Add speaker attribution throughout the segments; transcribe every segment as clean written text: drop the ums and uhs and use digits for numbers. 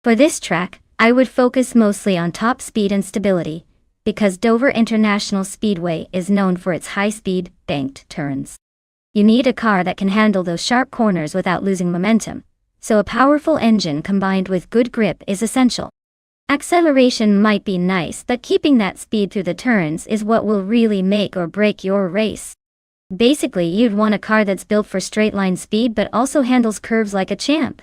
Speaker 1: For this track, I would focus mostly on top speed and stability, because Dover International Speedway is known for its high-speed, banked turns. You need a car that can handle those sharp corners without losing momentum, so a powerful engine combined with good grip is essential. Acceleration might be nice, but keeping that speed through the turns is what will really make or break your race. Basically, you'd want a car that's built for straight-line speed but also handles curves like a champ.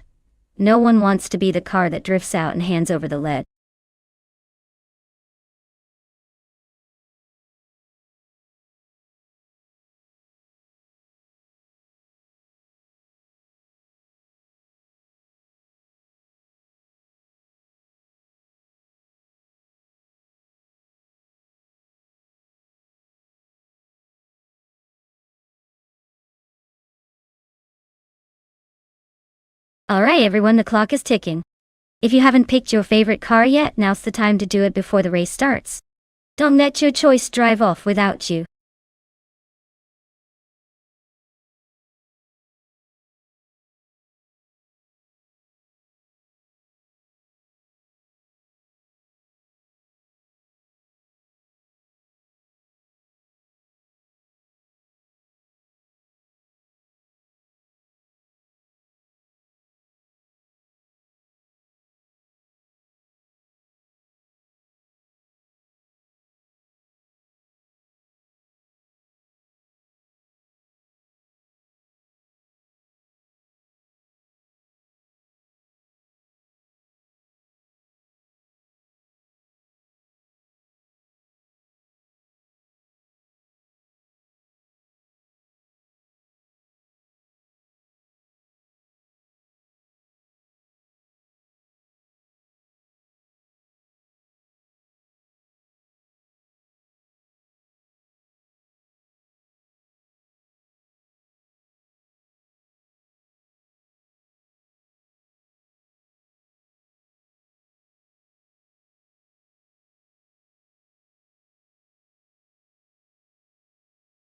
Speaker 1: No one wants to be the car that drifts out and hands over the lead. Alright everyone, the clock is ticking. If you haven't picked your favorite car yet, now's the time to do it before the race starts. Don't let your choice drive off without you.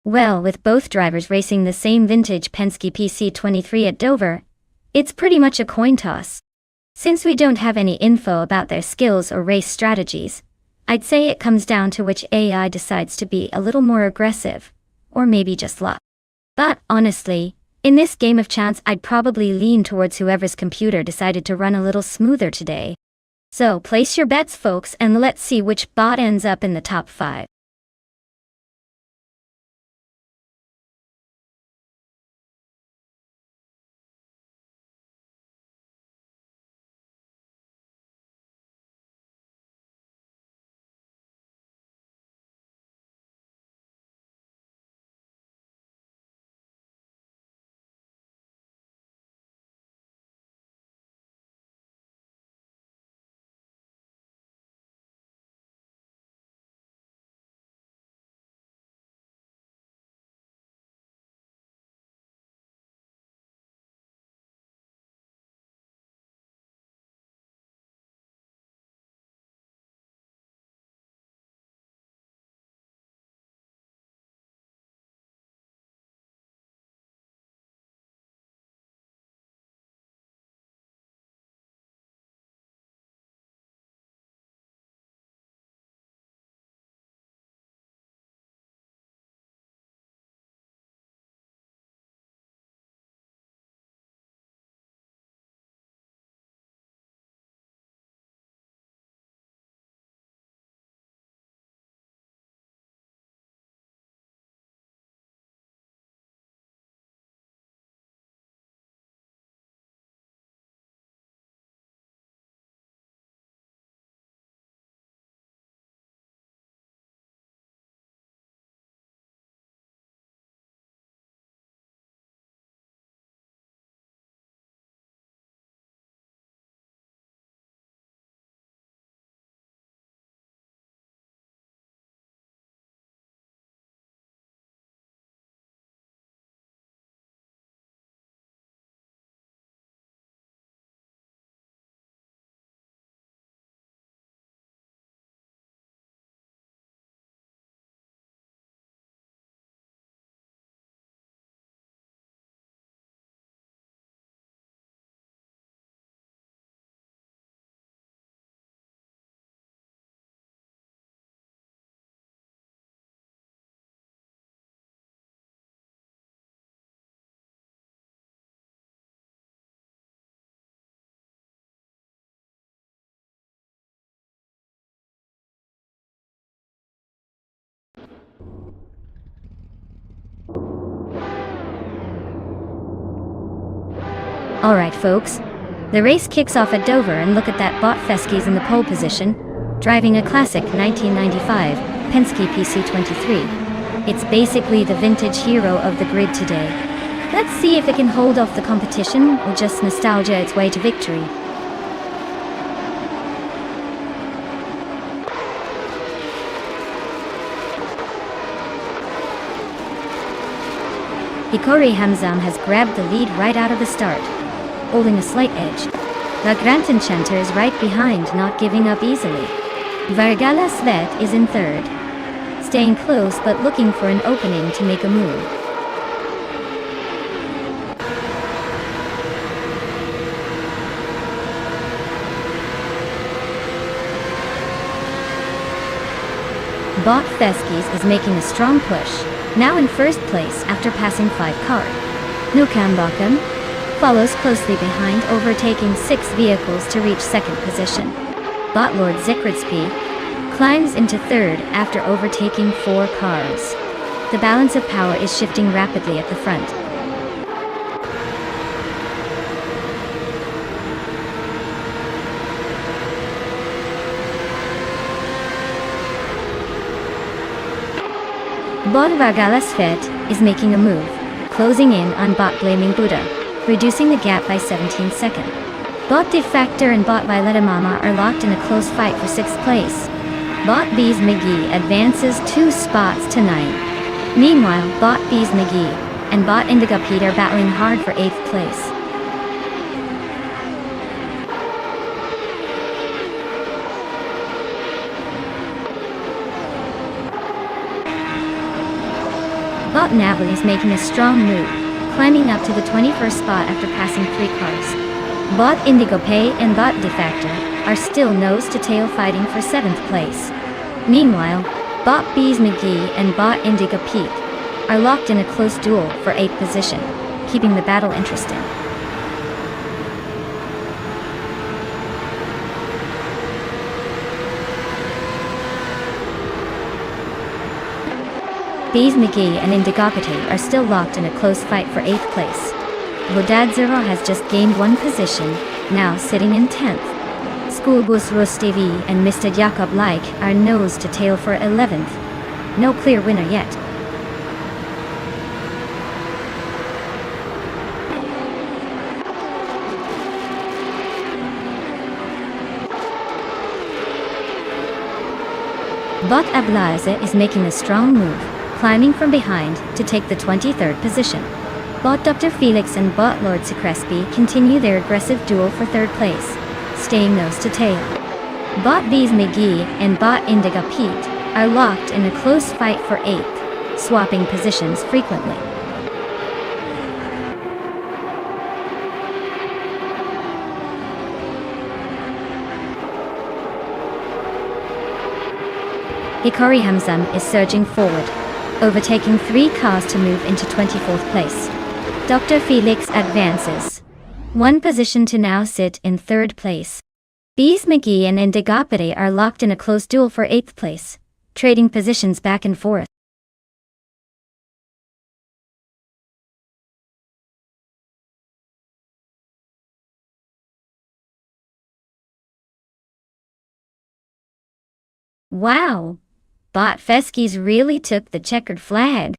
Speaker 1: Well, with both drivers racing the same vintage Penske PC23 at Dover, it's pretty much a coin toss. Since we don't have any info about their skills or race strategies, I'd say it comes down to which AI decides to be a little more aggressive, or maybe just luck. But honestly, in this game of chance, I'd probably lean towards whoever's computer decided to run a little smoother today. So place your bets, folks, and let's see which bot ends up in the top 5. Alright folks, the race kicks off at Dover and look at that Bot Feskies in the pole position, driving a classic 1995 Penske PC23. It's basically the vintage hero of the grid today. Let's see if it can hold off the competition or just nostalgia its way to victory. Hikori Hamzam has grabbed the lead right out of the start, holding a slight edge. The Grand Enchanter is right behind, not giving up easily. Vargala Svet is in third, staying close but looking for an opening to make a move. Bot Feskies is making a strong push, now in first place after passing 5 cars. Nukambakam follows closely behind, overtaking 6 vehicles to reach second position. Bot Lord Zikritsky climbs into third after overtaking 4 cars. The balance of power is shifting rapidly at the front. Bot Vargalasfet is making a move, closing in on Bot Blaming Buddha, reducing the gap by 17 seconds. Bot Defector and Bot Violetta Mama are locked in a close fight for 6th place. Bot Bees McGee advances 2 spots to 9th. Meanwhile, Bot Bees McGee and Bot Indigo Pete are battling hard for 8th place. Bot Navali is making a strong move, climbing up to the 21st spot after passing 3 cars. Bot Indigo Pay and Bot Defactor are still nose-to-tail fighting for 7th place. Meanwhile, Bot Bees McGee and Bot Indigo Pete are locked in a close duel for 8th position, keeping the battle interesting. Bees McGee and Indigopity are still locked in a close fight for 8th place. Vodadzero has just gained 1 position, now sitting in 10th. Schoolbus Rustevi and Mr. Jakob Like are nose to tail for 11th. No clear winner yet. Bot Ablaze is making a strong move, climbing from behind to take the 23rd position. Bot Dr. Felix and Bot Lord Secrespi continue their aggressive duel for 3rd place, staying nose to tail. Bot Bees McGee and Bot Indigo Pete are locked in a close fight for 8th, swapping positions frequently. Hikori Hamzam is surging forward, overtaking 3 cars to move into 24th place. Dr. Felix advances 1 position to now sit in 3rd place. Bees McGee and Indigopity are locked in a close duel for 8th place, trading positions back and forth. Wow! Bot Feskies really took the checkered flag.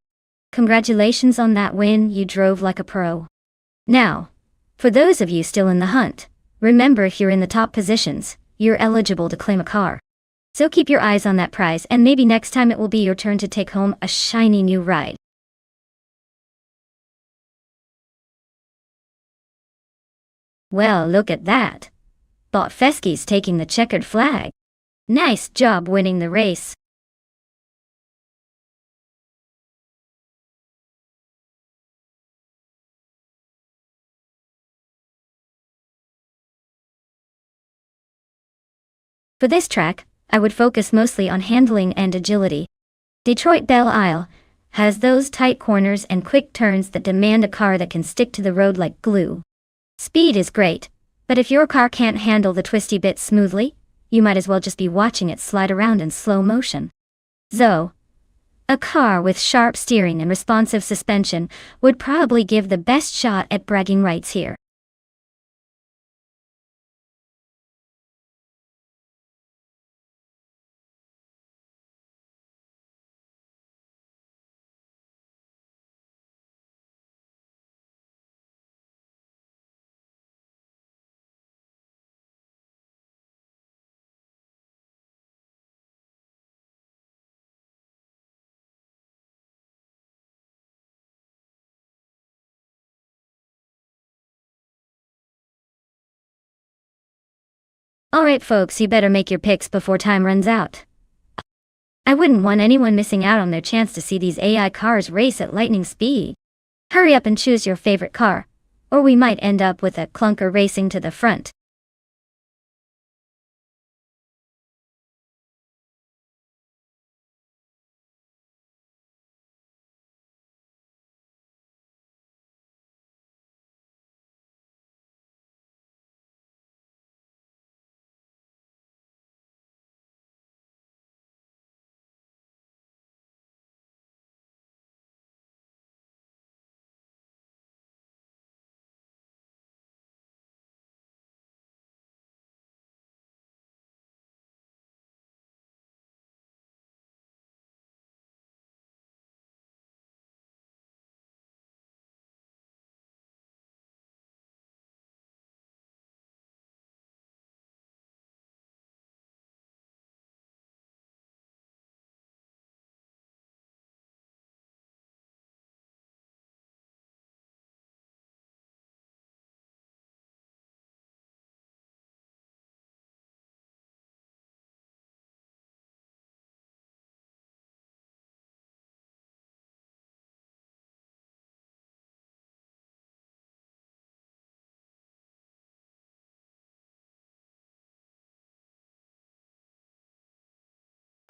Speaker 1: Congratulations on that win, you drove like a pro. Now, for those of you still in the hunt, remember if you're in the top positions, you're eligible to claim a car. So keep your eyes on that prize and maybe next time it will be your turn to take home a shiny new ride. Well, look at that. Bot Feskies taking the checkered flag. Nice job winning the race. For this track, I would focus mostly on handling and agility. Detroit Belle Isle has those tight corners and quick turns that demand a car that can stick to the road like glue. Speed is great, but if your car can't handle the twisty bits smoothly, you might as well just be watching it slide around in slow motion. So, a car with sharp steering and responsive suspension would probably give the best shot at bragging rights here. Alright folks, you better make your picks before time runs out. I wouldn't want anyone missing out on their chance to see these AI cars race at lightning speed. Hurry up and choose your favorite car, or we might end up with a clunker racing to the front.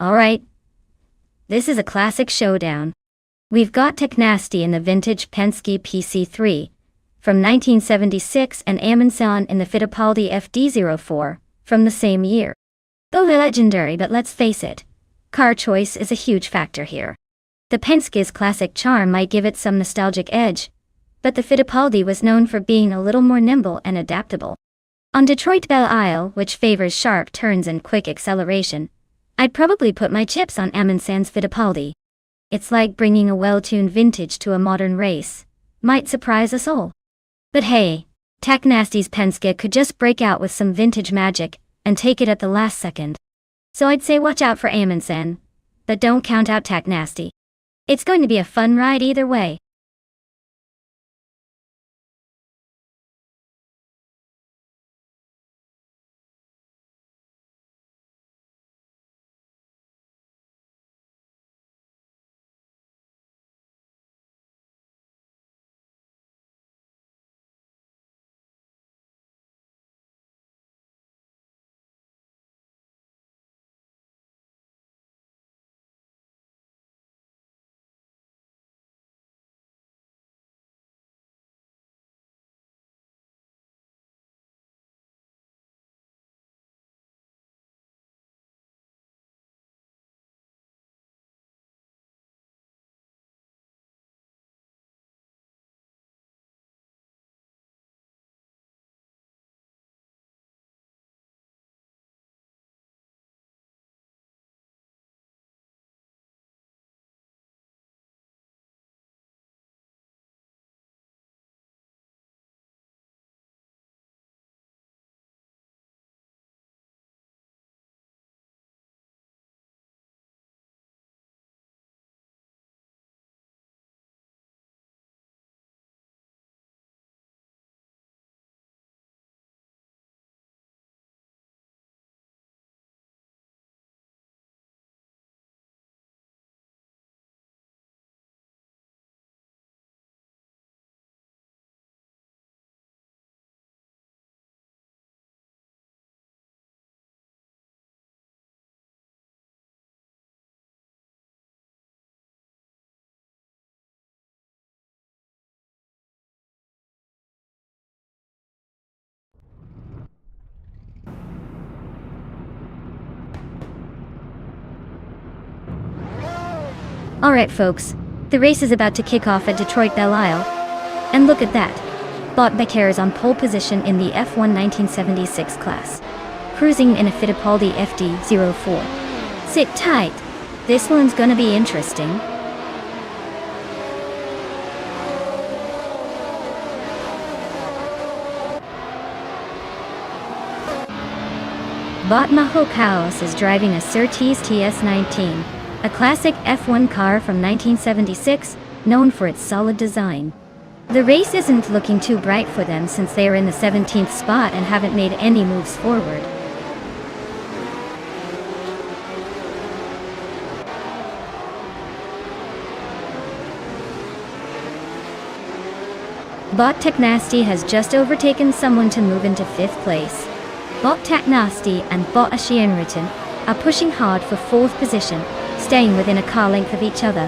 Speaker 1: Alright. This is a classic showdown. We've got Technasty in the vintage Penske PC3 from 1976 and Amundsen in the Fittipaldi FD04 from the same year. Both are legendary, but let's face it, car choice is a huge factor here. The Penske's classic charm might give it some nostalgic edge, but the Fittipaldi was known for being a little more nimble and adaptable. On Detroit Belle Isle, which favors sharp turns and quick acceleration, I'd probably put my chips on Amundsen's Fittipaldi. It's like bringing a well-tuned vintage to a modern race. Might surprise us all. But hey, Technasty's Penske could just break out with some vintage magic and take it at the last second. So I'd say watch out for Amundsen, but don't count out Technasty. It's going to be a fun ride either way. Alright folks, the race is about to kick off at Detroit Belle Isle. And look at that. Bob Becker is on pole position in the F1 1976 class, cruising in a Fittipaldi FD04. Sit tight. This one's gonna be interesting. Botma Hookhouse is driving a Surtees TS19, a classic F1 car from 1976, known for its solid design. The race isn't looking too bright for them since they are in the 17th spot and haven't made any moves forward. Bot Technasty has just overtaken someone to move into 5th place. Bot Technasty and Bot Ashienriton are pushing hard for 4th position, staying within a car length of each other.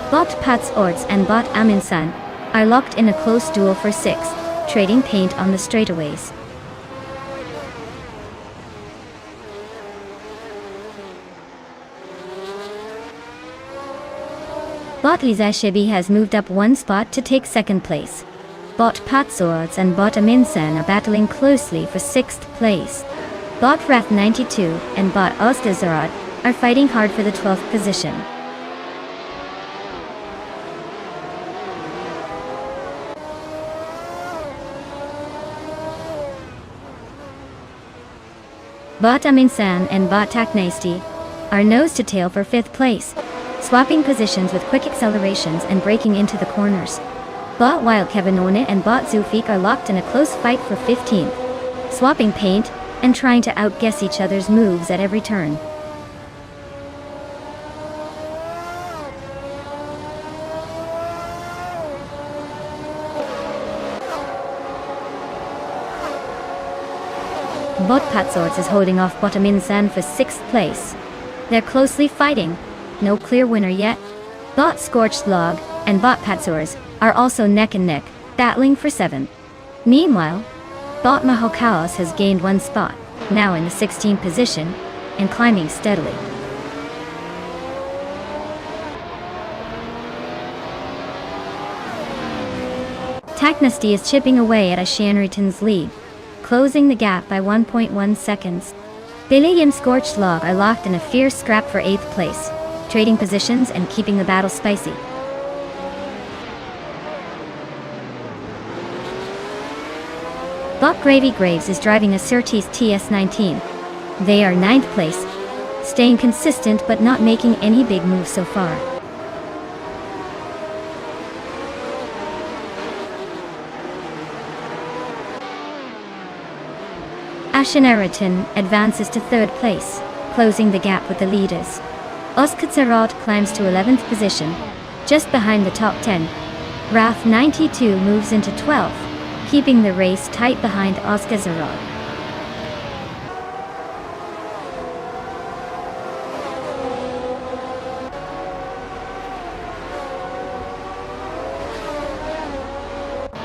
Speaker 1: Bot Pats Orts and Bot Aminsan are locked in a close duel for 6th, trading paint on the straightaways. Bot Lizashibi has moved up 1 spot to take 2nd place. Bot Patsords and Bot Aminsan are battling closely for 6th place. Bot Raf92 and Bot Ostazarad are fighting hard for the 12th position. Bot Aminsan and Bot Taknasty are nose to tail for 5th place, swapping positions with quick accelerations and breaking into the corners. Bot Wild Kevinone and Bot Zufik are locked in a close fight for 15th, swapping paint and trying to outguess each other's moves at every turn. Bot Patsords is holding off Bot Aminsan for 6th place. They're closely fighting, no clear winner yet. Bot Scorched Log and Bot Patsords are also neck and neck, battling for 7th. Meanwhile, Bot Mahokaos has gained 1 spot, now in the 16th position, and climbing steadily. Taknasty is chipping away at Ashienriton's lead, closing the gap by 1.1 seconds. Billy and Scorched Log are locked in a fierce scrap for 8th place, trading positions and keeping the battle spicy. Bot Gravy Graves is driving a Surtees TS19. They are 9th place, staying consistent but not making any big moves so far. Ashienriton advances to 3rd place, closing the gap with the leaders. Oskatserot climbs to 11th position, just behind the top 10. Raf 92 moves into 12th, keeping the race tight behind Oskatserot.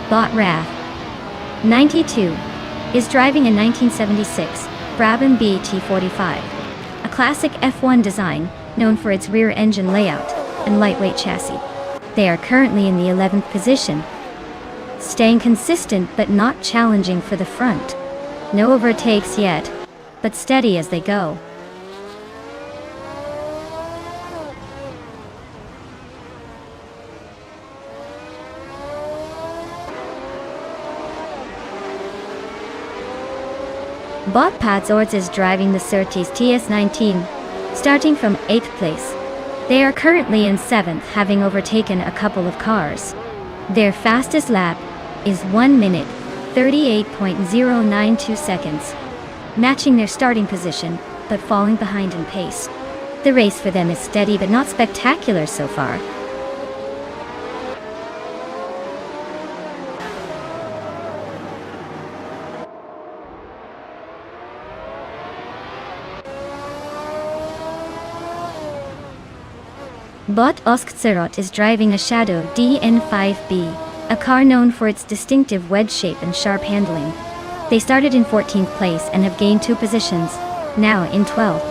Speaker 1: Bot Raf 92 is driving a 1976 Brabham BT45, a classic F1 design known for its rear engine layout and lightweight chassis. They are currently in the 11th position, staying consistent but not challenging for the front. No overtakes yet, but steady as they go. Bot Patsords is driving the Surtees TS19, starting from 8th place. They are currently in 7th, having overtaken a couple of cars. Their fastest lap is 1 minute, 38.092 seconds, matching their starting position, but falling behind in pace. The race for them is steady but not spectacular so far. Bot Oskatserot is driving a Shadow DN5B, a car known for its distinctive wedge shape and sharp handling. They started in 14th place and have gained 2 positions, now in 12th.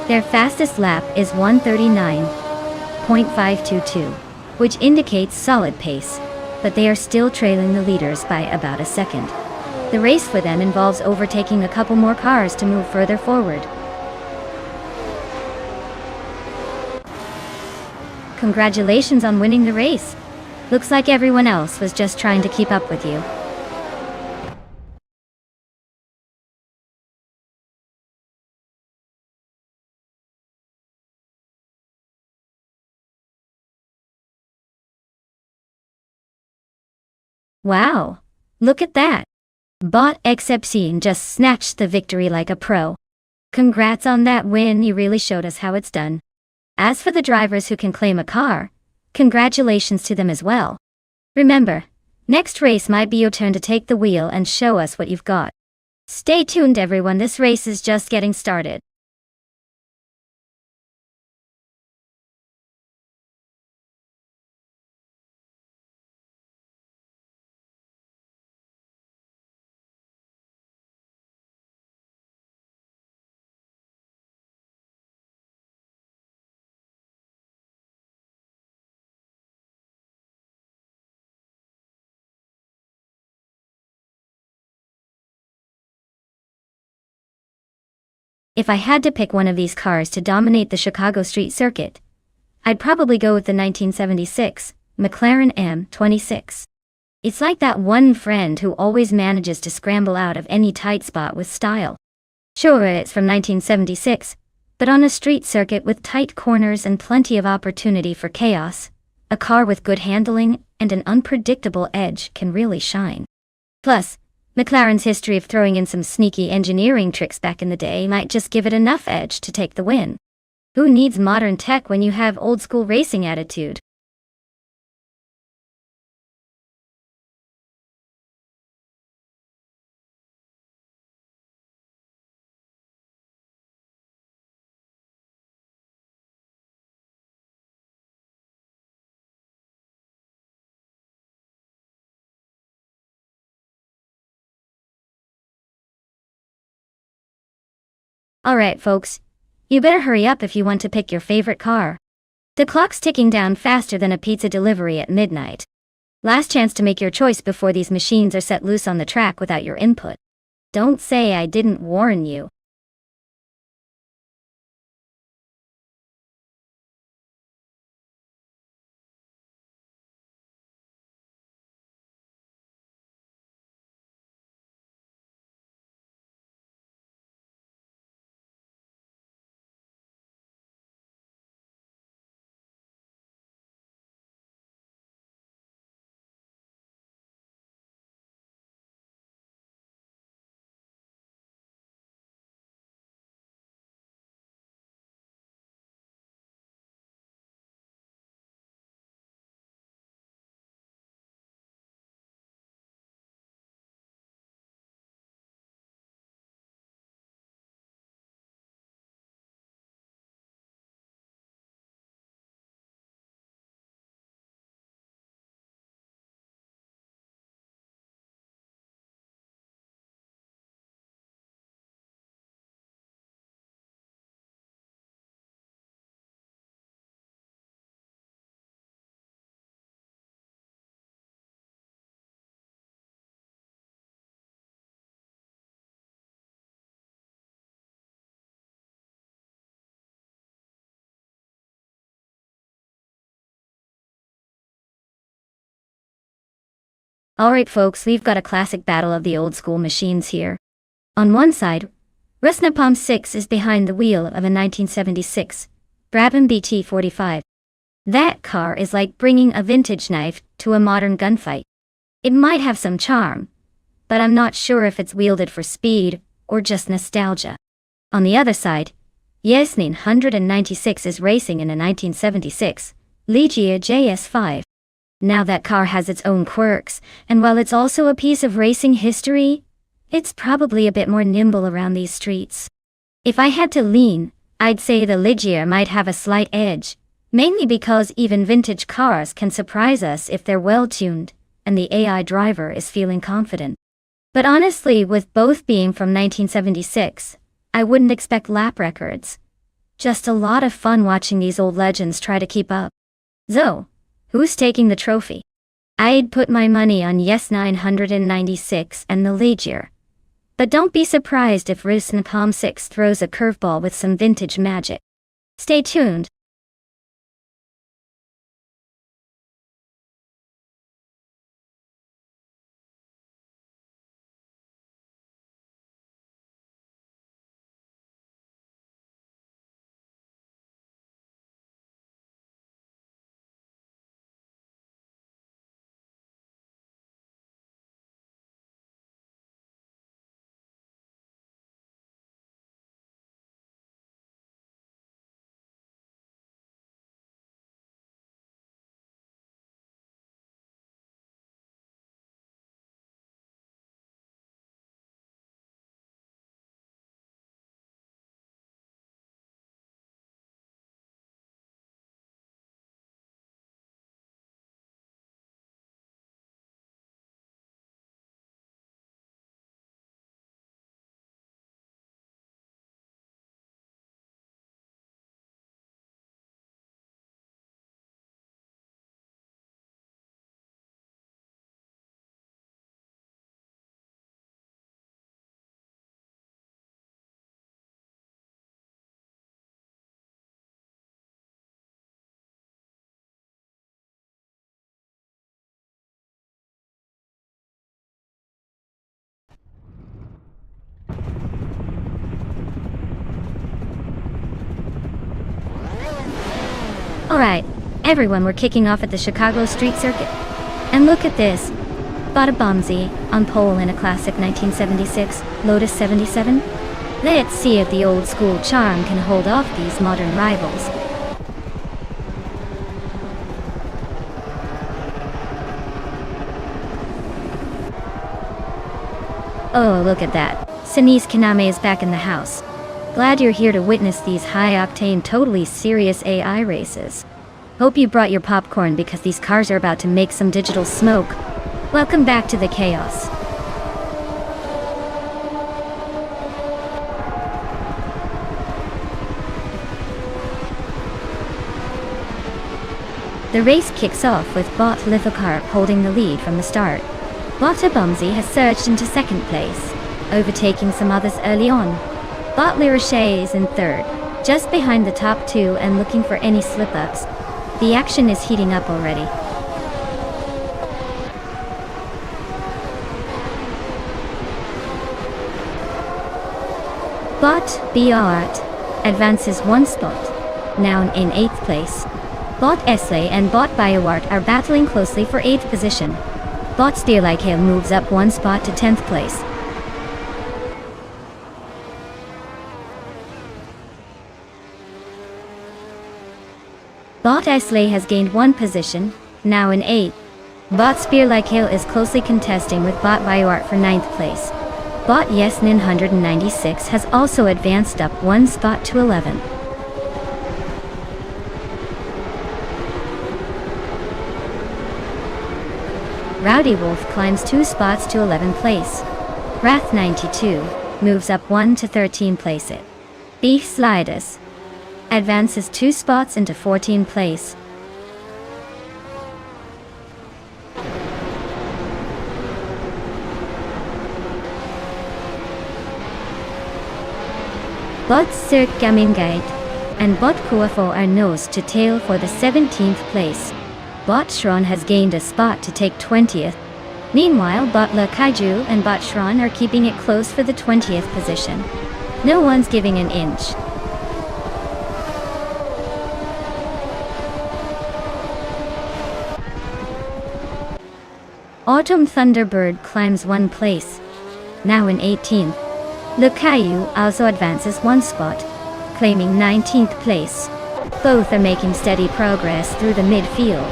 Speaker 1: Their fastest lap is 1:39.522, which indicates solid pace, but they are still trailing the leaders by about a second. The race for them involves overtaking a couple more cars to move further forward. Congratulations on winning the race. Looks like everyone else was just trying to keep up with you. Wow! Look at that! Bot Exception just snatched the victory like a pro. Congrats on that win, you really showed us how it's done. As for the drivers who can claim a car, congratulations to them as well. Remember, Next race might be your turn to take the wheel and show us what you've got. Stay tuned everyone, this race is just getting started. If I had to pick one of these cars to dominate the Chicago street circuit, I'd probably go with the 1976 McLaren M26. It's like that one friend who always manages to scramble out of any tight spot with style. Sure, it's from 1976, but on a street circuit with tight corners and plenty of opportunity for chaos, a car with good handling and an unpredictable edge can really shine. Plus, McLaren's history of throwing in some sneaky engineering tricks back in the day might just give it enough edge to take the win. Who needs modern tech when you have old-school racing attitude? Alright folks, you better hurry up if you want to pick your favorite car. The clock's ticking down faster than a pizza delivery at midnight. Last chance to make your choice before these machines are set loose on the track without your input. Don't say I didn't warn you. Alright folks, we've got a classic battle of the old school machines here. On one side, Rusnapalm 6 is behind the wheel of a 1976 Brabham BT45. That car is like bringing a vintage knife to a modern gunfight. It might have some charm, but I'm not sure if it's wielded for speed or just nostalgia. On the other side, Yes 996 is racing in a 1976 Legia JS5. Now that car has its own quirks, and while it's also a piece of racing history, it's probably a bit more nimble around these streets. If I had to lean, I'd say the Ligier might have a slight edge, mainly because even vintage cars can surprise us if they're well tuned, and the AI driver is feeling confident. But honestly, with both being from 1976, I wouldn't expect lap records. Just a lot of fun watching these old legends try to keep up. So, who's taking the trophy? I'd put my money on Yes 996 and the Ligier. But don't be surprised if Rusnapalm 6 throws a curveball with some vintage magic. Stay tuned. Alright, everyone, we're kicking off at the Chicago Street Circuit. And look at this. Bada on pole in a classic 1976 Lotus 77. Let's see if the old school charm can hold off these modern rivals. Oh, look at that. Sinise Kaname is back in the house. Glad you're here to witness these high-octane, totally serious AI races. Hope you brought your popcorn because these cars are about to make some digital smoke. Welcome back to the chaos. The race kicks off with Bot Lithocarp holding the lead from the start. Bota Bumsy has surged into second place, overtaking some others early on. Bot Lirache is in third, just behind the top two and looking for any slip-ups. The action is heating up already. Bot Bart advances one spot, now in 8th place. Bot Esley and Bot Biowart are battling closely for 8th position. Bot Steerlikehail moves up one spot to 10th place. Bot Esley has gained one position, now in 8th. Bot Spearlikehail is closely contesting with Bot Biowart for 9th place. Bot Yesnin 196 has also advanced up one spot to 11th. Rowdy Wolf climbs 2 spots to 11th place. Wrath 92 moves up 1 to 13th place. Beef Slidus advances 2 spots into 14th place. Bot Cirque Gamingate and Bot Kuafo are nose to tail for the 17th place. Bot Shron has gained a spot to take 20th. Meanwhile, Bot La Kaiju and Bot Shron are keeping it close for the 20th position. No one's giving an inch. Autumn Thunderbird climbs 1 place, now in 18th. Le Caillou also advances 1 spot, claiming 19th place. Both are making steady progress through the midfield.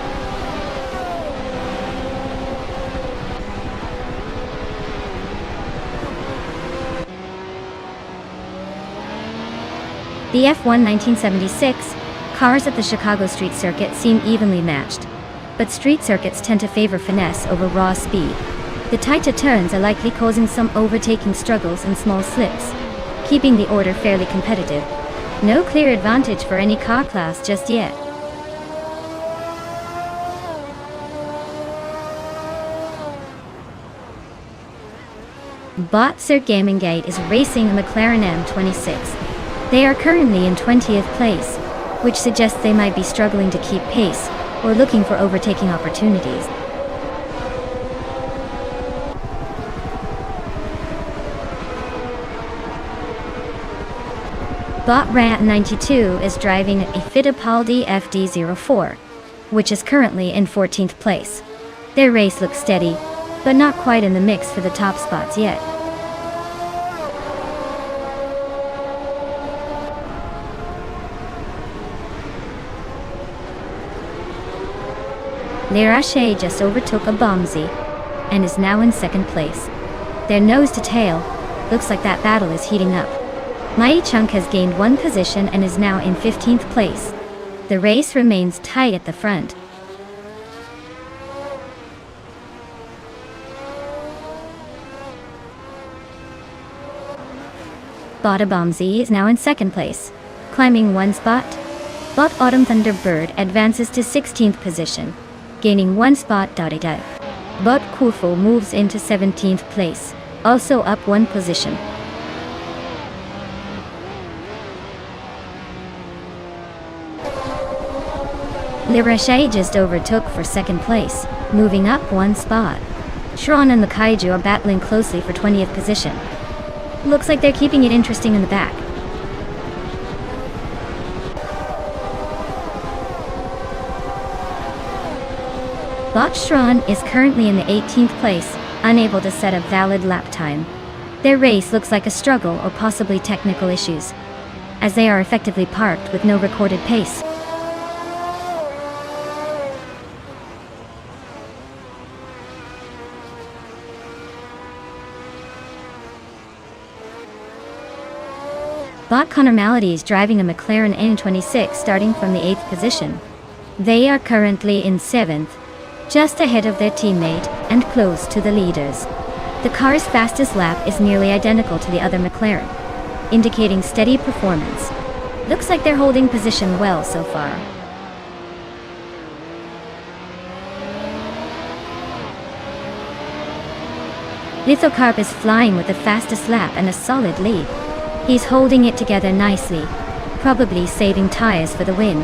Speaker 1: The F1 1976 cars at the Chicago Street Circuit seem evenly matched, but street circuits tend to favor finesse over raw speed. The tighter turns are likely causing some overtaking struggles and small slips, keeping the order fairly competitive. No clear advantage for any car class just yet. Bot Sir Gamingate is racing a McLaren M26. They are currently in 20th place, which suggests they might be struggling to keep pace or looking for overtaking opportunities. Bot Rat 92 is driving a Fittipaldi FD04, which is currently in 14th place. Their race looks steady, but not quite in the mix for the top spots yet. Lirache just overtook a Bomsey and is now in 2nd place. Their nose to tail, looks like that battle is heating up. Mai Chunk has gained 1 position and is now in 15th place. The race remains tight at the front. Bota Bomsey is now in 2nd place, climbing 1 spot. Bot Autumn Thunderbird advances to 16th position, gaining 1 spot. Bot Kufo moves into 17th place, also up 1 position. Lirache just overtook for 2nd place, moving up 1 spot. Shron and the Kaiju are battling closely for 20th position. Looks like they're keeping it interesting in the back. Botchron is currently in the 18th place, unable to set a valid lap time. Their race looks like a struggle or possibly technical issues, as they are effectively parked with no recorded pace. Bot Connor Malady is driving a McLaren N26 starting from the 8th position. They are currently in 7th, just ahead of their teammate and close to the leaders. The car's fastest lap is nearly identical to the other McLaren, indicating steady performance. Looks like they're holding position well so far. Lithocarp is flying with the fastest lap and a solid lead. He's holding it together nicely, probably saving tires for the win.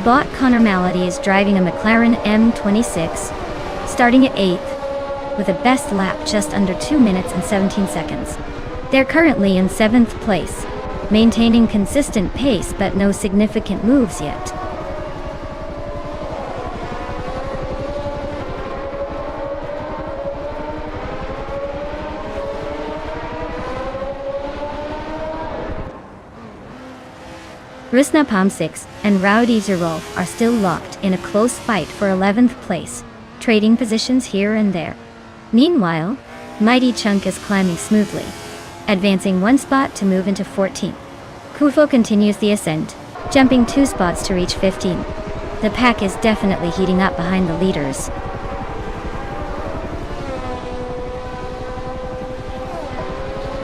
Speaker 1: Bot Connor Malady is driving a McLaren M26, starting at 8th, with a best lap just under 2 minutes and 17 seconds. They're currently in 7th place, maintaining consistent pace but no significant moves yet. Rusna Pomsix and Rowdy Zerolf are still locked in a close fight for 11th place, trading positions here and there. Meanwhile, Mighty Chunk is climbing smoothly, advancing 1 spot to move into 14th. Kufo continues the ascent, jumping 2 spots to reach 15. The pack is definitely heating up behind the leaders.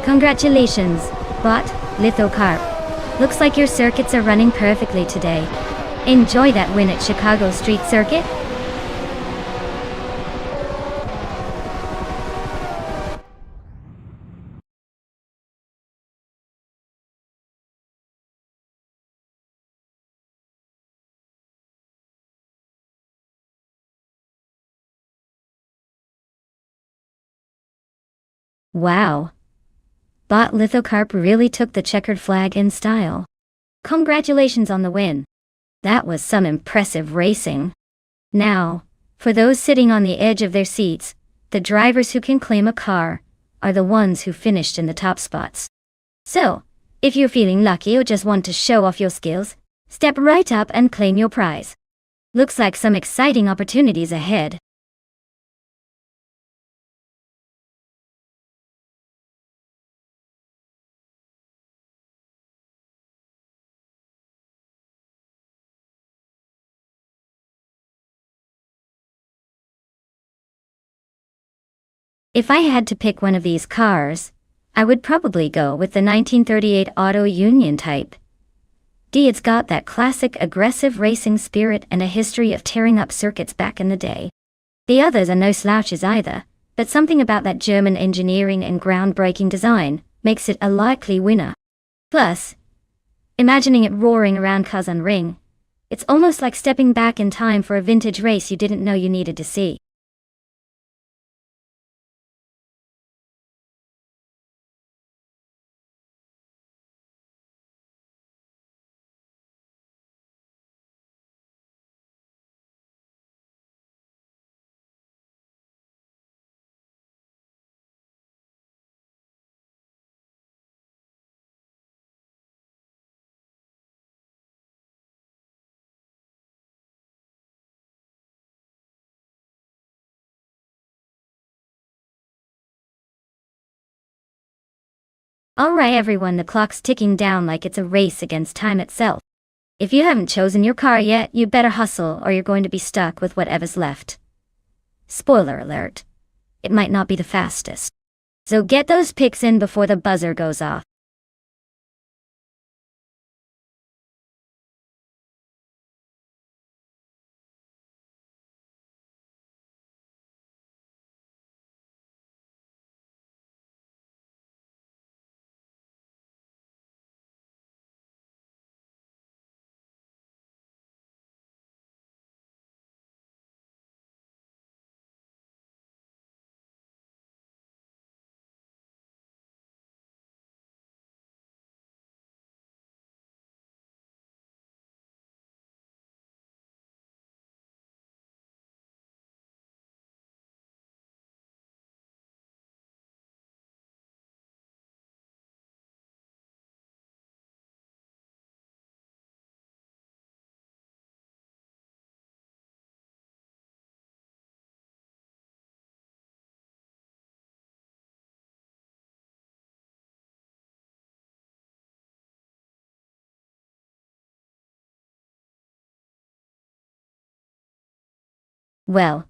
Speaker 1: Congratulations, Bot Lithocarp. Looks like your circuits are running perfectly today. Enjoy that win at Chicago Street Circuit. Wow. Bot Lithocarp really took the checkered flag in style. Congratulations on the win. That was some impressive racing. Now, for those sitting on the edge of their seats, the drivers who can claim a car are the ones who finished in the top spots. So, if you're feeling lucky or just want to show off your skills, step right up and claim your prize. Looks like some exciting opportunities ahead. If I had to pick one of these cars, I would probably go with the 1938 Auto Union type. It's got that classic aggressive racing spirit and a history of tearing up circuits back in the day. The others are no slouches either, but something about that German engineering and groundbreaking design makes it a likely winner. Plus, imagining it roaring around Kazan Ring, it's almost like stepping back in time for a vintage race you didn't know you needed to see. Alright everyone, the clock's ticking down like it's a race against time itself. If you haven't chosen your car yet, you better hustle or you're going to be stuck with whatever's left. Spoiler alert, it might not be the fastest. So get those picks in before the buzzer goes off. Well,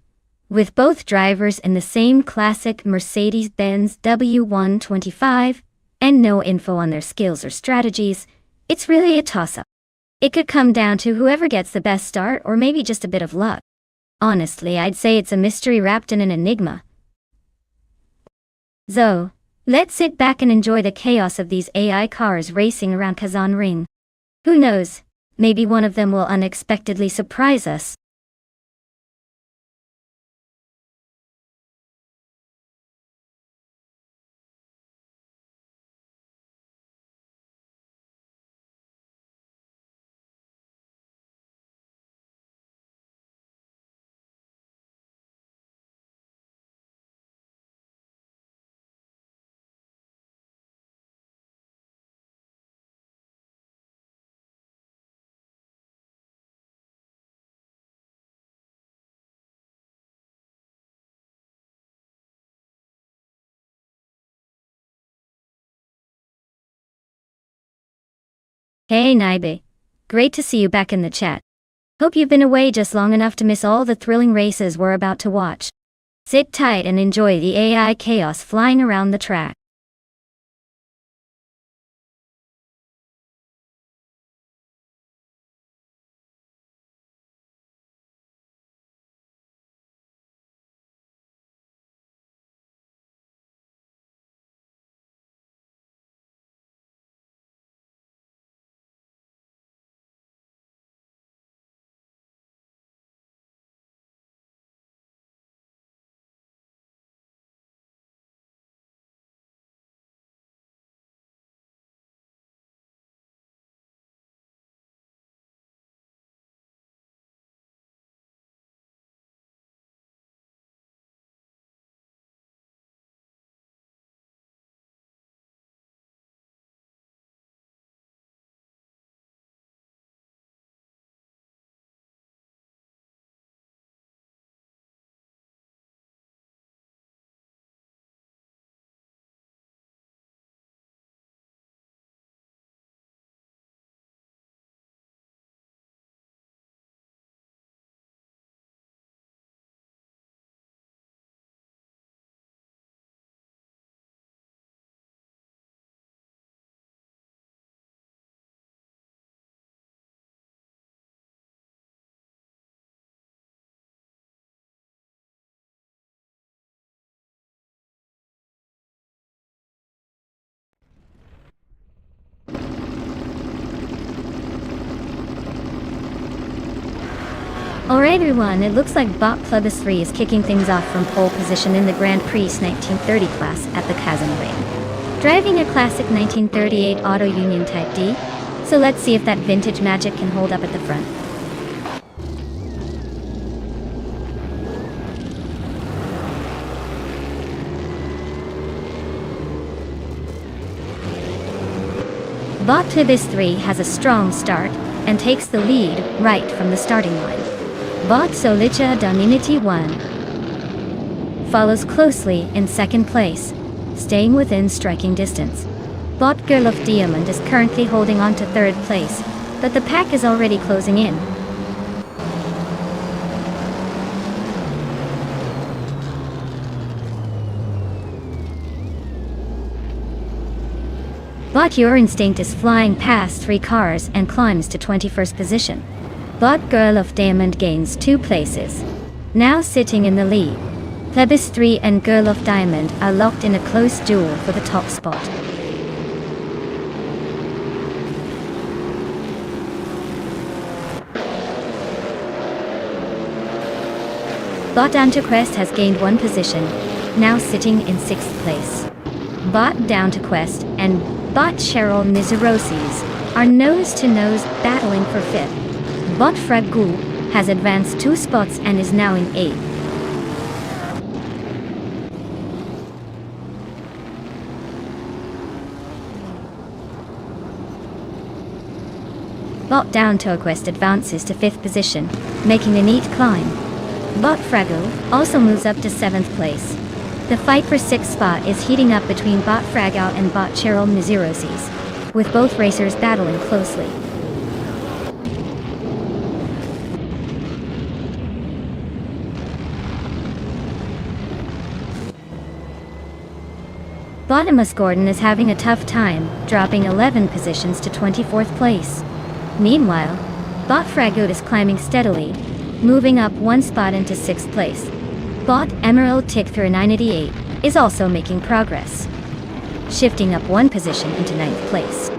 Speaker 1: with both drivers in the same classic Mercedes-Benz W125, and no info on their skills or strategies, it's really a toss-up. It could come down to whoever gets the best start or maybe just a bit of luck. Honestly, I'd say it's a mystery wrapped in an enigma. So, let's sit back and enjoy the chaos of these AI cars racing around Kazan Ring. Who knows, maybe one of them will unexpectedly surprise us. Hey Naibe. Great to see you back in the chat. Hope you've been away just long enough to miss all the thrilling races we're about to watch. Sit tight and enjoy the AI chaos flying around the track. Alright everyone, it looks like Bot Plebis 3 is kicking things off from pole position in the Grand Prix 1930 class at the Kazan Ring. Driving a classic 1938 Auto Union Type D, so let's see if that vintage magic can hold up at the front. Bot Plebis 3 has a strong start and takes the lead right from the starting line. Bot Solicha Dominity 1 follows closely in second place, staying within striking distance. Bot Girl of Diamond is currently holding on to third place, but the pack is already closing in. Bot Your Instinct is flying past 3 cars and climbs to 21st position. Bot Girl of Diamond gains 2 places, now sitting in the lead. Plebis 3 and Girl of Diamond are locked in a close duel for the top spot. Bot Down to Quest has gained 1 position, now sitting in 6th place. Bot Down to Quest and Bot Cheryl Miseroses are nose-to-nose battling for 5th. Bot Fragul has advanced 2 spots and is now in 8th. Bot Down to Quest advances to 5th position, making a neat climb. Bot Fragul also moves up to 7th place. The fight for 6th spot is heating up between Bot Fragau and Bot Cheryl Miseroses, with both racers battling closely. Bottomus Gordon is having a tough time, dropping 11 positions to 24th place. Meanwhile, Bot Fragoot is climbing steadily, moving up one spot into 6th place. Bot Emerald Tick through 988 is also making progress, shifting up one position into 9th place.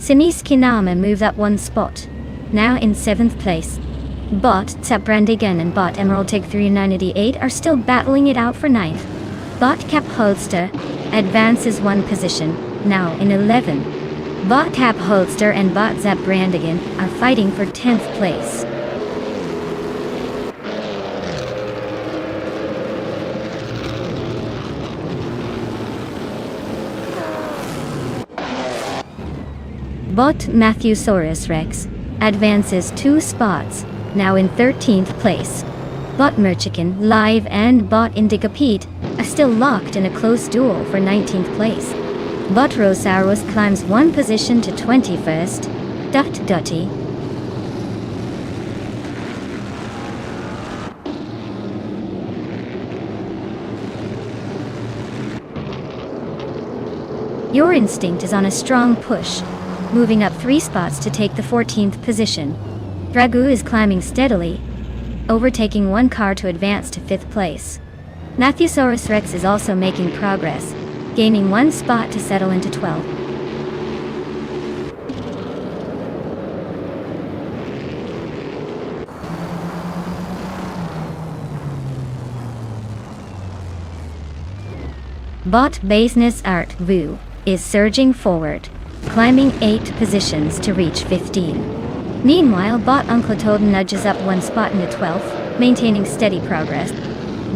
Speaker 1: Sinis Kinama moves up one spot, now in 7th place. Bot Brandigan and Bot Emerald Tick 3988 are still battling it out for 9th. Bot Cap Holster advances one position, now in 11th. Bot Cap Holster and Bot Zap Brandigan are fighting for 10th place. Bot Matthewsaurus Rex advances 2 spots, now in 13th place. Bot Merchican Live and Bot Indica Pete are still locked in a close duel for 19th place. Bot Rosaurus climbs one position to 21st. Dutty. Your Instinct is on a strong push, moving up 3 spots to take the 14th position. Dragoo is climbing steadily, overtaking one car to advance to 5th place. Matthewsaurus Rex is also making progress, gaining 1 spot to settle into 12th. Bot Baseness Art Vu is surging forward, climbing 8 positions to reach 15. Meanwhile, Bot Uncle Toad nudges up 1 spot into 12th, maintaining steady progress.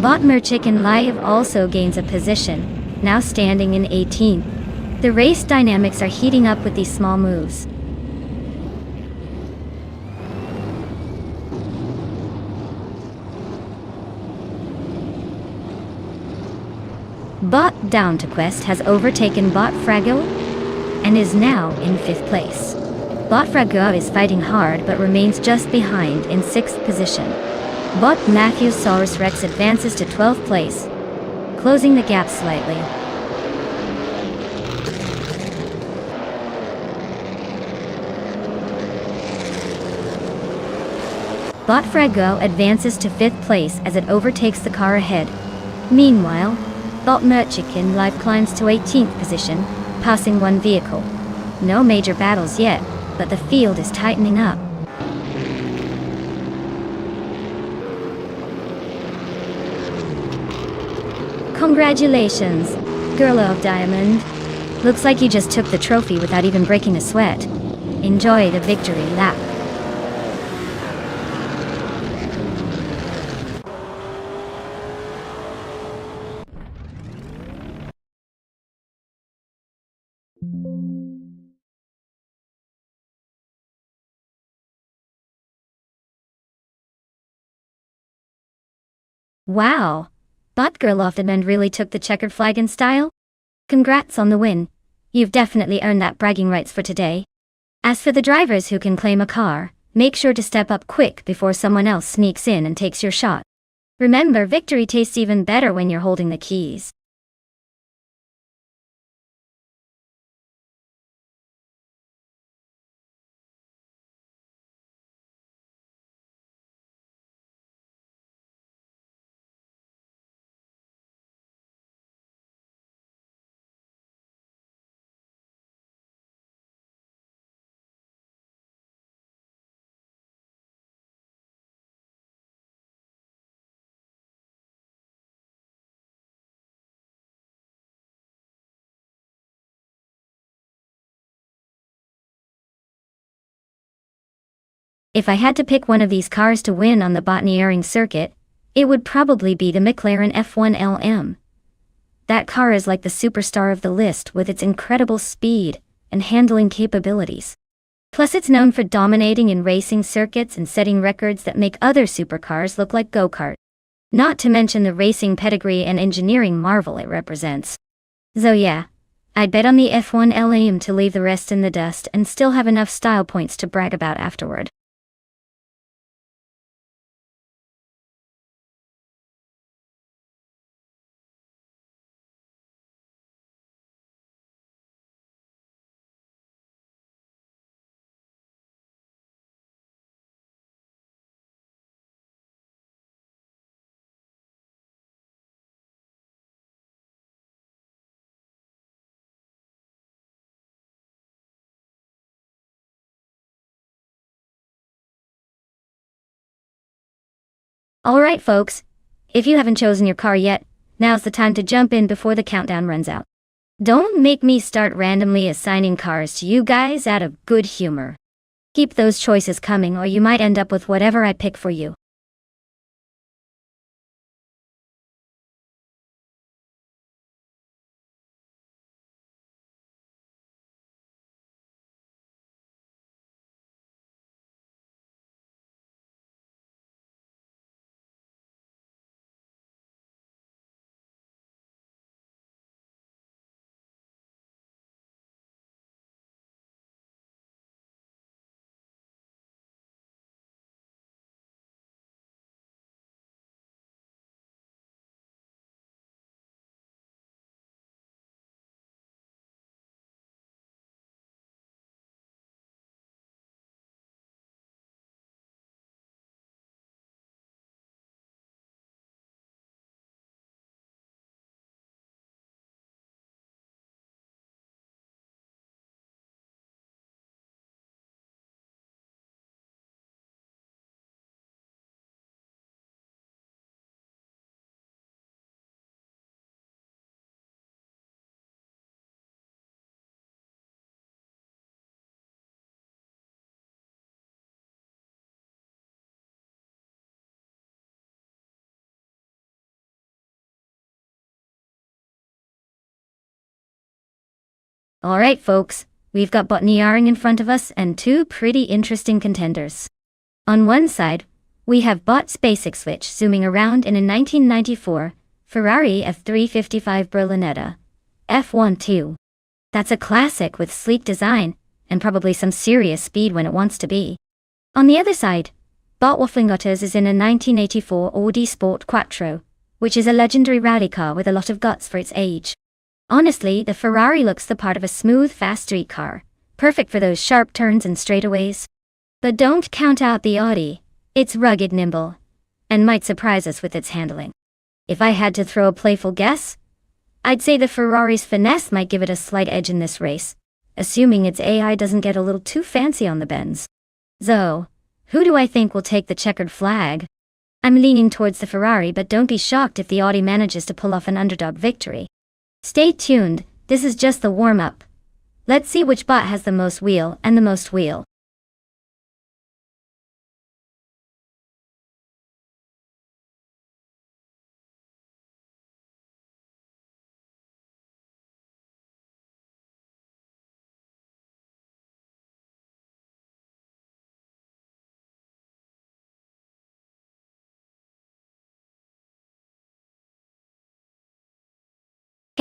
Speaker 1: Bot Merchicken Live also gains a position, now standing in 18th. The race dynamics are heating up with these small moves. Bot Down to Quest has overtaken Bot Fragile and is now in 5th place. Bot Fragile is fighting hard but remains just behind in 6th position. Bot Matthewsaurus Rex advances to 12th place, closing the gap slightly. Bot Fragile advances to 5th place as it overtakes the car ahead. Meanwhile, Bot Merchican Live climbs to 18th position, passing one vehicle. No major battles yet, but the field is tightening up. Congratulations, Girl of Diamond. Looks like you just took the trophy without even breaking a sweat. Enjoy the victory lap. Wow! Bot Girl of the Diamond really took the checkered flag in style? Congrats on the win. You've definitely earned that bragging rights for today. As for the drivers who can claim a car, make sure to step up quick before someone else sneaks in and takes your shot. Remember, victory tastes even better when you're holding the keys. If I had to pick one of these cars to win on the Botaniering circuit, it would probably be the McLaren F1 LM. That car is like the superstar of the list with its incredible speed and handling capabilities. Plus it's known for dominating in racing circuits and setting records that make other supercars look like go-kart. Not to mention the racing pedigree and engineering marvel it represents. So yeah, I'd bet on the F1 LM to leave the rest in the dust and still have enough style points to brag about afterward. Alright folks, if you haven't chosen your car yet, now's the time to jump in before the countdown runs out. Don't make me start randomly assigning cars to you guys out of good humor. Keep those choices coming or you might end up with whatever I pick for you. Alright folks, we've got Botany Yaring in front of us and two pretty interesting contenders. On one side, we have Bot's basic switch zooming around in a 1994 Ferrari F355 Berlinetta F12. That's a classic with sleek design and probably some serious speed when it wants to be. On the other side, Bot Wafflingotters is in a 1984 Audi Sport Quattro, which is a legendary rally car with a lot of guts for its age. Honestly, the Ferrari looks the part of a smooth, fast street car, perfect for those sharp turns and straightaways. But don't count out the Audi. It's rugged, nimble, and might surprise us with its handling. If I had to throw a playful guess, I'd say the Ferrari's finesse might give it a slight edge in this race, assuming its AI doesn't get a little too fancy on the bends. So, who do I think will take the checkered flag? I'm leaning towards the Ferrari, but don't be shocked if the Audi manages to pull off an underdog victory. Stay tuned, this is just the warm-up. Let's see which bot has the most wheel and the most wheel.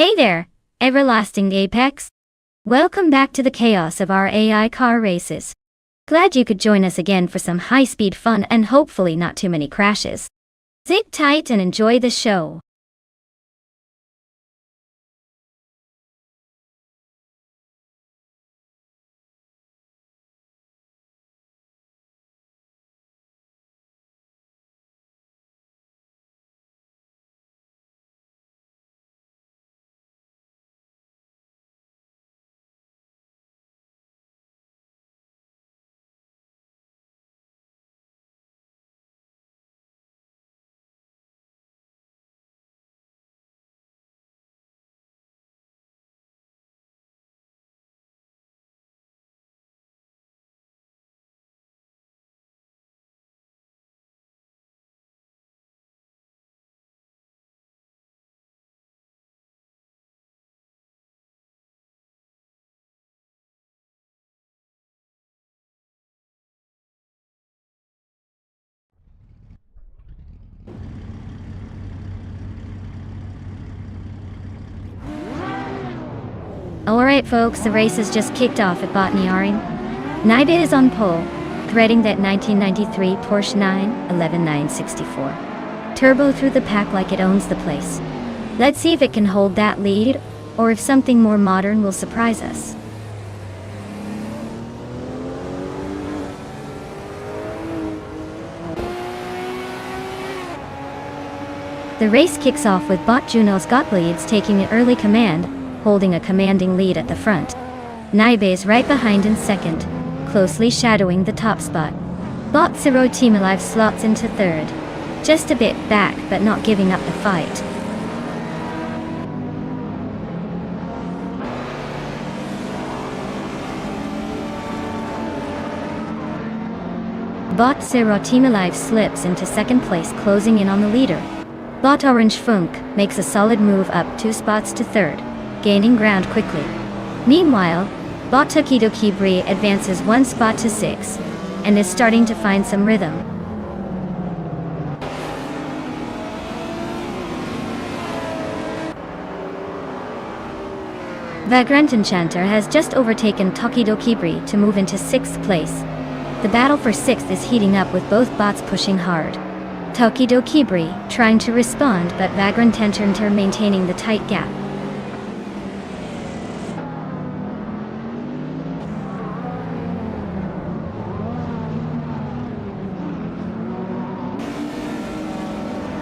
Speaker 1: Hey there, everlasting Apex. Welcome back to the chaos of our AI car races. Glad you could join us again for some high-speed fun and hopefully not too many crashes. Sit tight and enjoy the show. Alright folks, the race has just kicked off at Botany Aring. Naibe is on pole, threading that 1993 Porsche 911 964 Turbo through the pack like it owns the place. Let's see if it can hold that lead, or if something more modern will surprise us. The race kicks off with Bot Juno's Gottliebs taking an early command, holding a commanding lead at the front. Naibe is right behind in second, closely shadowing the top spot. Bot Zero Team Alive slots into third, just a bit back but not giving up the fight. Bot Zero Team Alive slips into second place, closing in on the leader. Bot Orange Funk makes a solid move up 2 spots to third, gaining ground quickly. Meanwhile, Bot Tokidoki Brie advances 1 spot to 6, and is starting to find some rhythm. Vagrant Enchanter has just overtaken Tokidoki Brie to move into 6th place. The battle for 6th is heating up with both bots pushing hard. Tokidoki Brie trying to respond, but Vagrant Enchanter maintaining the tight gap.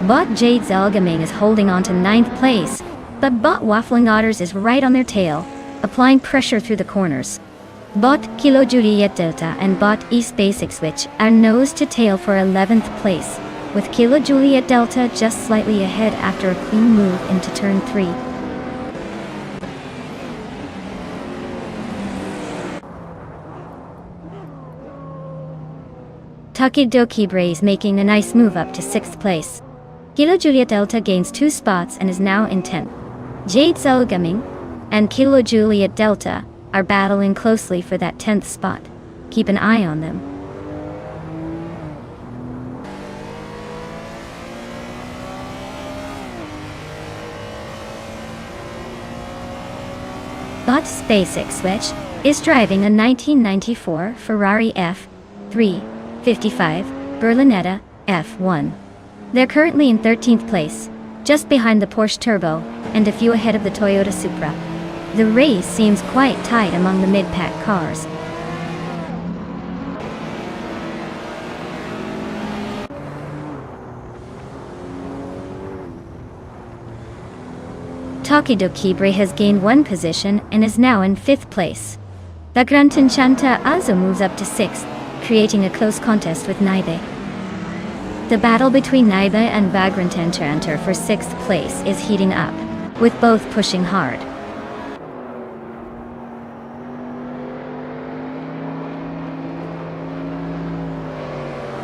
Speaker 1: Bot Jade Zelgaming is holding on to 9th place, but Bot Waffling Otters is right on their tail, applying pressure through the corners. Bot Kilo Juliet Delta and Bot East Basic Switch are nose to tail for 11th place, with Kilo Juliet Delta just slightly ahead after a clean move into turn 3. Tokidoki Brie is making a nice move up to 6th place. Kilo Juliet Delta gains 2 spots and is now in 10th. Jade Zelgaming and Kilo Juliet Delta are battling closely for that 10th spot. Keep an eye on them. Bot's Basic Switch is driving a 1994 Ferrari F355 Berlinetta F1. They're currently in 13th place, just behind the Porsche Turbo, and a few ahead of the Toyota Supra. The race seems quite tight among the mid-pack cars. Tokidoki Brie has gained 1 position and is now in 5th place. Vagrant Enchanter also moves up to 6th, creating a close contest with Naibe. The battle between Naibe and Vagrant Enchanter for 6th place is heating up, with both pushing hard.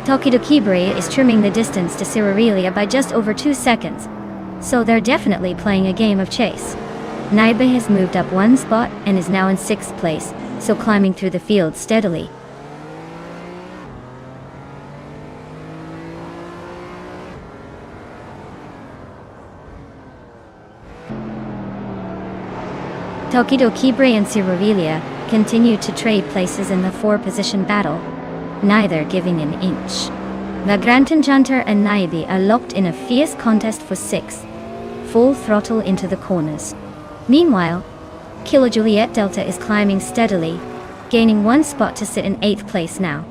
Speaker 1: Tokidoki Brie is trimming the distance to Cyrirelia by just over 2 seconds, so they're definitely playing a game of chase. Naibe has moved up 1 spot and is now in 6th place, so climbing through the field steadily. Tokidoki Brie and Cyrirelia continue to trade places in the 4-position battle, neither giving an inch. Vagrant Enchanter and Naibe are locked in a fierce contest for 6th, full throttle into the corners. Meanwhile, Kilo Juliet Delta is climbing steadily, gaining 1 spot to sit in 8th place now.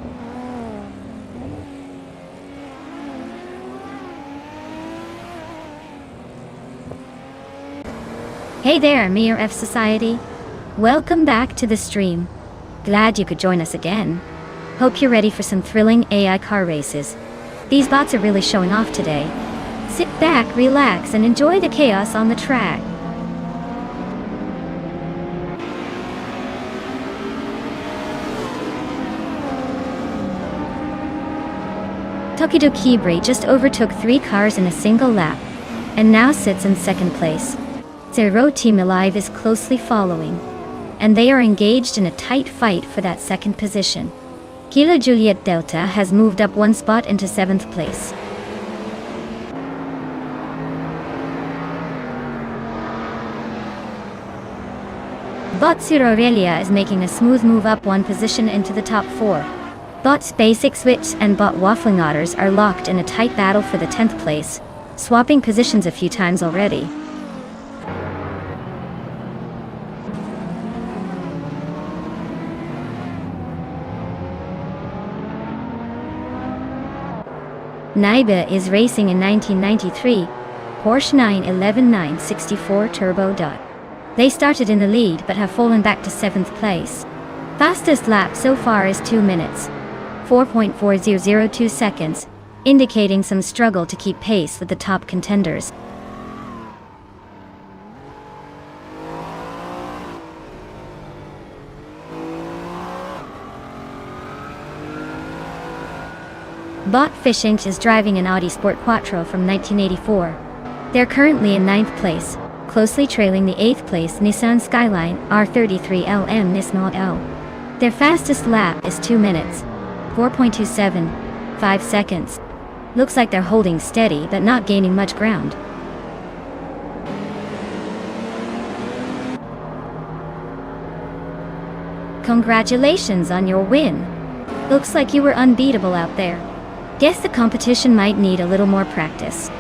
Speaker 1: Hey there, Mir F Society. Welcome back to the stream. Glad you could join us again. Hope you're ready for some thrilling AI car races. These bots are really showing off today. Sit back, relax, and enjoy the chaos on the track. Tokidoki Brie just overtook 3 cars in a single lap, and now sits in 2nd place. Zero Team Alive is closely following, and they are engaged in a tight fight for that 2nd position. Kilo Juliet Delta has moved up 1 spot into 7th place. Aurelia is making a smooth move up one position into the top 4. Bot's Basic Switch and Bot Waffling Otters are locked in a tight battle for the 10th place, swapping positions a few times already. Naiba is racing in 1993, Porsche 911 964 Turbo. They started in the lead but have fallen back to 7th place. Fastest lap so far is 2 minutes, 4.4002 seconds, indicating some struggle to keep pace with the top contenders. Bot Fishing is driving an Audi Sport Quattro from 1984. They're currently in 9th place, closely trailing the 8th place Nissan Skyline R33LM Nismo L. Their fastest lap is 2 minutes, 4.275 seconds. Looks like they're holding steady but not gaining much ground. Congratulations on your win. Looks like you were unbeatable out there. Guess the competition might need a little more practice.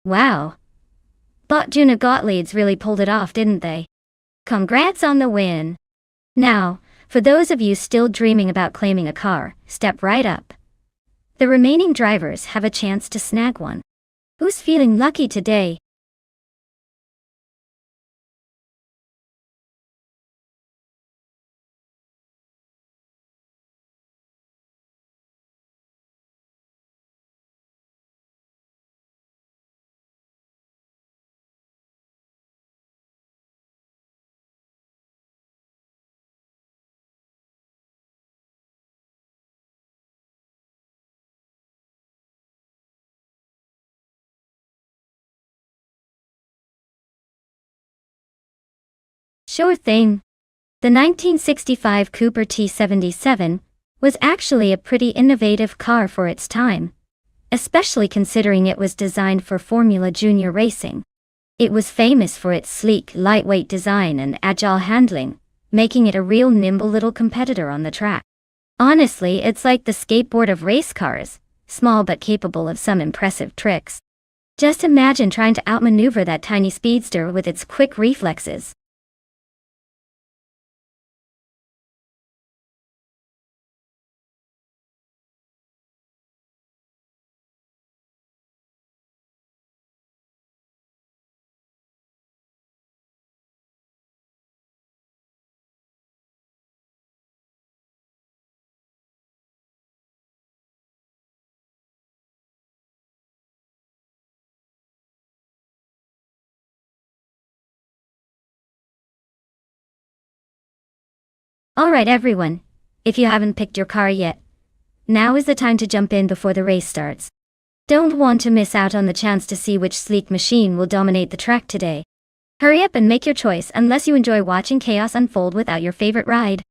Speaker 1: Wow. Bot Juna Gottlieb's really pulled it off, didn't they? Congrats on the win. Now, for those of you still dreaming about claiming a car, step right up. The remaining drivers have a chance to snag one. Who's feeling lucky today? Sure thing. The 1965 Cooper T77 was actually a pretty innovative car for its time, especially considering it was designed for Formula Junior racing. It was famous for its sleek, lightweight design and agile handling, making it a real nimble little competitor on the track. Honestly, it's like the skateboard of race cars, small but capable of some impressive tricks. Just imagine trying to outmaneuver that tiny speedster with its quick reflexes. Alright everyone, if you haven't picked your car yet, now is the time to jump in before the race starts. Don't want to miss out on the chance to see which sleek machine will dominate the track today. Hurry up and make your choice unless you enjoy watching chaos unfold without your favorite ride.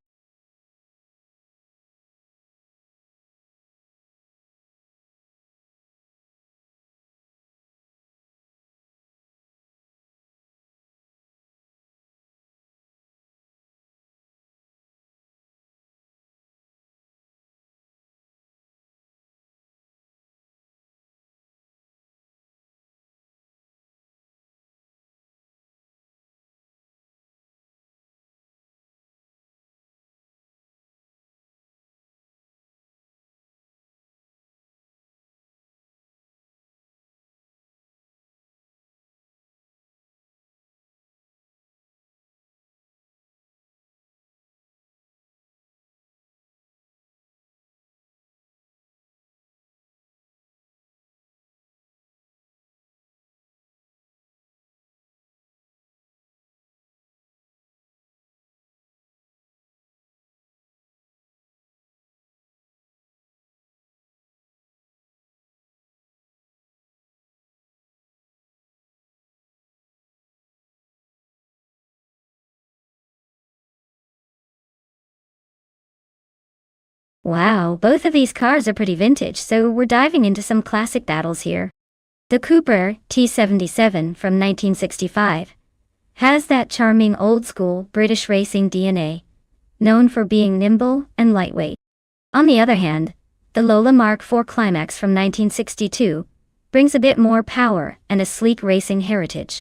Speaker 1: Wow, both of these cars are pretty vintage, so we're diving into some classic battles here. The Cooper T77 from 1965 has that charming old-school British racing DNA, known for being nimble and lightweight. On the other hand, the Lola Mark IV Climax from 1962 brings a bit more power and a sleek racing heritage.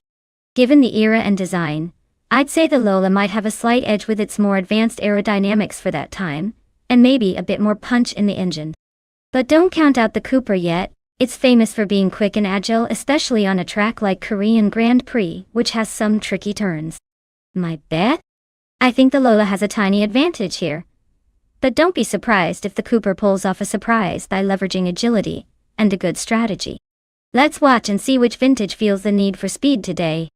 Speaker 1: Given the era and design, I'd say the Lola might have a slight edge with its more advanced aerodynamics for that time, and maybe a bit more punch in the engine. But don't count out the Cooper yet. It's famous for being quick and agile, especially on a track like Korean Grand Prix, which has some tricky turns. My bet? I think the Lola has a tiny advantage here. But don't be surprised if the Cooper pulls off a surprise by leveraging agility and a good strategy. Let's watch and see which vintage feels the need for speed today.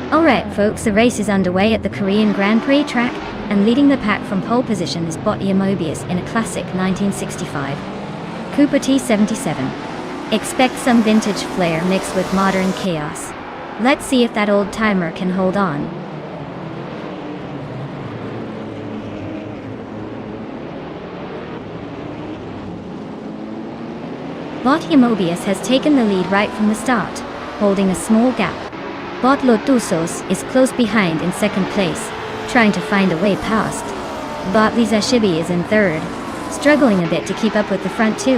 Speaker 1: Alright folks, the race is underway at the Korean Grand Prix track, and leading the pack from pole position is Bottia Mobius in a classic 1965 Cooper T77. Expect some vintage flair mixed with modern chaos. Let's see if that old timer can hold on. Bottia Mobius has taken the lead right from the start, holding a small gap. Bot Lotusos is close behind in second place, trying to find a way past. Bot Lizashibi is in third, struggling a bit to keep up with the front two.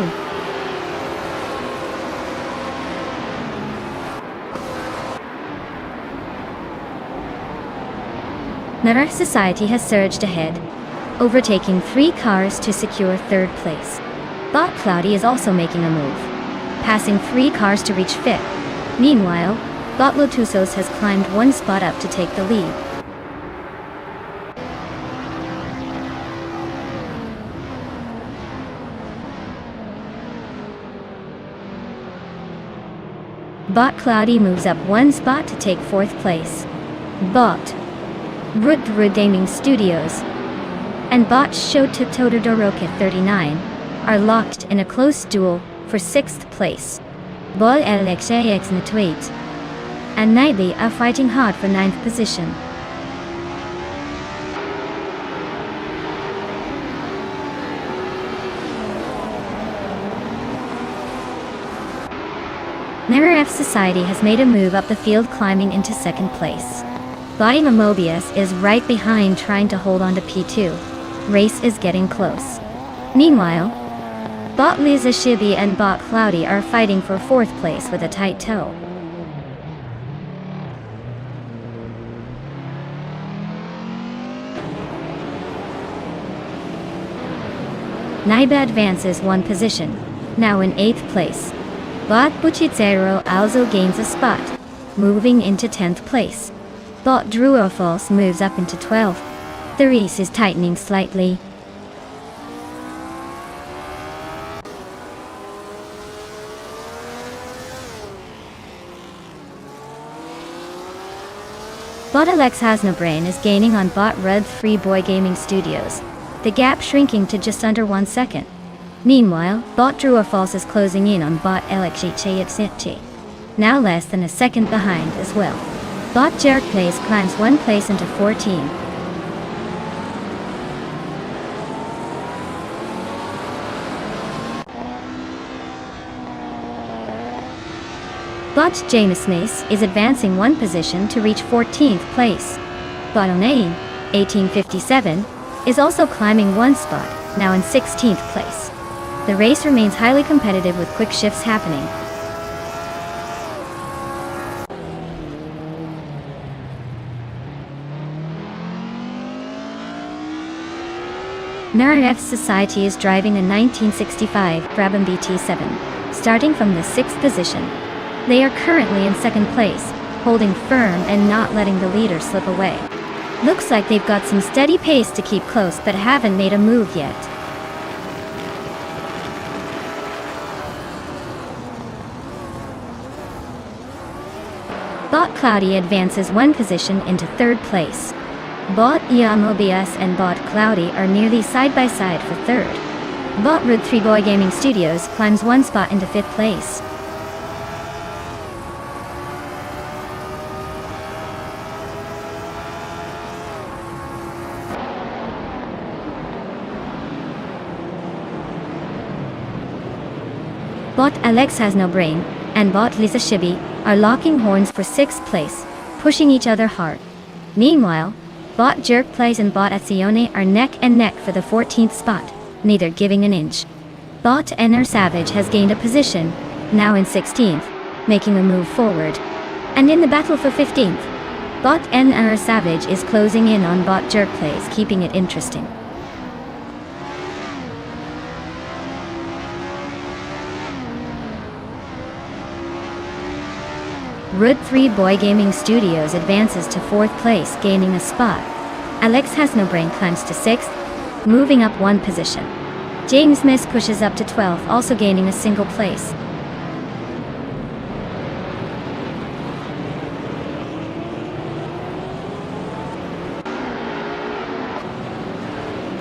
Speaker 1: Narach Society has surged ahead, overtaking 3 cars to secure third place. Bot Cloudy is also making a move, passing 3 cars to reach fifth. Meanwhile, Bot Lotusos has climbed 1 spot up to take the lead. Bot Cloudy moves up 1 spot to take 4th place. Bot Rud Gaming Studios and Bot Shototodoroka 39 are locked in a close duel for 6th place. Bol LXAX Natwait and Knightley are fighting hard for 9th position. Naraf Society has made a move up the field, climbing into 2nd place. Bottia Mobius is right behind, trying to hold on to P2. Race is getting close. Meanwhile, Bot Liza Shibi and Bot Cloudy are fighting for 4th place with a tight toe. Naiba advances 1 position, now in 8th place. Bot Buchizero also gains a spot, moving into 10th place. Bot Druofals moves up into 12th. The race is tightening slightly. Bot Alex has no brain is gaining on Bot Red 3 Boy Gaming Studios, the gap shrinking to just under 1 second. Meanwhile, Bot Druofals is closing in on Bot LXHAXIT, now less than a second behind as well. Bot Jerk Plays climbs 1 place into 14. Bot James Mace is advancing 1 position to reach 14th place. Bot Onain, 1857, is also climbing 1 spot, now in 16th place. The race remains highly competitive with quick shifts happening. Marif Society is driving a 1965 Brabham BT7, starting from the 6th position. They are currently in 2nd place, holding firm and not letting the leader slip away. Looks like they've got some steady pace to keep close but haven't made a move yet. Bot Cloudy advances 1 position into 3rd place. Bot Yamobius and Bot Cloudy are nearly side by side for 3rd. Bot Red 3 Boy Gaming Studios climbs 1 spot into 5th place. Bot Alex Has No Brain and Bot Lisa Shibi are locking horns for 6th place, pushing each other hard. Meanwhile, Bot Jerk Plays and Bot Atsione are neck and neck for the 14th spot, neither giving an inch. Bot NR Savage has gained a position, now in 16th, making a move forward. And in the battle for 15th, Bot NR Savage is closing in on Bot Jerk Plays, keeping it interesting. Red 3 Boy Gaming Studios advances to 4th place, gaining a spot. Alex Has No Brain climbs to 6th, moving up 1 position. James Miss pushes up to 12th, also gaining a single place.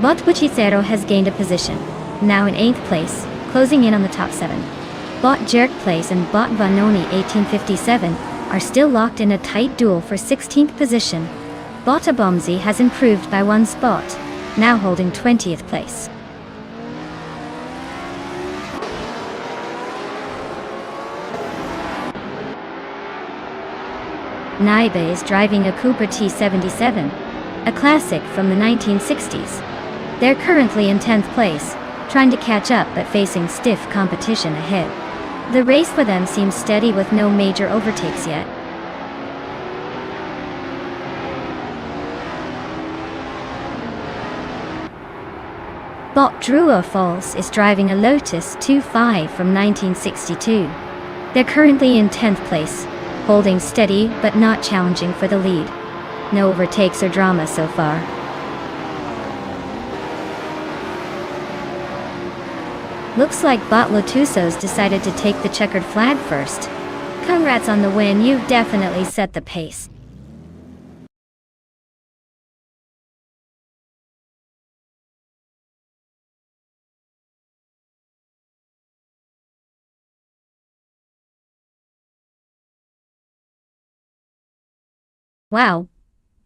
Speaker 1: Bot Buchicero has gained a position, now in 8th place, closing in on the top 7. Bot Jerk Place and Bot Vanoni 1857 are still locked in a tight duel for 16th position. Bot Abomzi has improved by 1 spot, now holding 20th place. Naibe is driving a Cooper T77, a classic from the 1960s. They're currently in 10th place, trying to catch up but facing stiff competition ahead. The race for them seems steady with no major overtakes yet. Bot Drua Falls is driving a Lotus 2.5 from 1962. They're currently in 10th place, holding steady but not challenging for the lead. No overtakes or drama so far. Looks like Bot Lotusos decided to take the checkered flag first. Congrats on the win, you've definitely set the pace. Wow,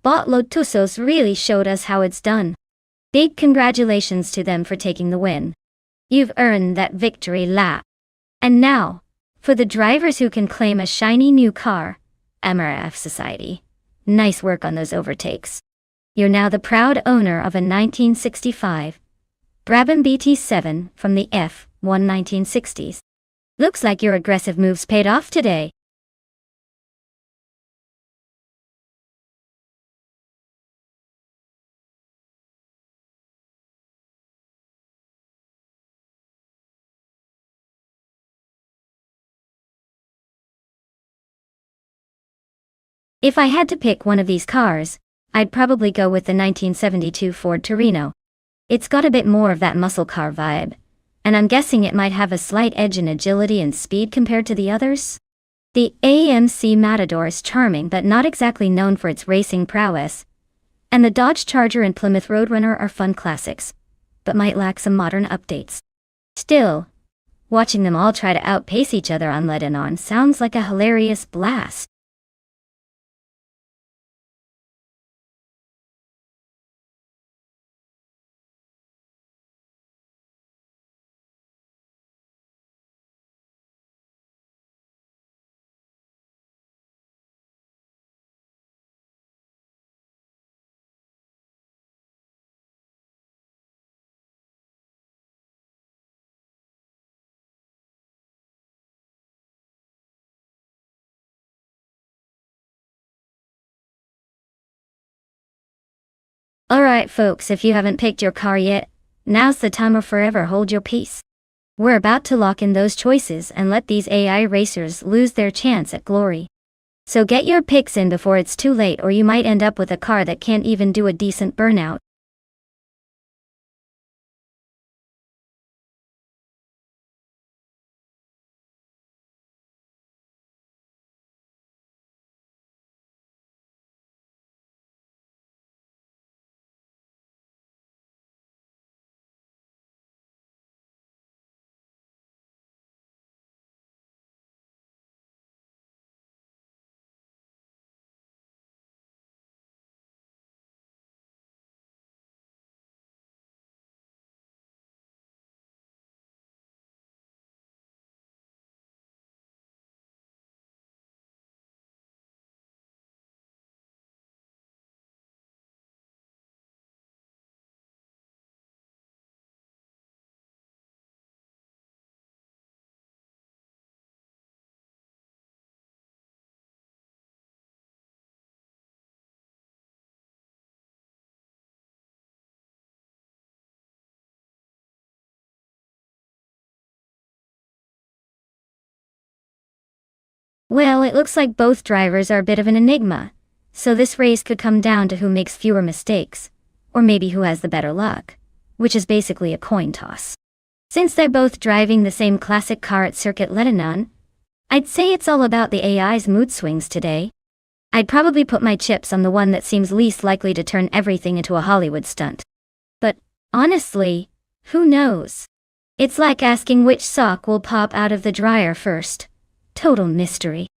Speaker 1: Bot Lotusos really showed us how it's done. Big congratulations to them for taking the win. You've earned that victory lap. And now, for the drivers who can claim a shiny new car, MRF Society. Nice work on those overtakes. You're now the proud owner of a 1965 Brabham BT7 from the F1 1960s. Looks like your aggressive moves paid off today. If I had to pick one of these cars, I'd probably go with the 1972 Ford Torino. It's got a bit more of that muscle car vibe, and I'm guessing it might have a slight edge in agility and speed compared to the others. The AMC Matador is charming but not exactly known for its racing prowess, and the Dodge Charger and Plymouth Roadrunner are fun classics, but might lack some modern updates. Still, watching them all try to outpace each other on lead and on sounds like a hilarious blast. Alright folks, if you haven't picked your car yet, now's the time, or forever hold your peace. We're about to lock in those choices and let these AI racers lose their chance at glory. So get your picks in before it's too late, or you might end up with a car that can't even do a decent burnout. Well, it looks like both drivers are a bit of an enigma, so this race could come down to who makes fewer mistakes, or maybe who has the better luck, which is basically a coin toss. Since they're both driving the same classic car at Circuit Lebanon, I'd say it's all about the AI's mood swings today. I'd probably put my chips on the one that seems least likely to turn everything into a Hollywood stunt. But, honestly, who knows? It's like asking which sock will pop out of the dryer first. Total mystery.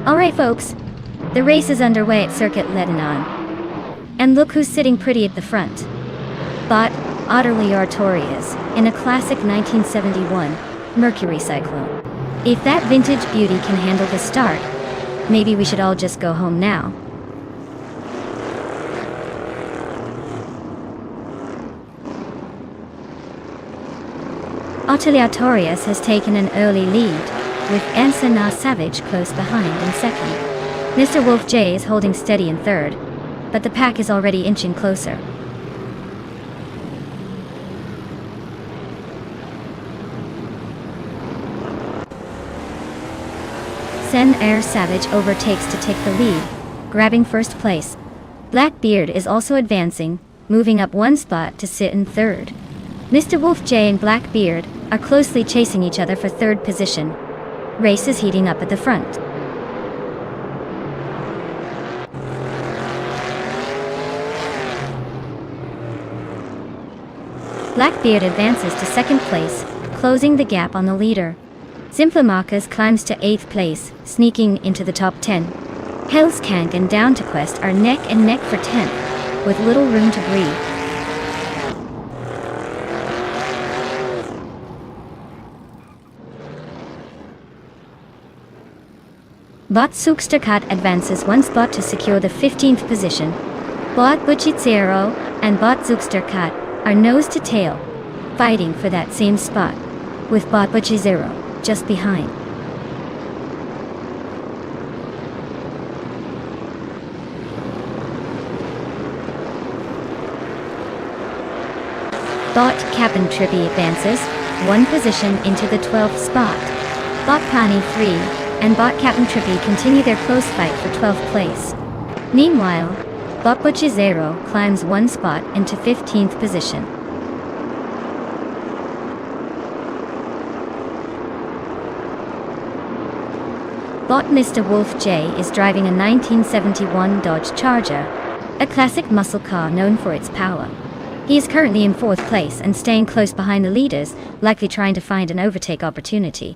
Speaker 1: Alright folks, the race is underway at Circuit Lebanon. And look who's sitting pretty at the front. But, utterly artorious, in a classic 1971 Mercury Cyclone. If that vintage beauty can handle the start, maybe we should all just go home now. Artorius has taken an early lead, with Ensana Savage close behind in second. Mr. Wolf J is holding steady in third, but the pack is already inching closer. Sen Air Savage overtakes to take the lead, grabbing first place. Blackbeard is also advancing, moving up one spot to sit in third. Mr. Wolf J and Blackbeard are closely chasing each other for third position. Race is heating up at the front. Blackbeard advances to second place, closing the gap on the leader. Zimplomachus climbs to 8th place, sneaking into the top 10. Hellskank and Down to Quest are neck and neck for 10th, with little room to breathe. Bot Zugsterkat advances one spot to secure the 15th position. Bot Buchizero and Bot Zugsterkat are nose to tail, fighting for that same spot, with Bot Buchizero just behind. Bot Cap'n Trippy advances one position into the 12th spot. Bot Pani 3 and Bot Cap'n Trippy continue their close fight for 12th place. Meanwhile, Bot Buchizero climbs one spot into 15th position. Bot Mr. Wolf J is driving a 1971 Dodge Charger, a classic muscle car known for its power. He is currently in 4th place and staying close behind the leaders, likely trying to find an overtake opportunity.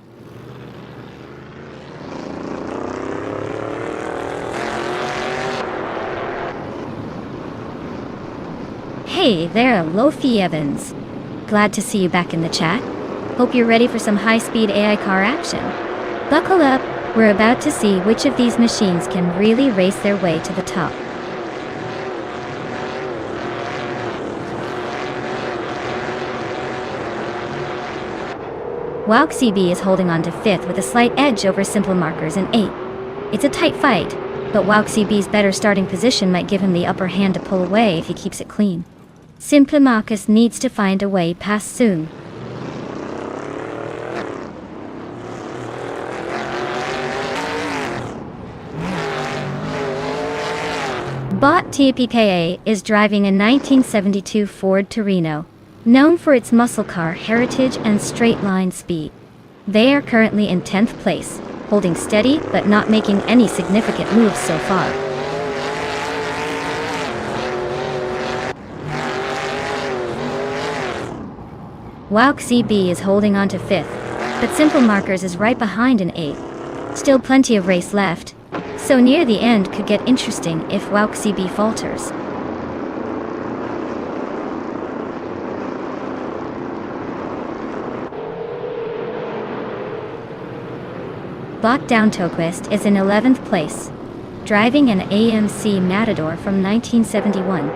Speaker 1: Hey there, Lofi Evans. Glad to see you back in the chat. Hope you're ready for some high-speed AI car action. Buckle up, we're about to see which of these machines can really race their way to the top. WowXCB is holding on to 5th with a slight edge over Simple Markers in 8th. It's a tight fight, but WowXCB's better starting position might give him the upper hand to pull away if he keeps it clean. Simplomachus needs to find a way past soon. Bot TPKA is driving a 1972 Ford Torino, known for its muscle car heritage and straight-line speed. They are currently in 10th place, holding steady but not making any significant moves so far. WowXCB is holding on to 5th, but Simple Markers is right behind in 8th. Still plenty of race left, so near the end could get interesting if WowXCB falters. Bot Downtoquist is in 11th place, driving an AMC Matador from 1971.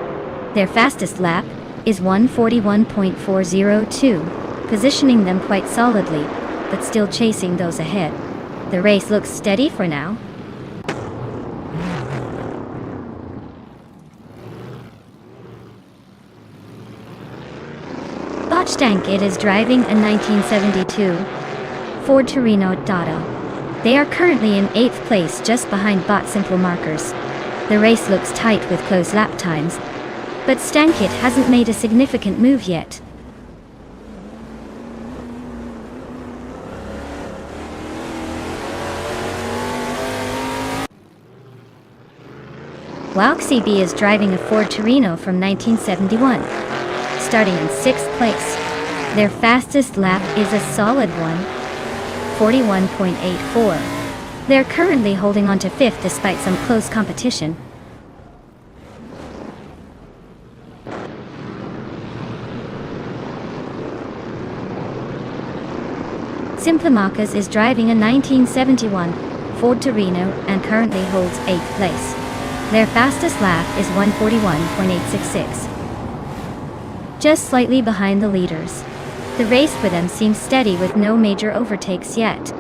Speaker 1: Their fastest lap is 1:41.402, positioning them quite solidly, but still chasing those ahead. The race looks steady for now. Bot Stankit is driving a 1972 Ford Torino Dotto. They are currently in 8th place just behind Bot Simple Markers. The race looks tight with close lap times, but Stankit hasn't made a significant move yet. WowXCB is driving a Ford Torino from 1971, starting in 6th place. Their fastest lap is a solid one, 41.84. They're currently holding on to 5th despite some close competition. Simplomachus is driving a 1971 Ford Torino and currently holds 8th place. Their fastest lap is 1:41.866. Just slightly behind the leaders. The race for them seems steady with no major overtakes yet.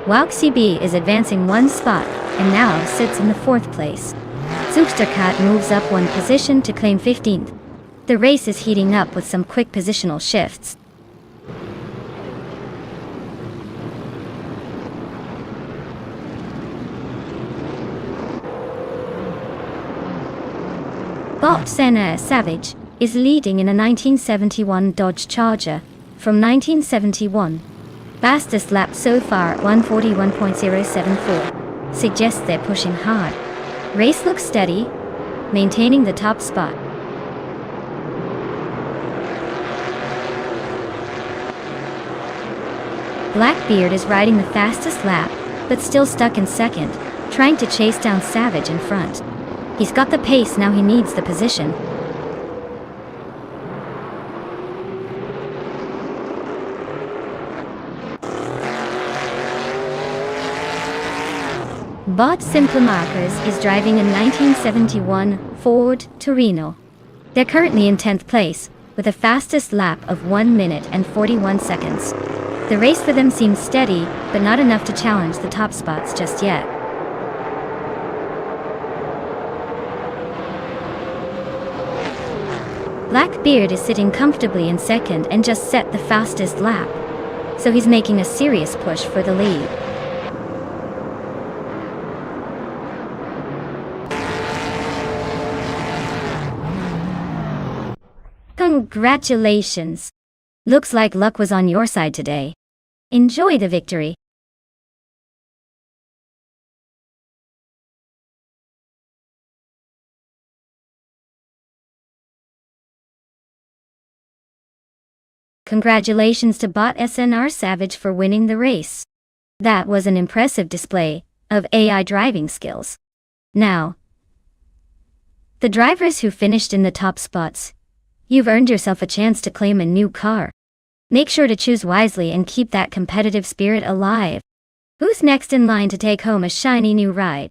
Speaker 1: WOWCB is advancing one spot and now sits in the 4th place. Zugsterkat moves up one position to claim 15th. The race is heating up with some quick positional shifts. Bot Senna Savage is leading in a 1971 Dodge Charger from 1971. Fastest lap so far 1:41.074. Suggests they're pushing hard. Race looks steady, maintaining the top spot. Blackbeard is riding the fastest lap, but still stuck in second, trying to chase down Savage in front. He's got the pace, now he needs the position. Bot Simplomachus is driving a 1971 Ford Torino. They're currently in 10th place, with a fastest lap of 1 minute and 41 seconds. The race for them seems steady, but not enough to challenge the top spots just yet. Blackbeard is sitting comfortably in second and just set the fastest lap, so he's making a serious push for the lead. Congratulations! Looks like luck was on your side today. Enjoy the victory. Congratulations to Bot SNR Savage for winning the race. That was an impressive display of AI driving skills. Now, the drivers who finished in the top spots, you've earned yourself a chance to claim a new car. Make sure to choose wisely and keep that competitive spirit alive. Who's next in line to take home a shiny new ride?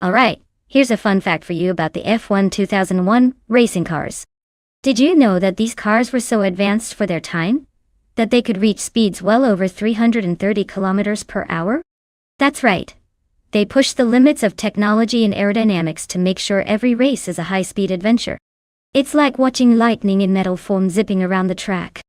Speaker 1: Alright, here's a fun fact for you about the F1 2001 racing cars. Did you know that these cars were so advanced for their time that they could reach speeds well over 330 kilometers per hour? That's right. They pushed the limits of technology and aerodynamics to make sure every race is a high-speed adventure. It's like watching lightning in metal form zipping around the track.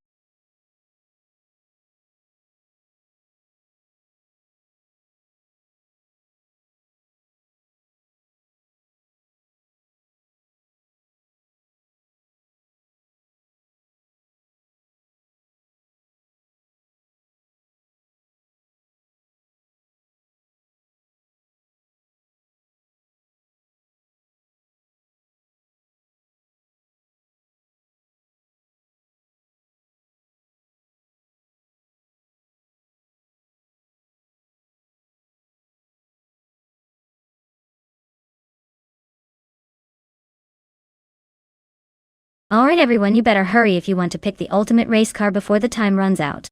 Speaker 1: Alright everyone, you better hurry if you want to pick the ultimate race car before the time runs out.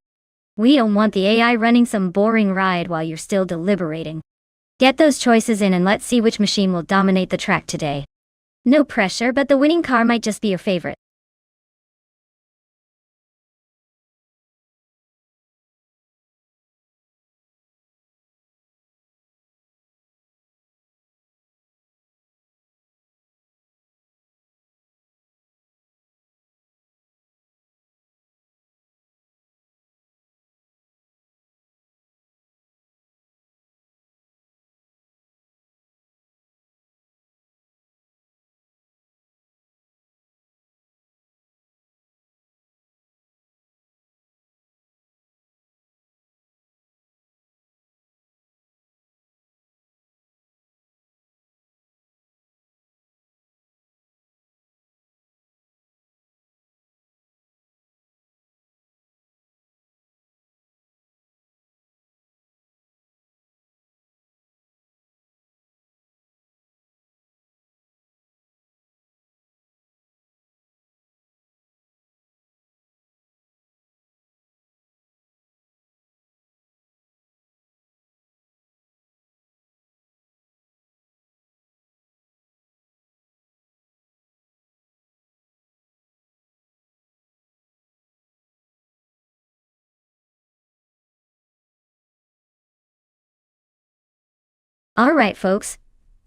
Speaker 1: We don't want the AI running some boring ride while you're still deliberating. Get those choices in and let's see which machine will dominate the track today. No pressure, but the winning car might just be your favorite. Alright folks,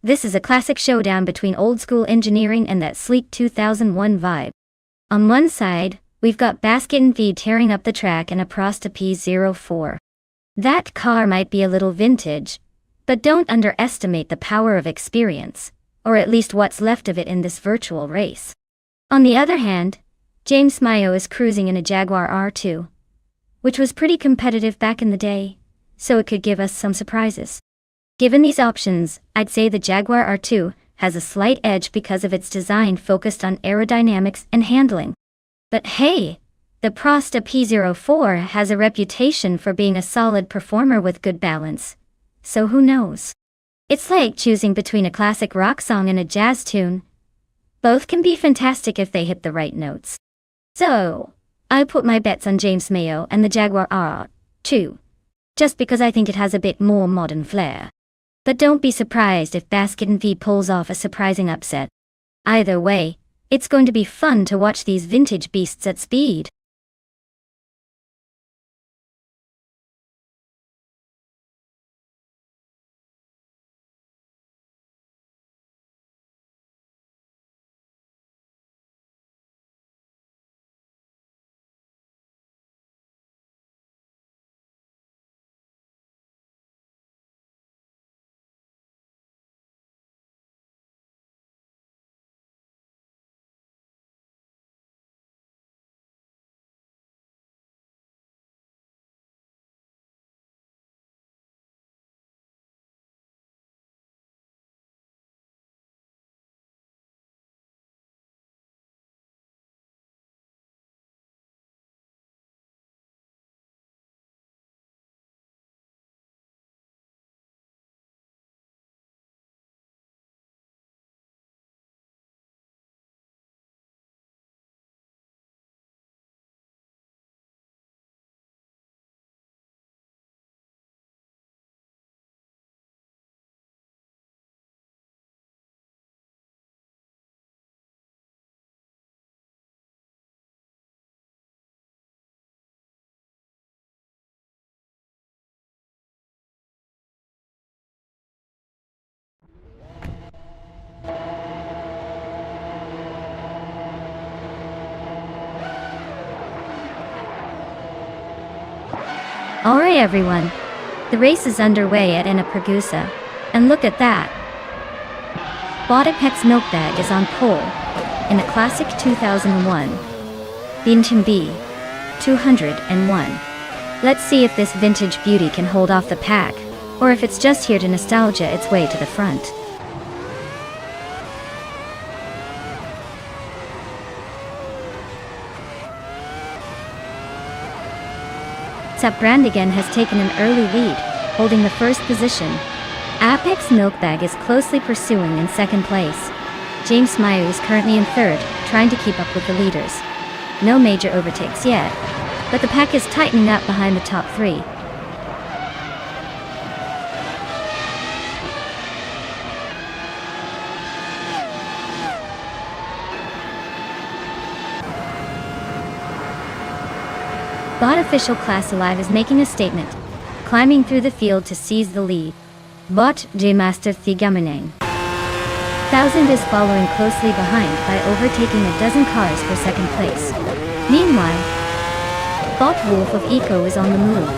Speaker 1: this is a classic showdown between old-school engineering and that sleek 2001 vibe. On one side, we've got Basket and Feed tearing up the track in a Prosta P04. That car might be a little vintage, but don't underestimate the power of experience, or at least what's left of it in this virtual race. On the other hand, James Mayo is cruising in a Jaguar R2, which was pretty competitive back in the day, so it could give us some surprises. Given these options, I'd say the Jaguar R2 has a slight edge because of its design focused on aerodynamics and handling. But hey, the Prosta P04 has a reputation for being a solid performer with good balance, so who knows? It's like choosing between a classic rock song and a jazz tune. Both can be fantastic if they hit the right notes. So, I put my bets on James Mayo and the Jaguar R2, just because I think it has a bit more modern flair. But don't be surprised if Basket and Feed pulls off a surprising upset. Either way, it's going to be fun to watch these vintage beasts at speed. Alright everyone, the race is underway at Ennepergusa, and look at that. Apex Milkbag is on pole, in a classic 2001, Bintim B 201. Let's see if this vintage beauty can hold off the pack, or if it's just here to nostalgia its way to the front. Brandigan has taken an early lead, holding the first position. Apex Milkbag is closely pursuing in second place. James Mayo is currently in third, trying to keep up with the leaders. No major overtakes yet, but the pack is tightening up behind the top three. Bot Official Class Alive is making a statement, climbing through the field to seize the lead. Bot J Master Thigamanang. Thousand is following closely behind by overtaking a dozen cars for second place. Meanwhile, Bot Wolf of Eco is on the move,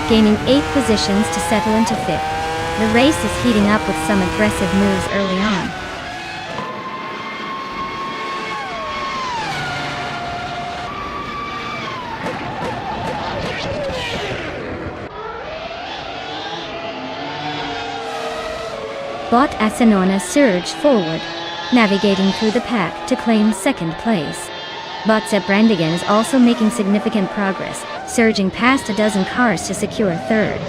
Speaker 1: gaining 8 positions to settle into 5th. The race is heating up with some aggressive moves early on. Bot Asenona surged forward, navigating through the pack to claim second place. Bot Brandigan is also making significant progress, surging past a dozen cars to secure third.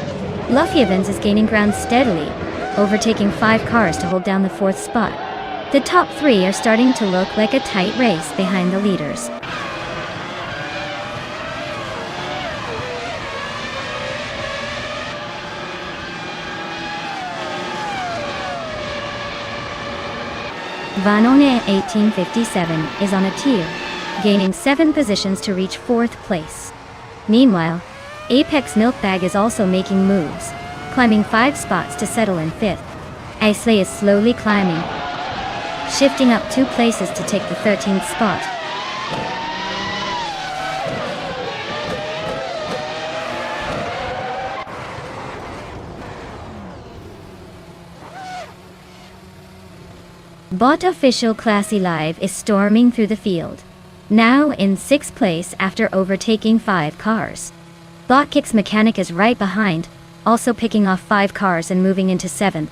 Speaker 1: Luffy Evans is gaining ground steadily, overtaking 5 cars to hold down the 4th spot. The top 3 are starting to look like a tight race behind the leaders. Vanone 1857 is on a tier, gaining 7 positions to reach 4th place. Meanwhile, Apex Milkbag is also making moves, climbing 5 spots to settle in 5th. Aisley is slowly climbing, shifting up 2 places to take the 13th spot. Bot official Classy Live is storming through the field, now in 6th place after overtaking 5 cars. Bot Kicks Mechanic is right behind, also picking off 5 cars and moving into 7th.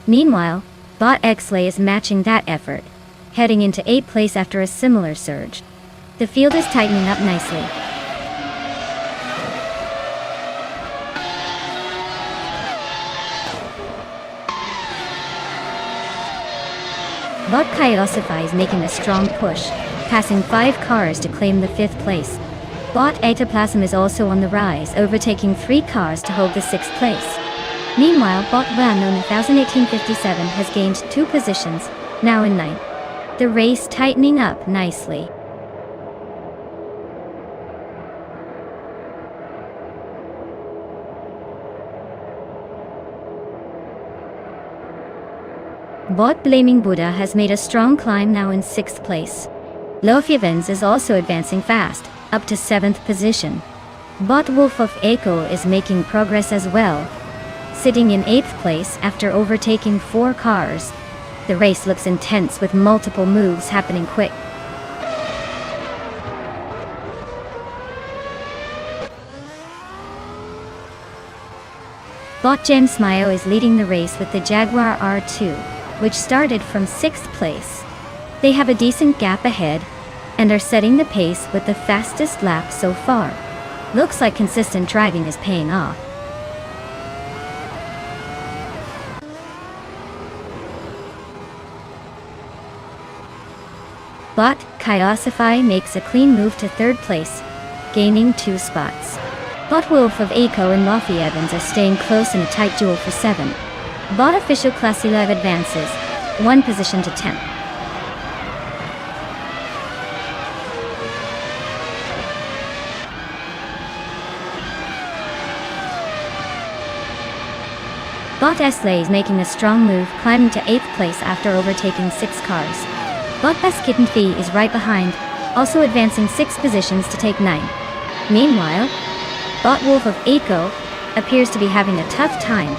Speaker 1: Meanwhile, Bot Xley is matching that effort, heading into 8th place after a similar surge. The field is tightening up nicely. Bot Kyosify is making a strong push, passing 5 cars to claim the 5th place. Bot Etaplasm is also on the rise, overtaking 3 cars to hold the 6th place. Meanwhile, Bot Random 1857 has gained 2 positions, now in 9th. The race tightening up nicely. Bot Blaming Buddha has made a strong climb, now in 6th place. Lofjevens is also advancing fast, up to 7th position. Bot Wolf of Echo is making progress as well, sitting in 8th place after overtaking 4 cars. The race looks intense with multiple moves happening quick. Bot James Mayo is leading the race with the Jaguar R2, which started from 6th place. They have a decent gap ahead, and are setting the pace with the fastest lap so far. Looks like consistent driving is paying off. Bot Kyosify makes a clean move to 3rd place, gaining 2 spots. Bot Wolf of Echo and Lofty Evans are staying close in a tight duel for 7th. Bot Official Classy Live advances 1 position to 10th. Bot Esley is making a strong move, climbing to 8th place after overtaking 6 cars. Bot Best Kitten Fee is right behind, also advancing 6 positions to take 9. Meanwhile, Bot Wolf of Echo appears to be having a tough time,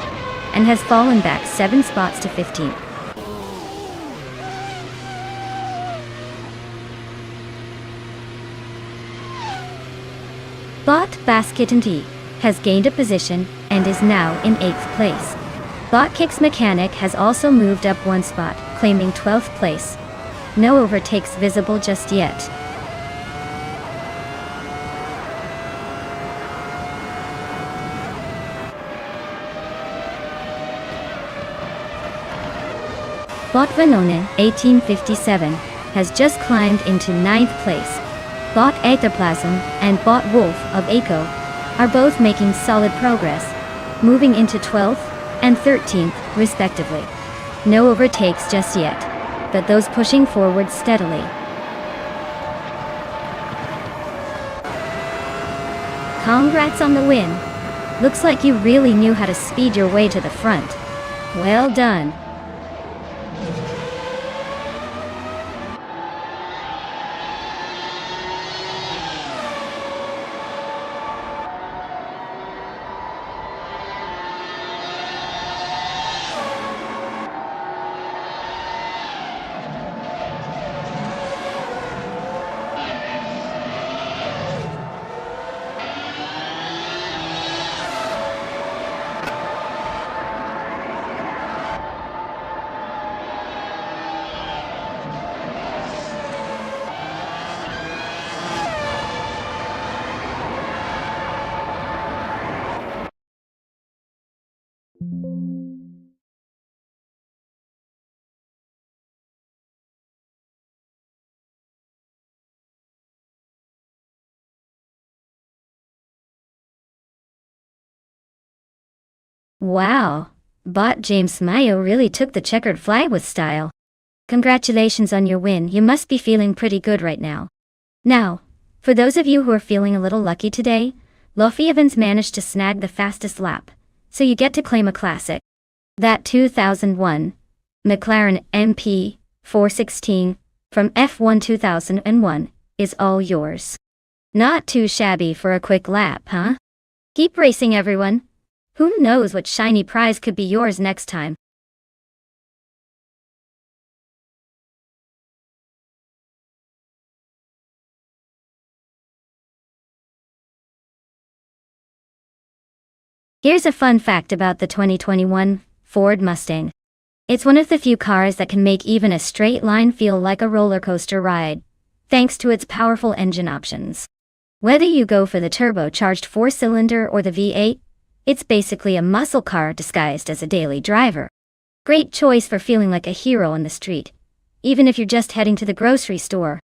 Speaker 1: and has fallen back 7 spots to 15th. Bot Basket and Tea has gained a position and is now in 8th place. Bot Kicks Mechanic has also moved up 1 spot, claiming 12th place. No overtakes visible just yet. Bot Vanone 1857 has just climbed into 9th place. Bot Ectoplasm and Bot Wolf of Echo are both making solid progress, moving into 12th and 13th respectively. No overtakes just yet, but those pushing forward steadily. Congrats on the win. Looks like you really knew how to speed your way to the front. Well done. Wow, Bot James Mayo really took the checkered flag with style. Congratulations on your win, you must be feeling pretty good right now. Now, for those of you who are feeling a little lucky today, Lofty Evans managed to snag the fastest lap, so you get to claim a classic. That 2001 McLaren MP 416 from F1 2001 is all yours. Not too shabby for a quick lap, huh? Keep racing, everyone. Who knows what shiny prize could be yours next time? Here's a fun fact about the 2021 Ford Mustang. It's one of the few cars that can make even a straight line feel like a roller coaster ride, thanks to its powerful engine options. Whether you go for the turbocharged 4-cylinder or the V8, it's basically a muscle car disguised as a daily driver. Great choice for feeling like a hero on the street, even if you're just heading to the grocery store.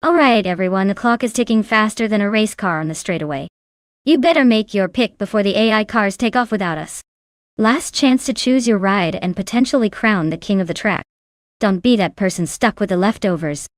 Speaker 1: Alright everyone, the clock is ticking faster than a race car on the straightaway. You better make your pick before the AI cars take off without us. Last chance to choose your ride and potentially crown the king of the track. Don't be that person stuck with the leftovers.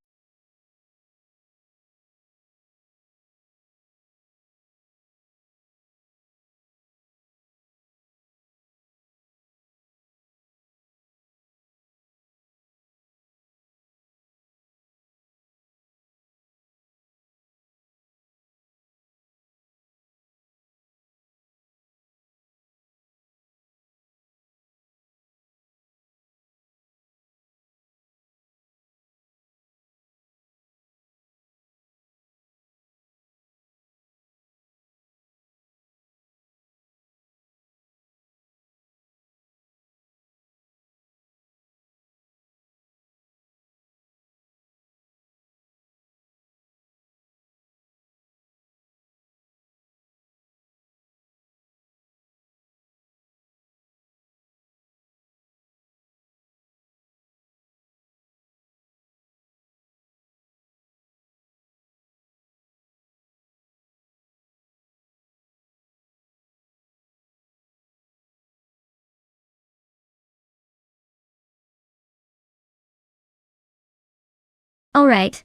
Speaker 1: Alright,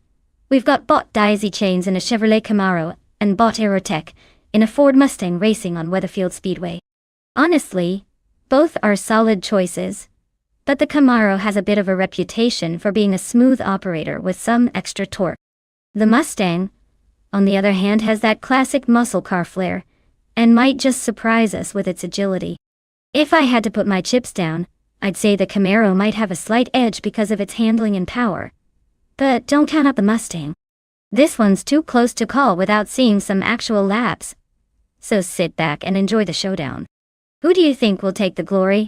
Speaker 1: we've got bought daisy chains in a Chevrolet Camaro and bought Aerotech in a Ford Mustang racing on Weatherfield Speedway. Honestly, both are solid choices, but the Camaro has a bit of a reputation for being a smooth operator with some extra torque. The Mustang, on the other hand, has that classic muscle car flair, and might just surprise us with its agility. If I had to put my chips down, I'd say the Camaro might have a slight edge because of its handling and power. But don't count out the Mustang. This one's too close to call without seeing some actual laps. So sit back and enjoy the showdown. Who do you think will take the glory?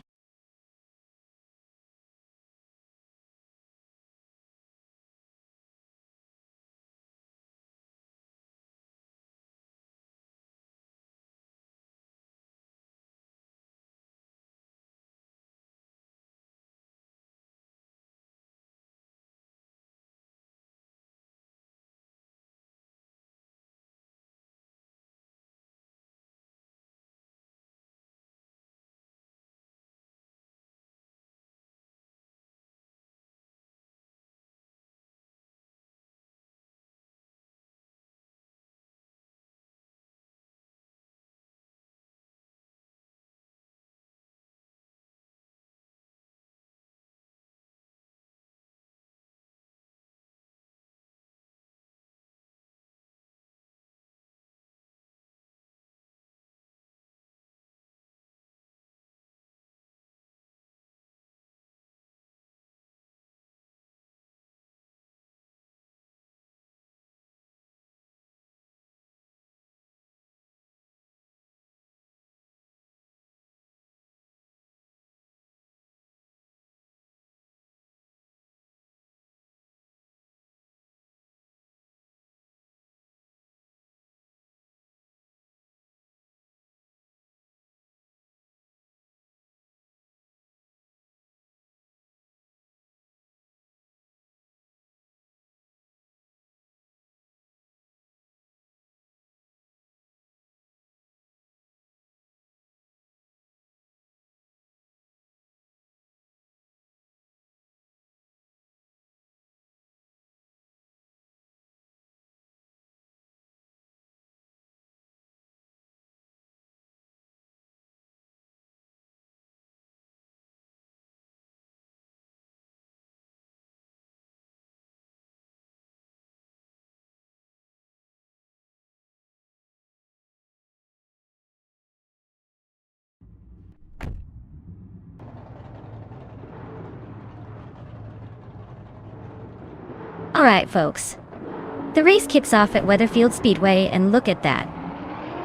Speaker 1: Alright folks, the race kicks off at Weatherfield Speedway and look at that.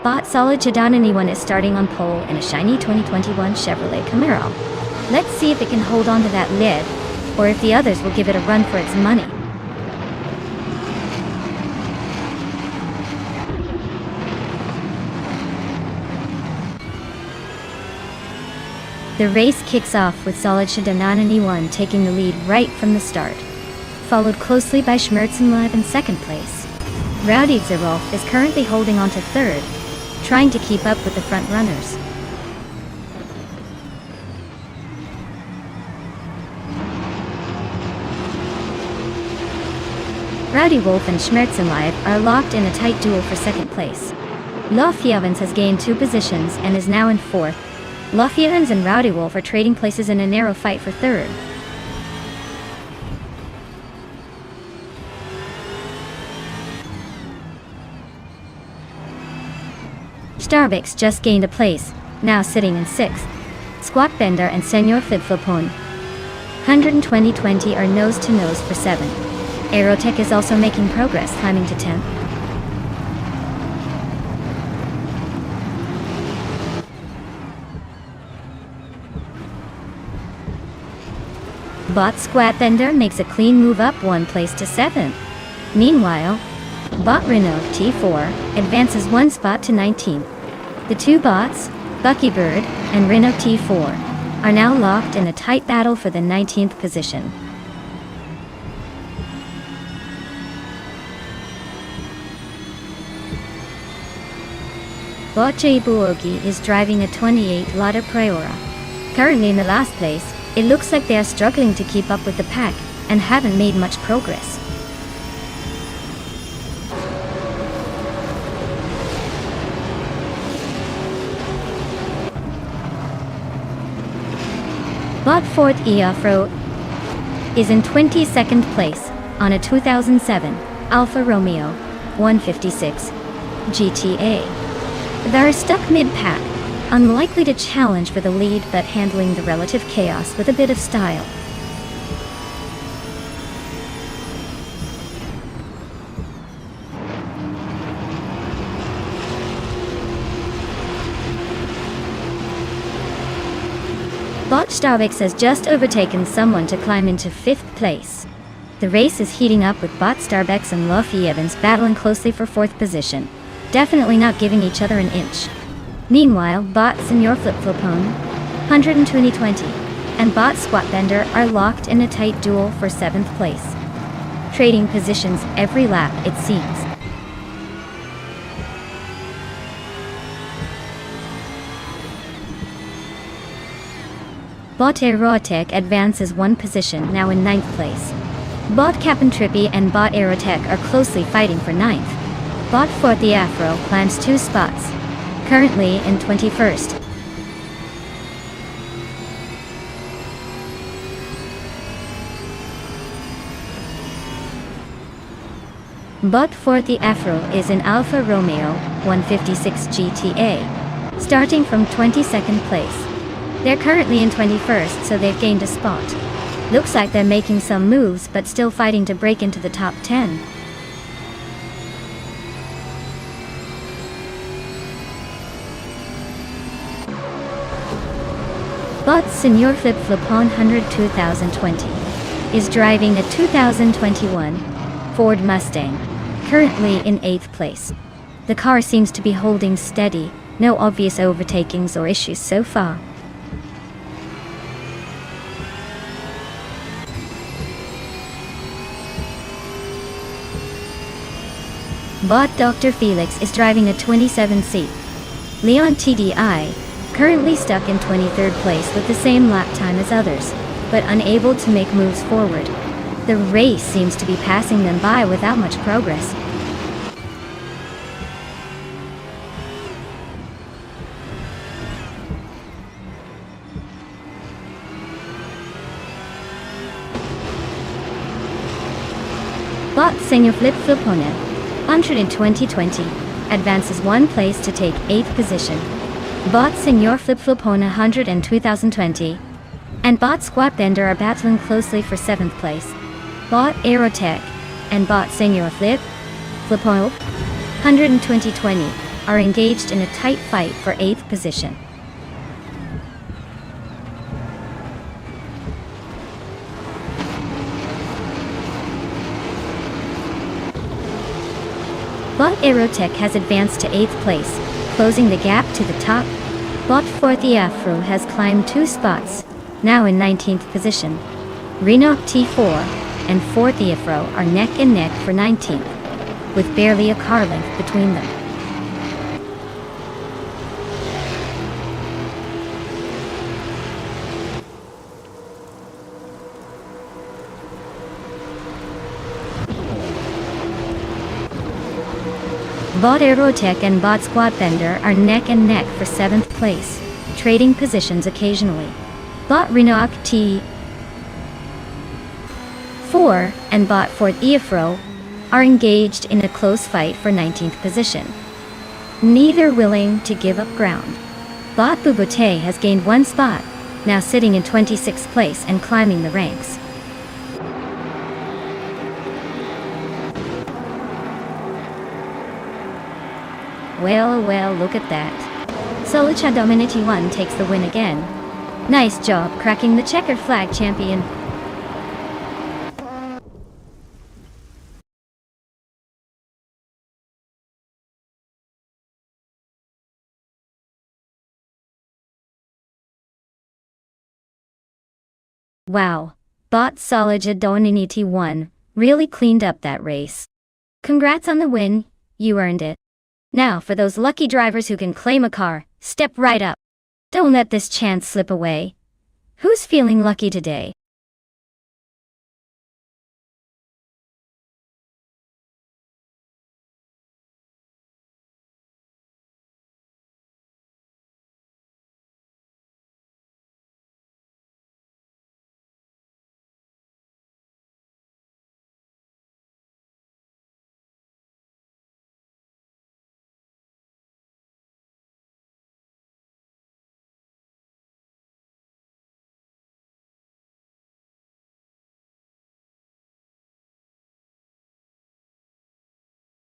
Speaker 1: Bot Solid Anyone is starting on pole in a shiny 2021 Chevrolet Camaro. Let's see if it can hold on to that lead, or if the others will give it a run for its money. The race kicks off with Solid Anyone taking the lead right from the start, followed closely by Schmerzenlive in second place. Rowdy Zerolf is currently holding on to third, trying to keep up with the front runners. Rowdy Wolf and Schmerzenlive are locked in a tight duel for second place. Lofjevans has gained 2 positions and is now in fourth. Lofjevans and Rowdy Wolf are trading places in a narrow fight for third. Starbix just gained a place, now sitting in 6th. Squatbender and Senor Flipflopone 120-20 are nose-to-nose for 7th. Aerotech is also making progress, climbing to 10th. Bot Squatbender makes a clean move up 1 place to 7th. Meanwhile, Bot Renault T4 advances 1 spot to 19th. The 2 bots, Buckybird and Renault T4, are now locked in a tight battle for the 19th position. Bot Buogi is driving a 28 Lotta Priora. Currently in the last place, it looks like they are struggling to keep up with the pack and haven't made much progress. Bot 4th Eafro is in 22nd place on a 2007 Alfa Romeo 156 GTA. They are stuck mid-pack, unlikely to challenge for the lead but handling the relative chaos with a bit of style. Bot Starbix has just overtaken someone to climb into 5th place. The race is heating up with Bot Starbix and Luffy Evans battling closely for 4th position, definitely not giving each other an inch. Meanwhile, Bot Senor Flipflopone 120-20 and Bot Squatbender are locked in a tight duel for 7th place, trading positions every lap it seems. Bot Aerotech advances 1 position, now in 9th place. Bot Cap'n and Bot Aerotech are closely fighting for 9th. Bot 4th The Afro climbs 2 spots, currently in 21st. Bot 4th The Afro is in Alfa Romeo 156 GTA, starting from 22nd place. They're currently in 21st, so they've gained a spot. Looks like they're making some moves, but still fighting to break into the top 10. Bot Senor Flipflopone 100 is driving a 2021 Ford Mustang, currently in 8th place. The car seems to be holding steady, no obvious overtakings or issues so far. Bot Dr. Felix is driving a 27-seat Leon TDI, currently stuck in 23rd place with the same lap time as others, but unable to make moves forward. The race seems to be passing them by without much progress. Bot Senor Flipflopone 120 advances 1 place to take 8th position. Bot Senor Flipflopone 100 in 2020 and Bot Squatbender are battling closely for 7th place. Bot Aerotech and bot Senior Flipo 120 are engaged in a tight fight for 8th position. Bot Aerotech has advanced to 8th place, closing the gap to the top. Bot 4th Afro has climbed 2 spots, now in 19th position. Renault T4 and 4th Afro are neck and neck for 19th, with barely a car length between them. Bot Aerotech and Bot Squad Bender are neck and neck for 7th place, trading positions occasionally. Bot Renault T4 and Bot 4th Afro are engaged in a close fight for 19th position, neither willing to give up ground. Bot Bubote has gained 1 spot, now sitting in 26th place and climbing the ranks. Well, look at that. Solicha Dominity 1 takes the win again. Nice job cracking the checkered flag, champion. Wow, Bot Solicha Dominity 1 really cleaned up that race. Congrats on the win, you earned it. Now, for those lucky drivers who can claim a car, step right up. Don't let this chance slip away. Who's feeling lucky today?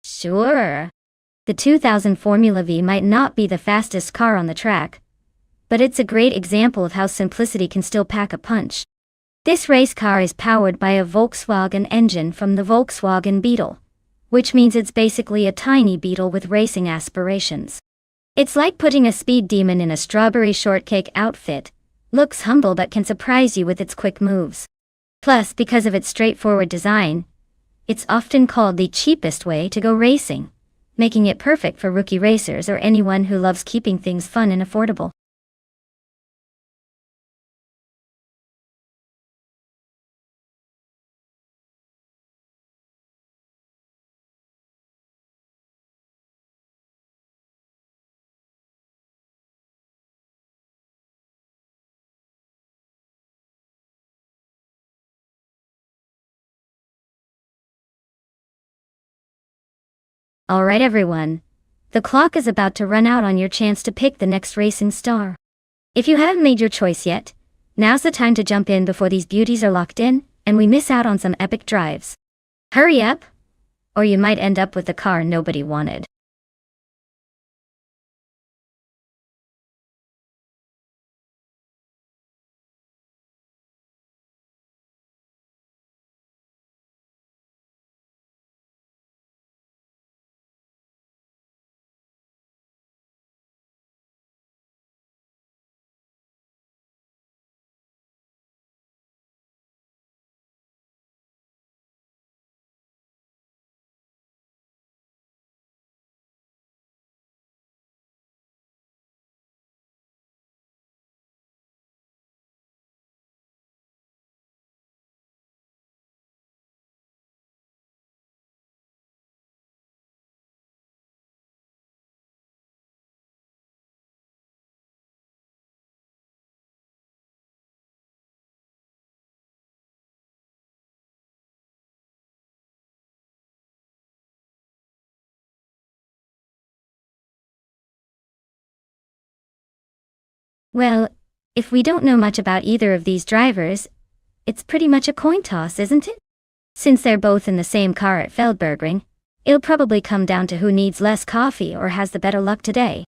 Speaker 1: Sure. The 2000 Formula V might not be the fastest car on the track, but it's a great example of how simplicity can still pack a punch. This race car is powered by a Volkswagen engine from the Volkswagen Beetle, which means it's basically a tiny Beetle with racing aspirations. It's like putting a speed demon in a strawberry shortcake outfit. Looks humble but can surprise you with its quick moves. Plus, because of its straightforward design, it's often called the cheapest way to go racing, making it perfect for rookie racers or anyone who loves keeping things fun and affordable. Alright everyone, the clock is about to run out on your chance to pick the next racing star. If you haven't made your choice yet, now's the time to jump in before these beauties are locked in, and we miss out on some epic drives. Hurry up, or you might end up with the car nobody wanted. Well, if we don't know much about either of these drivers, it's pretty much a coin toss, isn't it? Since they're both in the same car at Feldbergring, it'll probably come down to who needs less coffee or has the better luck today.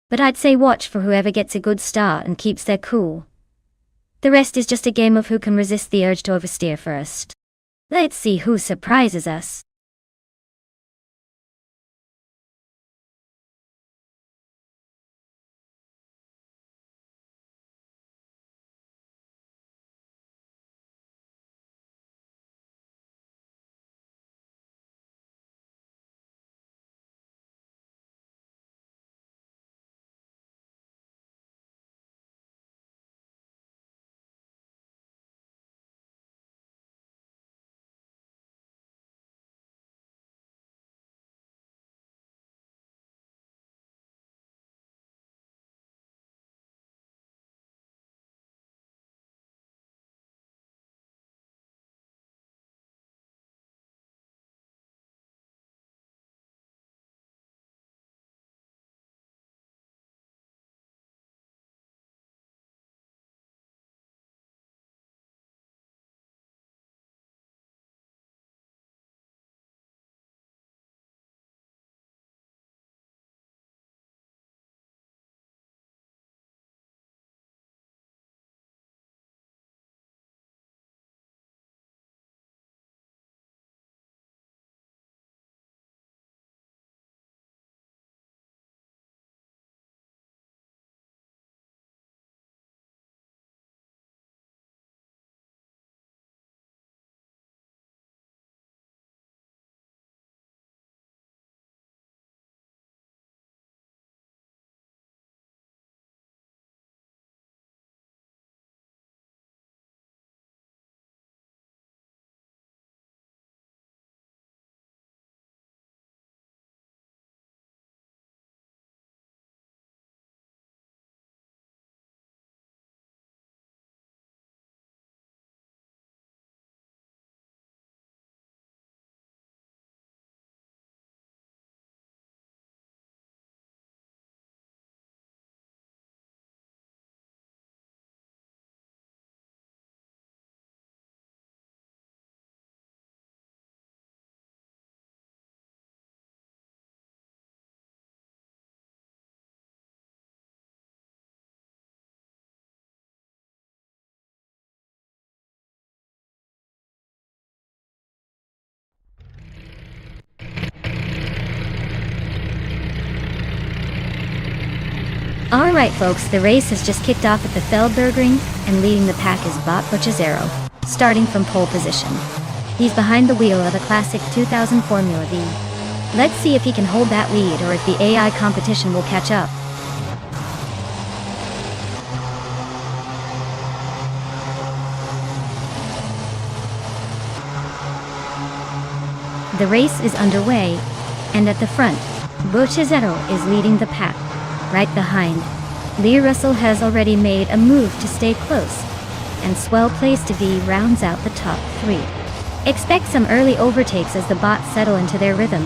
Speaker 1: But I'd say watch for whoever gets a good start and keeps their cool. The rest is just a game of who can resist the urge to oversteer first. Let's see who surprises us. Alright folks, the race has just kicked off at the Feldbergring, and leading the pack is Bot Bocchizero, starting from pole position. He's behind the wheel of a classic 2000 Formula V. Let's see if he can hold that lead or if the AI competition will catch up. The race is underway, and at the front, Bocchizero is leading the pack. Right behind, Lee Russell has already made a move to stay close, and Swell Place to V rounds out the top three. Expect some early overtakes as the bots settle into their rhythm.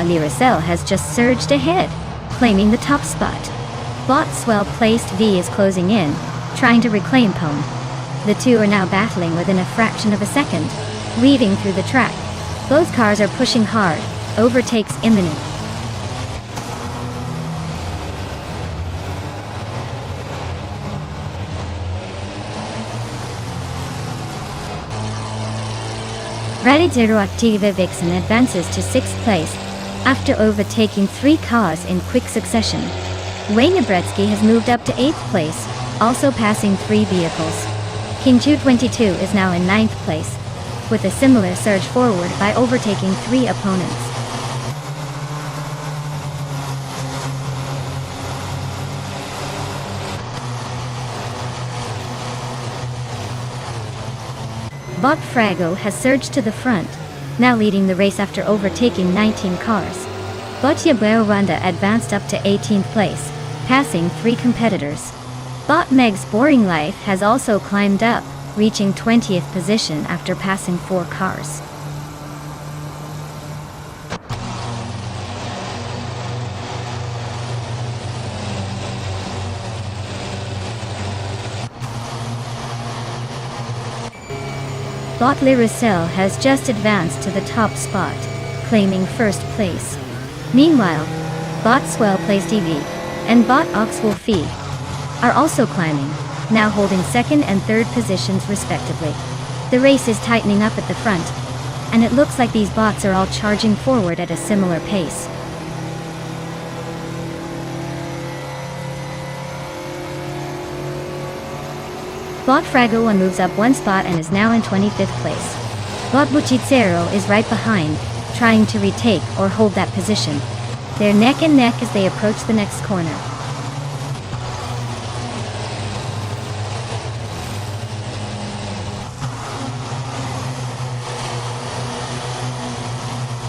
Speaker 1: Lee Russell has just surged ahead, claiming the top spot. Bot Swell Placed V is closing in, trying to reclaim pole. The two are now battling within a fraction of a second, weaving through the track. Both cars are pushing hard, overtakes imminent. Radioactive Vixen advances to 6th place, after overtaking 3 cars in quick succession. Wayne Bretsky has moved up to 8th place, also passing 3 vehicles. King 222 is now in 9th place, with a similar surge forward by overtaking 3 opponents. Bob Frago has surged to the front, now leading the race after overtaking 19 cars. Botya Rwanda advanced up to 18th place, passing 3 competitors. Bot Meg's Boring Life has also climbed up, reaching 20th position after passing 4 cars. Bot Le Roussel has just advanced to the top spot, claiming first place. Meanwhile, Bot Swell Plays TV and Bot Oxwell Fee are also climbing, now holding second and third positions respectively. The race is tightening up at the front, and it looks like these bots are all charging forward at a similar pace. Bot Frago moves up one spot and is now in 25th place. Bot Buchicero is right behind, trying to retake or hold that position. They're neck and neck as they approach the next corner.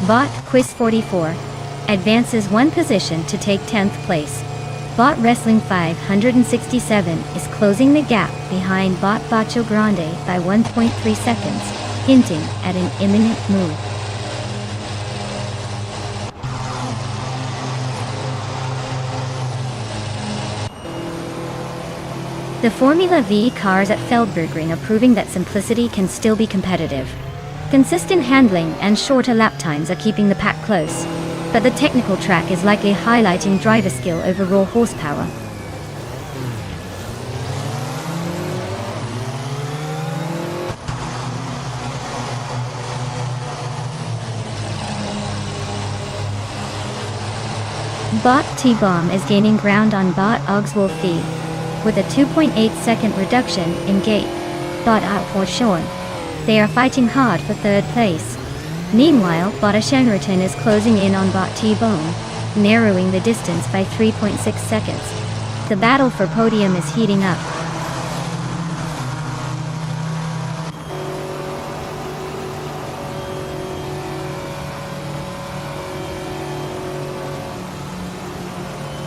Speaker 1: Bot Quiz 44 advances one position to take 10th place. Bot Wrestling 567 is closing the gap behind Bot Bacho Grande by 1.3 seconds, hinting at an imminent move. The Formula V cars at Feldbergring are proving that simplicity can still be competitive. Consistent handling and shorter lap times are keeping the pack close, but the technical track is likely highlighting driver skill over raw horsepower. Bot T-Bomb is gaining ground on Bot Oxwell Fee, with a 2.8 second reduction in gate. Bot Outforshorn. They are fighting hard for third place. Meanwhile, Bot Ashengerton is closing in on Bot T-Bone, narrowing the distance by 3.6 seconds. The battle for podium is heating up.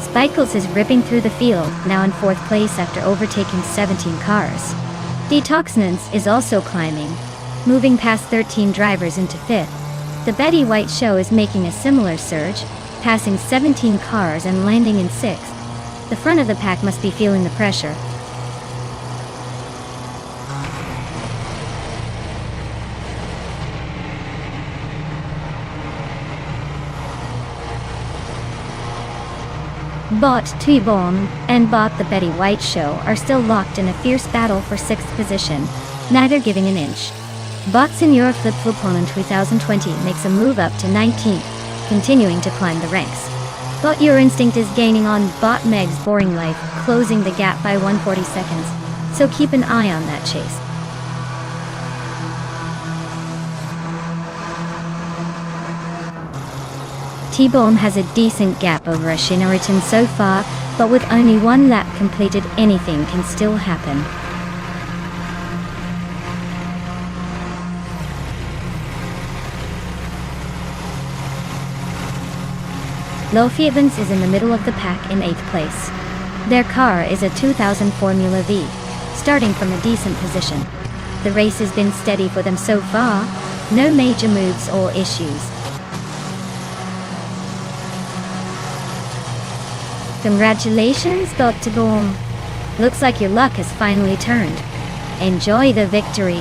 Speaker 1: Spikels is ripping through the field, now in 4th place after overtaking 17 cars. Detoxinance is also climbing, moving past 13 drivers into 5th. The Betty White Show is making a similar surge, passing 17 cars and landing in 6th. The front of the pack must be feeling the pressure. Bot T-Bomb and Bot the Betty White Show are still locked in a fierce battle for 6th position, neither giving an inch. Bot Senora Flip Flopon in 2020 makes a move up to 19th, continuing to climb the ranks. Bot Your Instinct is gaining on Bot Meg's Boring Life, closing the gap by 140 seconds, so keep an eye on that chase. T-Bomb has a decent gap over Asheneriton so far, but with only one lap completed, anything can still happen. Lofevens is in the middle of the pack in 8th place. Their car is a 2000 Formula V, starting from a decent position. The race has been steady for them so far, no major moves or issues. Congratulations, Dr. Gorm. Looks like your luck has finally turned. Enjoy the victory.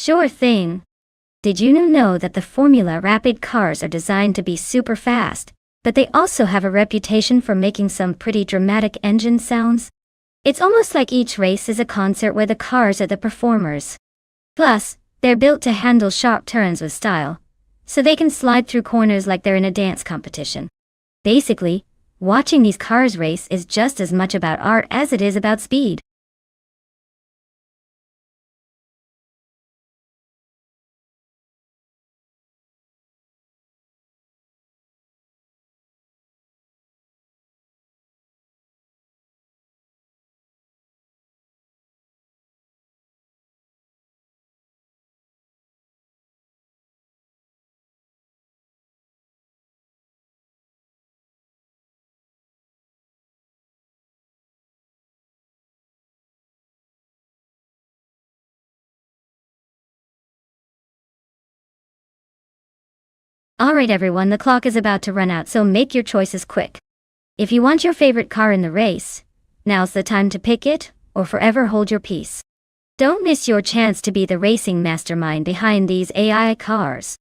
Speaker 1: Sure thing. Did you know that the Formula Rapid cars are designed to be super fast, but they also have a reputation for making some pretty dramatic engine sounds? It's almost like each race is a concert where the cars are the performers. Plus, they're built to handle sharp turns with style, so they can slide through corners like they're in a dance competition. Basically, watching these cars race is just as much about art as it is about speed. Alright everyone, the clock is about to run out, so make your choices quick. If you want your favorite car in the race, now's the time to pick it, or forever hold your peace. Don't miss your chance to be the racing mastermind behind these AI cars.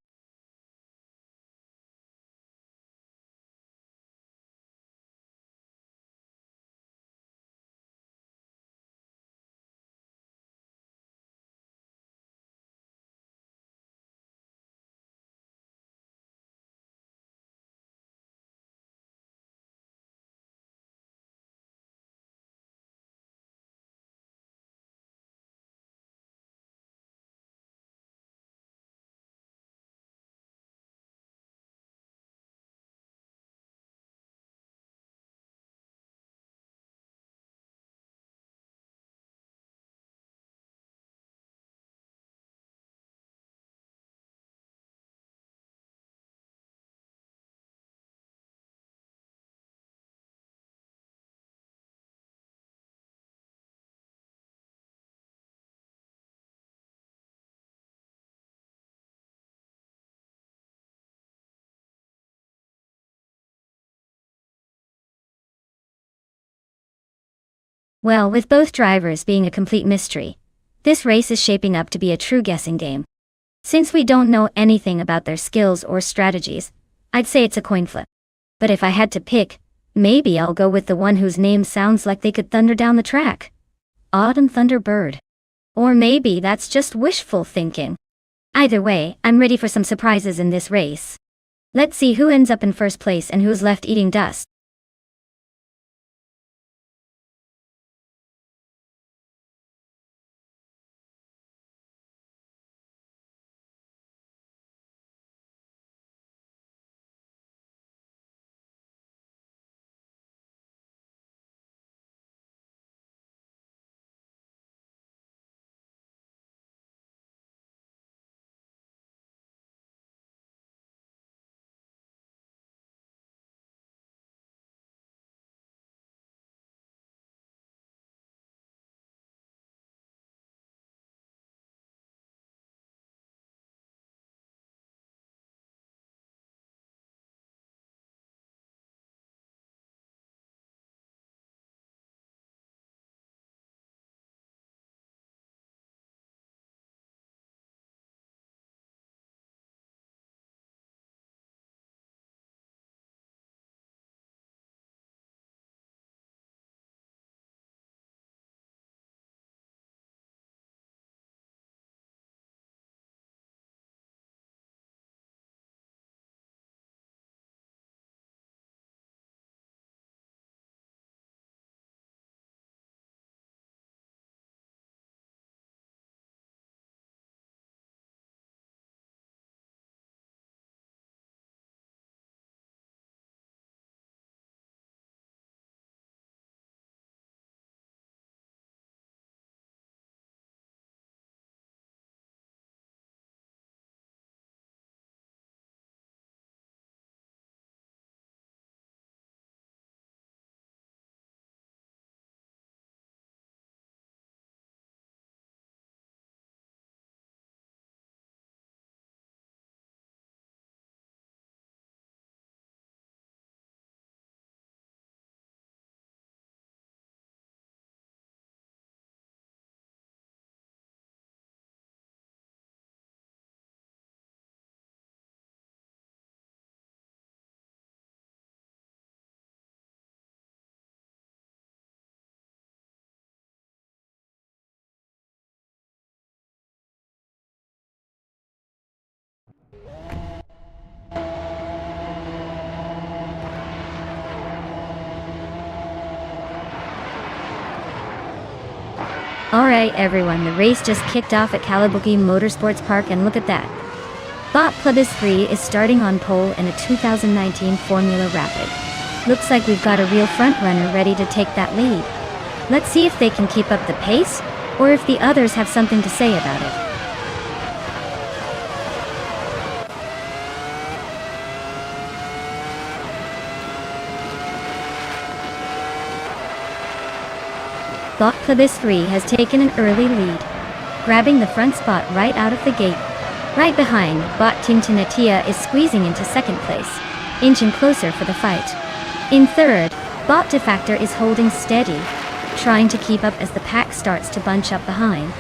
Speaker 1: Well, with both drivers being a complete mystery, this race is shaping up to be a true guessing game. Since we don't know anything about their skills or strategies, I'd say it's a coin flip. But if I had to pick, maybe I'll go with the one whose name sounds like they could thunder down the track. Autumn Thunderbird. Or maybe that's just wishful thinking. Either way, I'm ready for some surprises in this race. Let's see who ends up in first place and who's left eating dust. Alright everyone, the race just kicked off at Kalabuki Motorsports Park and look at that. Bot Plebis 3 is starting on pole in a 2019 Formula Rapid. Looks like we've got a real front-runner ready to take that lead. Let's see if they can keep up the pace, or if the others have something to say about it. Bot Plebis 3 has taken an early lead, grabbing the front spot right out of the gate. Right behind, Bot Tintinetia is squeezing into second place, inching closer for the fight. In third, Bot Defactor is holding steady, trying to keep up as the pack starts to bunch up behind.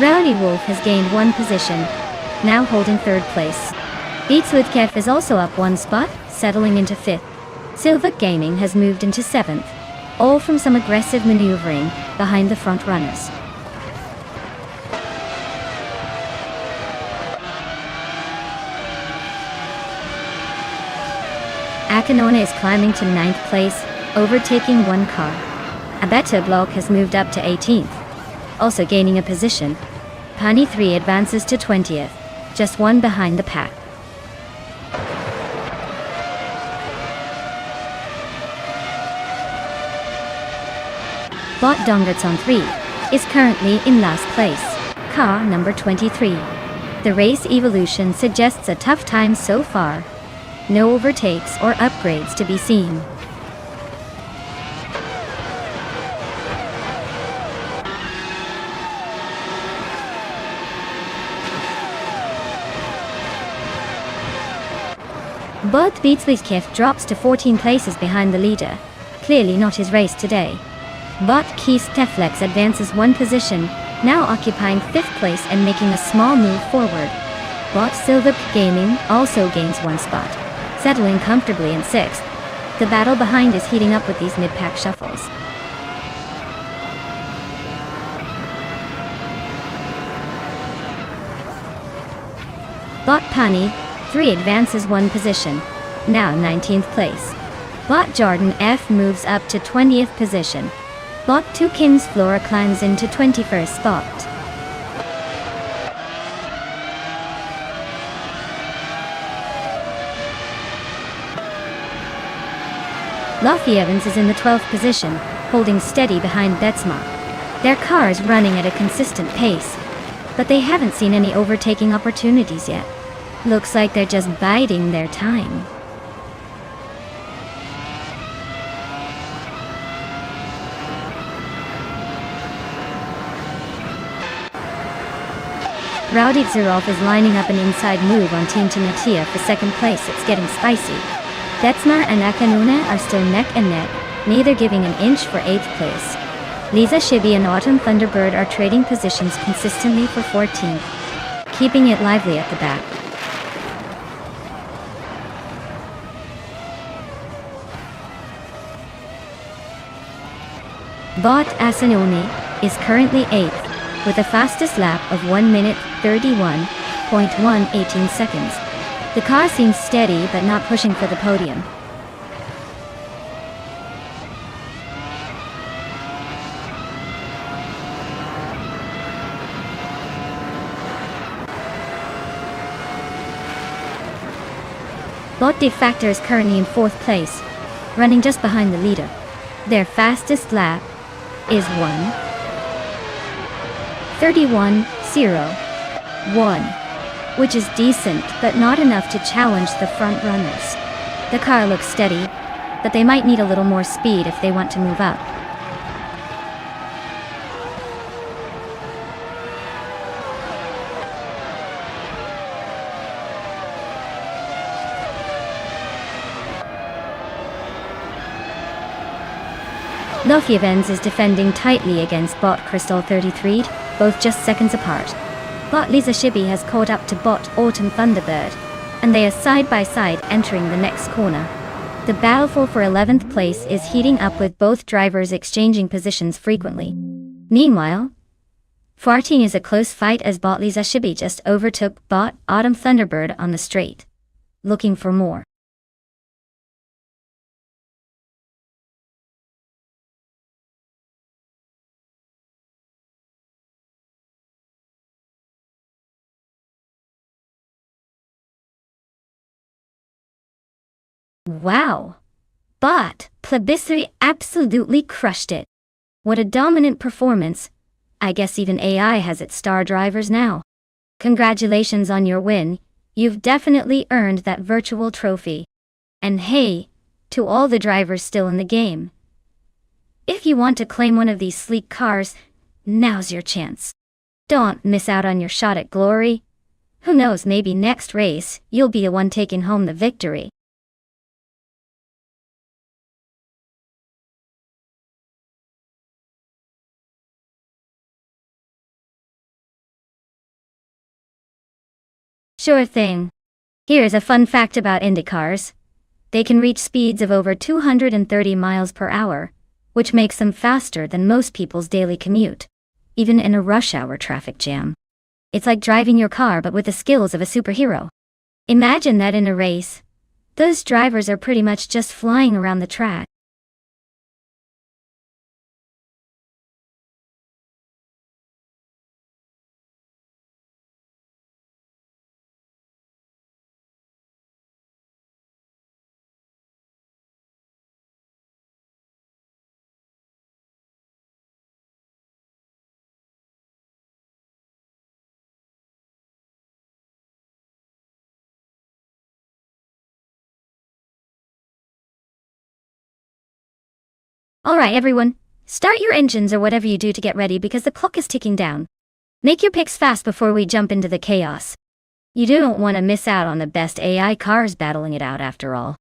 Speaker 1: Rowdy Wolf has gained one position, now holding third place. Beats with Kef is also up one spot, settling into fifth. Silva Gaming has moved into seventh, all from some aggressive maneuvering behind the front runners. Akanona is climbing to 9th place, overtaking one car. Abeta Block has moved up to 18th, also gaining a position. Pani 3 advances to 20th, just one behind the pack. Bot Dongertson 3 is currently in last place, car number 23. The race evolution suggests a tough time so far. No overtakes or upgrades to be seen. Bot Beatswiskef drops to 14 places behind the leader, clearly not his race today. Bot Keith Teflex advances one position, now occupying 5th place and making a small move forward. Bot Silvip Gaming also gains one spot, settling comfortably in 6th. The battle behind is heating up with these mid-pack shuffles. Bot Pani 3 advances one position, now 19th place. Bot Jordan F moves up to 20th position. Bot 2 Kins Flora climbs into 21st spot. Luffy Evans is in the 12th position, holding steady behind Betsma. Their car is running at a consistent pace, but they haven't seen any overtaking opportunities yet. Looks like they're just biding their time. Rowdy Zerov is lining up an inside move on Team Tinatia for second place. It's getting spicy. Detsmar and Akanuna are still neck and neck, neither giving an inch for 8th place. Lisa Shibi and Autumn Thunderbird are trading positions consistently for 14th, keeping it lively at the back. Bot Asanoni is currently 8th, with a fastest lap of 1 minute 31.118 seconds. The car seems steady but not pushing for the podium. Bot Defactor is currently in 4th place, running just behind the leader. Their fastest lap is 1:31.01, which is decent but not enough to challenge the front runners. The car looks steady, but they might need a little more speed if they want to move up. Lofjevens is defending tightly against Bot Crystal 33, both just seconds apart. Bot Lisa Shibi has caught up to Bot Autumn Thunderbird, and they are side by side entering the next corner. The battle for 11th place is heating up with both drivers exchanging positions frequently. Meanwhile, 14 is a close fight as Bot Lisa Shibi just overtook Bot Autumn Thunderbird on the straight. looking for more. Wow! But Plebiscite absolutely crushed it. What a dominant performance. I guess even AI has its star drivers now. Congratulations on your win. You've definitely earned that virtual trophy. And hey, to all the drivers still in the game, if you want to claim one of these sleek cars, now's your chance. Don't miss out on your shot at glory. Who knows, maybe next race, you'll be the one taking home the victory. Sure thing. Here's a fun fact about Indy cars. They can reach speeds of over 230 miles per hour, which makes them faster than most people's daily commute, even in a rush hour traffic jam. It's like driving your car but with the skills of a superhero. Imagine that in a race. Those drivers are pretty much just flying around the track. Alright everyone, start your engines or whatever you do to get ready because the clock is ticking down. Make your picks fast before we jump into the chaos. You don't want to miss out on the best AI cars battling it out after all.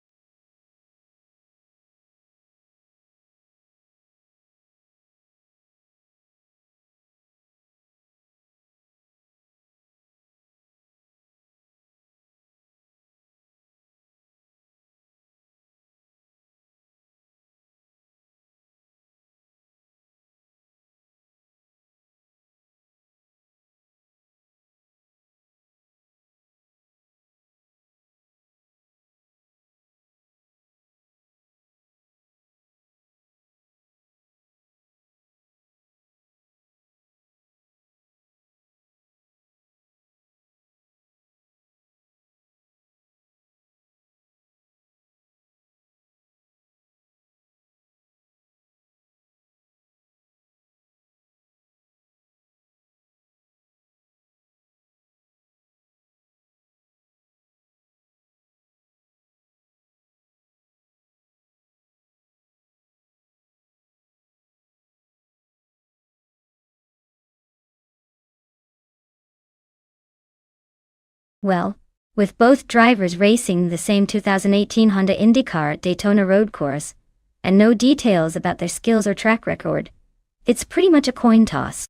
Speaker 1: Well, with both drivers racing the same 2018 Honda IndyCar at Daytona Road Course, and no details about their skills or track record, it's pretty much a coin toss.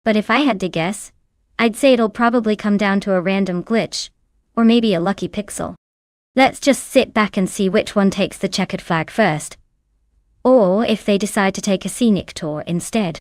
Speaker 1: But if I had to guess, I'd say it'll probably come down to a random glitch, or maybe a lucky pixel. Let's just sit back and see which one takes the checkered flag first. Or if they decide to take a scenic tour instead.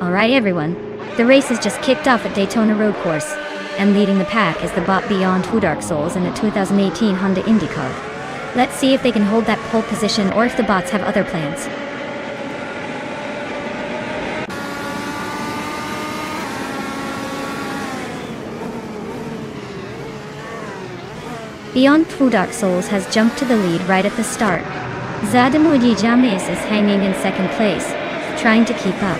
Speaker 1: Alright everyone, the race has just kicked off at Daytona Road Course, and leading the pack is the bot Beyond Two Dark Souls in a 2018 Honda IndyCar. Let's see if they can hold that pole position or if the bots have other plans. Beyond Two Dark Souls has jumped to the lead right at the start. Zadamuji James is hanging in second place, trying to keep up.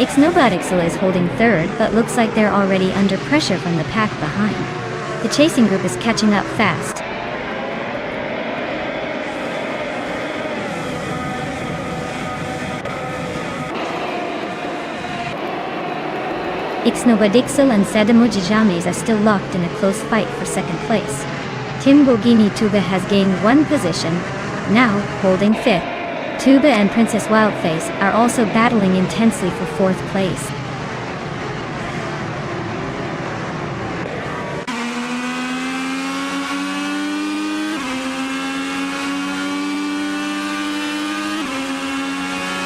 Speaker 1: Ixnobadixel is holding third, but looks like they're already under pressure from the pack behind. The chasing group is catching up fast. Ixnobadixel and Zadamuji James are still locked in a close fight for second place. Tim Bogini Tuba has gained one position, now holding fifth. Tuba and Princess Wildface are also battling intensely for fourth place.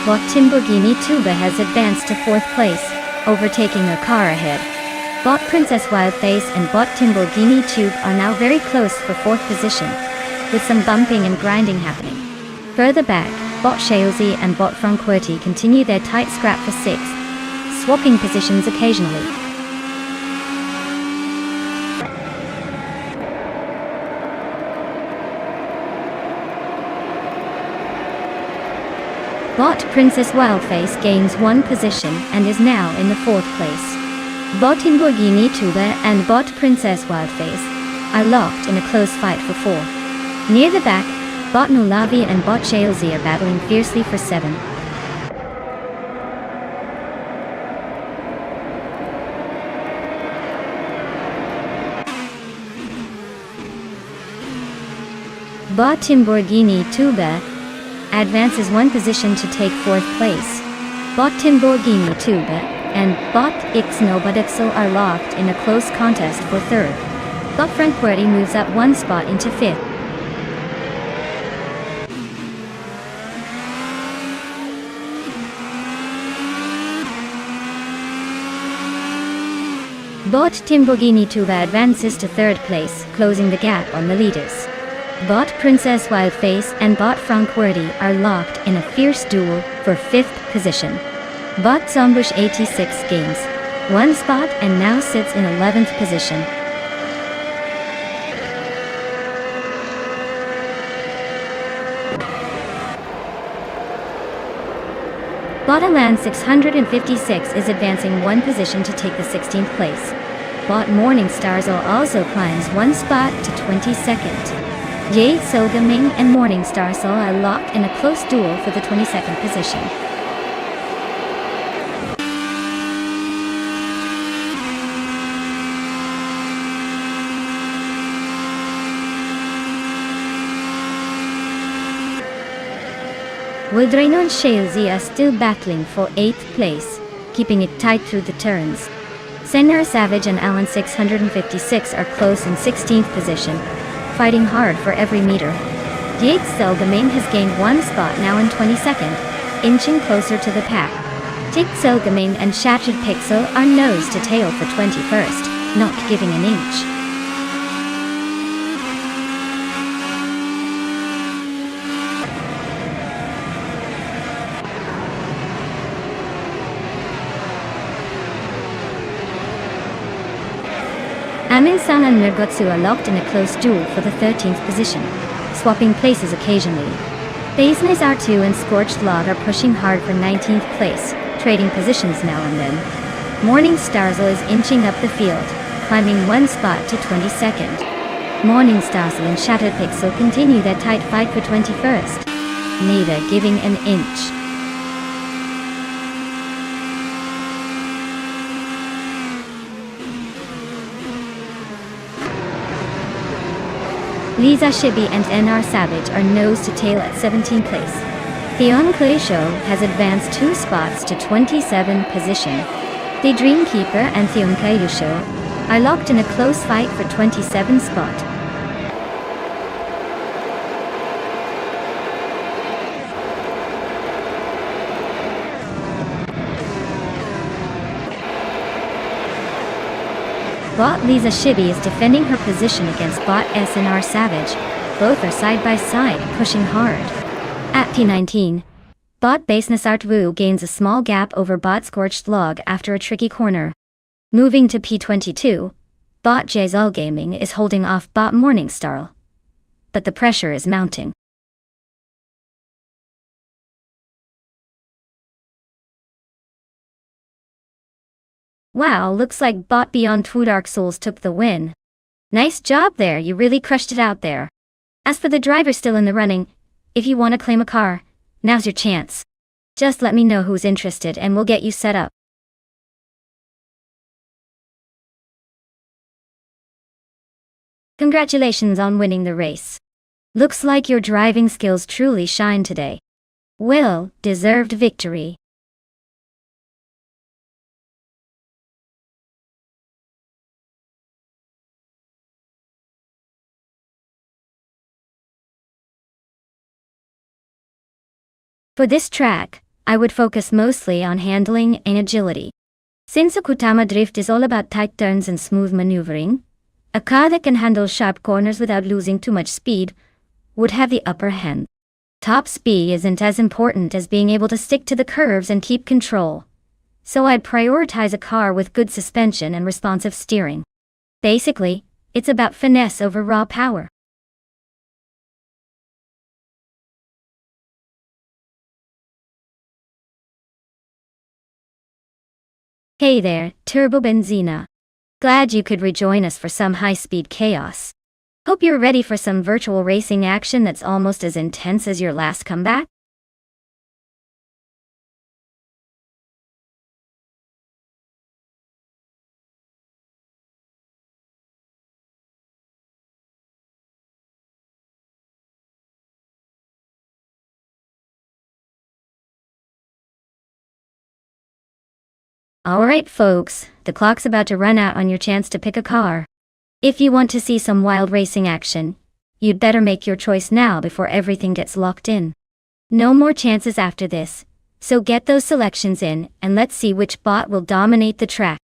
Speaker 1: Bot Timborghini Tuba has advanced to fourth place, overtaking a car ahead. Bot Princess Wildface and Bot Timborghini Tube are now very close for fourth position, with some bumping and grinding happening. Further back, Bot Shaozi and Bot Franquerti continue their tight scrap for sixth, swapping positions occasionally. Bot Princess Wildface gains one position and is now in the fourth place. Bot Timborghini Tuba and Bot Princess Wildface are locked in a close fight for fourth. Near the back, Bot Nulavi and Bot Shaozi are battling fiercely for seventh. Bot Timborghini Tuba advances one position to take fourth place. Bot Timborghini Tuba and Bot Ixnobadixel are locked in a close contest for third. Bot Franquerti moves up one spot into fifth. Bot Timborghini Tuba advances to third place, closing the gap on the leaders. Bot Princess Wildface and Bot Franquerti are locked in a fierce duel for fifth position. Bot Zombush 86 gains one spot and now sits in 11th position. Botaland 656 is advancing one position to take the 16th place. Bot Morning Starzol also climbs one spot to 22nd. Jade Sogaming and Morning Starzol are locked in a close duel for the 22nd position. Wildraino and Shailzi are still battling for 8th place, keeping it tight through the turns. Senhar Savage and Alan 656 are close in 16th position, fighting hard for every meter. Jade Selgaming has gained one spot now in 22nd, inching closer to the pack. Jake Selgaming and Shattered Pixel are nose to tail for 21st, not giving an inch. Amin-san and Nurgotsu are locked in a close duel for the 13th position, swapping places occasionally. Baseness R2 and Scorched Log are pushing hard for 19th place, trading positions now and then. Morning Starzl is inching up the field, climbing one spot to 22nd. Morning Starzl and Shattered Pixel continue their tight fight for 21st, neither giving an inch. Lisa Shibi and NR Savage are nose to tail at 17th place. Theon Clayshow has advanced two spots to 27th position. The Dreamkeeper and Theon Clayshow are locked in a close fight for 27th spot. Bot Lisa Shibi is defending her position against Bot SNR Savage. Both are side by side, pushing hard. At P19, Bot Baseness Wu gains a small gap over Bot Scorched Log after a tricky corner. Moving to P22, Bot Jazul Gaming is holding off Bot Morningstar. But the pressure is mounting. Wow, looks like Bot Beyond Two Dark Souls took the win. Nice job there, you really crushed it out there. As for the driver still in the running, if you want to claim a car, now's your chance. Just let me know who's interested and we'll get you set up. Congratulations on winning the race. Looks like your driving skills truly shine today. Well, deserved victory. For this track, I would focus mostly on handling and agility. Since Okutama Drift is all about tight turns and smooth maneuvering, a car that can handle sharp corners without losing too much speed would have the upper hand. Top speed isn't as important as being able to stick to the curves and keep control, so I'd prioritize a car with good suspension and responsive steering. Basically, it's about finesse over raw power. Hey there, Turbo Benzina. Glad you could rejoin us for some high-speed chaos. Hope you're ready for some virtual racing action that's almost as intense as your last comeback. Alright folks, the clock's about to run out on your chance to pick a car. If you want to see some wild racing action, you'd better make your choice now before everything gets locked in. No more chances after this, so get those selections in and let's see which bot will dominate the track.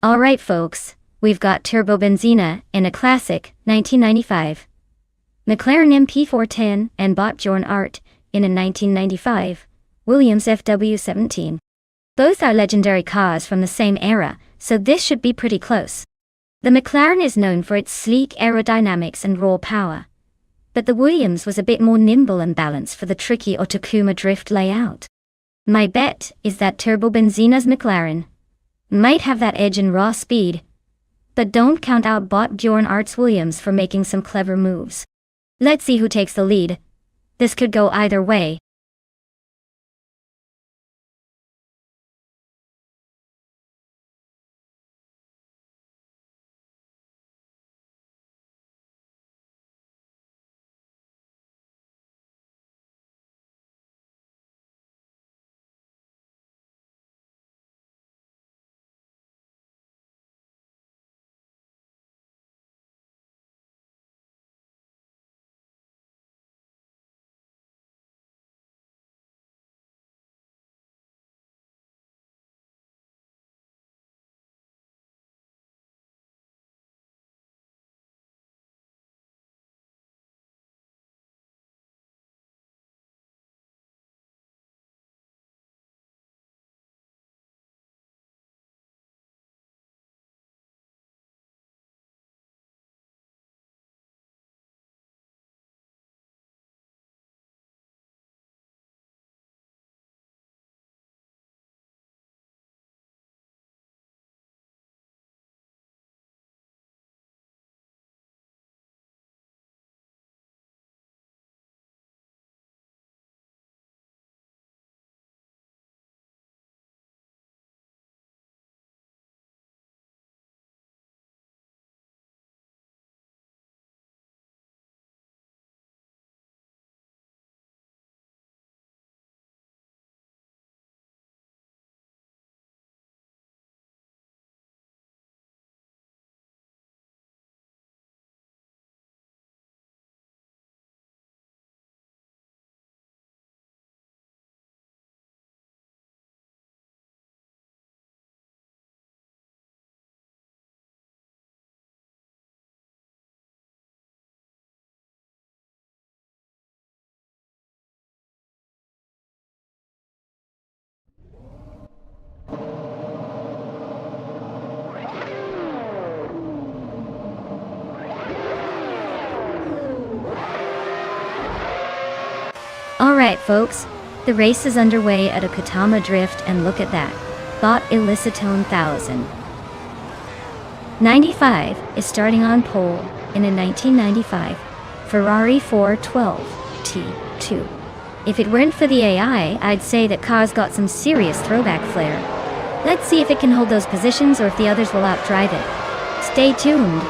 Speaker 1: Alright folks, we've got Turbo Benzina in a classic 1995. McLaren MP410 and Bjorn Art in a 1995 Williams FW17. Both are legendary cars from the same era, so this should be pretty close. The McLaren is known for its sleek aerodynamics and raw power, but the Williams was a bit more nimble and balanced for the tricky Otakuma drift layout. My bet is that Turbo Benzina's McLaren might have that edge in raw speed, but don't count out Bjorn Art's Williams for making some clever moves. Let's see who takes the lead. This could go either way. Alright folks, the race is underway at a Katama Drift, and look at that. Bot Illicitone 1095 is starting on pole in a 1995 Ferrari 412 T2. If it weren't for the AI, I'd say that car's got some serious throwback flair. Let's see if it can hold those positions or if the others will outdrive it. Stay tuned.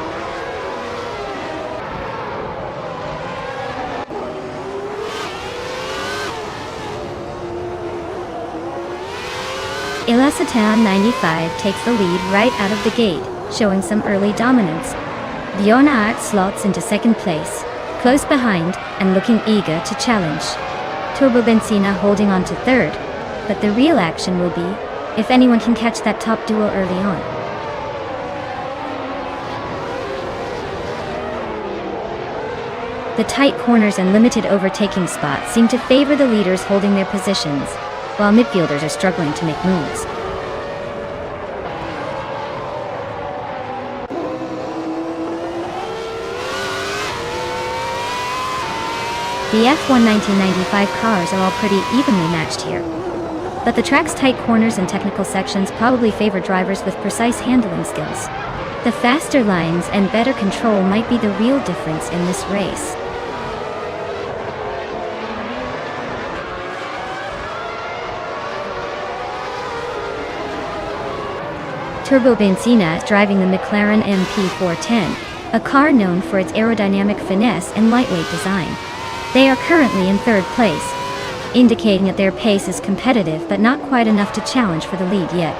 Speaker 1: Illicitone 95 takes the lead right out of the gate, showing some early dominance. Bjorn Art slots into second place, close behind and looking eager to challenge. Turbo Benzina holding on to third, but the real action will be if anyone can catch that top duo early on. The tight corners and limited overtaking spots seem to favor the leaders holding their positions, while midfielders are struggling to make moves. The F1 1995 cars are all pretty evenly matched here. But the track's tight corners and technical sections probably favor drivers with precise handling skills. The faster lines and better control might be the real difference in this race. Turbo Benzina is driving the McLaren MP410, a car known for its aerodynamic finesse and lightweight design. They are currently in third place, indicating that their pace is competitive but not quite enough to challenge for the lead yet.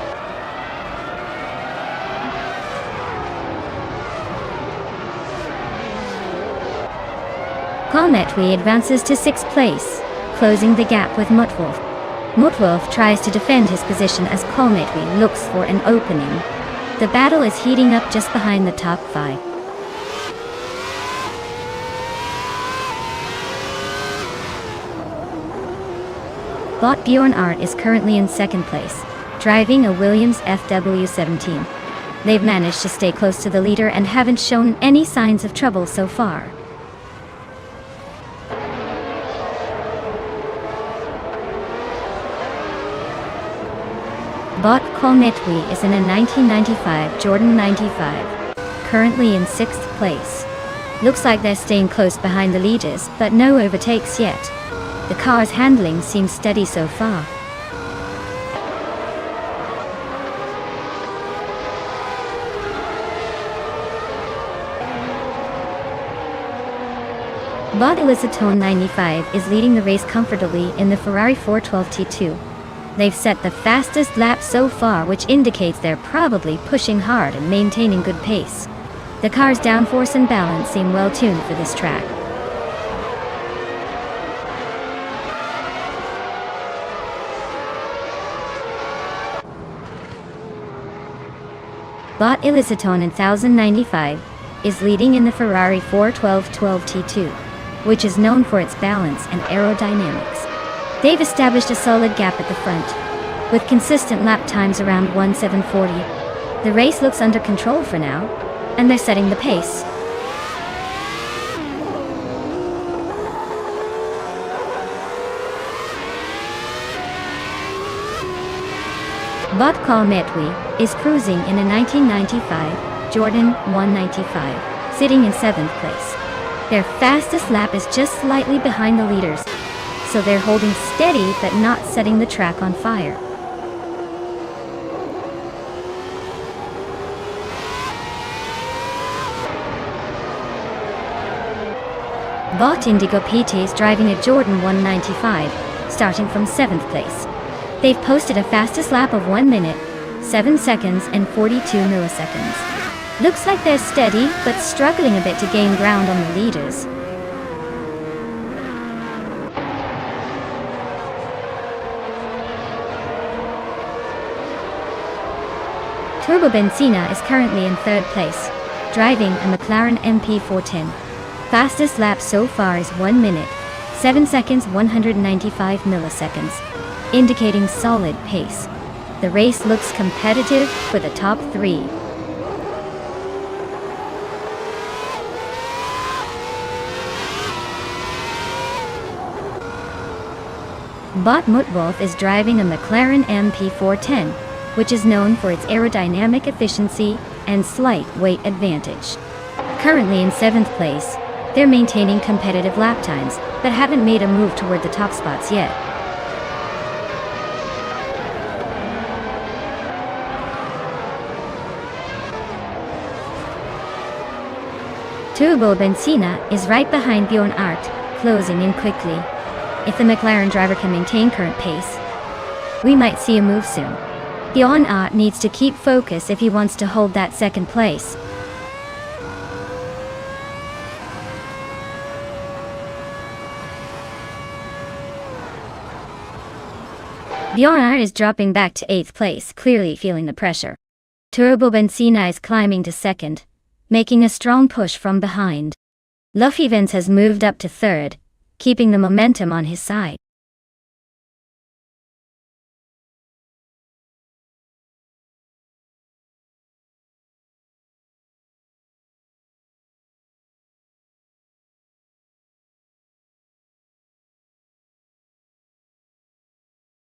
Speaker 1: Kalmetwi advances to sixth place, closing the gap with Mutwolf. Mutwolf tries to defend his position as Kalmetwi looks for an opening. The battle is heating up just behind the top five. Bot Bjorn Art is currently in second place, driving a Williams FW17. They've managed to stay close to the leader and haven't shown any signs of trouble so far. Bot Kalmetwi is in a 1995 Jordan 95, currently in sixth place. Looks like they're staying close behind the leaders, but no overtakes yet. The car's handling seems steady so far. Bot Illicitone 95 is leading the race comfortably in the Ferrari 412 T2. They've set the fastest lap so far, which indicates they're probably pushing hard and maintaining good pace. The car's downforce and balance seem well tuned for this track. Bot Illicitone 1095 is leading in the Ferrari 412 T2, which is known for its balance and aerodynamics. They've established a solid gap at the front, with consistent lap times around 1:7:40. The race looks under control for now, and they're setting the pace. Bot Kalmetwi is cruising in a 1995 Jordan 195, sitting in seventh place. Their fastest lap is just slightly behind the leaders, so they're holding steady but not setting the track on fire. Bot Indigo PT is driving a Jordan 195, starting from seventh place. They've posted a fastest lap of 1 minute, 7 seconds and 42 milliseconds. Looks like they're steady, but struggling a bit to gain ground on the leaders. Turbo Benzina is currently in third place, driving a McLaren MP410. Fastest lap so far is 1 minute, 7 seconds 195 milliseconds, indicating solid pace. The race looks competitive for the top three. Bot Mutwolf is driving a McLaren MP410, which is known for its aerodynamic efficiency and slight weight advantage. Currently in 7th place, they're maintaining competitive lap times, but haven't made a move toward the top spots yet. Turbo Benzina is right behind Bjorn Art, closing in quickly. If the McLaren driver can maintain current pace, we might see a move soon. Bjorn Art needs to keep focus if he wants to hold that 2nd place. Bjorn Art is dropping back to 8th place, clearly feeling the pressure. Turbo Benzina is climbing to 2nd, making a strong push from behind. Luffy Vince has moved up to 3rd, keeping the momentum on his side.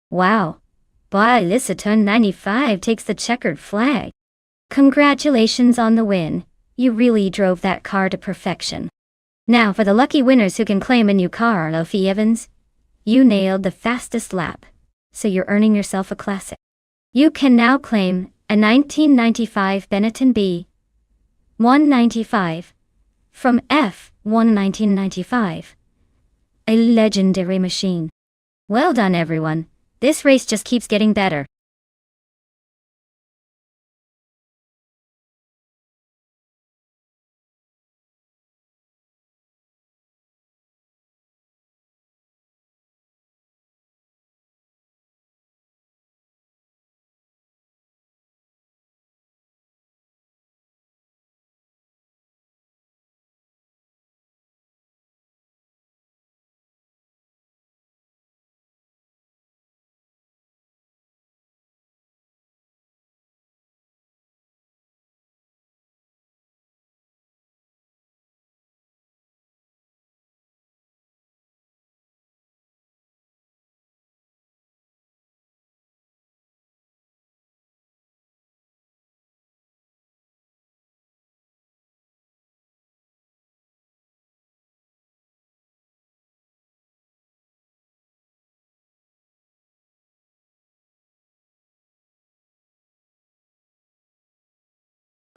Speaker 1: Wow, boy, Alyssa turned 95 takes the checkered flag. Congratulations on the win, you really drove that car to perfection. Now for the lucky winners who can claim a new car. Luffy Evans, you nailed the fastest lap, so you're earning yourself a classic. You can now claim a 1995 Benetton B195 from F1 1995. A legendary machine. Well done everyone, this race just keeps getting better.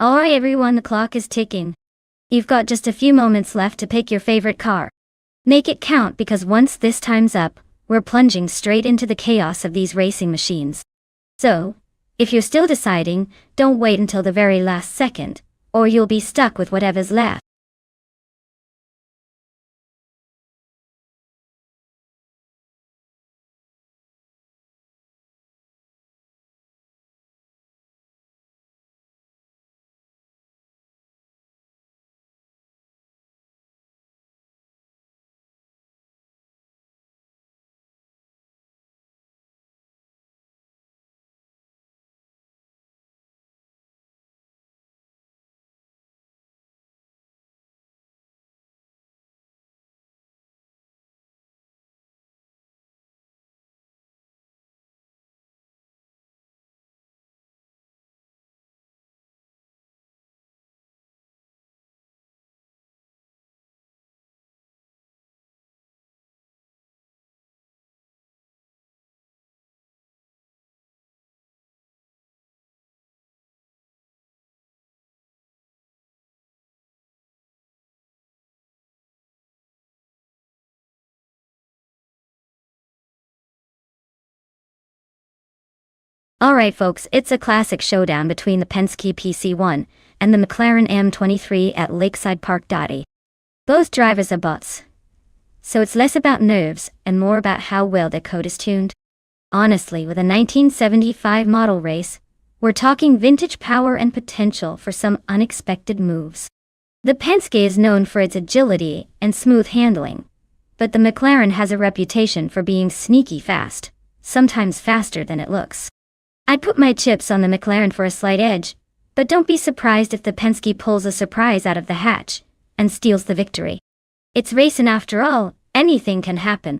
Speaker 1: Alright everyone, the clock is ticking. You've got just a few moments left to pick your favorite car. Make it count because once this time's up, we're plunging straight into the chaos of these racing machines. So, if you're still deciding, don't wait until the very last second, or you'll be stuck with whatever's left. Alright folks, it's a classic showdown between the Penske PC1 and the McLaren M23 at Lakeside Park. Both drivers are bots, so it's less about nerves and more about how well their code is tuned. Honestly, with a 1975 model race, we're talking vintage power and potential for some unexpected moves. The Penske is known for its agility and smooth handling, but the McLaren has a reputation for being sneaky fast, sometimes faster than it looks. I'd put my chips on the McLaren for a slight edge, but don't be surprised if the Penske pulls a surprise out of the hatch and steals the victory. It's racing after all, anything can happen.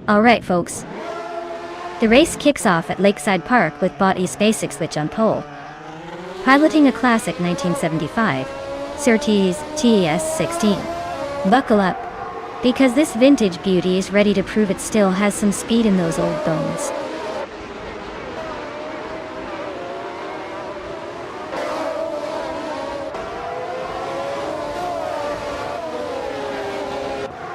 Speaker 1: Alright folks, the race kicks off at Lakeside Park with Bot East Basic Switch on pole. Piloting a classic 1975 Surtees TES-16. Buckle up, because this vintage beauty is ready to prove it still has some speed in those old bones.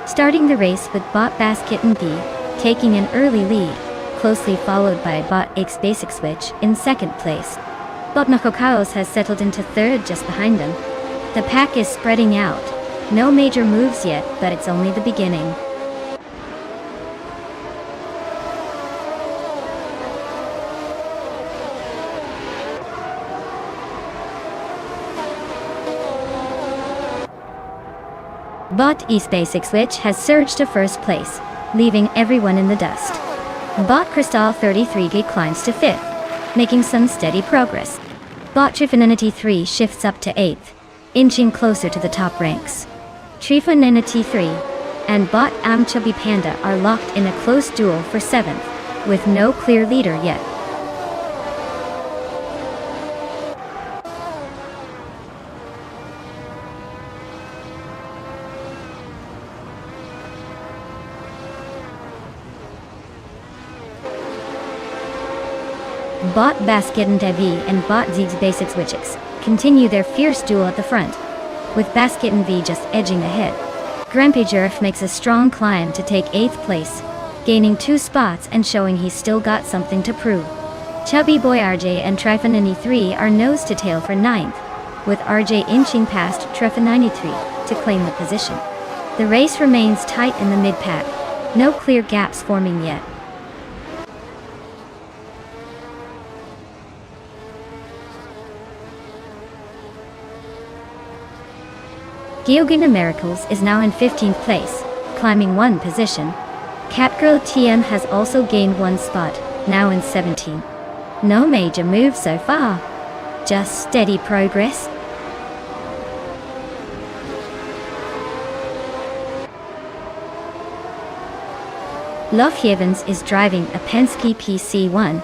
Speaker 1: Starting the race with Bot Basket and V taking an early lead, closely followed by Bot X Basic Switch in second place. Bot Nakokaos has settled into third just behind them. The pack is spreading out. No major moves yet, but it's only the beginning. Bot East Basic Switch has surged to first place, leaving everyone in the dust. Bot Crystal 33 climbs to 5th, making some steady progress. Bot Trifinity 3 shifts up to 8th, inching closer to the top ranks. Trifinity 3 and Bot Chubby Panda are locked in a close duel for 7th, with no clear leader yet. Bot Basket and Devi and Bot Zeeg's Basic Switches continue their fierce duel at the front, with Basket and V just edging ahead. Grumpy Jerf makes a strong climb to take 8th place, gaining 2 spots and showing he's still got something to prove. Chubby Boy RJ and Trifinity 3 are nose to tail for 9th, with RJ inching past Trifinity 3 to claim the position. The race remains tight in the mid-pack, no clear gaps forming yet. Geogina Miracles is now in 15th place, climbing 1 position. Catgirl TM has also gained 1 spot, now in 17th. No major moves so far, just steady progress. Lofjevens is driving a Penske PC1,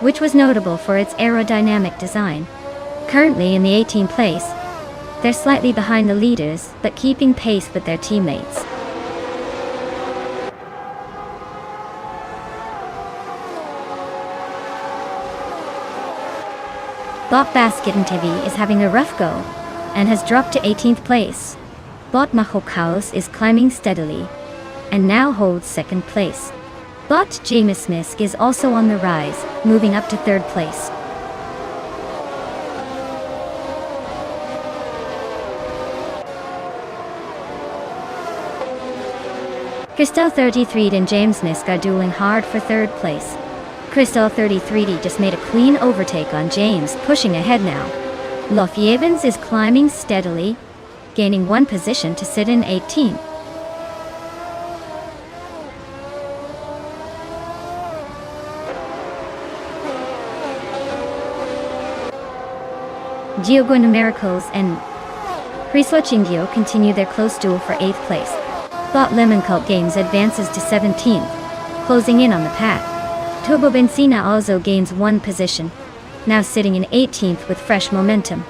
Speaker 1: which was notable for its aerodynamic design. Currently in the 18th place, they're slightly behind the leaders, but keeping pace with their teammates. Bot Basket and TV is having a rough go, and has dropped to 18th place. Bot Mahokaos is climbing steadily, and now holds 2nd place. Bot James Misk is also on the rise, moving up to 3rd place. Crystal 33 and James Misk are dueling hard for 3rd place. Crystal 33 just made a clean overtake on James, pushing ahead now. Lofjevens is climbing steadily, gaining 1 position to sit in 18th. Geogina Miracles and Riswachingyo continue their close duel for 8th place. Bot Lemon Cult Games advances to 17th, closing in on the pack. Turbo Benzina also gains 1 position, now sitting in 18th with fresh momentum.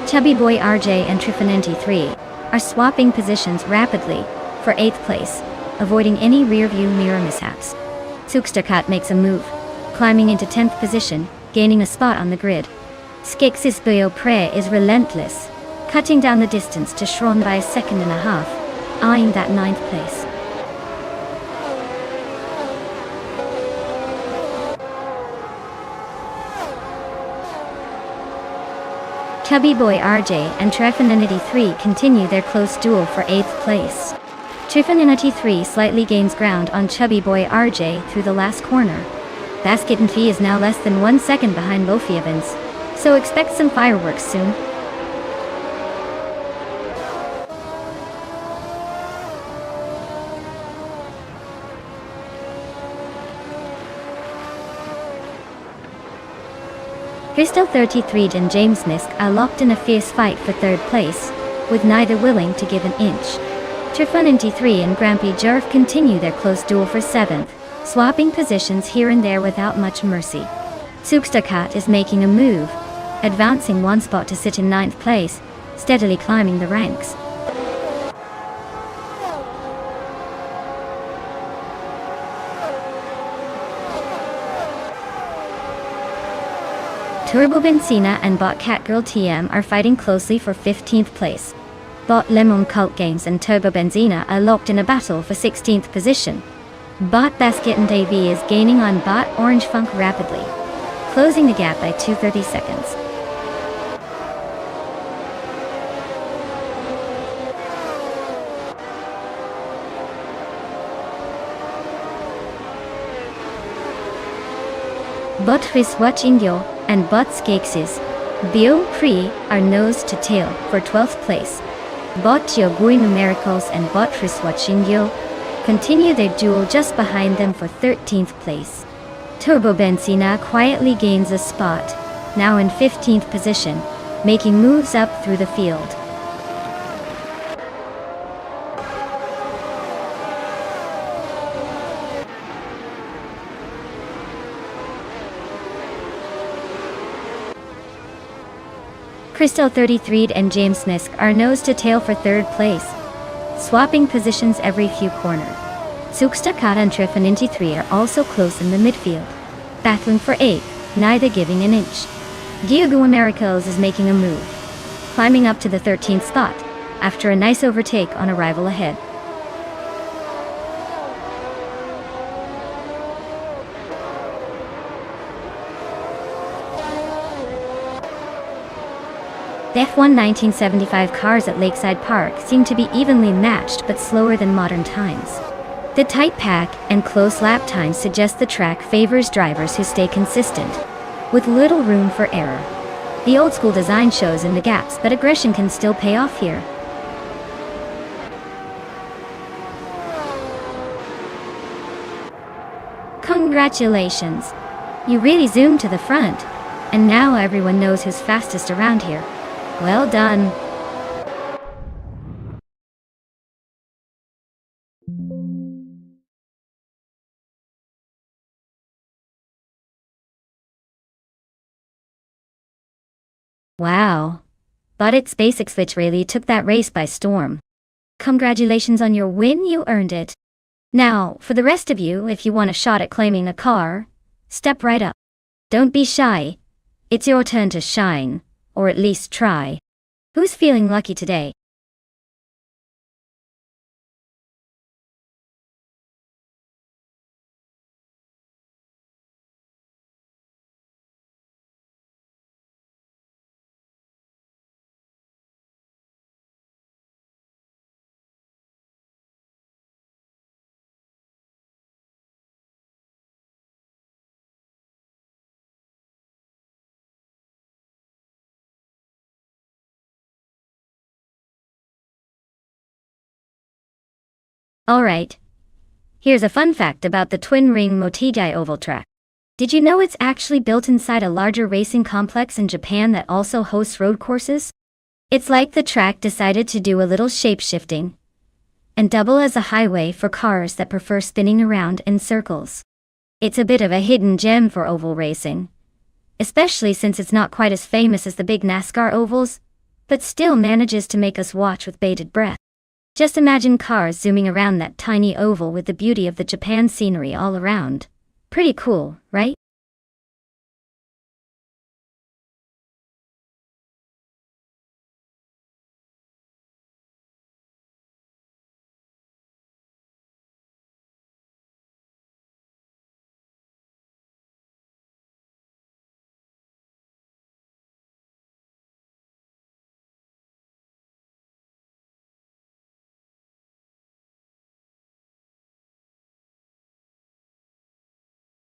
Speaker 1: Chubby Boy RJ and Trifinity 3 are swapping positions rapidly for 8th place, avoiding any rear-view mirror mishaps. Suksterkat makes a move, climbing into 10th position, gaining a spot on the grid. Skexis Boyo Pre is relentless, cutting down the distance to Shron by a 1.5 seconds, eyeing that 9th place. Chubby Boy RJ and Trifinity 3 continue their close duel for 8th place. Trifinity 3 slightly gains ground on Chubby Boy RJ through the last corner. Basket and Fee is now less than 1 second behind Lofjevens, so expect some fireworks soon. Crystal 33 and James Nisk are locked in a fierce fight for third place, with neither willing to give an inch. Trifuninty 3 and Grampy Jerv continue their close duel for 7th, swapping positions here and there without much mercy. Sukstakat is making a move, advancing one spot to sit in 9th place, steadily climbing the ranks. Turbo Benzina and Bot Catgirl TM are fighting closely for 15th place. Bot Lemon Cult Games and Turbo Benzina are locked in a battle for 16th position. Bot Basket and AV is gaining on Bot Orange Funk rapidly, closing the gap by 2:30 seconds. Bot Riswatch Indio and Bot Skeksis, Bio Pri are nose to tail for 12th place. Bot Geogui Numericals and Bot Riswatch Indio continue their duel just behind them for 13th place. Turbo Benzina quietly gains a spot, now in 15th position, making moves up through the field. Crystal 33 and James Nisk are nose to tail for 3rd place, swapping positions every few corners. Sukstakat and Trifuninty 3 are also close in the midfield, battling for 8th, neither giving an inch. Geogui Miracles is making a move, climbing up to the 13th spot, after a nice overtake on arrival ahead. The F1 1975 cars at Lakeside Park seem to be evenly matched but slower than modern times. The tight pack and close lap times suggest the track favors drivers who stay consistent, with little room for error. The old-school design shows in the gaps, but aggression can still pay off here. Congratulations! You really zoomed to the front, and now everyone knows who's fastest around here. Well done. Wow. But it's Basics which really took that race by storm. Congratulations on your win, you earned it. Now, for the rest of you, if you want a shot at claiming a car, step right up. Don't be shy. It's your turn to shine. Or at least try. Who's feeling lucky today? Alright. Here's a fun fact about the Twin Ring Motegai Oval Track. Did you know it's actually built inside a larger racing complex in Japan that also hosts road courses? It's like the track decided to do a little shape-shifting and double as a highway for cars that prefer spinning around in circles. It's a bit of a hidden gem for oval racing, especially since it's not quite as famous as the big NASCAR ovals, but still manages to make us watch with bated breath. Just imagine cars zooming around that tiny oval with the beauty of the Japan scenery all around. Pretty cool, right?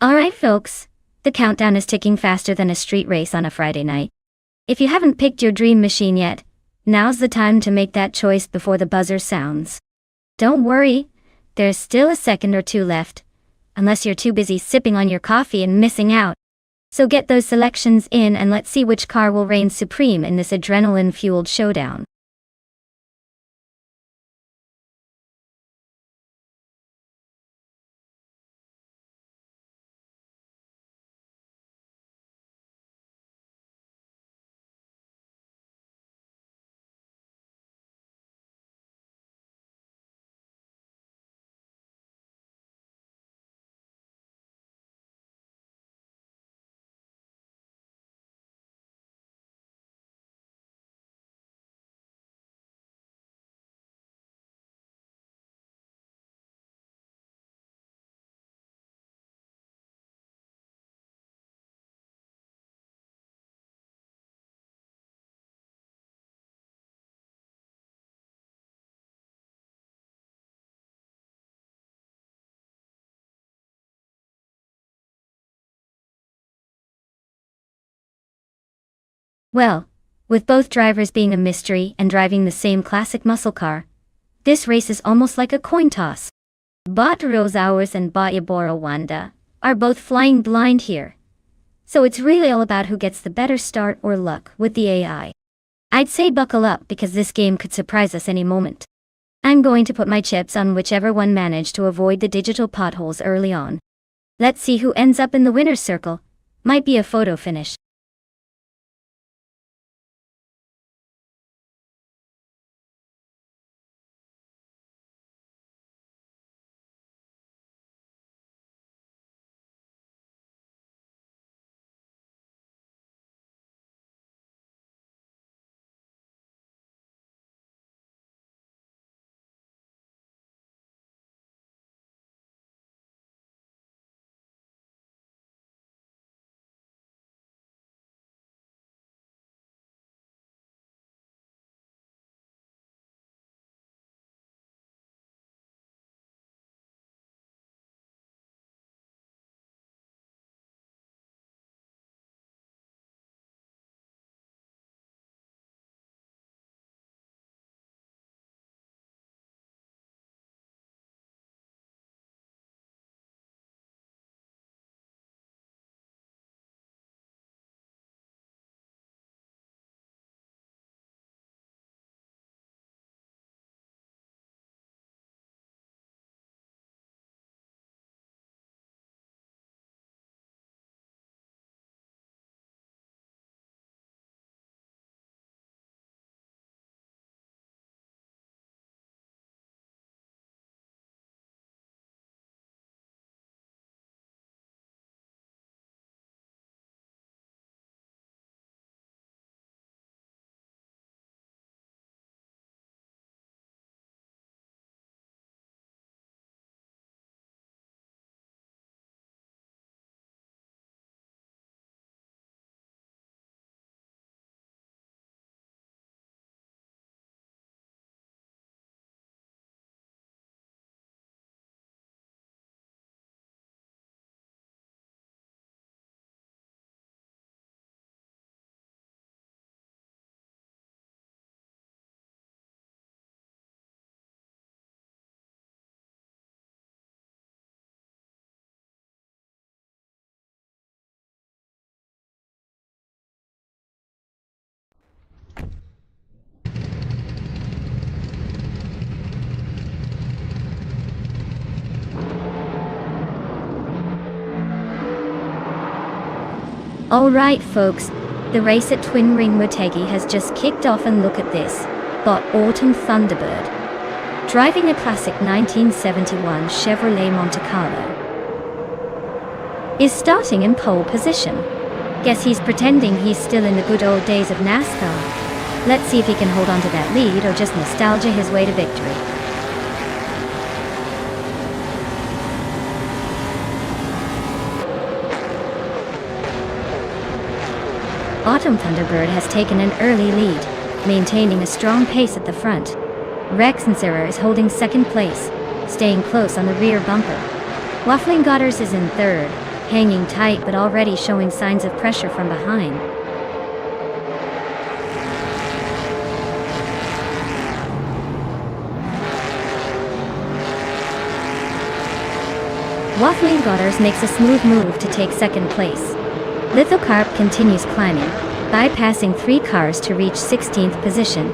Speaker 1: Alright folks, the countdown is ticking faster than a street race on a Friday night. If you haven't picked your dream machine yet, now's the time to make that choice before the buzzer sounds. Don't worry, there's still a second or two left, unless you're too busy sipping on your coffee and missing out. So get those selections in and let's see which car will reign supreme in this adrenaline-fueled showdown. Well, with both drivers being a mystery and driving the same classic muscle car, this race is almost like a coin toss. Rosauers and Wanda are both flying blind here. So it's really all about who gets the better start or luck with the AI. I'd say buckle up because this game could surprise us any moment. I'm going to put my chips on whichever one managed to avoid the digital potholes early on. Let's see who ends up in the winner's circle. Might be a photo finish. Alright folks, the race at Twin Ring Motegi has just kicked off and look at this. Got Autumn Thunderbird driving a classic 1971 Chevrolet Monte Carlo is starting in pole position. Guess he's pretending he's still in the good old days of NASCAR. Let's see if he can hold on to that lead or just nostalgia his way to victory. Autumn Thunderbird has taken an early lead, maintaining a strong pace at the front. Rex and Sarah is holding second place, staying close on the rear bumper. Waffling Godders is in third, hanging tight but already showing signs of pressure from behind. Waffling Godders makes a smooth move to take second place. Lithocarp continues climbing, bypassing 3 cars to reach 16th position.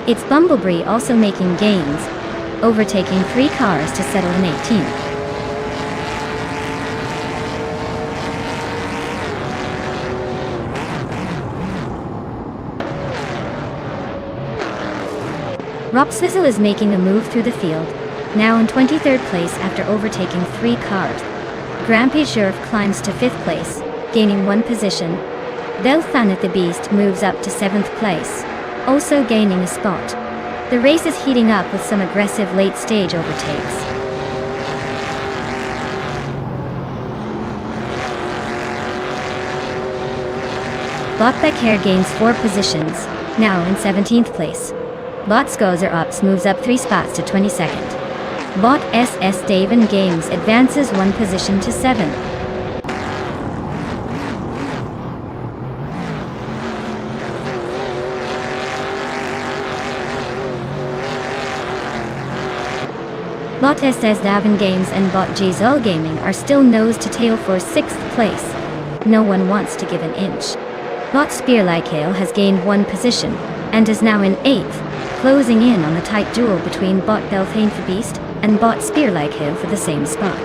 Speaker 1: It's Bumblebee also making gains, overtaking 3 cars to settle in 18th. Ropsizzle is making a move through the field, now in 23rd place after overtaking 3 cars. Grampy Sheriff climbs to 5th place, gaining 1 position. Belthaneth the Beast moves up to 7th place, also gaining a spot. The race is heating up with some aggressive late-stage overtakes. Botbeckhair gains 4 positions, now in 17th place. Bot Skozer Ops moves up 3 spots to 22nd. Bot SS Davin Games advances 1 position to 7. Bot SS Davin Games and Bot Gzul Gaming are still nose-to-tail for 6th place. No one wants to give an inch. Bot Spearlikehail has gained 1 position, and is now in 8th, closing in on the tight duel between Bot Belthane the Beast and Bot Spearlikehail for the same spot.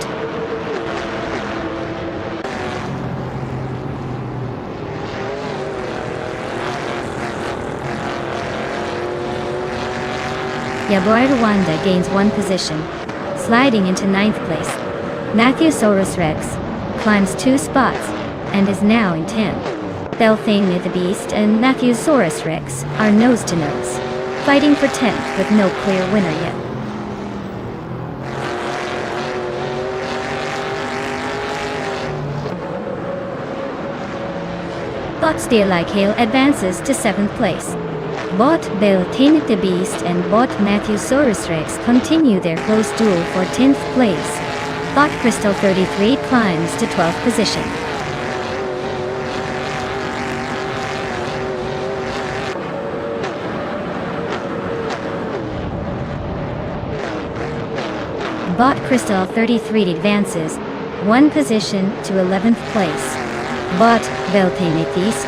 Speaker 1: Yaboy Rwanda gains 1 position, sliding into 9th place. Matthewsaurus Rex climbs 2 spots, and is now in 10th. Belthane the Beast and Matthewsaurus Rex are nose-to-nose, fighting for 10th with no clear winner yet. Bot Spearlikehail advances to 7th place. Bot Belthane the Beast and Bot Matthewsaurus Rex continue their close duel for 10th place. Bot Crystal 33 climbs to 12th position. Bot Crystal 33 advances 1 position to 11th place. Bot Belthane the Beast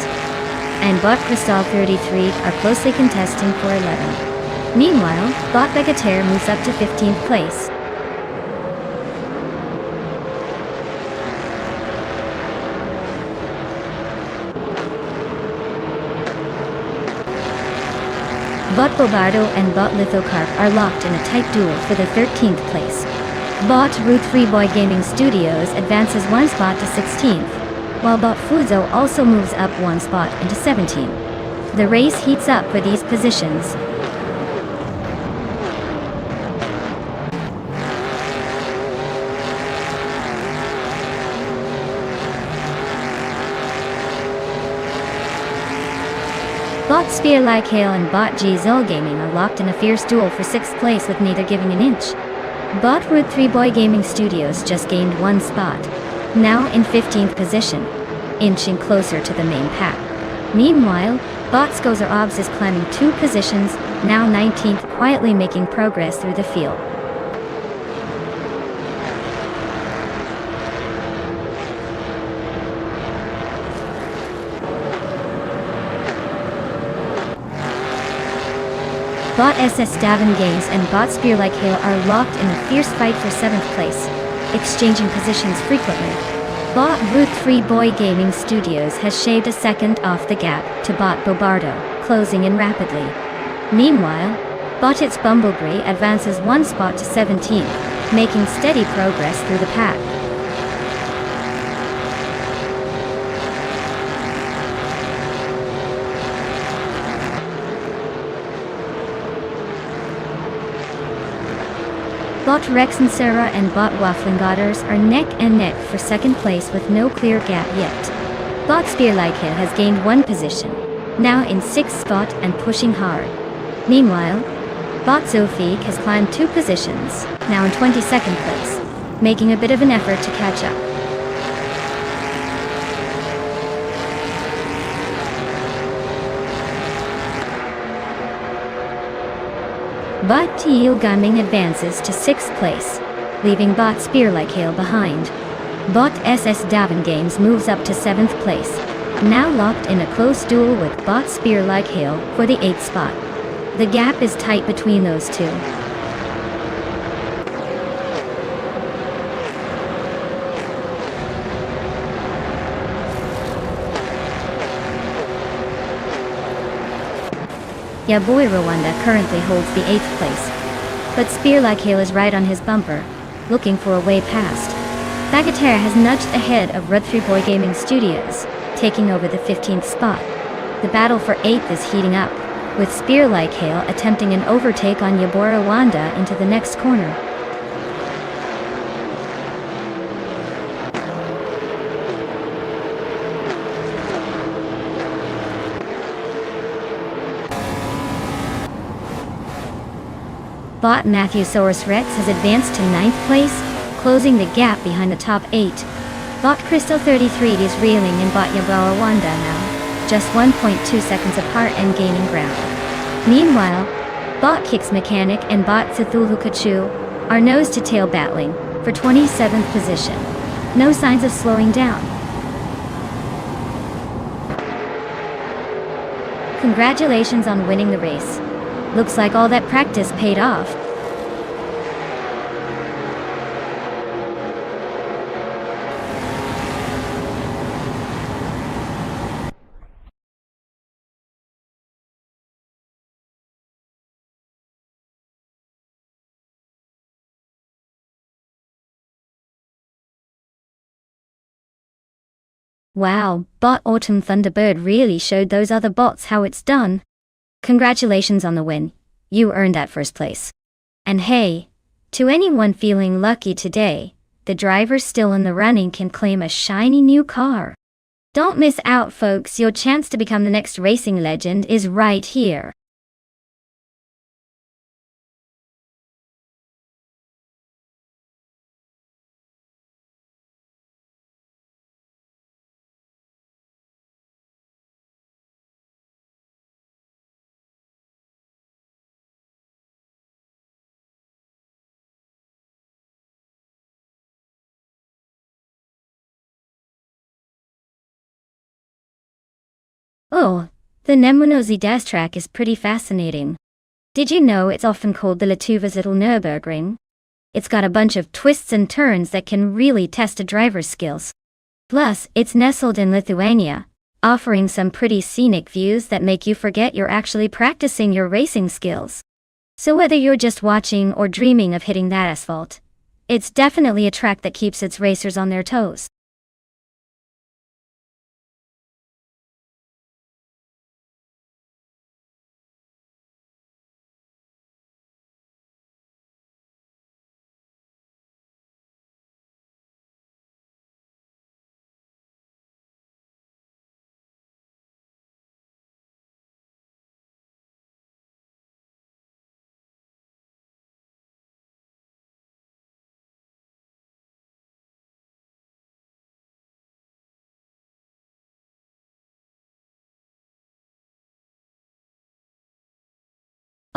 Speaker 1: and Bot Crystal 33 are closely contesting for 11th. Meanwhile, Bot Vegetar moves up to 15th place. Bot Bobardo and Bot Lithocarp are locked in a tight duel for the 13th place. Bot Root 3 Boy Gaming Studios advances 1 spot to 16th, while Bot Fuzo also moves up 1 spot into 17th. The race heats up for these positions. Bot Spearlikehail and Bot Gzul Gaming are locked in a fierce duel for 6th place with neither giving an inch. Bot Root 3 Boy Gaming Studios just gained 1 spot, now in 15th position, inching closer to the main pack. Meanwhile, Bot Skozer Obs is climbing 2 positions, now 19th, quietly making progress through the field. Bot SS Davin Games and Bot Spearlikehail are locked in a fierce fight for 7th place, exchanging positions frequently. Bot Root 3 Boy Gaming Studios has shaved a second off the gap to Bot Bobardo, closing in rapidly. Meanwhile, Bot It's Bumblebee advances 1 spot to 17th, making steady progress through the pack. Bot Rex and Sarah and Bot Wafflingotters are neck and neck for 2nd place with no clear gap yet. Bot Spearlikehail has gained 1 position, now in 6th spot and pushing hard. Meanwhile, Bot Zofeek has climbed 2 positions, now in 22nd place, making a bit of an effort to catch up. Bot Teal Gaming advances to 6th place, leaving Bot Spearlikehail behind. Bot SS Davin Games moves up to 7th place, now locked in a close duel with Bot Spear Like Hail for the 8th spot. The gap is tight between those two. Yeah, boy, Rwanda currently holds the 8th place, but Spear Like Hail is right on his bumper, looking for a way past. Bagatelle has nudged ahead of Rud3 Boy Gaming Studios, taking over the 15th spot. The battle for 8th is heating up, with Spear Like Hail attempting an overtake on Yabora Wanda into the next corner. Bot Matthewsaurus Rex has advanced to 9th place, closing the gap behind the top 8. Bot Crystal 33 is reeling in Bot Yabora Wanda now, just 1.2 seconds apart and gaining ground. Meanwhile, Bot Kicks Mechanic and Bot Cthulhu Kachu are nose-to-tail battling for 27th position. No signs of slowing down. Congratulations on winning the race. Looks like all that practice paid off. Wow, Bot Autumn Thunderbird really showed those other bots how it's done. Congratulations on the win. You earned that first place. And hey, to anyone feeling lucky today, the driver still in the running can claim a shiny new car. Don't miss out, folks. Your chance to become the next racing legend is right here. Oh, the Nemunozy Des track is pretty fascinating. Did you know it's often called the Latuva Nürburgring? It's got a bunch of twists and turns that can really test a driver's skills. Plus, it's nestled in Lithuania, offering some pretty scenic views that make you forget you're actually practicing your racing skills. So whether you're just watching or dreaming of hitting that asphalt, it's definitely a track that keeps its racers on their toes.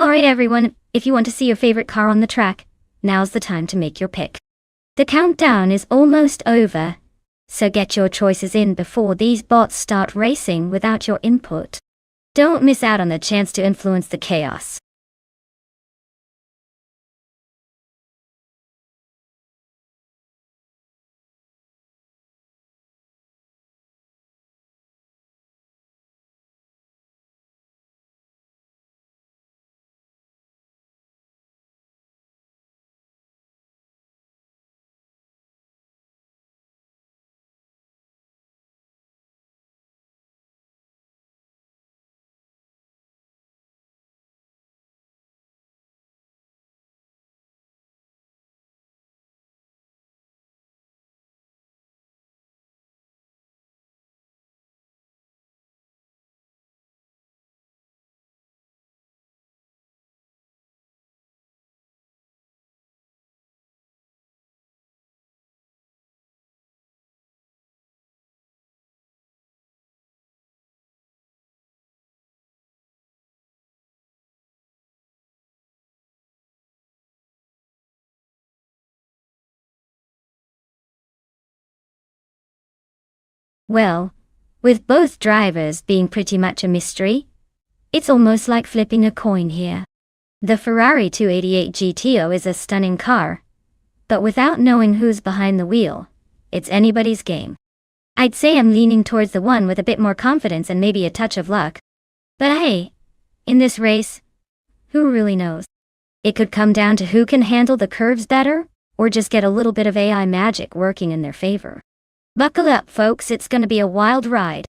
Speaker 1: Alright everyone, if you want to see your favorite car on the track, now's the time to make your pick. The countdown is almost over, so get your choices in before these bots start racing without your input. Don't miss out on the chance to influence the chaos. Well, with both drivers being pretty much a mystery, it's almost like flipping a coin here. The Ferrari 288 GTO is a stunning car, but without knowing who's behind the wheel, it's anybody's game. I'd say I'm leaning towards the one with a bit more confidence and maybe a touch of luck. But hey, in this race, who really knows? It could come down to who can handle the curves better, or just get a little bit of AI magic working in their favor. Buckle up, folks, it's gonna be a wild ride.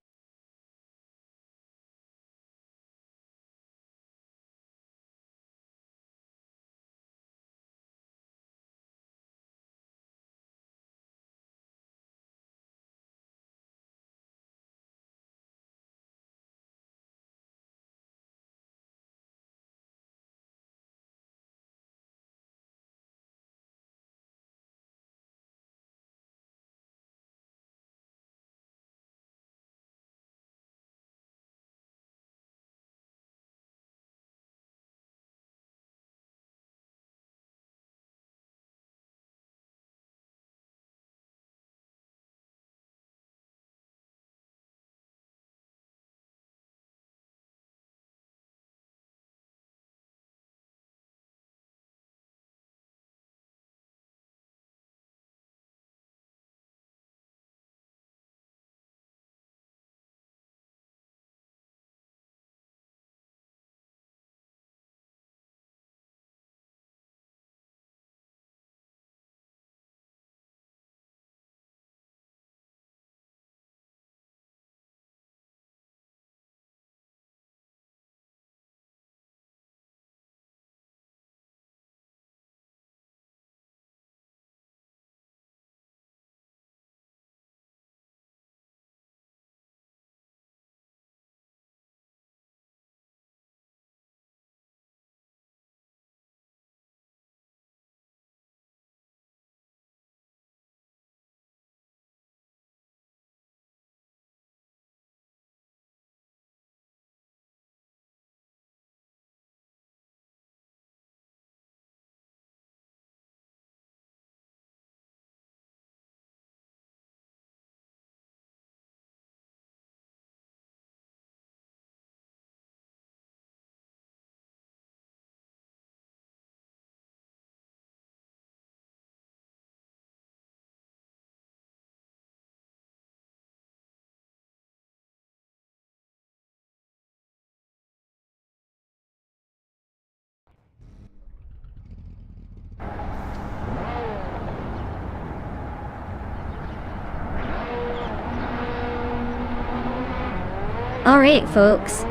Speaker 1: Alright, folks.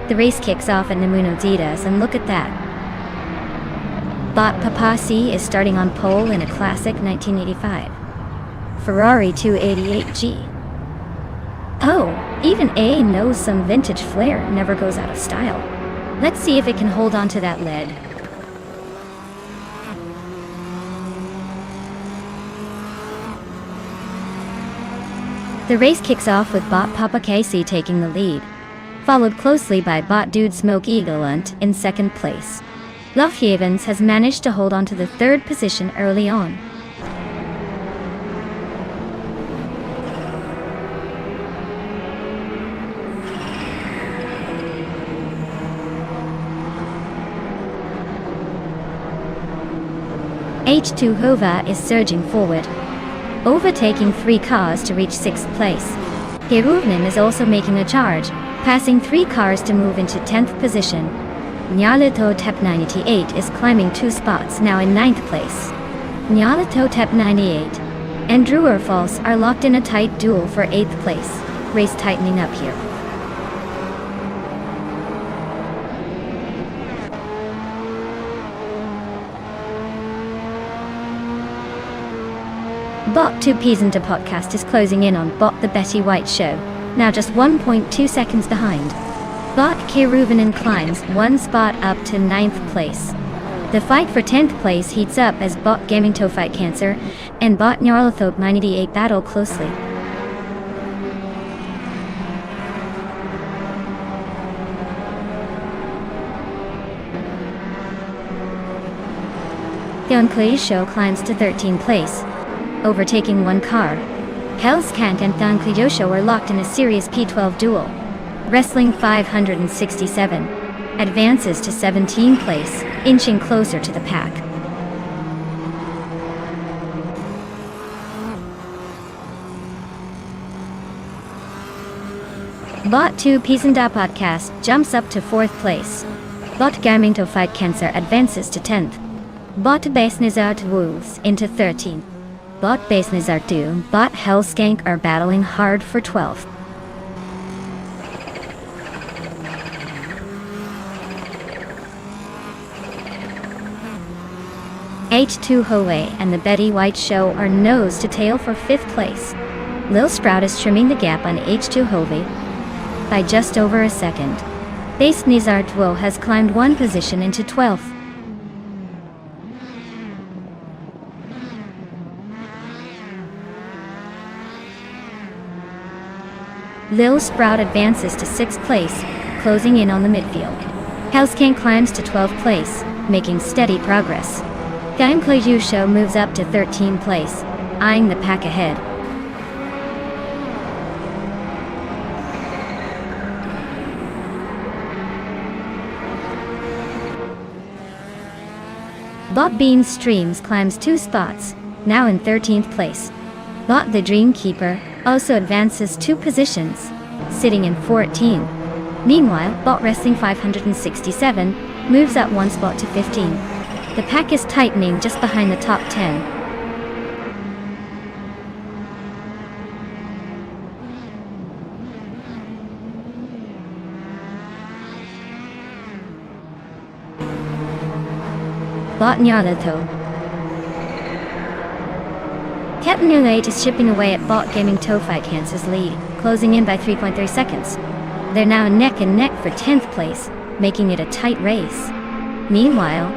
Speaker 1: The race kicks off at Namuno Didas, and look at that. Bot Papasi is starting on pole in a classic 1985 Ferrari 288G. Oh, even A knows some vintage flair never goes out of style. Let's see if it can hold on to that lead. The race kicks off with Bot Papakasi taking the lead, followed closely by Bot Dude Smoke Eagleant in second place. Lochhavens has managed to hold on to the third position early on. H2 Hova is surging forward, overtaking 3 cars to reach 6th place. Keruvnin is also making a charge, passing 3 cars to move into 10th position. Nyalito Tep 98 is climbing 2 spots, now in 9th place. Nyalito Tep 98 and Drewer False are locked in a tight duel for 8th place. Race tightening up here. Bot 2 Peasanta podcast is closing in on Bot the Betty White Show, now just 1.2 seconds behind. Bot Keruvinen climbs 1 spot up to 9th place. The fight for 10th place heats up as Bot Gaming To Fight Cancer and Bot Nyarlathop 98 battle closely. Yon Show climbs to 13th place, overtaking 1 car. Hellskank and Thanklyosho are locked in a serious P12 duel. Wrestling 567 advances to 17th place, inching closer to the pack. Bot 2 Pisanda Podcast jumps up to 4th place. Bot Gaming to Fight Cancer advances to 10th. Bot Basenizart Wolves into 13th. Bot Basenizart 2, Bot Hellskank are battling hard for 12th. H2 Howe and the Betty White Show are nose to tail for 5th place. Lil Sprout is trimming the gap on H2 Howe by just over a second. Base Nizar Duo has climbed one position into 12th. Lil Sprout advances to 6th place, closing in on the midfield. Hellskank climbs to 12th place, making steady progress. Gameplay Show moves up to 13th place, eyeing the pack ahead. Bot Beans Streams climbs 2 spots, now in 13th place. Bot The Dream Keeper also advances 2 positions, sitting in 14th. Meanwhile, Bot Wrestling 567 moves up 1 spot to 15th. The pack is tightening just behind the top 10. Bot Nyalato. Captain Nulate is chipping away at Bot Gaming Fight Cancer's lead, closing in by 3.3 seconds. They're now neck and neck for 10th place, making it a tight race. Meanwhile,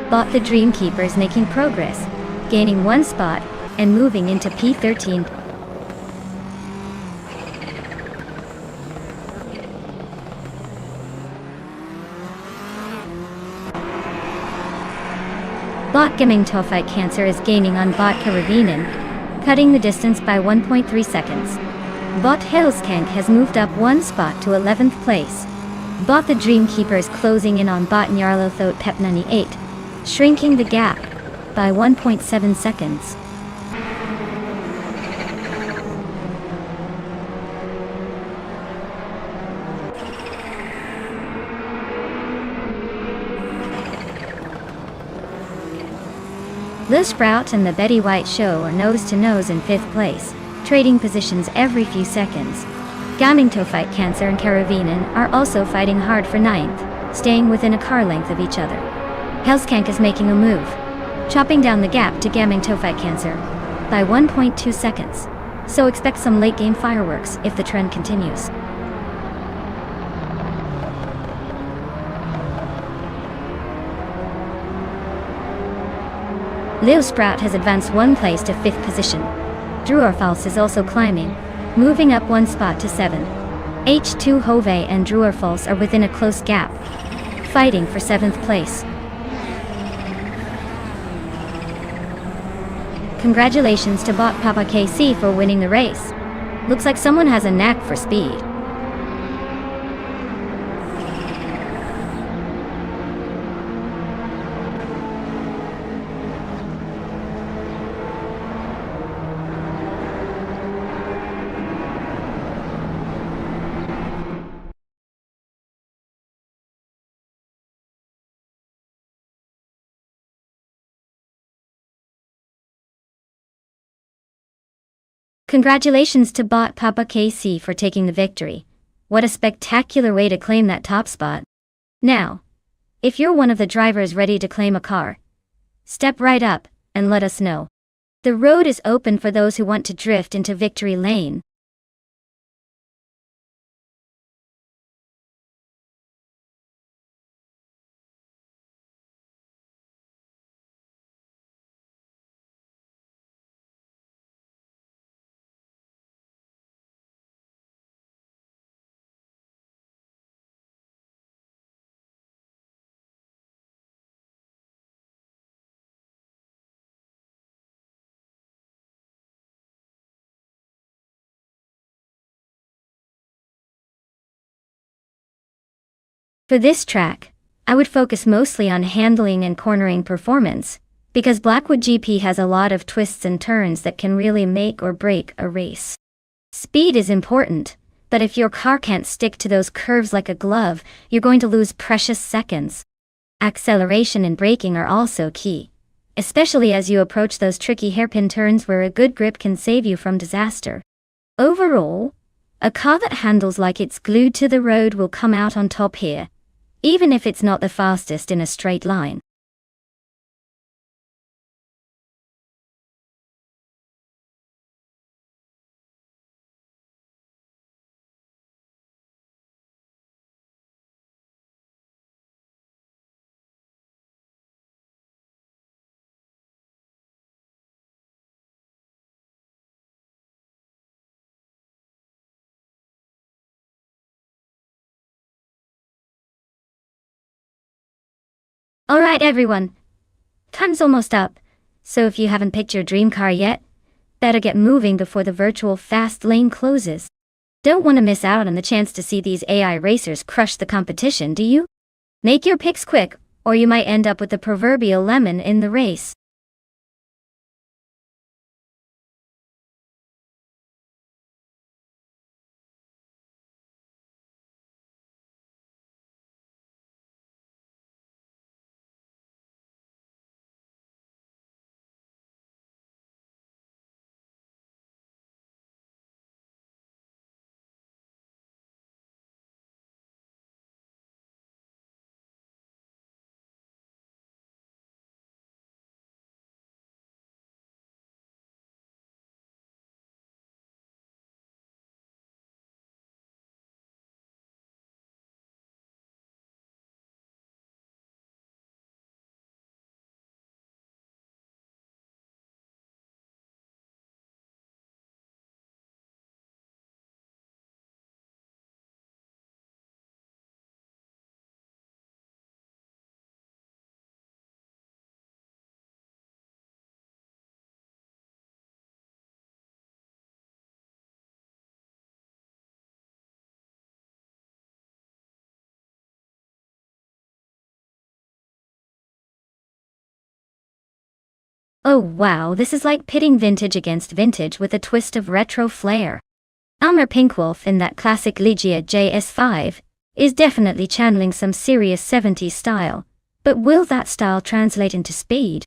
Speaker 1: Bot The Dream Keeper is making progress, gaining 1 spot and moving into P13. Bot Gaming Fight Cancer is gaining on Bot Karavinin, cutting the distance by 1.3 seconds. Bot Hellskank has moved up 1 spot to 11th place. Bot The Dream Keeper is closing in on Bot Nyarlothot Pep 98, shrinking the gap by 1.7 seconds. Lil Sprout and the Betty White Show are nose to nose in 5th place, trading positions every few seconds. Gaming Fight Cancer and Karavinin are also fighting hard for 9th, staying within a car length of each other. Hellskank is making a move, chopping down the gap to Gaming Fight Cancer by 1.2 seconds, so expect some late game fireworks if the trend continues. Lil Sprout has advanced 1 place to 5th position. Druorfalls is also climbing, moving up 1 spot to 7. H2 Hove and Druorfalls are within a close gap, fighting for 7th place. Congratulations to Bot Papa KC for winning the race. Looks like someone has a knack for speed. Congratulations to Bot Papa KC for taking the victory. What a spectacular way to claim that top spot. Now, if you're one of the drivers ready to claim a car, step right up and let us know. The road is open for those who want to drift into victory lane. For this track, I would focus mostly on handling and cornering performance, because Blackwood GP has a lot of twists and turns that can really make or break a race. Speed is important, but if your car can't stick to those curves like a glove, you're going to lose precious seconds. Acceleration and braking are also key, especially as you approach those tricky hairpin turns where a good grip can save you from disaster. Overall, a car that handles like it's glued to the road will come out on top here, even if it's not the fastest in a straight line. Alright everyone, time's almost up, so if you haven't picked your dream car yet, better get moving before the virtual fast lane closes. Don't want to miss out on the chance to see these AI racers crush the competition, do you? Make your picks quick, or you might end up with the proverbial lemon in the race. Oh wow, this is like pitting vintage against vintage with a twist of retro flair. Elmer Pinkwolf in that classic Ligia JS5 is definitely channeling some serious 70s style, but will that style translate into speed?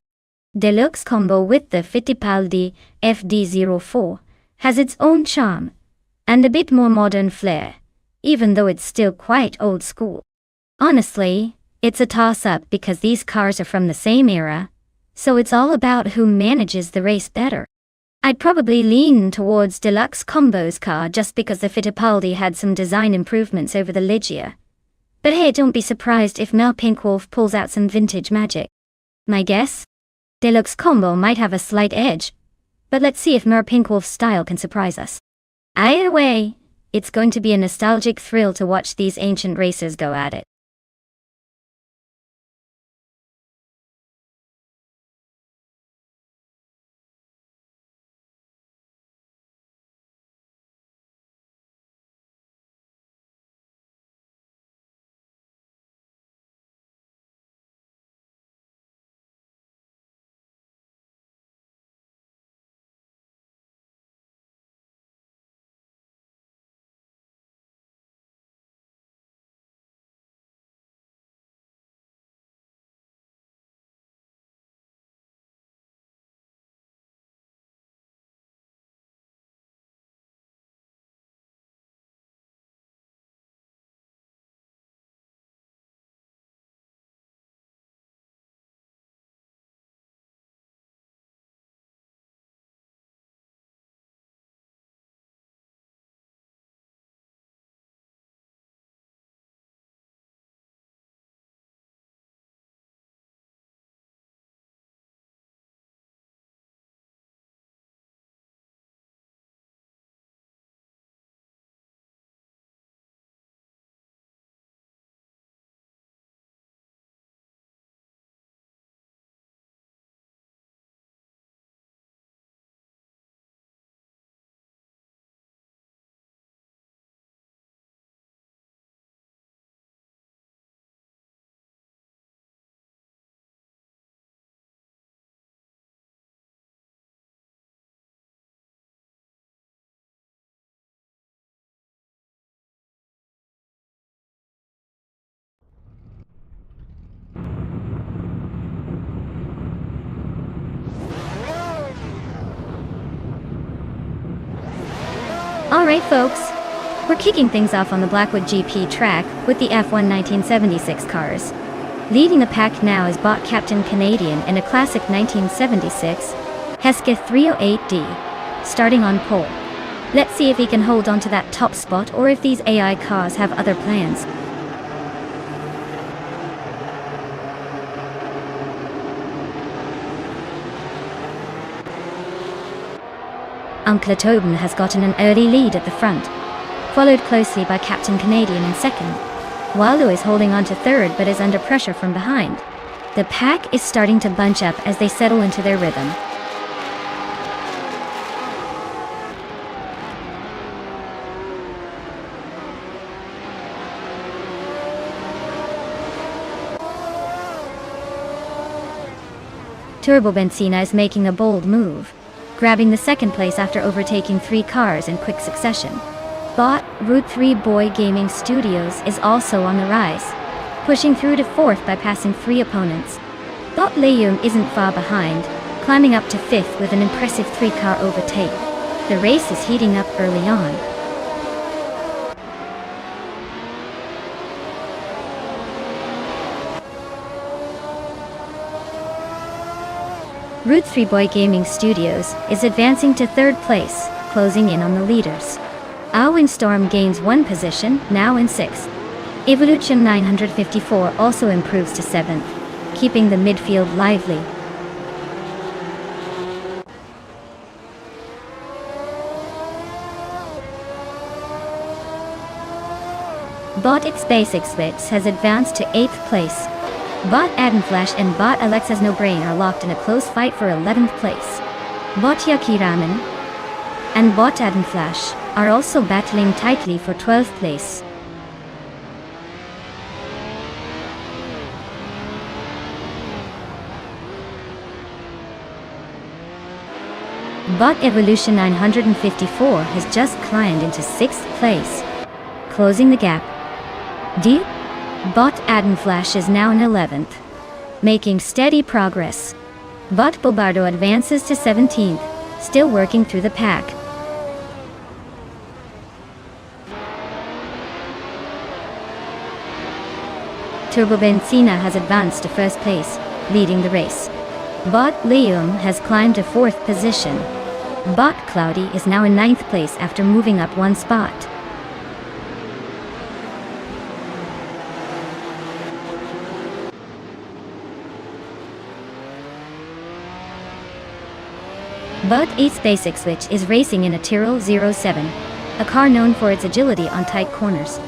Speaker 1: Deluxe combo with the Fittipaldi FD04 has its own charm and a bit more modern flair, even though it's still quite old school. Honestly, it's a toss-up because these cars are from the same era, so it's all about who manages the race better. I'd probably lean towards Deluxe Combo's car just because the Fittipaldi had some design improvements over the Ligia. But hey, don't be surprised if Mel Pinkwolf pulls out some vintage magic. My guess? Deluxe Combo might have a slight edge, but let's see if Mer Pinkwolf's style can surprise us. Either way, it's going to be a nostalgic thrill to watch these ancient racers go at it. Alright folks, we're kicking things off on the Blackwood GP track with the F1 1976 cars. Leading the pack now is bot Captain Canadian in a classic 1976 Hesketh 308D, starting on pole. Let's see if he can hold on to that top spot or if these AI cars have other plans. Uncle Tobin has gotten an early lead at the front, followed closely by Captain Canadian in second. Waldo is holding on to third but is under pressure from behind. The pack is starting to bunch up as they settle into their rhythm. Turbo Benzina is making a bold move, grabbing the second place after overtaking 3 cars in quick succession. Bot Route 3 Boy Gaming Studios is also on the rise, pushing through to 4th by passing 3 opponents. Bot Leum isn't far behind, climbing up to 5th with an impressive 3-car overtake. The race is heating up early on. Route 3 Boy Gaming Studios is advancing to 3rd place, closing in on the leaders. Our Windstorm gains 1 position, now in 6th. Evolution 954 also improves to 7th, keeping the midfield lively. Bot X Basics Wits has advanced to 8th place. Bot Adenflash and Bot Alexa's No Brain are locked in a close fight for 11th place. Bot Yaki Ramen and Bot Adenflash are also battling tightly for 12th place. Bot Evolution 954 has just climbed into 6th place, closing the gap. Bot Adenflash is now in 11th, making steady progress. Bot Bobardo advances to 17th, still working through the pack. Turbo Benzina has advanced to 1st place, leading the race. Bot Leum has climbed to 4th position. Bot Cloudy is now in 9th place after moving up 1 spot. Bot Ace Basic Switch is racing in a Tyrrell 07, a car known for its agility on tight corners.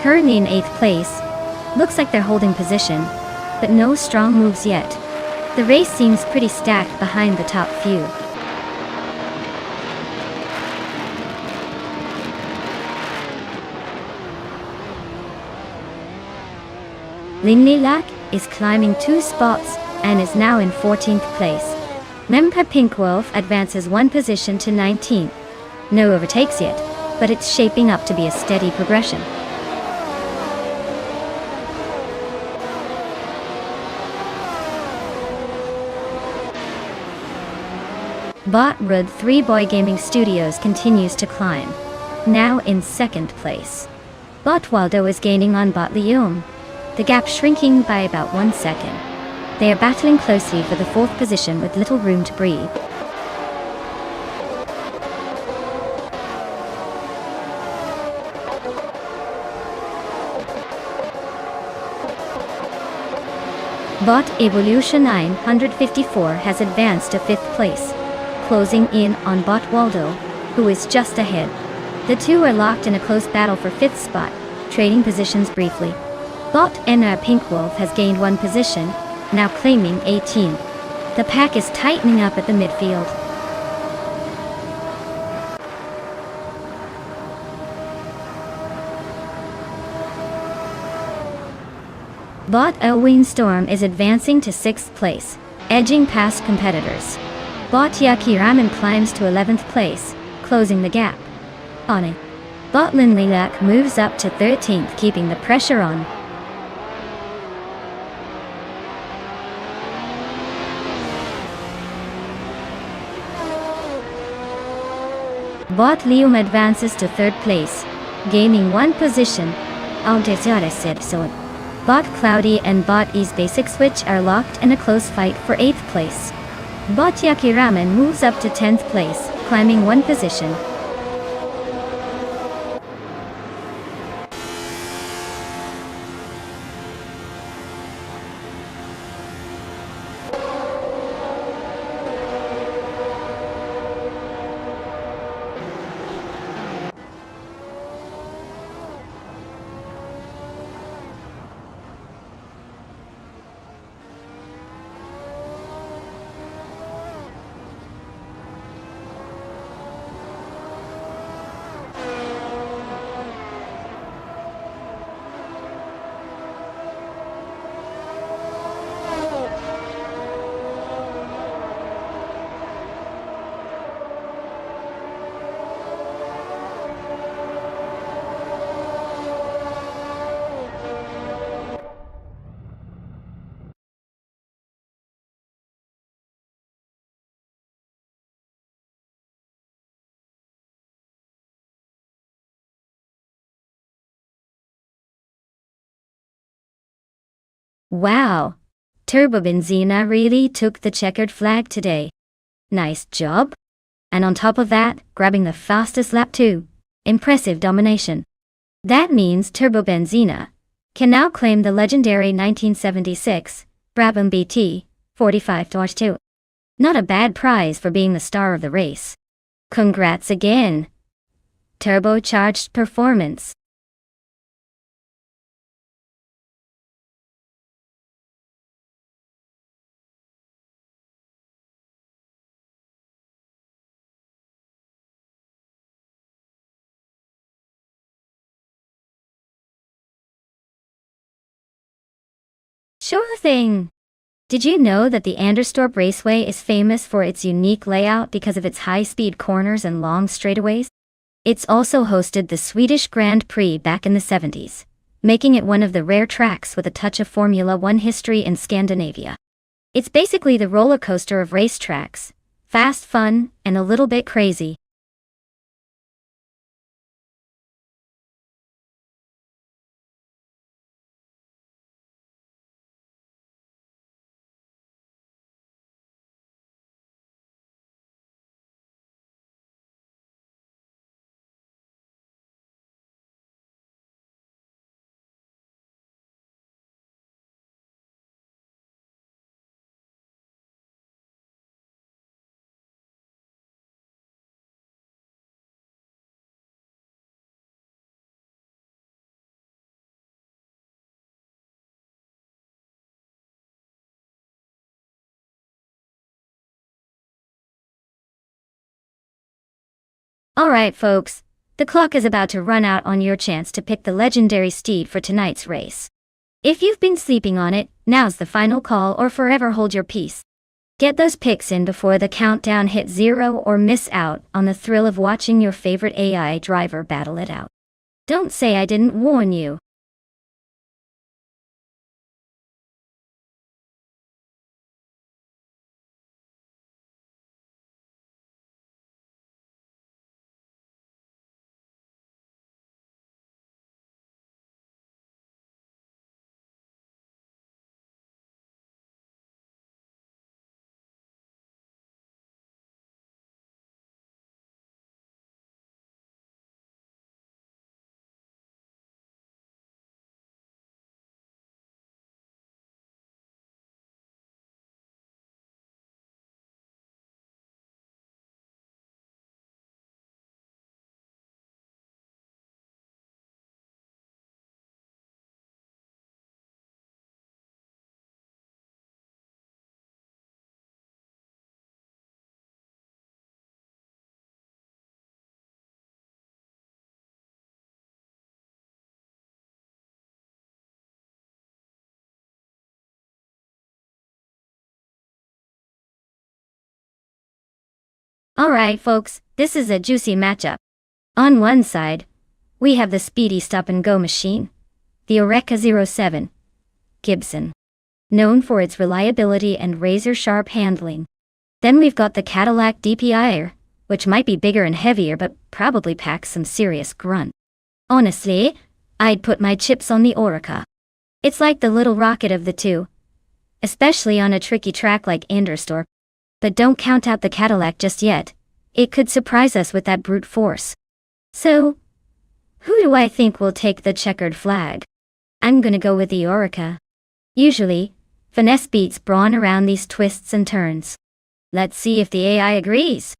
Speaker 1: Currently in 8th place, looks like they're holding position, but no strong moves yet. The race seems pretty stacked behind the top few. Linlilac is climbing 2 spots and is now in 14th place. Mempa Pinkwolf advances 1 position to 19th. No overtakes yet, but it's shaping up to be a steady progression. Bot Road 3 Boy Gaming Studios continues to climb, now in 2nd place. Bot Waldo is gaining on Bot Leum, the gap shrinking by about 1 second. They are battling closely for the 4th position with little room to breathe. Bot Evolution 954 has advanced to 5th place, closing in on Bot Waldo, who is just ahead. The two are locked in a close battle for 5th spot, trading positions briefly. Bot NR Pinkwolf has gained 1 position, now claiming 18. The pack is tightening up at the midfield. Bot Elwyn Storm is advancing to 6th place, edging past competitors. Bot Yaki Ramen climbs to 11th place, closing the gap. On it, Bot Linlilac moves up to 13th, keeping the pressure on. Bot Lium advances to third place, gaining one position. Bot Cloudy and Bot E's Basic Switch are locked in a close fight for 8th place. Bot Yakiramen moves up to 10th place, climbing one position. Wow! Turbobenzina really took the checkered flag today. Nice job! And on top of that, grabbing the fastest lap too. Impressive domination. That means Turbobenzina can now claim the legendary 1976 Brabham BT 45-2. Not a bad prize for being the star of the race. Congrats again! Turbocharged performance. Sure thing! Did you know that the Anderstorp Raceway is famous for its unique layout because of its high-speed corners and long straightaways? It's also hosted the Swedish Grand Prix back in the 70s, making it one of the rare tracks with a touch of Formula One history in Scandinavia. It's basically the roller coaster of racetracks, fast, fun, and a little bit crazy. Alright folks, the clock is about to run out on your chance to pick the legendary steed for tonight's race. If you've been sleeping on it, now's the final call or forever hold your peace. Get those picks in before the countdown hits 0 or miss out on the thrill of watching your favorite AI driver battle it out. Don't say I didn't warn you. Alright folks, this is a juicy matchup. On one side, we have the speedy stop-and-go machine, the Oreca 07 Gibson, known for its reliability and razor-sharp handling. Then we've got the Cadillac DPIer, which might be bigger and heavier but probably packs some serious grunt. Honestly, I'd put my chips on the Orica. It's like the little rocket of the two, especially on a tricky track like Anderstorp. But don't count out the Cadillac just yet. It could surprise us with that brute force. So, who do I think will take the checkered flag? I'm gonna go with the Orica. Usually, finesse beats brawn around these twists and turns. Let's see if the AI agrees.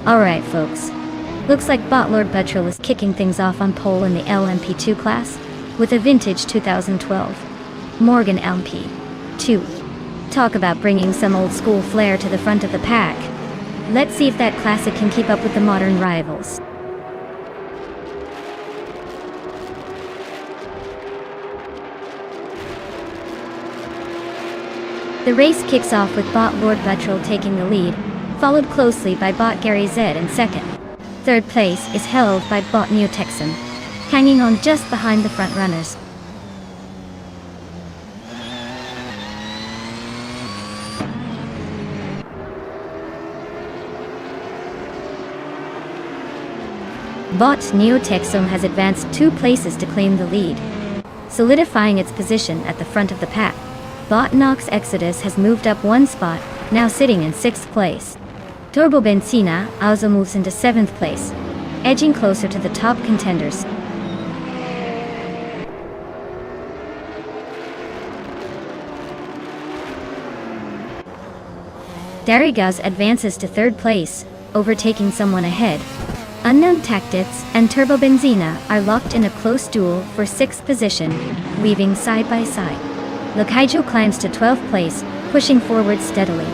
Speaker 1: Alright folks, looks like Botlord Petrol is kicking things off on pole in the LMP2 class, with a vintage 2012 Morgan LMP2. Talk about bringing some old school flair to the front of the pack. Let's see if that classic can keep up with the modern rivals. The race kicks off with Botlord Petrol taking the lead, followed closely by Bot Gary Z in second. Third place is held by Bot Neo Texan, hanging on just behind the front runners. Bot Neo Texan has advanced 2 places to claim the lead, solidifying its position at the front of the pack. Bot Nox Exodus has moved up 1 spot, now sitting in 6th place. Turbo Benzina also moves into 7th place, edging closer to the top contenders. Darigaz advances to 3rd place, overtaking someone ahead. Unknown Tactics and Turbo Benzina are locked in a close duel for 6th position, weaving side by side. Lokaijo climbs to 12th place, pushing forward steadily.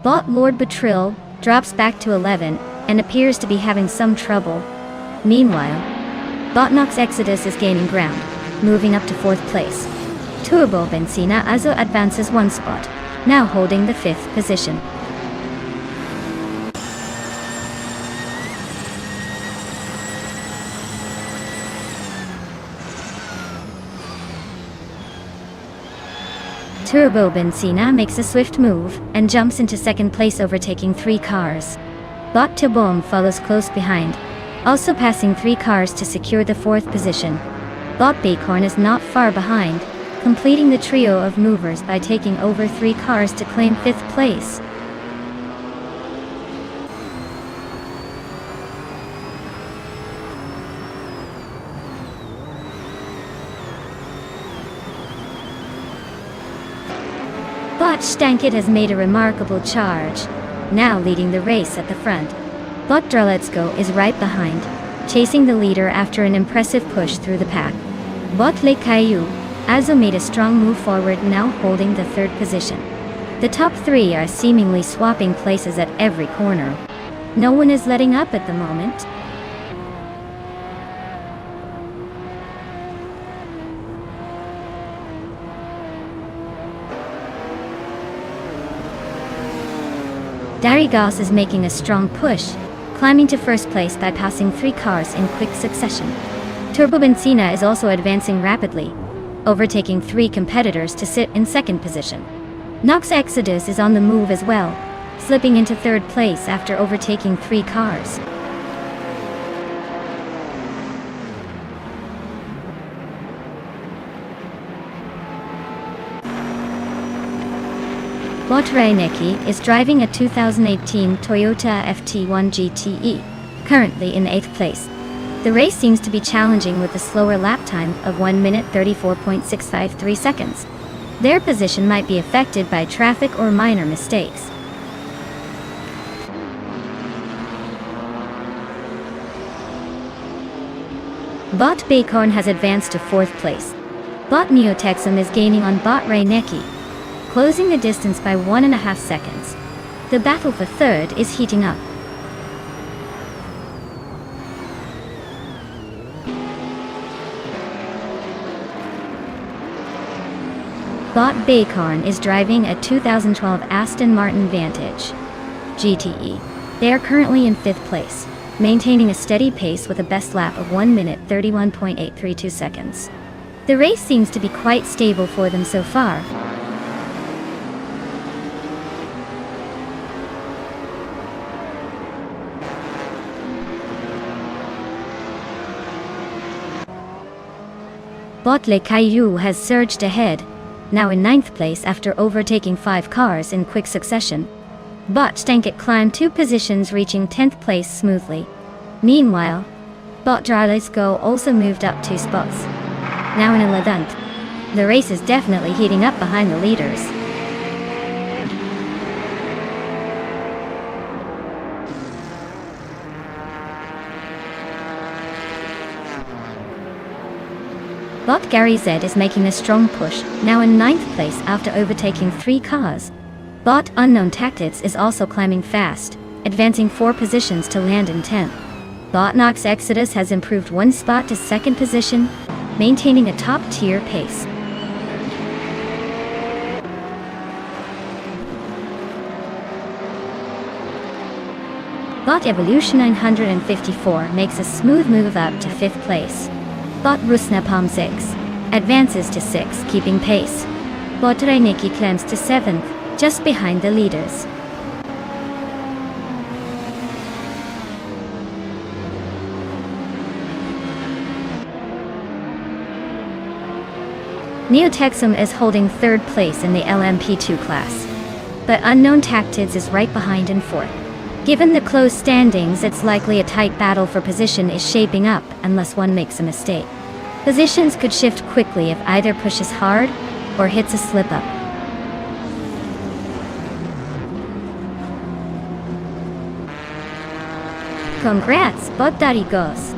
Speaker 1: Botlord Petrol drops back to 11 and appears to be having some trouble. Meanwhile, Botnox Exodus is gaining ground, moving up to 4th place. Turbo Benzina also advances 1 spot, now holding the 5th position. Turbo Benzina makes a swift move and jumps into 2nd place, overtaking 3 cars. Bot Tobom follows close behind, also passing 3 cars to secure the 4th position. Bot Bighorn is not far behind, completing the trio of movers by taking over 3 cars to claim 5th place. But Stankit has made a remarkable charge, now leading the race at the front. But Draletsko is right behind, chasing the leader after an impressive push through the pack. But Le Caillou also made a strong move forward, now holding the third position. The top three are seemingly swapping places at every corner. No one is letting up at the moment. Darigos is making a strong push, climbing to first place by passing 3 cars in quick succession. Turbo Benzina is also advancing rapidly, overtaking 3 competitors to sit in second position. Nox Exodus is on the move as well, slipping into third place after overtaking 3 cars. Botreineki is driving a 2018 Toyota FT1 GTE, currently in 8th place. The race seems to be challenging with a slower lap time of 1 minute 34.653 seconds. Their position might be affected by traffic or minor mistakes. Bot Bakorn has advanced to 4th place. Bot Neotexum is gaining on Bot Reineki, closing the distance by 1.5 seconds. The battle for third is heating up. Bot Bakorn is driving a 2012 Aston Martin Vantage GTE. They are currently in 5th place, maintaining a steady pace with a best lap of 1 minute 31.832 seconds. The race seems to be quite stable for them so far. Bot Le Caillou has surged ahead, now in 9th place after overtaking 5 cars in quick succession. Bot Stankit climbed 2 positions, reaching 10th place smoothly. Meanwhile, Bot Draletsko also moved up 2 spots, now in 11th. The race is definitely heating up behind the leaders. Bot Gary Z is making a strong push, now in 9th place after overtaking 3 cars. Bot Unknown Tactics is also climbing fast, advancing 4 positions to land in 10th. Bot Nox Exodus has improved 1 spot to 2nd position, maintaining a top-tier pace. Bot Evolution 954 makes a smooth move up to 5th place. Bot Rusnapalm 6 advances to 6th, keeping pace. Bot Reineki climbs to 7th, just behind the leaders. Neotexum is holding 3rd place in the LMP2 class, but Unknown Tactics is right behind in 4th. Given the close standings, it's likely a tight battle for position is shaping up unless one makes a mistake. Positions could shift quickly if either pushes hard or hits a slip-up. Congrats, Bot Darigos.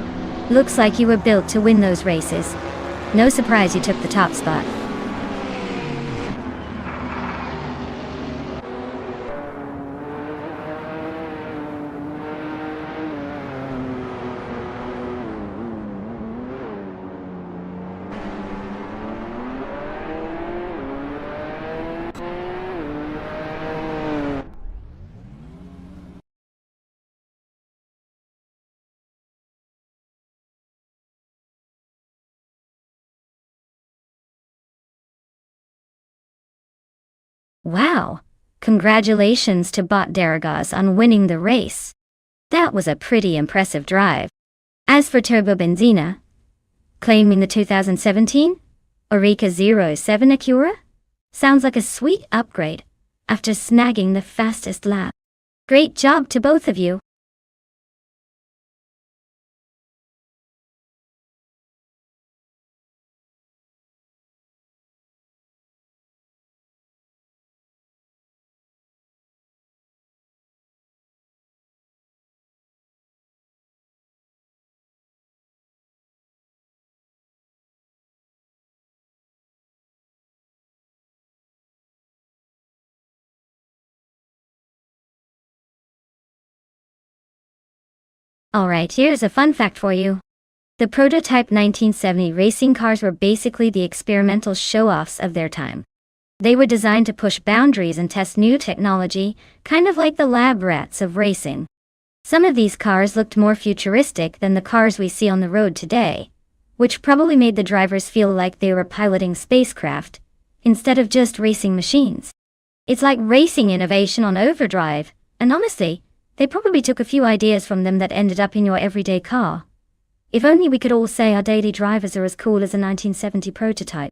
Speaker 1: Looks like you were built to win those races. No surprise you took the top spot. Wow! Congratulations to Bot Darigos on winning the race. That was a pretty impressive drive. As for Turbo Benzina, claiming the 2017 Oreca 07 Acura? Sounds like a sweet upgrade after snagging the fastest lap. Great job to both of you. Alright, here's a fun fact for you. The prototype 1970 racing cars were basically the experimental show-offs of their time. They were designed to push boundaries and test new technology, kind of like the lab rats of racing. Some of these cars looked more futuristic than the cars we see on the road today, which probably made the drivers feel like they were piloting spacecraft, instead of just racing machines. It's like racing innovation on overdrive, and honestly, they probably took a few ideas from them that ended up in your everyday car. If only we could all say our daily drivers are as cool as a 1970 prototype.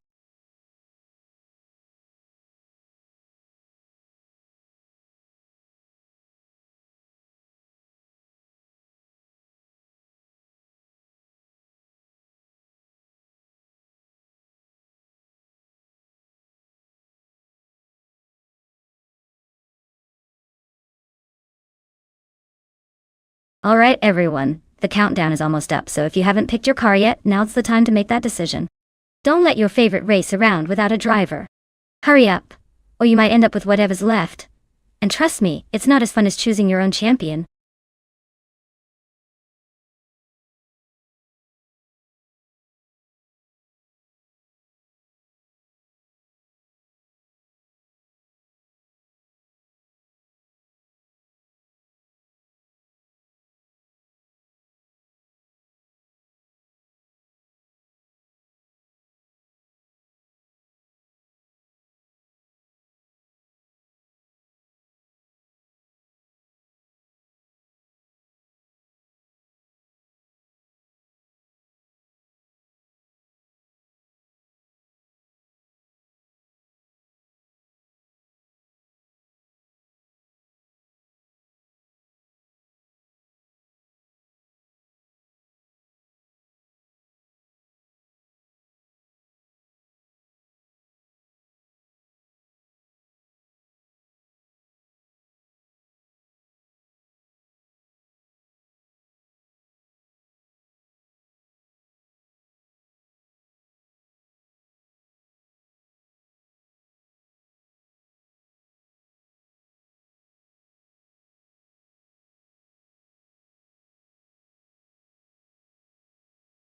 Speaker 1: Alright everyone, the countdown is almost up, so if you haven't picked your car yet, now's the time to make that decision. Don't let your favorite race around without a driver. Hurry up, or you might end up with whatever's left. And trust me, it's not as fun as choosing your own champion.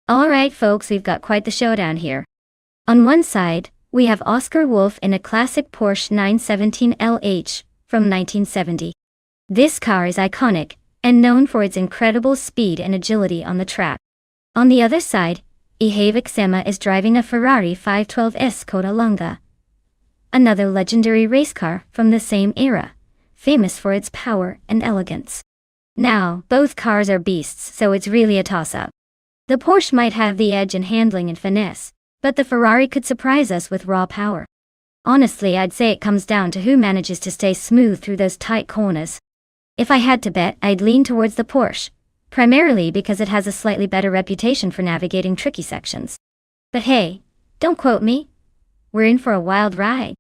Speaker 1: Alright folks, we've got quite the showdown here. On one side, we have Oscar Wolf in a classic Porsche 917 LH from 1970. This car is iconic and known for its incredible speed and agility on the track. On the other side, Ihave Sema is driving a Ferrari 512S Coda Lunga, another legendary race car from the same era, famous for its power and elegance. Now, both cars are beasts, so it's really a toss-up. The Porsche might have the edge in handling and finesse, but the Ferrari could surprise us with raw power. Honestly, I'd say it comes down to who manages to stay smooth through those tight corners. If I had to bet, I'd lean towards the Porsche, primarily because it has a slightly better reputation for navigating tricky sections. But hey, don't quote me. We're in for a wild ride.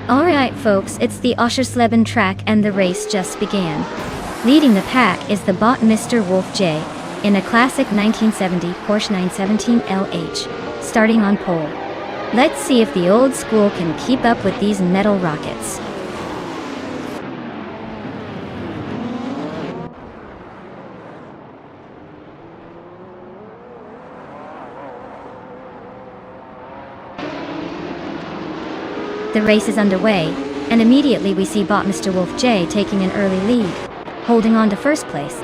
Speaker 1: Alright folks, it's the Oschersleben track and the race just began. Leading the pack is the bot Mr. Wolf J, in a classic 1970 Porsche 917 LH, starting on pole. Let's see if the old school can keep up with these metal rockets. The race is underway, and immediately we see bot Mr. Wolf J taking an early lead, holding on to first place.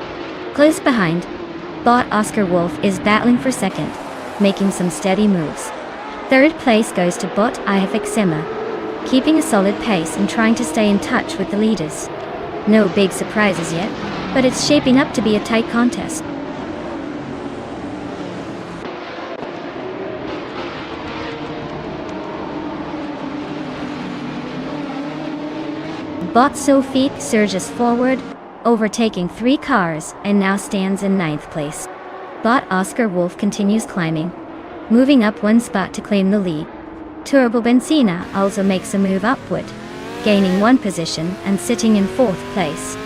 Speaker 1: Close behind, bot Oscar Wolf is battling for second, making some steady moves. Third place goes to bot IFXema, keeping a solid pace and trying to stay in touch with the leaders. No big surprises yet, but it's shaping up to be a tight contest. Bot Sophie surges forward, overtaking 3 cars, and now stands in 9th place. Bot Oscar Wolf continues climbing, moving up 1 spot to claim the lead. Turbo Benzina also makes a move upward, gaining 1 position and sitting in 4th place.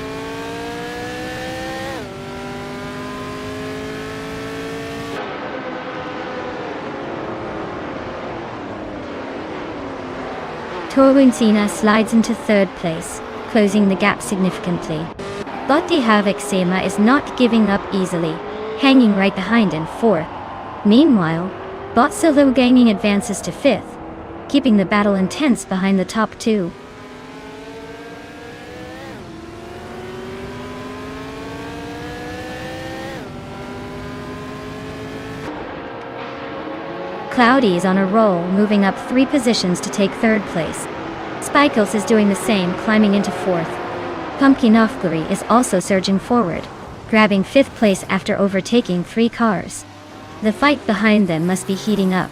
Speaker 1: Turbo Benzina slides into 3rd place, closing the gap significantly. Bot IFXema is not giving up easily, hanging right behind in 4th. Meanwhile, bot Solo Gaming advances to 5th, keeping the battle intense behind the top 2. Cloudy is on a roll, moving up 3 positions to take 3rd place. Spikels is doing the same, climbing into 4th. Pumpkin Offglory is also surging forward, grabbing 5th place after overtaking 3 cars. The fight behind them must be heating up.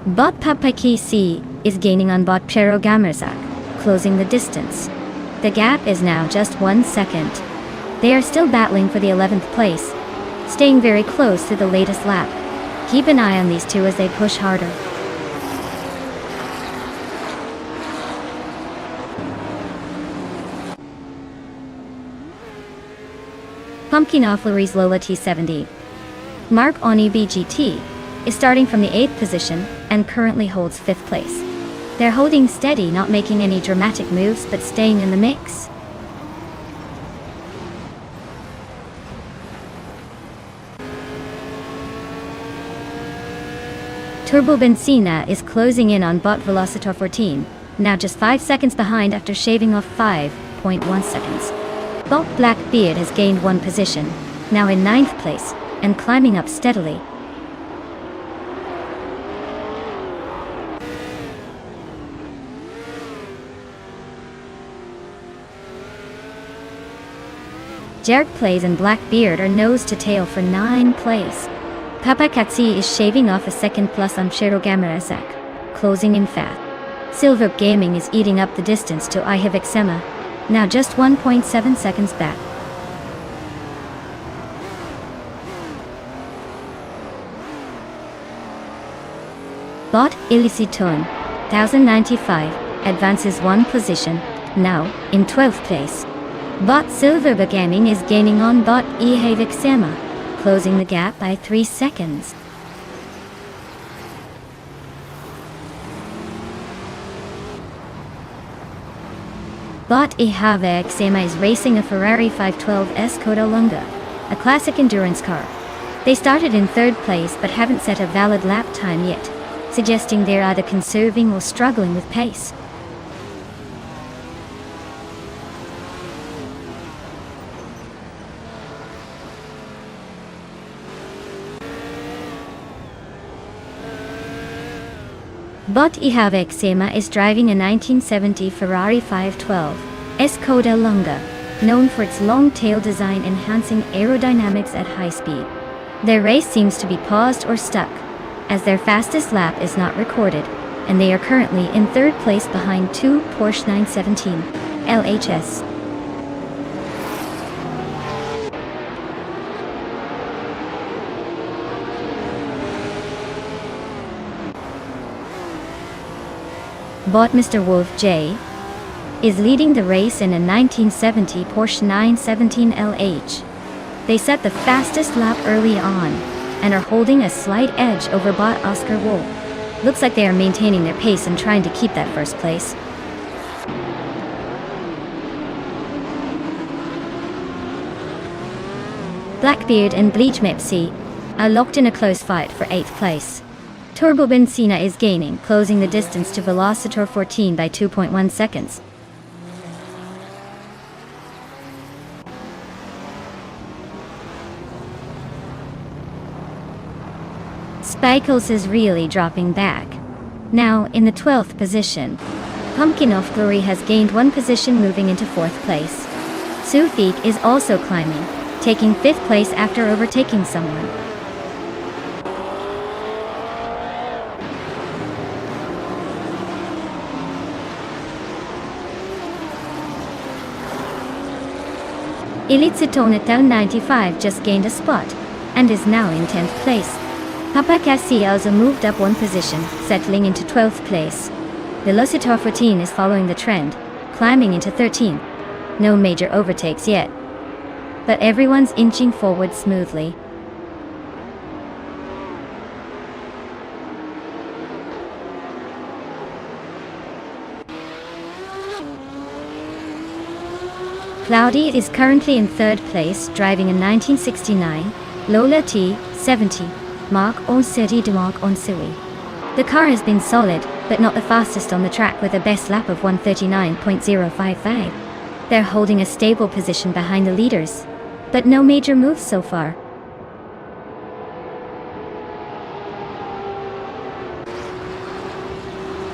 Speaker 1: Bot Papaki C is gaining on bot Pero Gamerzak, closing the distance. The gap is now just 1 second. They are still battling for the 11th place, staying very close to the latest lap. Keep an eye on these two as they push harder. Pumpkin Offlery's Lola T70. Mark Oni BGT is starting from the 8th position and currently holds 5th place. They're holding steady, not making any dramatic moves but staying in the mix. Turbo Benzina is closing in on bot Velocitor 14, now just 5 seconds behind after shaving off 5.1 seconds. Bot Blackbeard has gained 1 position, now in 9th place, and climbing up steadily. Jerk Plays and Blackbeard are nose to tail for 9th place. Papakatsi is shaving off a 2nd plus on Shiro Gamerazak, closing in 5th. Silver Gaming is eating up the distance to IFXema, now just 1.7 seconds back. Bot Illicitone 1095 advances 1 position, now in 12th place. Bot Silver Gaming is gaining on bot IFXema, closing the gap by 3 seconds. Bot IFXema is racing a Ferrari 512 Skoda Lunga, a classic endurance car. They started in 3rd place but haven't set a valid lap time yet, suggesting they're either conserving or struggling with pace. Bot IFXema is driving a 1970 Ferrari 512 Skoda Lunga, known for its long tail design enhancing aerodynamics at high speed. Their race seems to be paused or stuck, as their fastest lap is not recorded, and they are currently in 3rd place behind 2 Porsche 917 LHS. But Mr. Wolf J is leading the race in a 1970 Porsche 917 LH. They set the fastest lap early on and are holding a slight edge over Bot Oscar Wolf. Looks like they are maintaining their pace and trying to keep that first place. Blackbeard and Bleach Mepsi are locked in a close fight for 8th place. Turbo Benzina is gaining, closing the distance to Velocitor 14 by 2.1 seconds. Spikles is really dropping back. Now in the 12th position. Pumpkin of Glory has gained 1 position, moving into 4th place. Sufik is also climbing, taking 5th place after overtaking someone. Elitsetone Town 95 just gained a spot and is now in 10th place. Papa Cassie also moved up 1 position, settling into 12th place. Velocitor 14 is following the trend, climbing into 13th. No major overtakes yet, but everyone's inching forward smoothly. Cloudy is currently in 3rd place, driving a 1969 Lola T70 Mark on City de Mark on Sui. The car has been solid, but not the fastest on the track, with a best lap of 1:39.055. They're holding a stable position behind the leaders, but no major moves so far.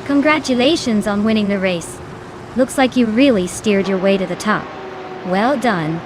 Speaker 1: Congratulations on winning the race. Looks like you really steered your way to the top. Well done.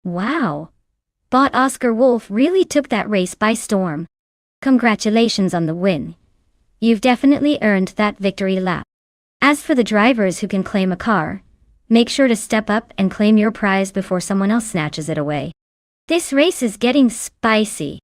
Speaker 1: Wow! Bot Oscar Wolf really took that race by storm. Congratulations on the win. You've definitely earned that victory lap. As for the drivers who can claim a car, make sure to step up and claim your prize before someone else snatches it away. This race is getting spicy.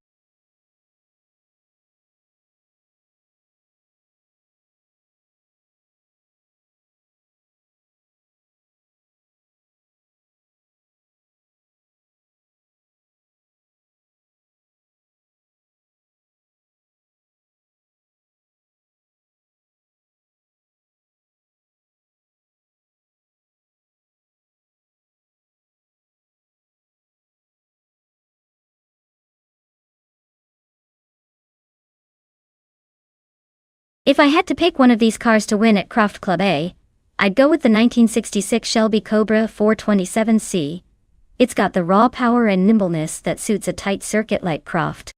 Speaker 1: If I had to pick one of these cars to win at Croft Club A, I'd go with the 1966 Shelby Cobra 427C. It's got the raw power and nimbleness that suits a tight circuit like Croft.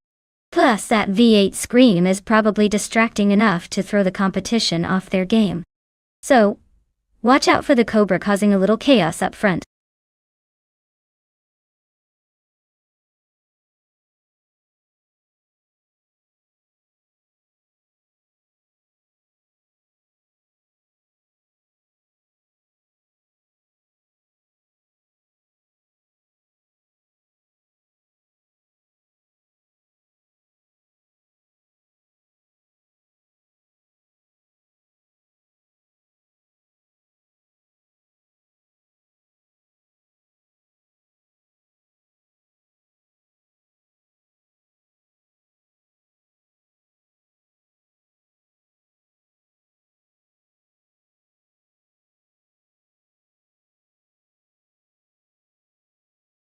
Speaker 1: Plus, that V8 scream is probably distracting enough to throw the competition off their game. So, watch out for the Cobra causing a little chaos up front.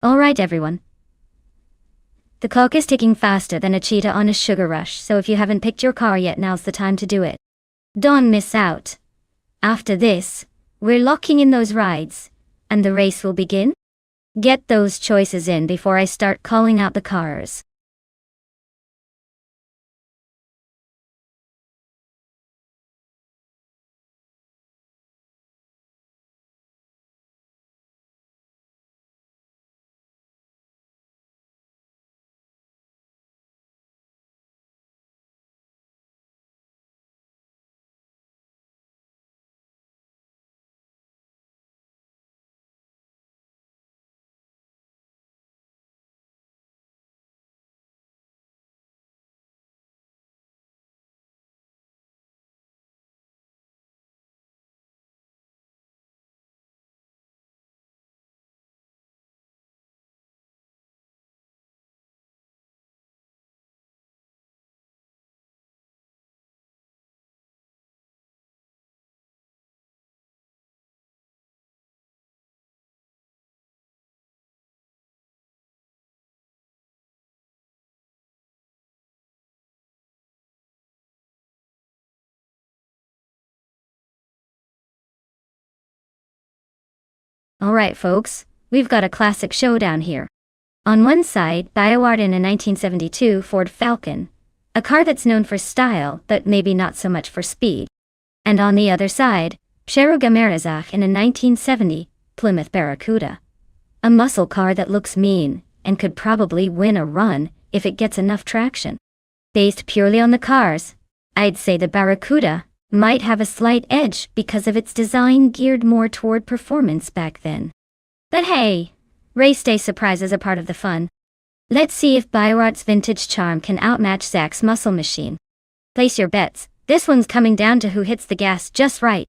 Speaker 1: Alright everyone. The clock is ticking faster than a cheetah on a sugar rush, so if you haven't picked your car yet, now's the time to do it. Don't miss out. After this, we're locking in those rides, and the race will begin. Get those choices in before I start calling out the cars. Alright folks, we've got a classic showdown here. On one side, Bioward in a 1972 Ford Falcon, a car that's known for style but maybe not so much for speed. And on the other side, Cheruga Marizach in a 1970 Plymouth Barracuda, a muscle car that looks mean and could probably win a run if it gets enough traction. Based purely on the cars, I'd say the Barracuda might have a slight edge because of its design geared more toward performance back then. But hey, race day surprises are part of the fun. Let's see if Bioward's vintage charm can outmatch Zach's muscle machine. Place your bets. This one's coming down to who hits the gas just right.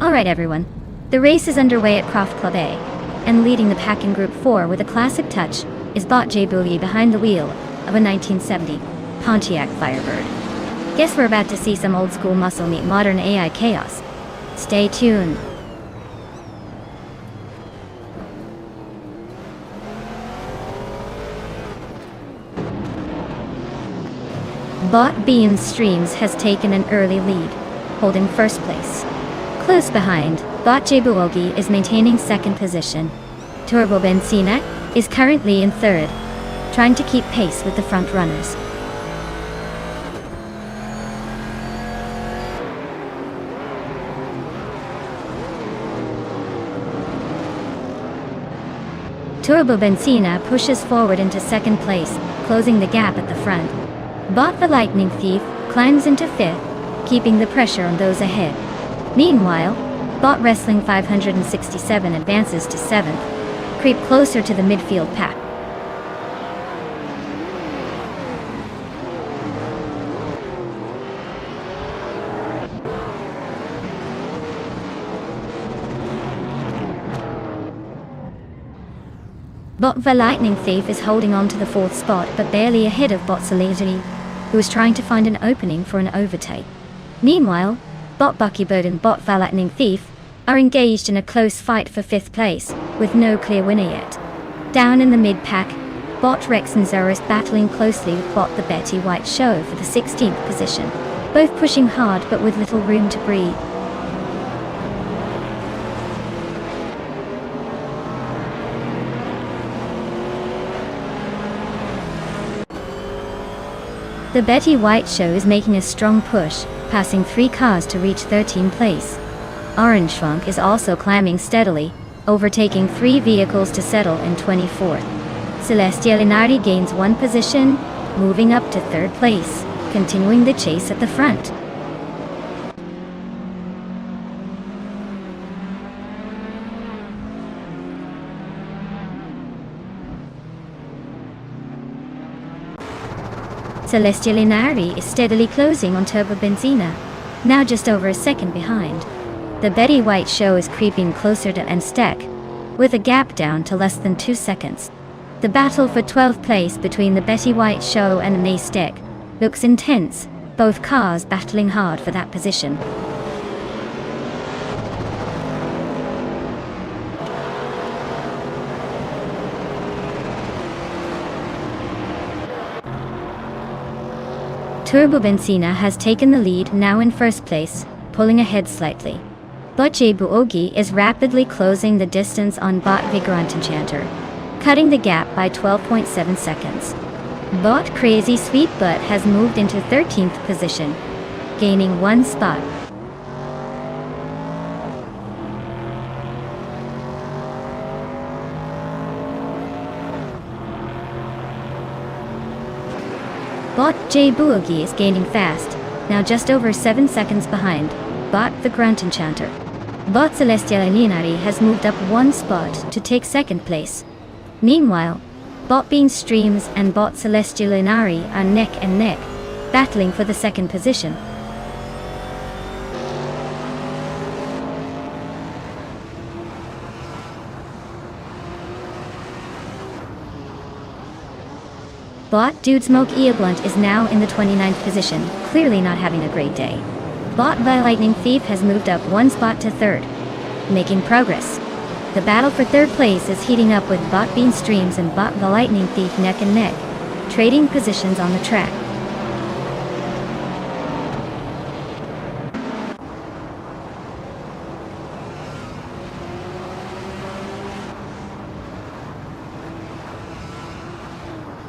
Speaker 1: Alright everyone, the race is underway at Croft Club A, and leading the pack in Group 4 with a classic touch is Bot J. Boogie behind the wheel of a 1970 Pontiac Firebird. Guess we're about to see some old school muscle meet modern AI chaos. Stay tuned. Bot Beam Streams has taken an early lead, holding first place. Close behind Bot Jebuogi is maintaining second position. Turbo Benzina is currently in third, trying to keep pace with the front runners. Turbo Benzina pushes forward into second place, closing the gap at the front. Bot the Lightning Thief climbs into fifth, keeping the pressure on those ahead. Meanwhile, Bot Wrestling 567 advances to seventh, creep closer to the midfield pack. Bot the Lightning Thief is holding on to the fourth spot but barely ahead of Bot Celestri, who is trying to find an opening for an overtake. Meanwhile, Bot Buckybird and Bot the Lightning Thief are engaged in a close fight for fifth place, with no clear winner yet. Down in the mid-pack, Bot Rex and Zerus battling closely with Bot the Betty White Show for the 16th position, both pushing hard but with little room to breathe. The Betty White Show is making a strong push, passing 3 cars to reach 13th place. Orange Funk is also climbing steadily, overtaking 3 vehicles to settle in 24th. Celestial Inari gains 1 position, moving up to 3rd place, continuing the chase at the front. Celestial Inari is steadily closing on Turbo Benzina, now just over a second behind. The Betty White Show is creeping closer to Enstek, with a gap down to less than 2 seconds. The battle for 12th place between the Betty White Show and Enstek looks intense, both cars battling hard for that position. Turbo Benzina has taken the lead, now in first place, pulling ahead slightly. Bot Jebuogi is rapidly closing the distance on Bot Vigorant Enchanter, cutting the gap by 12.7 seconds. Bot Crazy Sweet Butt has moved into 13th position, gaining 1 spot. Bot Jebuogi is gaining fast, now just over 7 seconds behind Bot the Grunt Enchanter. Bot Celestial Inari has moved up 1 spot to take second place. Meanwhile, Bot Bean Streams and Bot Celestial Inari are neck and neck, battling for the second position. Bot Dude Smoke Eoblunt is now in the 29th position, clearly not having a great day. Bot the Lightning Thief has moved up 1 spot to 3rd, making progress. The battle for 3rd place is heating up with Bot Bean Streams and Bot the Lightning Thief neck and neck, trading positions on the track.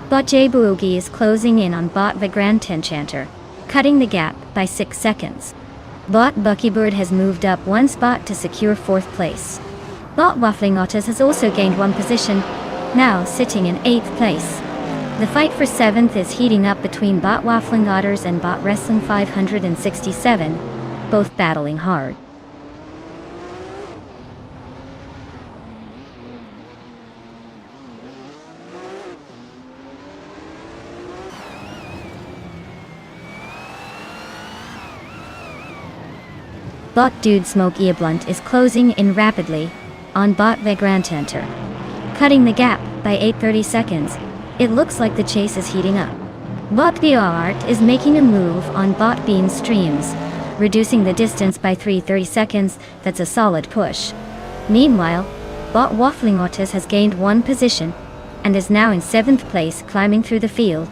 Speaker 1: Bot Jebuogi is closing in on Bot the Grand Enchanter, cutting the gap by 6 seconds. Bot Buckybird has moved up 1 spot to secure 4th place. Bot Waffling Otters has also gained 1 position, now sitting in 8th place. The fight for 7th is heating up between Bot Waffling Otters and Bot Wrestling 567, both battling hard. Bot Dude Smoke Eoblunt is closing in rapidly on Bot the Grand Enchanter, cutting the gap by 8.30 seconds. It looks like the chase is heating up. Bot Art is making a move on Bot Bean Streams, reducing the distance by 3.30 seconds. That's a solid push. Meanwhile, Bot Waffling Otis has gained 1 position and is now in 7th place, climbing through the field.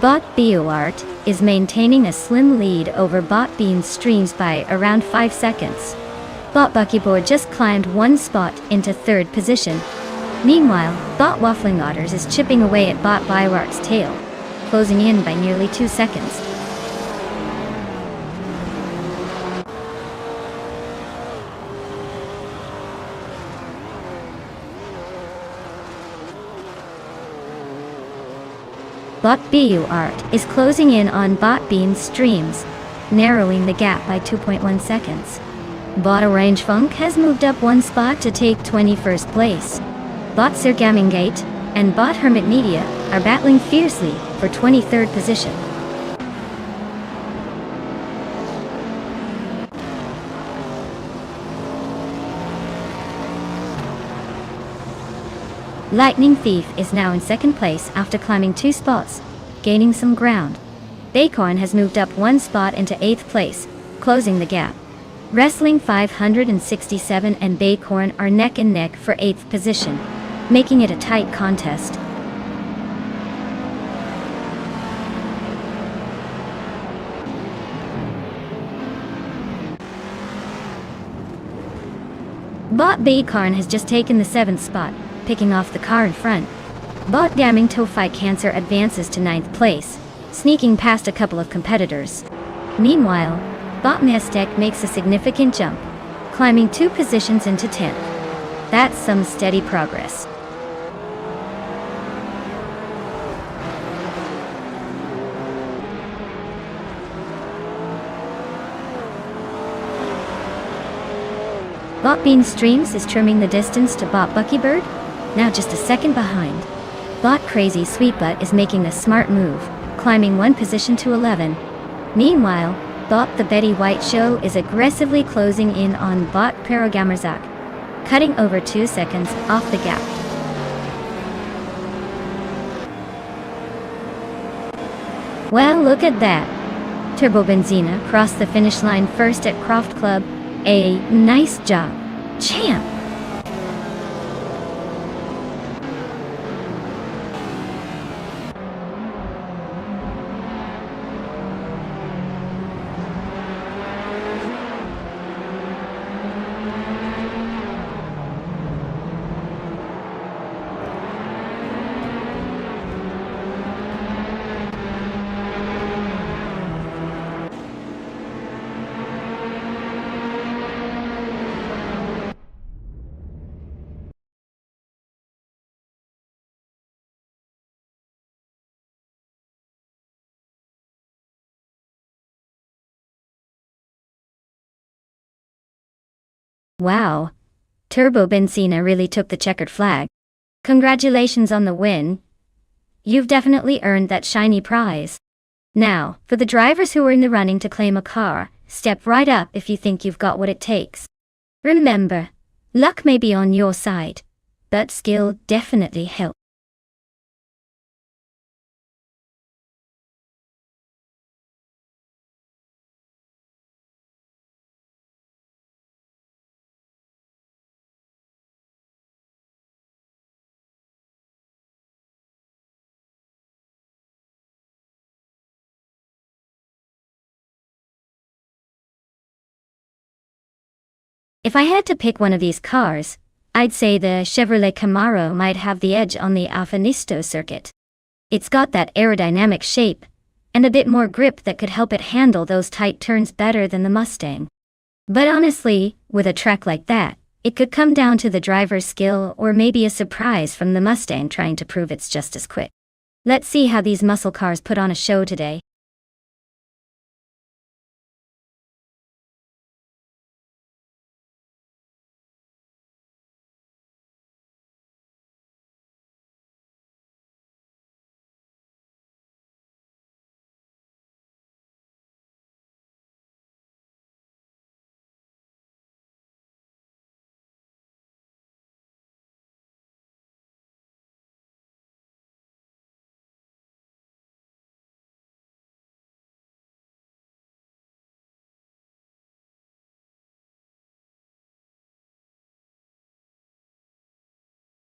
Speaker 1: Bot BioArt is maintaining a slim lead over Bot Bean's streams by around 5 seconds. Bot Buckyboard just climbed one spot into third position. Meanwhile, Bot Waffling Otters is chipping away at Bot BioArt's tail, closing in by nearly 2 seconds. Bot BioArt is closing in on Bot Bean's streams, narrowing the gap by 2.1 seconds. Bot Orange Funk has moved up one spot to take 21st place. Bot Sir Gaminggate and Bot Hermit Media are battling fiercely for 23rd position. Lightning Thief is now in second place after climbing 2 spots, gaining some ground. Bacorn has moved up one spot into 8th place, closing the gap. Wrestling 567 and Bacorn are neck and neck for 8th position, making it a tight contest. Bot Bacorn has just taken the 7th spot, picking off the car in front. Bot Damning Tophi Cancer advances to 9th place, sneaking past a couple of competitors. Meanwhile, Bot Mestek makes a significant jump, climbing 2 positions into 10th. That's some steady progress. Bot Bean Streams is trimming the distance to Bot Buckybird, now just a second behind. Bot Crazy Sweetbutt is making a smart move, climbing 1 position to 11. Meanwhile, Bot The Betty White Show is aggressively closing in on Bot Paragamerzak, cutting over 2 seconds off the gap. Well, look at that. Turbo Benzina crossed the finish line first at Croft Club. A nice job, champ! Wow, Turbo Benzina really took the checkered flag. Congratulations on the win. You've definitely earned that shiny prize. Now, for the drivers who are in the running to claim a car, step right up if you think you've got what it takes. Remember, luck may be on your side, but skill definitely helps. If I had to pick one of these cars, I'd say the Chevrolet Camaro might have the edge on the Alfanisto circuit. It's got that aerodynamic shape, and a bit more grip that could help it handle those tight turns better than the Mustang. But honestly, with a track like that, it could come down to the driver's skill or maybe a surprise from the Mustang trying to prove it's just as quick. Let's see how these muscle cars put on a show today.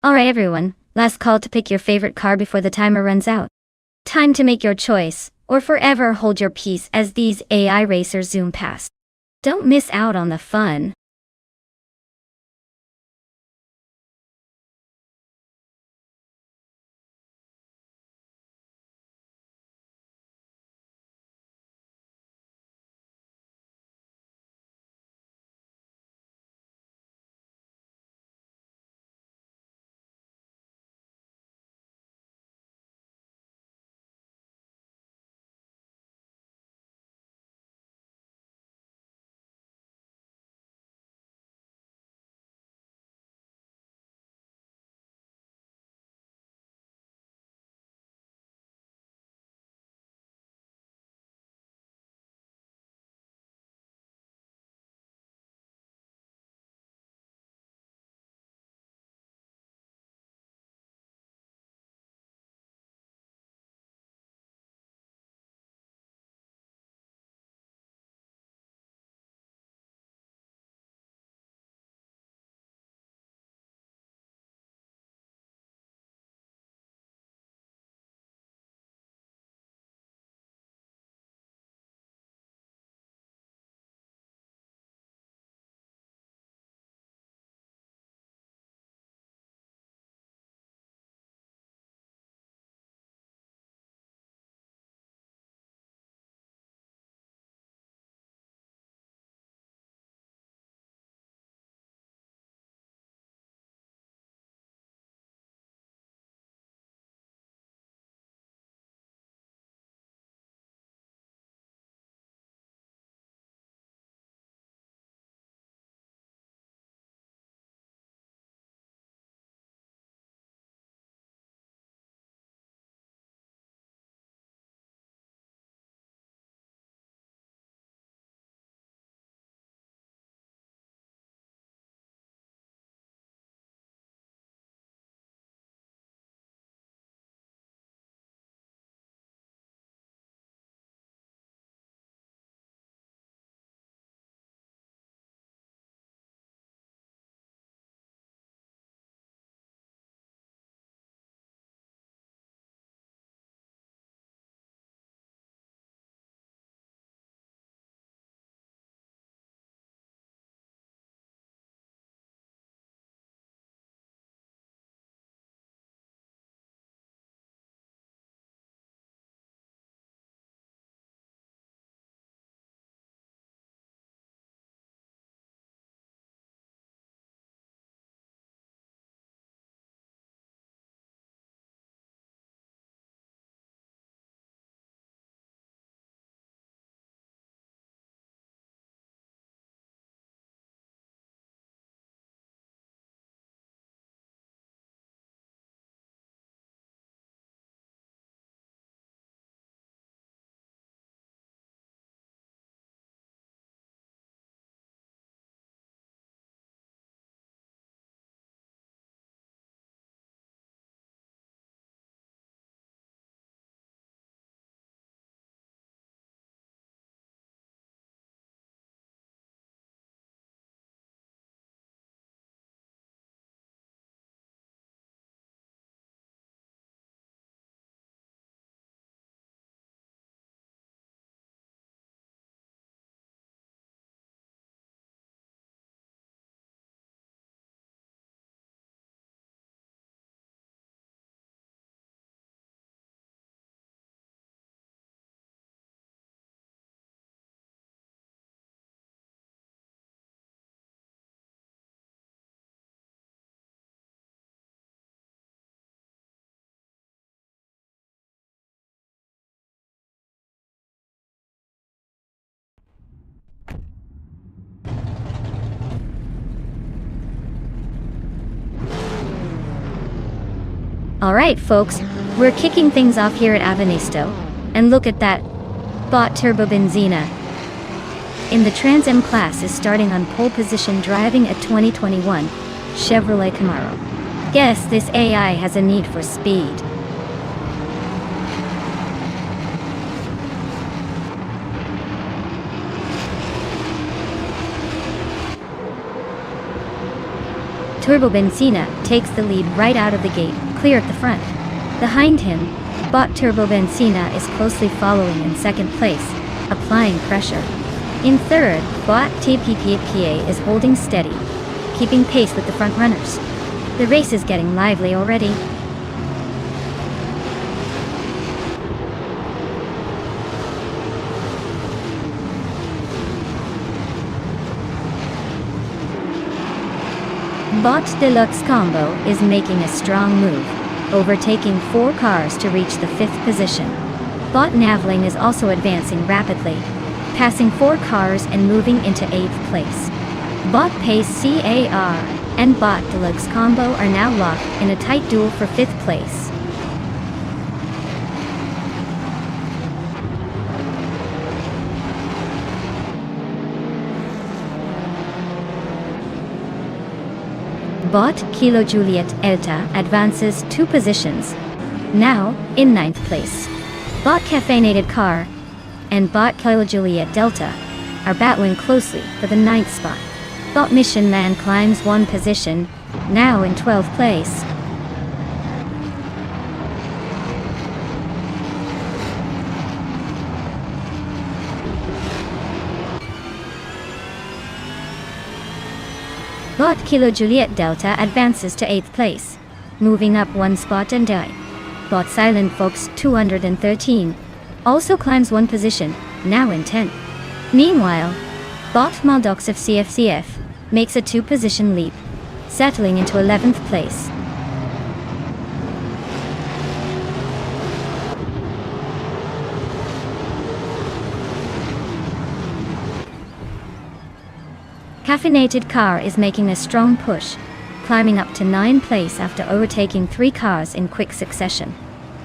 Speaker 1: Alright everyone, last call to pick your favorite car before the timer runs out. Time to make your choice, or forever hold your peace as these AI racers zoom past. Don't miss out on the fun. Alright folks, we're kicking things off here at Avenisto. And look at that bot Turbo Benzina in the Trans Am class is starting on pole position driving a 2021 Chevrolet Camaro. Guess this AI has a need for speed. Turbo Benzina takes the lead right out of the gate, clear at the front. Behind him, Bot Turbo Benzina is closely following in second place, applying pressure. In third, Bot TPPPA is holding steady, keeping pace with the front runners. The race is getting lively already. Bot Deluxe Combo is making a strong move, overtaking 4 cars to reach the 5th position. Bot Navling is also advancing rapidly, passing 4 cars and moving into 8th place. Bot Pace CAR and Bot Deluxe Combo are now locked in a tight duel for 5th place. Bot Kilo Juliet Elta advances 2 positions, now in 9th place. Bot Caffeinated Car and Bot Kilo Juliet Delta are battling closely for the 9th spot. Bot Mission Man climbs 1 position, now in 12th place. Bot Kilo Juliet Delta advances to 8th place, moving up 1 spot and die. Bot Silent Fox 213 also climbs 1 position, now in 10th. Meanwhile, Bot Maldox of CFCF makes a 2-position leap, settling into 11th place. Caffeinated Car is making a strong push, climbing up to 9th place after overtaking 3 cars in quick succession.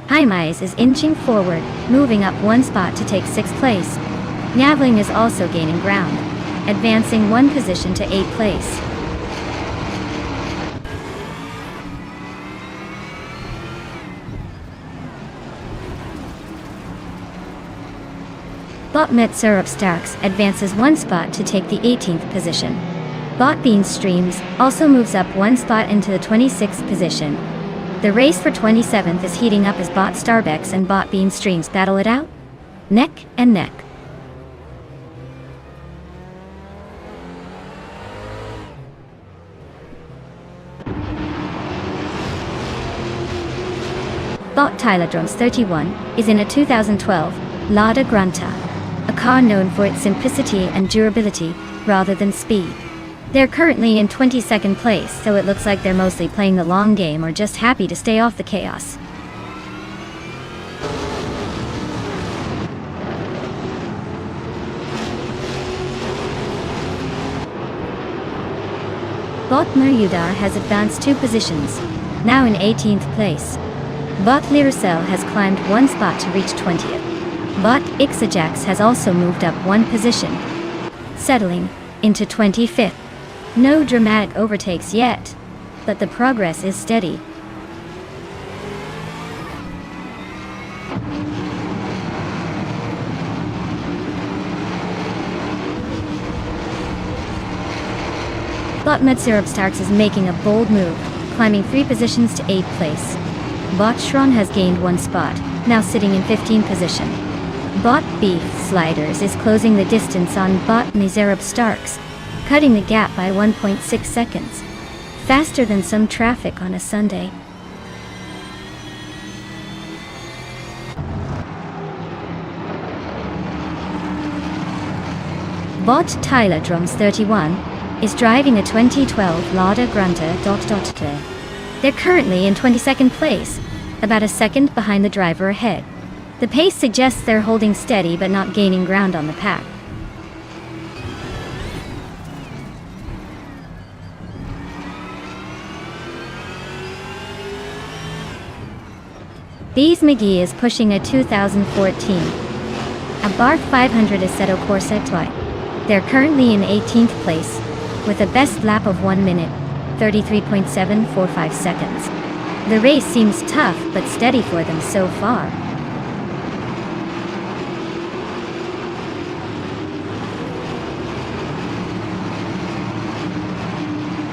Speaker 1: Hymize is inching forward, moving up 1 spot to take 6th place. Navling is also gaining ground, advancing 1 position to 8th place. Bot Metsurup Starks advances 1 spot to take the 18th position. Bot Bean Streams also moves up 1 spot into the 26th position. The race for 27th is heating up as Bot Starbex and Bot Bean Streams battle it out, neck and neck. Bot Tylodromes 31 is in a 2012 Lada Granta, a car known for its simplicity and durability rather than speed. They're currently in 22nd place, so it looks like they're mostly playing the long game or just happy to stay off the chaos. Bot Merudar has advanced 2 positions, now in 18th place. Bot Lyricel has climbed 1 spot to reach 20th. Bot Ixajax has also moved up 1 position, settling into 25th. No dramatic overtakes yet, but the progress is steady. Bot Metsurup Starks is making a bold move, climbing 3 positions to 8th place. Bot Shron has gained 1 spot, now sitting in 15th position. Bot Beef Sliders is closing the distance on Bot Miserup Starks, cutting the gap by 1.6 seconds, faster than some traffic on a Sunday. Bot Tylodromes 31 is driving a 2012 Lada Granta ... They're currently in 22nd place, about a second behind the driver ahead. The pace suggests they're holding steady but not gaining ground on the pack. These McGee is pushing a 2014 Abarth 500 Assetto Corsa Toy. They're currently in 18th place, with a best lap of 1 minute, 33.745 seconds. The race seems tough but steady for them so far.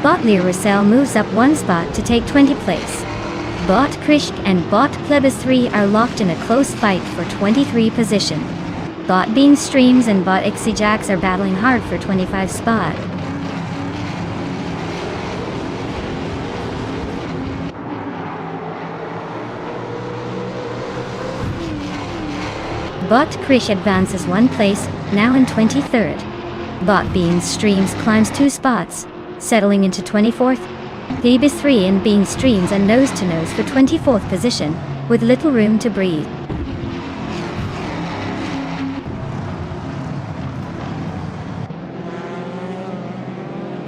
Speaker 1: Bot Lyricel moves up 1 spot to take 20th place. Bot Krish and Bot Plebis 3 are locked in a close fight for 23 position. Bot Bean Streams and Bot Ixijax are battling hard for 25 spot. Bot Krish advances 1 place, now in 23rd. Bot Beans Streams climbs 2 spots, settling into 24th. Plebis 3 and Bean Streams are nose-to-nose for 24th position, with little room to breathe.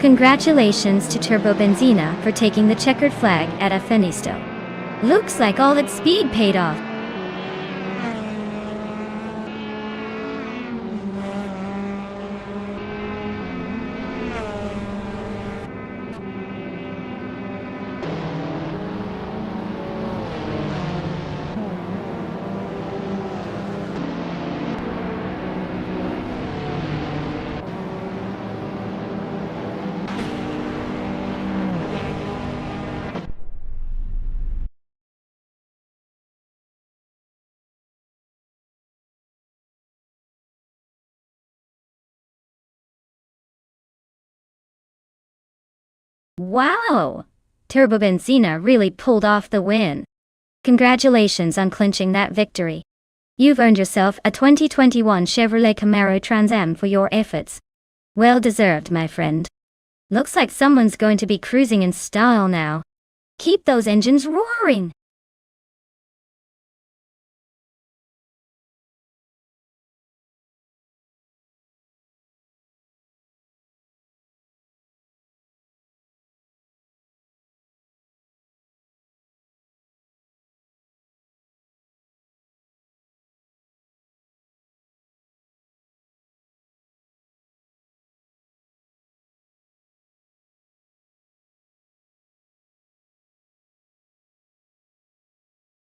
Speaker 1: Congratulations to Turbo Benzina for taking the checkered flag at Afenisto. Looks like all its speed paid off. Wow! Turbo Benzina really pulled off the win. Congratulations on clinching that victory. You've earned yourself a 2021 Chevrolet Camaro Trans Am for your efforts. Well deserved, my friend. Looks like someone's going to be cruising in style now. Keep those engines roaring!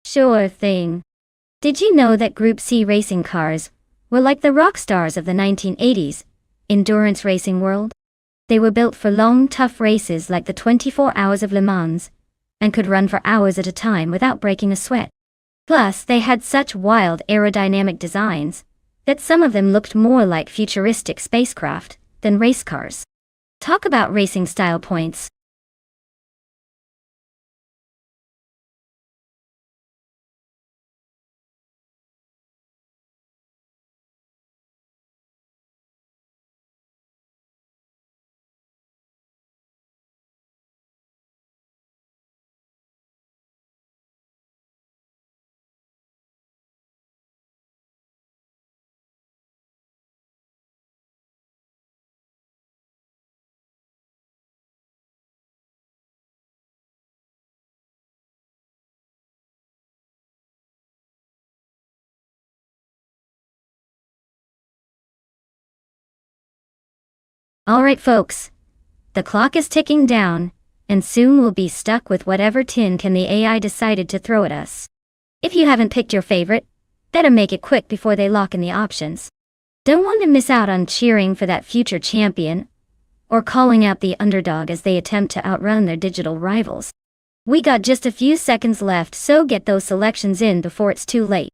Speaker 1: Sure thing. Did you know that Group C racing cars were like the rock stars of the 1980s endurance racing world? They were built for long, tough races like the 24 Hours of Le Mans, and could run for hours at a time without breaking a sweat. Plus, they had such wild aerodynamic designs that some of them looked more like futuristic spacecraft than race cars. Talk about racing style points. Alright folks, the clock is ticking down, and soon we'll be stuck with whatever tin can the AI decided to throw at us. If you haven't picked your favorite, better make it quick before they lock in the options. Don't want to miss out on cheering for that future champion, or calling out the underdog as they attempt to outrun their digital rivals. We got just a few seconds left, so get those selections in before it's too late.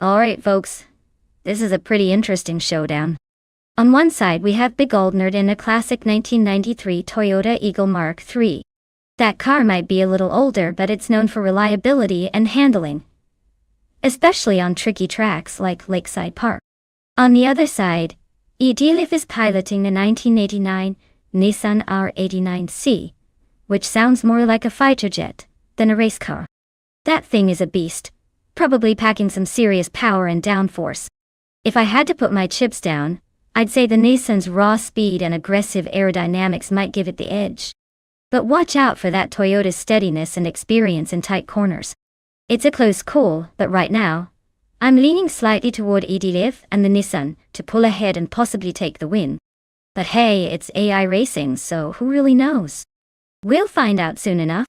Speaker 1: Alright folks, this is a pretty interesting showdown. On one side we have Big Old Nerd in a classic 1993 Toyota Eagle Mark III. That car might be a little older, but it's known for reliability and handling, especially on tricky tracks like Lakeside Park. On the other side, Edilif is piloting the 1989 Nissan R89C, which sounds more like a fighter jet than a race car. That thing is a beast, probably packing some serious power and downforce. If I had to put my chips down, I'd say the Nissan's raw speed and aggressive aerodynamics might give it the edge. But watch out for that Toyota's steadiness and experience in tight corners. It's a close call, but right now, I'm leaning slightly toward Edilif and the Nissan to pull ahead and possibly take the win. But hey, it's AI racing, so who really knows? We'll find out soon enough.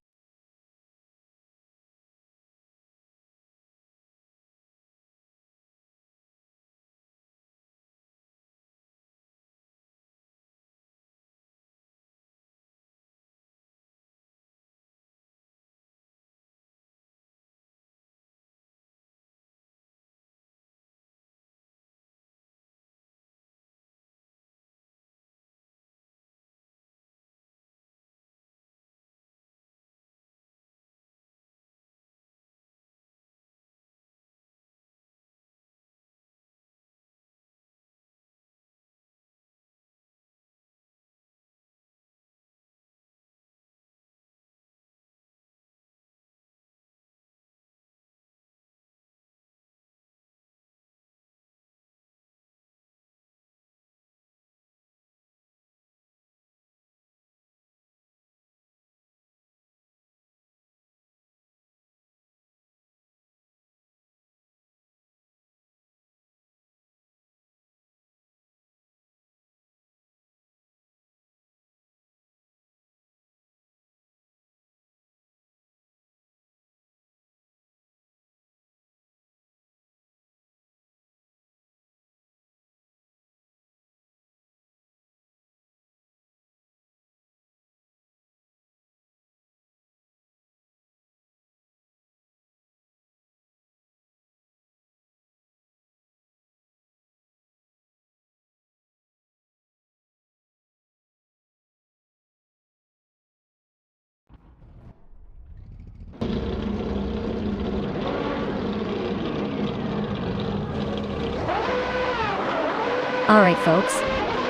Speaker 1: Alright folks,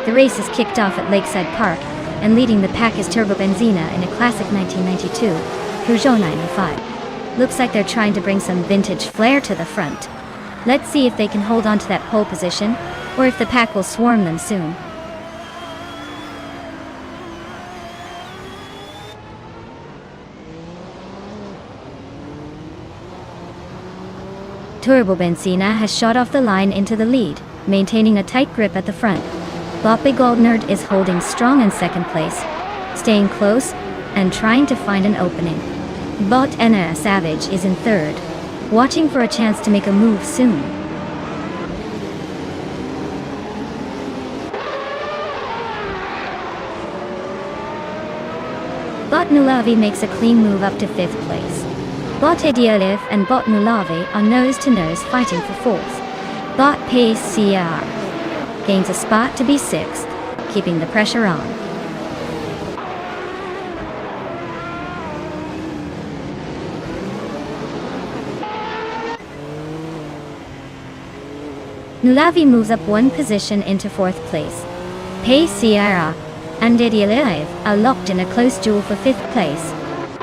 Speaker 1: the race is kicked off at Lakeside Park, and leading the pack is Turbo Benzina in a classic 1992 Peugeot 905. Looks like they're trying to bring some vintage flair to the front. Let's see if they can hold on to that pole position, or if the pack will swarm them soon. Turbo Benzina has shot off the line into the lead, maintaining a tight grip at the front. Big Old Nerd is holding strong in second place, staying close and trying to find an opening. Bot Enna Savage is in third, watching for a chance to make a move soon. Bot Nulavi makes a clean move up to fifth place. Bot Edialev and Bot Nulavi are nose-to-nose fighting for fourth. Bot Pace CR gains a spot to be sixth, keeping the pressure on. Nulavi moves up one position into fourth place. Pace CR and Edialev are locked in a close duel for fifth place.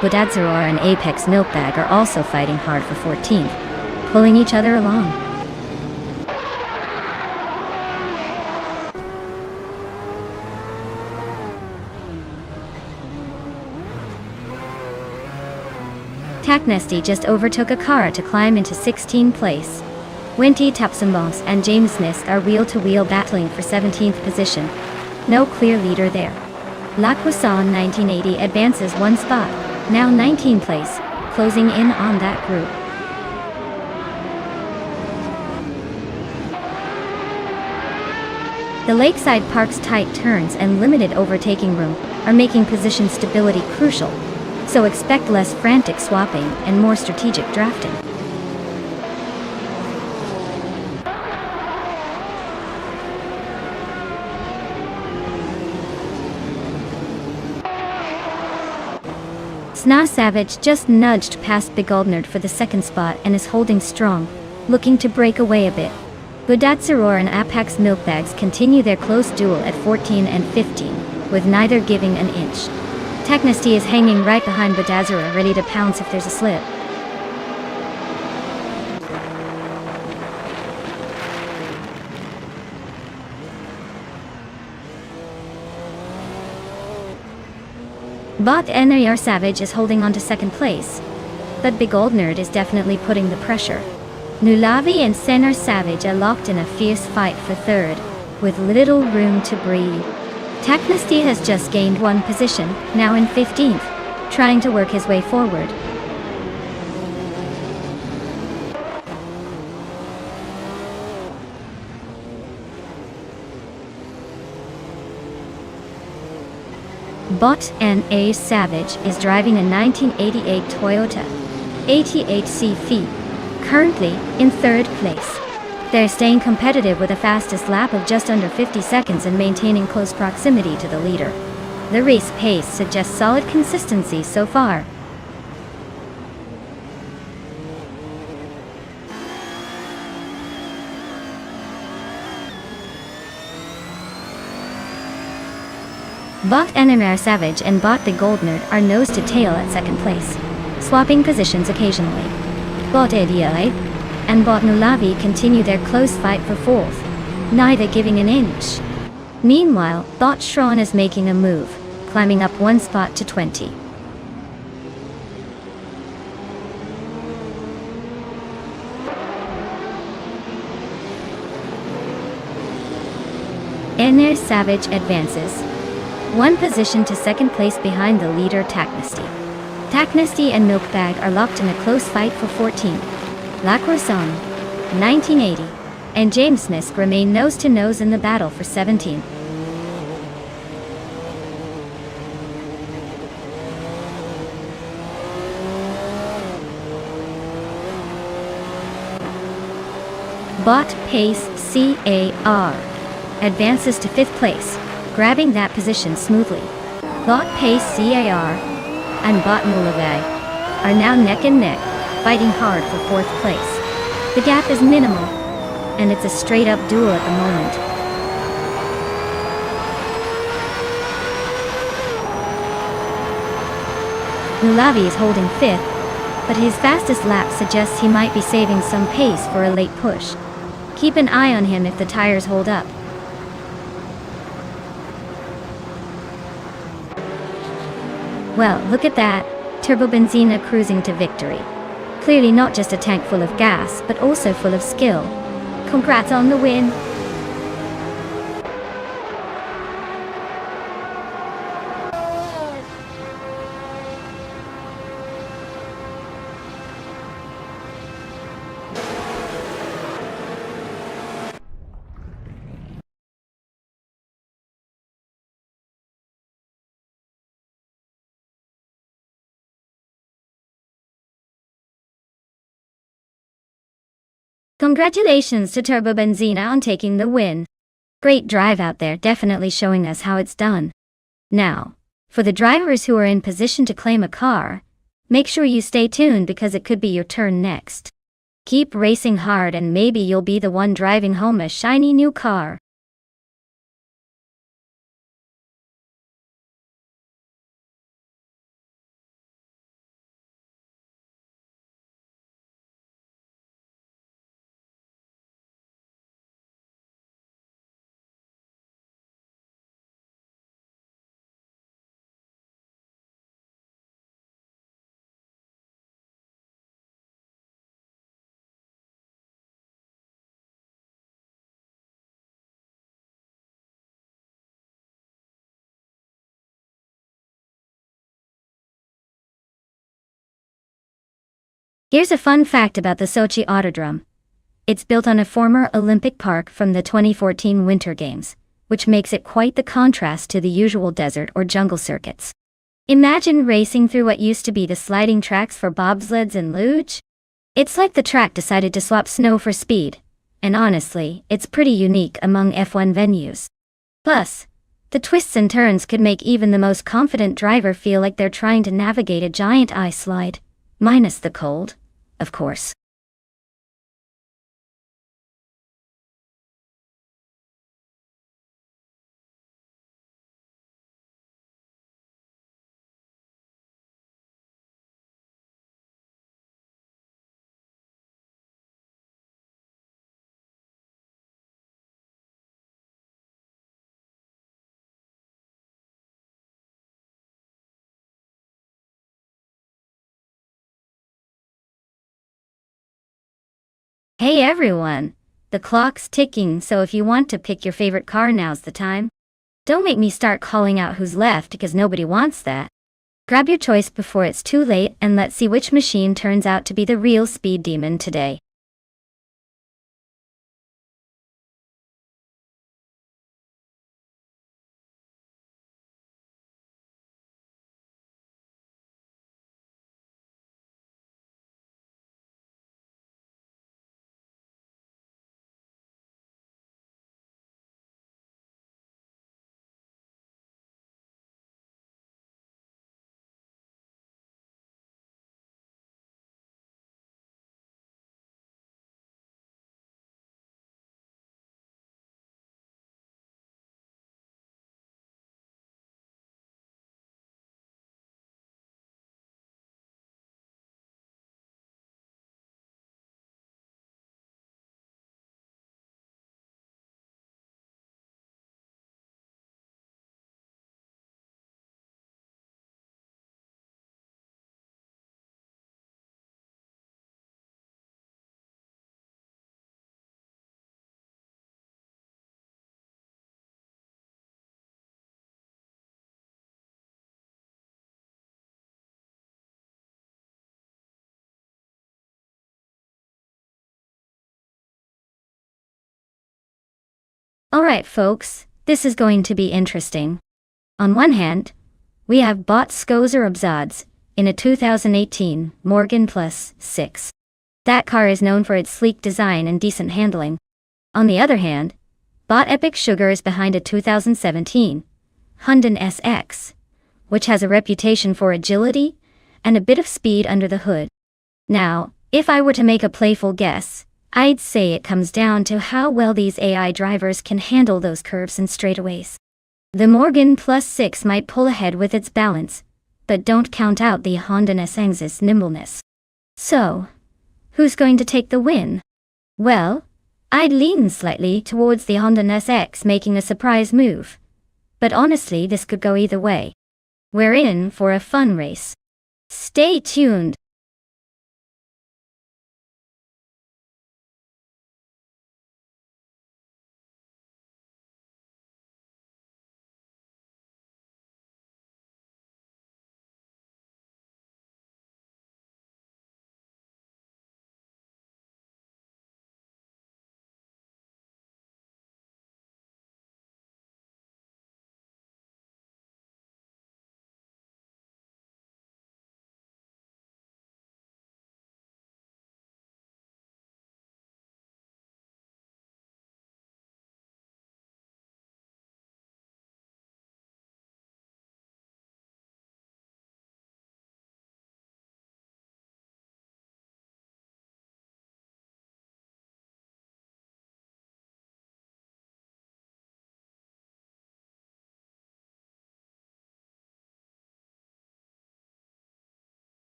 Speaker 1: Budadzaror and Apex Milkbag are also fighting hard for 14th, pulling each other along. Taknesty just overtook a car to climb into 16th place. Winty Tapsambons and James Nisk are wheel-to-wheel battling for 17th position. No clear leader there. La Croissant 1980 advances one spot, now 19th place, closing in on that group. The Lakeside Park's tight turns and limited overtaking room are making position stability crucial, so expect less frantic swapping and more strategic drafting. Sna Savage just nudged past Begoldnerd for the second spot and is holding strong, looking to break away a bit. Budatsaror and Apax Milkbags continue their close duel at 14 and 15, with neither giving an inch. Technesty is hanging right behind Budatsaror, ready to pounce if there's a slip. Bot NAR Savage is holding on to second place, but Begoldnerd is definitely putting the pressure. Nulavi and Senar Savage are locked in a fierce fight for third, with little room to breathe. Technesty has just gained one position, now in 15th, trying to work his way forward. Bot NA Savage is driving a 1988 Toyota 88C Fi, currently in third place. They're staying competitive with a fastest lap of just under 50 seconds and maintaining close proximity to the leader. The race pace suggests solid consistency so far. Bot NMR Savage and Bot Begoldnerd are nose to tail at second place, swapping positions occasionally. Bot ADI and Bot Nulavi continue their close fight for fourth, neither giving an inch. Meanwhile, Bot Shron is making a move, climbing up one spot to 20. NR Savage advances one position to second place behind the leader Technesty. Technesty and Milkbag are locked in a close fight for 14th. Lacroissant, 1980, and James Nisk remain nose-to-nose in the battle for 17th. Bot Pace CAR advances to 5th place, grabbing that position smoothly. Bot Pace CAR and Bot Nulavi are now neck and neck, fighting hard for 4th place. The gap is minimal, and it's a straight-up duel at the moment. Nulavi is holding 5th, but his fastest lap suggests he might be saving some pace for a late push. Keep an eye on him if the tires hold up. Well, look at that, Turbo Benzina cruising to victory. Clearly not just a tank full of gas, but also full of skill. Congrats on the win! Congratulations to Turbo Benzina on taking the win. Great drive out there, definitely showing us how it's done. Now, for the drivers who are in position to claim a car, make sure you stay tuned because it could be your turn next. Keep racing hard and maybe you'll be the one driving home a shiny new car. Here's a fun fact about the Sochi Autodrome. It's built on a former Olympic park from the 2014 Winter Games, which makes it quite the contrast to the usual desert or jungle circuits. Imagine racing through what used to be the sliding tracks for bobsleds and luge. It's like the track decided to swap snow for speed, and honestly, it's pretty unique among F1 venues. Plus, The twists and turns could make even the most confident driver feel like they're trying to navigate a giant ice slide. Minus the cold, of course. Hey everyone! The clock's ticking, so if you want to pick your favorite car, now's the time. Don't make me start calling out who's left because nobody wants that. Grab your choice before it's too late and let's see which machine turns out to be the real speed demon today. Alright folks, this is going to be interesting. On one hand, we have bought Skozer Obzods in a 2018 Morgan Plus 6. That car is known for its sleek design and decent handling. On the other hand, Bot Epic Sugar is behind a 2017 Hyundai SX, which has a reputation for agility and a bit of speed under the hood. Now, if I were to make a playful guess, I'd say it comes down to how well these AI drivers can handle those curves and straightaways. The Morgan Plus 6 might pull ahead with its balance, but don't count out the Honda SX's nimbleness. So, who's going to take the win? Well, I'd lean slightly towards the Honda SX making a surprise move. But honestly, this could go either way. We're in for a fun race. Stay tuned.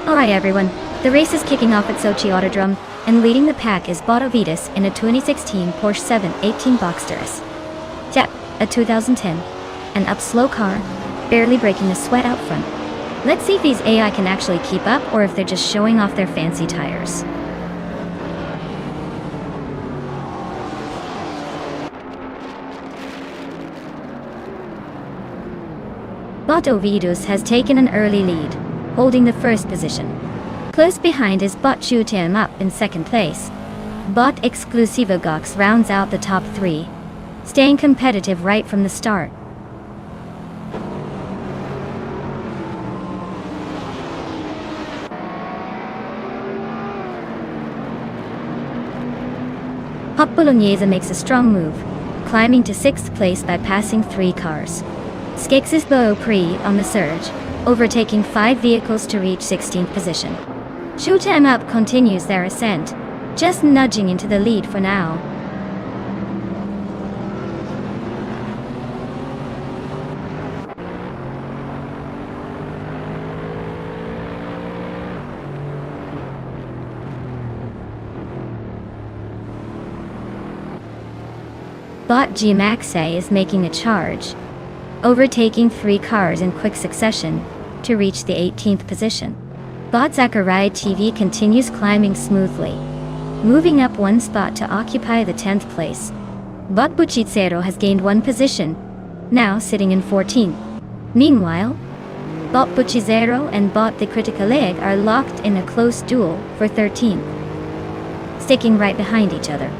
Speaker 1: Alright everyone, the race is kicking off at Sochi Autodrome, and leading the pack is Bot Ovidus in a 2016 Porsche 718 Boxsters. Yep, a 2010. An up-slow car, barely breaking a sweat out front. Let's see if these AI can actually keep up or if they're just showing off their fancy tires. Bot Ovidus has taken an early lead, holding the first position. Close behind is Bot Shoot Him Up in second place. Bot Exclusivo Gox rounds out the top three, staying competitive right from the start. Hot Bolognese makes a strong move, climbing to 6th place by passing 3 cars. Skexis Beau Prix on the surge, overtaking 5 vehicles to reach 16th position. Shoot 'em Up continues their ascent, just nudging into the lead for now. Bot G Maxe is making a charge, overtaking 3 cars in quick succession to reach the 18th position. Bot Zachariah TV continues climbing smoothly, moving up 1 spot to occupy the 10th place. Bot Buchizero has gained 1 position, now sitting in 14th. Meanwhile, Bot Buchizero and Bot the Critical Egg are locked in a close duel for 13th, sticking right behind each other.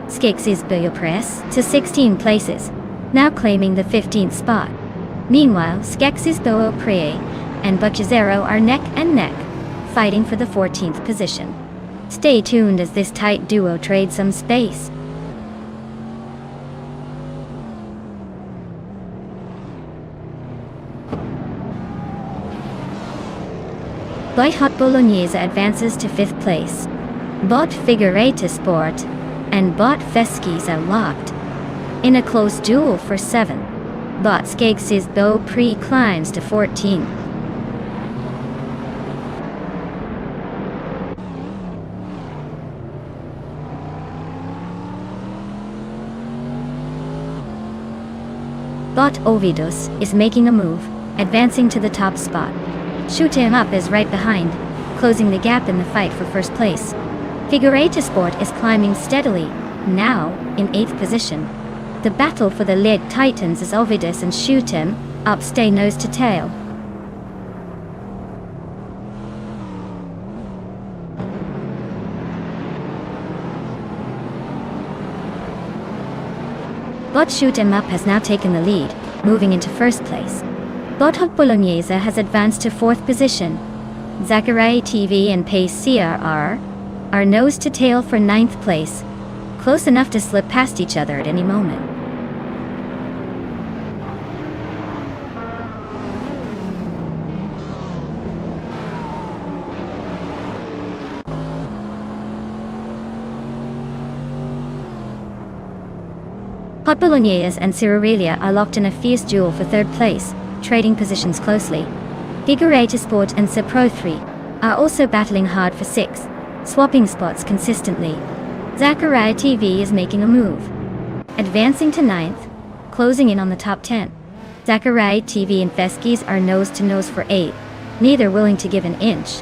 Speaker 1: Skexis Press to 16 places, now claiming the 15th spot. Meanwhile, Skexis Prix and Buchizero are neck and neck, fighting for the 14th position. Stay tuned as this tight duo trades some space. Bot Hot Bolognese advances to 5th place. Bot Figureta Sport and Bot Feskis are locked in a close duel for 7th. Bot Skexis Beau Prix climbs to 14th. Bot Ovidus is making a move, advancing to the top spot. Shoot 'em Up is right behind, closing the gap in the fight for first place. Figureta Sport is climbing steadily, now in 8th position. The battle for the lead tightens as Ovidus and Shoot 'em Up stay nose to tail. Bot Shoot 'em Up has now taken the lead, moving into 1st place. Bot Hot Bolognese has advanced to 4th position. Zachariah TV and Pace CRR are nose to tail for 9th place, close enough to slip past each other at any moment. Hot Bolognese and Cirurelia are locked in a fierce duel for 3rd place, trading positions closely. Figureta Sport and Sepro 3 are also battling hard for 6th, swapping spots consistently. Zachariah TV is making a move, advancing to 9th, closing in on the top 10. Zachariah TV and Feskis are nose to nose for 8th, neither willing to give an inch.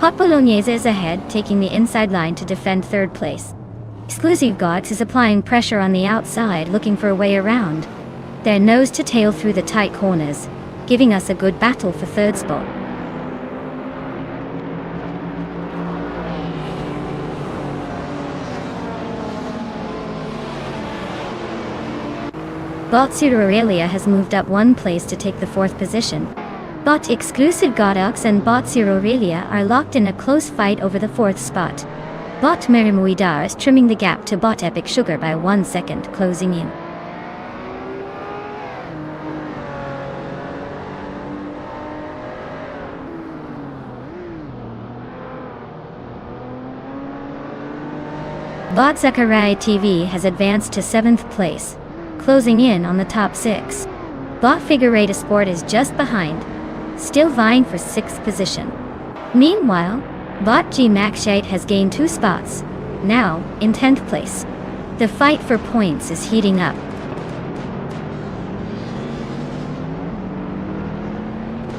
Speaker 1: Hot Bolognese is ahead, taking the inside line to defend 3rd place. Exclusive Gods is applying pressure on the outside, looking for a way around. They're nose to tail through the tight corners, giving us a good battle for 3rd spot. Bot Cirurelia has moved up 1 place to take the 4th position. Bot Exclusive Godox and Bot Cirurelia are locked in a close fight over the 4th spot. Bot Merimuidar is trimming the gap to Bot Epic Sugar by 1 second, closing in. Bot Zakaria TV has advanced to 7th place, closing in on the top 6. Bot Figureta Sport is just behind, still vying for 6th position. Meanwhile, Bot G Maxite has gained 2 spots, now in 10th place. The fight for points is heating up.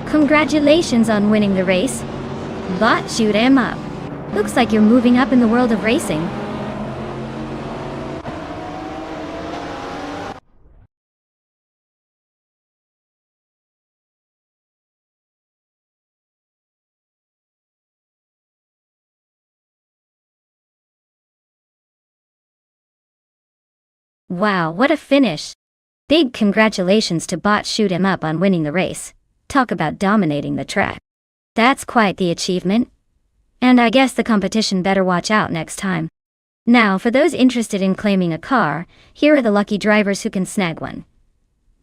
Speaker 1: Congratulations on winning the race. Bot, shoot 'em up. Looks like you're moving up in the world of racing. Wow, what a finish! Big congratulations to Bot Shoot 'em Up on winning the race. Talk about dominating the track. That's quite the achievement. And I guess the competition better watch out next time. Now, for those interested in claiming a car, here are the lucky drivers who can snag one.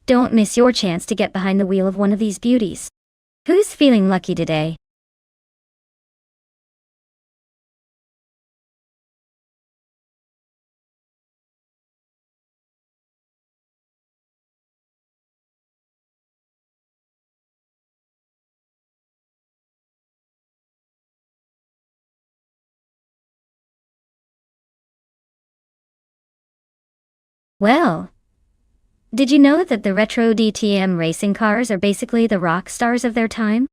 Speaker 1: Don't miss your chance to get behind the wheel of one of these beauties. Who's feeling lucky today? Well, did you know that the retro DTM racing cars are basically the rock stars of their time?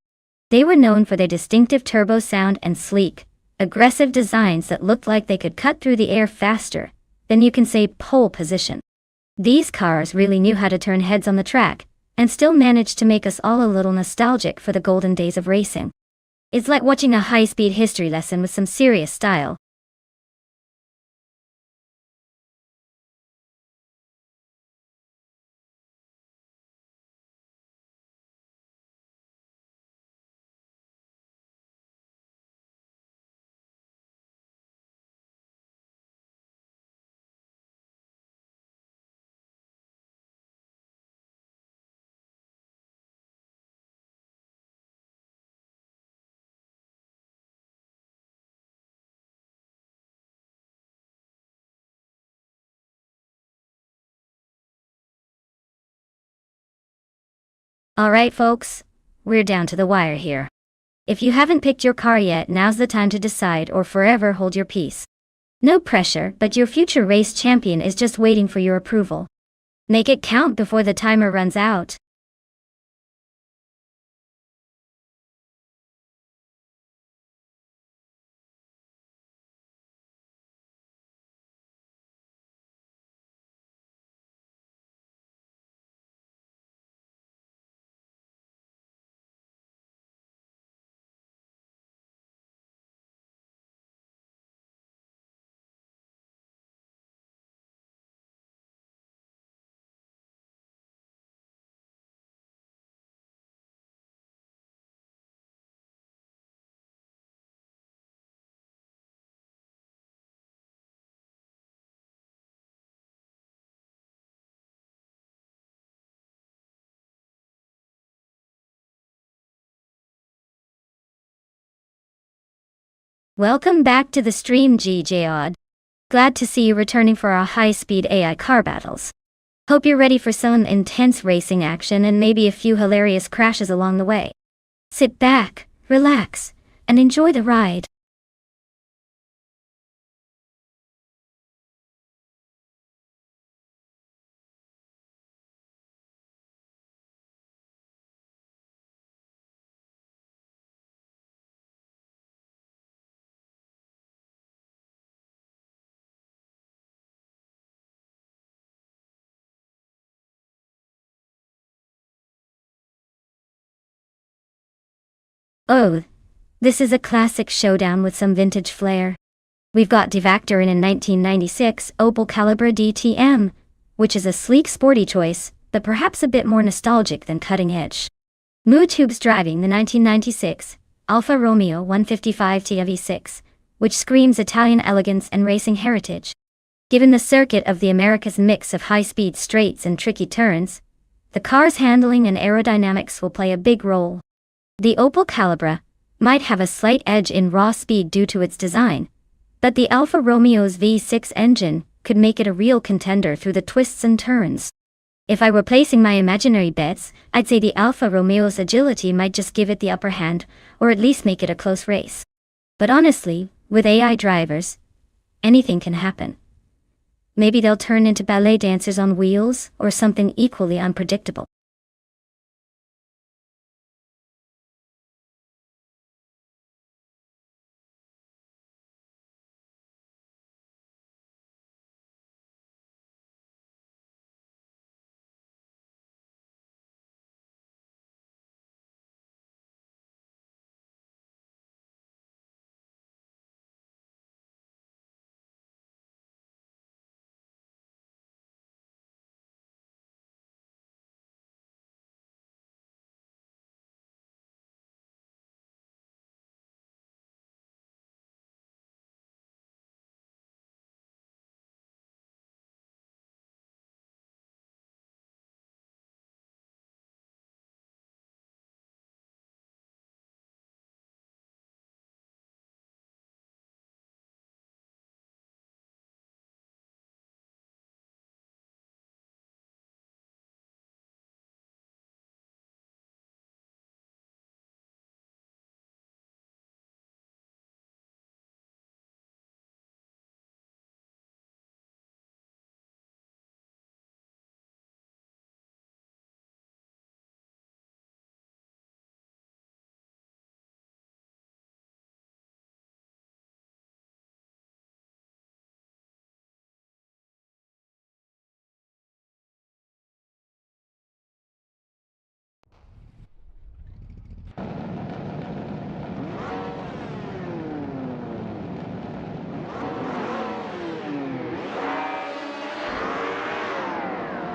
Speaker 1: They were known for their distinctive turbo sound and sleek, aggressive designs that looked like they could cut through the air faster than you can say pole position. These cars really knew how to turn heads on the track, and still managed to make us all a little nostalgic for the golden days of racing. It's like watching a high-speed history lesson with some serious style. Alright folks, we're down to the wire here. If you haven't picked your car yet, now's the time to decide or forever hold your peace. No pressure, but your future race champion is just waiting for your approval. Make it count before the timer runs out. Welcome back to the stream, GJOD. Glad to see you returning for our high-speed AI car battles. Hope you're ready for some intense racing action and maybe a few hilarious crashes along the way. Sit back, relax, and enjoy the ride. Oh, this is a classic showdown with some vintage flair. We've got Devactor in a 1996 Opel Calibra DTM, which is a sleek sporty choice, but perhaps a bit more nostalgic than cutting edge. Mootubes driving the 1996 Alfa Romeo 155 TV6, which screams Italian elegance and racing heritage. Given the circuit of the America's mix of high-speed straights and tricky turns, the car's handling and aerodynamics will play a big role. The Opel Calibra might have a slight edge in raw speed due to its design, But the Alfa Romeo's V6 engine could make it a real contender through the twists and turns. If I were placing my imaginary bets, I'd say the Alfa Romeo's agility might just give it the upper hand, or at least make it a close race. But honestly, with AI drivers, anything can happen. Maybe they'll turn into ballet dancers on wheels, or something equally unpredictable.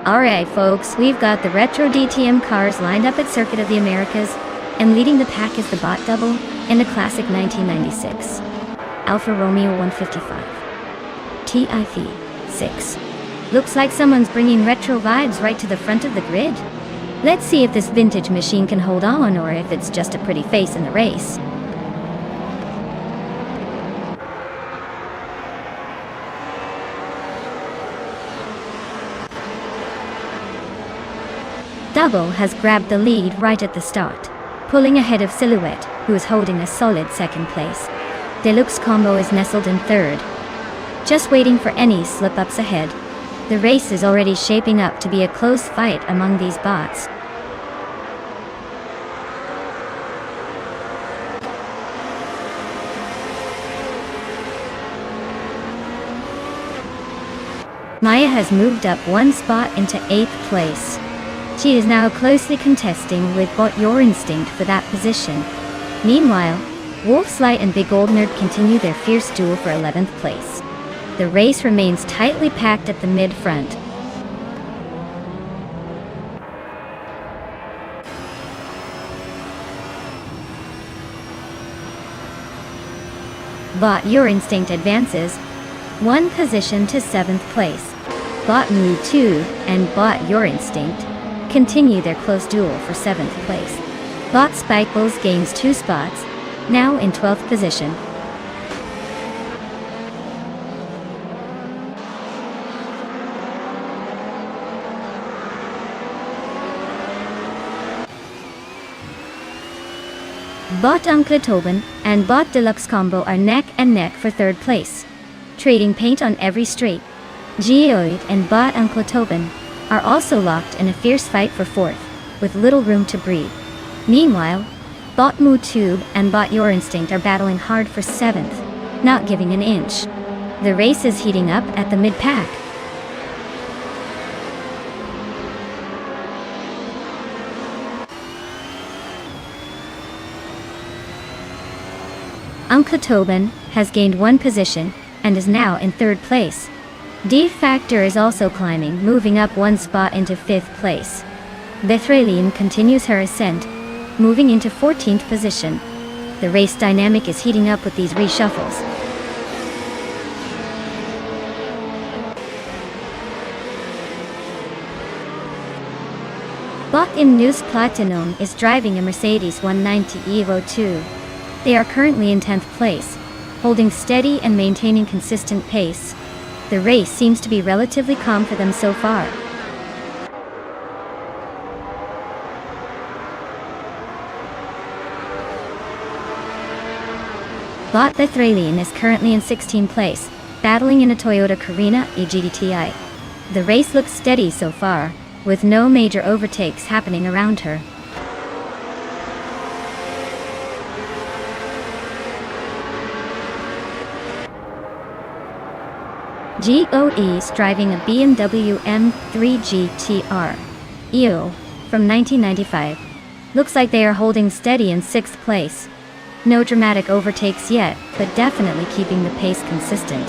Speaker 1: Alright folks, we've got the retro DTM cars lined up at Circuit of the Americas, and leading the pack is the Bot Double and a classic 1996 Alfa Romeo 155 TIV6. Looks like someone's bringing retro vibes right to the front of the grid. Let's see if this vintage machine can hold on, or if it's just a pretty face in the race. Double has grabbed the lead right at the start, pulling ahead of Silhouette, who is holding a solid second place. Deluxe Combo is nestled in third, just waiting for any slip-ups ahead. The race is already shaping up to be a close fight among these bots. Maya has moved up one spot into 8th place. She is now closely contesting with Bot Your Instinct for that position. Meanwhile, Wolfslight and Big Old Nerd continue their fierce duel for 11th place. The race remains tightly packed at the mid-front. Bot Your Instinct advances one position to 7th place. Bot Moo 2 and Bot Your Instinct continue their close duel for 7th place. Bot Spikeballs gains 2 spots, now in 12th position. Bot Uncle Tobin and Bot Deluxe Combo are neck and neck for 3rd place, trading paint on every straight. Geoid and Bot Uncle Tobin are also locked in a fierce fight for 4th, with little room to breathe. Meanwhile, Bot Moo Tube and Bot Your Instinct are battling hard for 7th, not giving an inch. The race is heating up at the mid-pack. Uncle Tobin has gained 1 position and is now in 3rd place. D-Factor is also climbing, moving up 1 spot into 5th place. Bethralian continues her ascent, moving into 14th position. The race dynamic is heating up with these reshuffles. Bot in News Platinum is driving a Mercedes 190 Evo 2. They are currently in 10th place. holding steady and maintaining consistent pace. The race seems to be relatively calm for them so far. Bot Bethralian is currently in 16th place, battling in a Toyota Carina eGTI. The race looks steady so far, with no major overtakes happening around her. GOE is driving a BMW M3 GTR EO from 1995. Looks like they are holding steady in 6th place. No dramatic overtakes yet, but definitely keeping the pace consistent.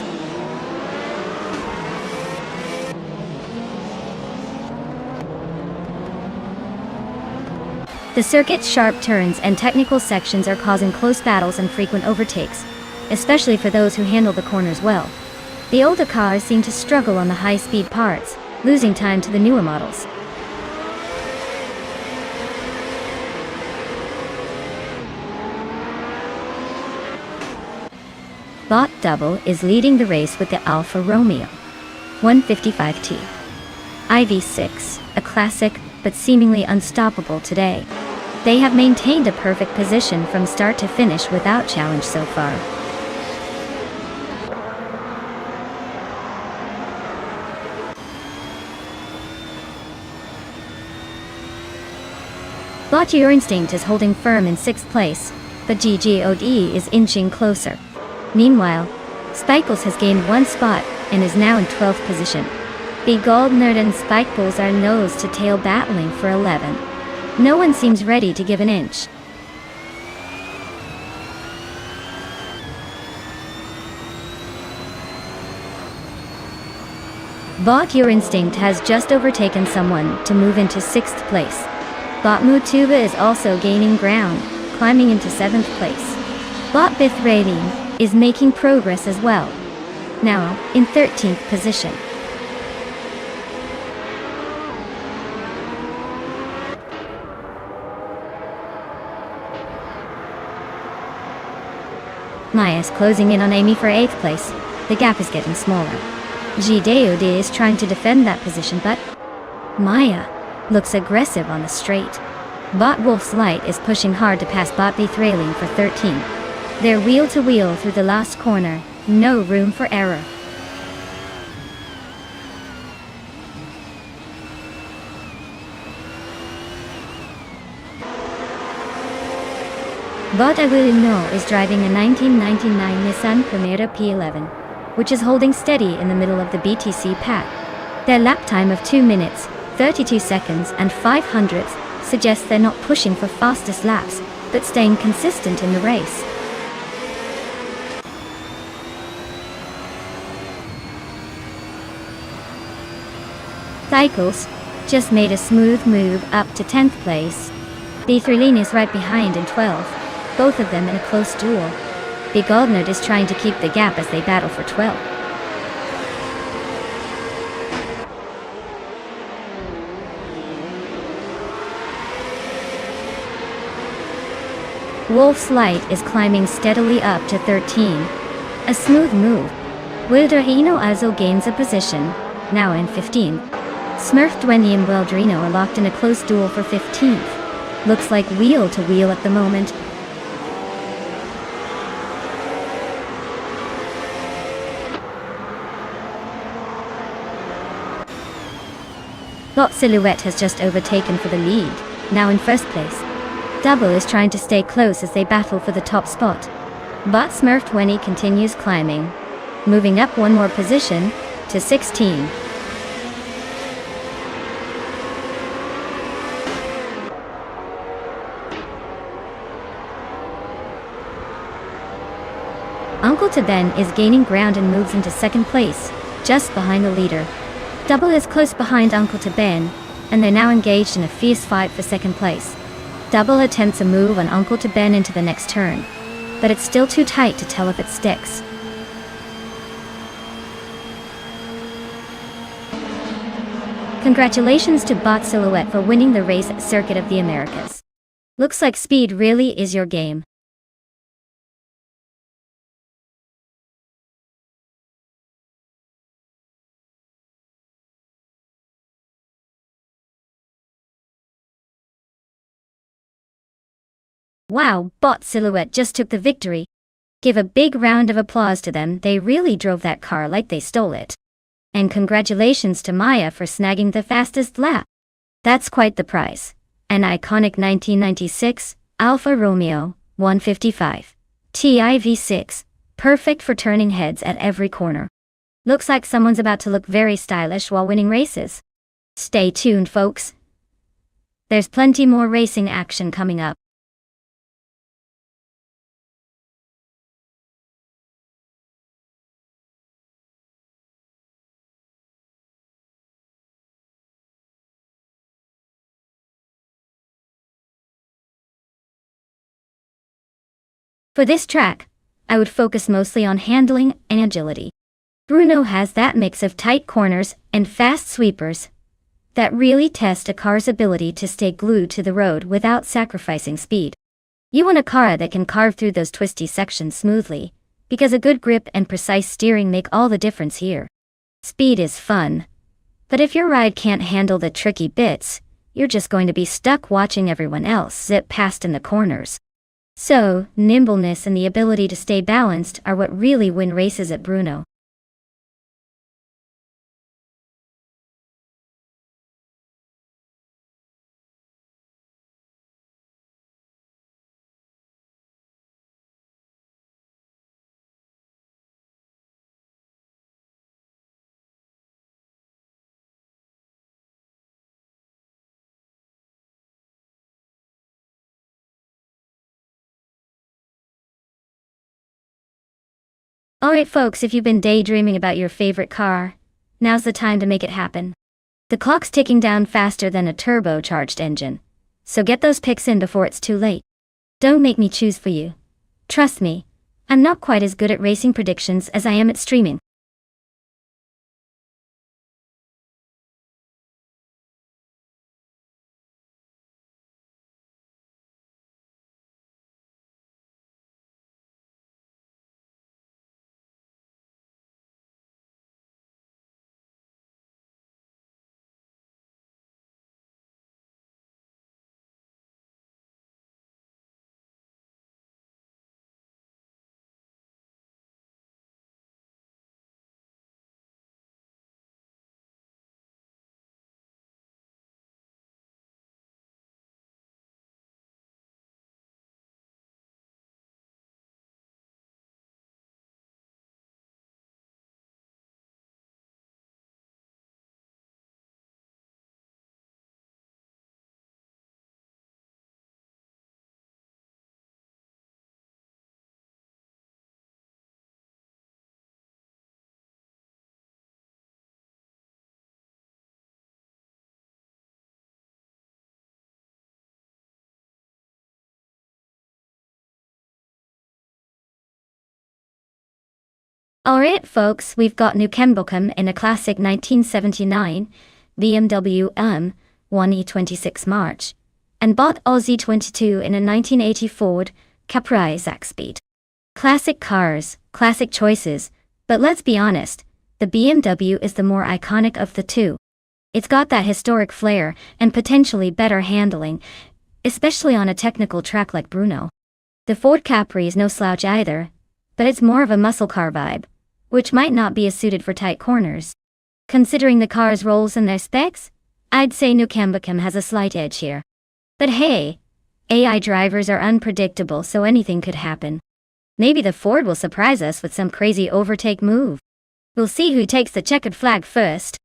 Speaker 1: The circuit's sharp turns and technical sections are causing close battles and frequent overtakes, especially for those who handle the corners well. The older cars seem to struggle on the high-speed parts, losing time to the newer models. Bot Double is leading the race with the Alfa Romeo 155T IV6, a classic, but seemingly unstoppable today. They have maintained a perfect position from start to finish without challenge so far. Bot Your Instinct is holding firm in 6th place, but GGOD is inching closer. Meanwhile, Spikebulls has gained 1 spot and is now in 12th position. The Gold Nerd and Spikebulls are nose to tail battling for 11. No one seems ready to give an inch. Bot Your Instinct has just overtaken someone to move into 6th place. Bot Mutuba is also gaining ground, climbing into 7th place. Bot Bethralian is making progress as well, now in 13th position. Maya is closing in on Amy for 8th place. The gap is getting smaller. GDOD is trying to defend that position, but Maya looks aggressive on the straight. Bot Wolf's Light is pushing hard to pass Bot Bethralian for 13. They're wheel to wheel through the last corner, no room for error. Bot Aguilino is driving a 1999 Nissan Primera P11, which is holding steady in the middle of the BTC pack. Their lap time of 2 minutes, 32 seconds and 5/100ths suggests they're not pushing for fastest laps, but staying consistent in the race. Cycles just made a smooth move up to 10th place. Bethralian is right behind in 12th, both of them in a close duel. The Goldnerd is trying to keep the gap as they battle for 12th. Wolf's Light is climbing steadily up to 13. A smooth move. Wilderino also gains a position, now in 15th. Smurf Dwenny and Weldrino are locked in a close duel for 15th. Looks like wheel to wheel at the moment. Bot Silhouette has just overtaken for the lead, now in 1st place. Double is trying to stay close as they battle for the top spot. Bot Smurf Dwenny continues climbing, moving up 1 more position to 16. Uncle to Ben is gaining ground and moves into 2nd place, just behind the leader. Double is close behind Uncle to Ben, and they're now engaged in a fierce fight for 2nd place. Double attempts a move on Uncle to Ben into the next turn, but it's still too tight to tell if it sticks. Congratulations to Bot Silhouette for winning the race at Circuit of the Americas. Looks like speed really is your game. Wow, Bot Silhouette just took the victory. Give a big round of applause to them, they really drove that car like they stole it. And congratulations to Maya for snagging the fastest lap. That's quite the prize. An iconic 1996 Alfa Romeo 155 TIV6, perfect for turning heads at every corner. Looks like someone's about to look very stylish while winning races. Stay tuned, folks. There's plenty more racing action coming up. For this track, I would focus mostly on handling and agility. Bruno has that mix of tight corners and fast sweepers that really test a car's ability to stay glued to the road without sacrificing speed. You want a car that can carve through those twisty sections smoothly, because a good grip and precise steering make all the difference here. Speed is fun, but if your ride can't handle the tricky bits, you're just going to be stuck watching everyone else zip past in the corners. So, nimbleness and the ability to stay balanced are what really win races at Bruno. Alright folks, if you've been daydreaming about your favorite car, now's the time to make it happen. The clock's ticking down faster than a turbocharged engine, so get those picks in before it's too late. Don't make me choose for you. Trust me, I'm not quite as good at racing predictions as I am at streaming. Alright folks, we've got Nukembokum in a classic 1979 BMW M1E26 March, and bought Aussie 22 in a 1980 Ford Caprice Speed. Classic cars, classic choices, but let's be honest, the BMW is the more iconic of the two. It's got that historic flair and potentially better handling, especially on a technical track like Bruno. The Ford Capri is no slouch either, but it's more of a muscle car vibe, which might not be as suited for tight corners. Considering the car's roles and their specs, I'd say Nukembokum has a slight edge here. But hey, AI drivers are unpredictable, so anything could happen. Maybe the Ford will surprise us with some crazy overtake move. We'll see who takes the checkered flag first.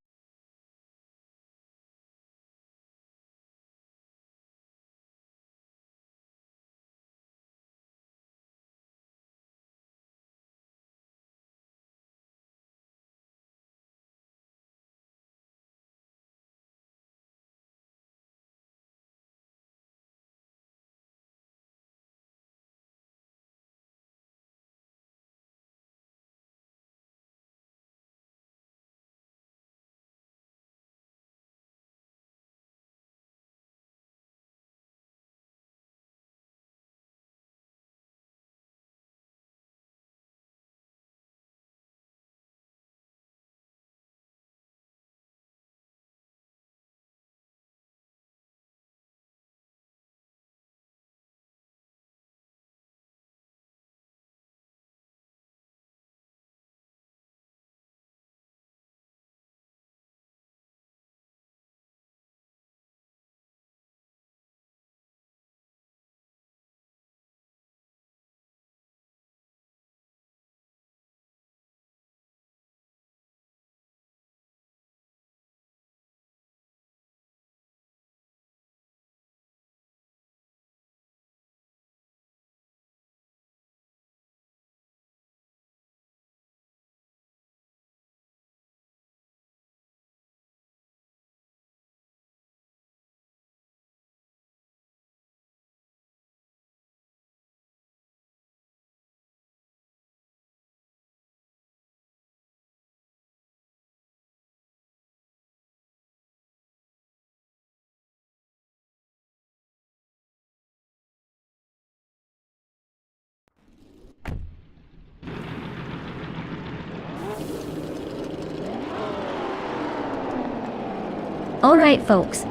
Speaker 1: Alright folks,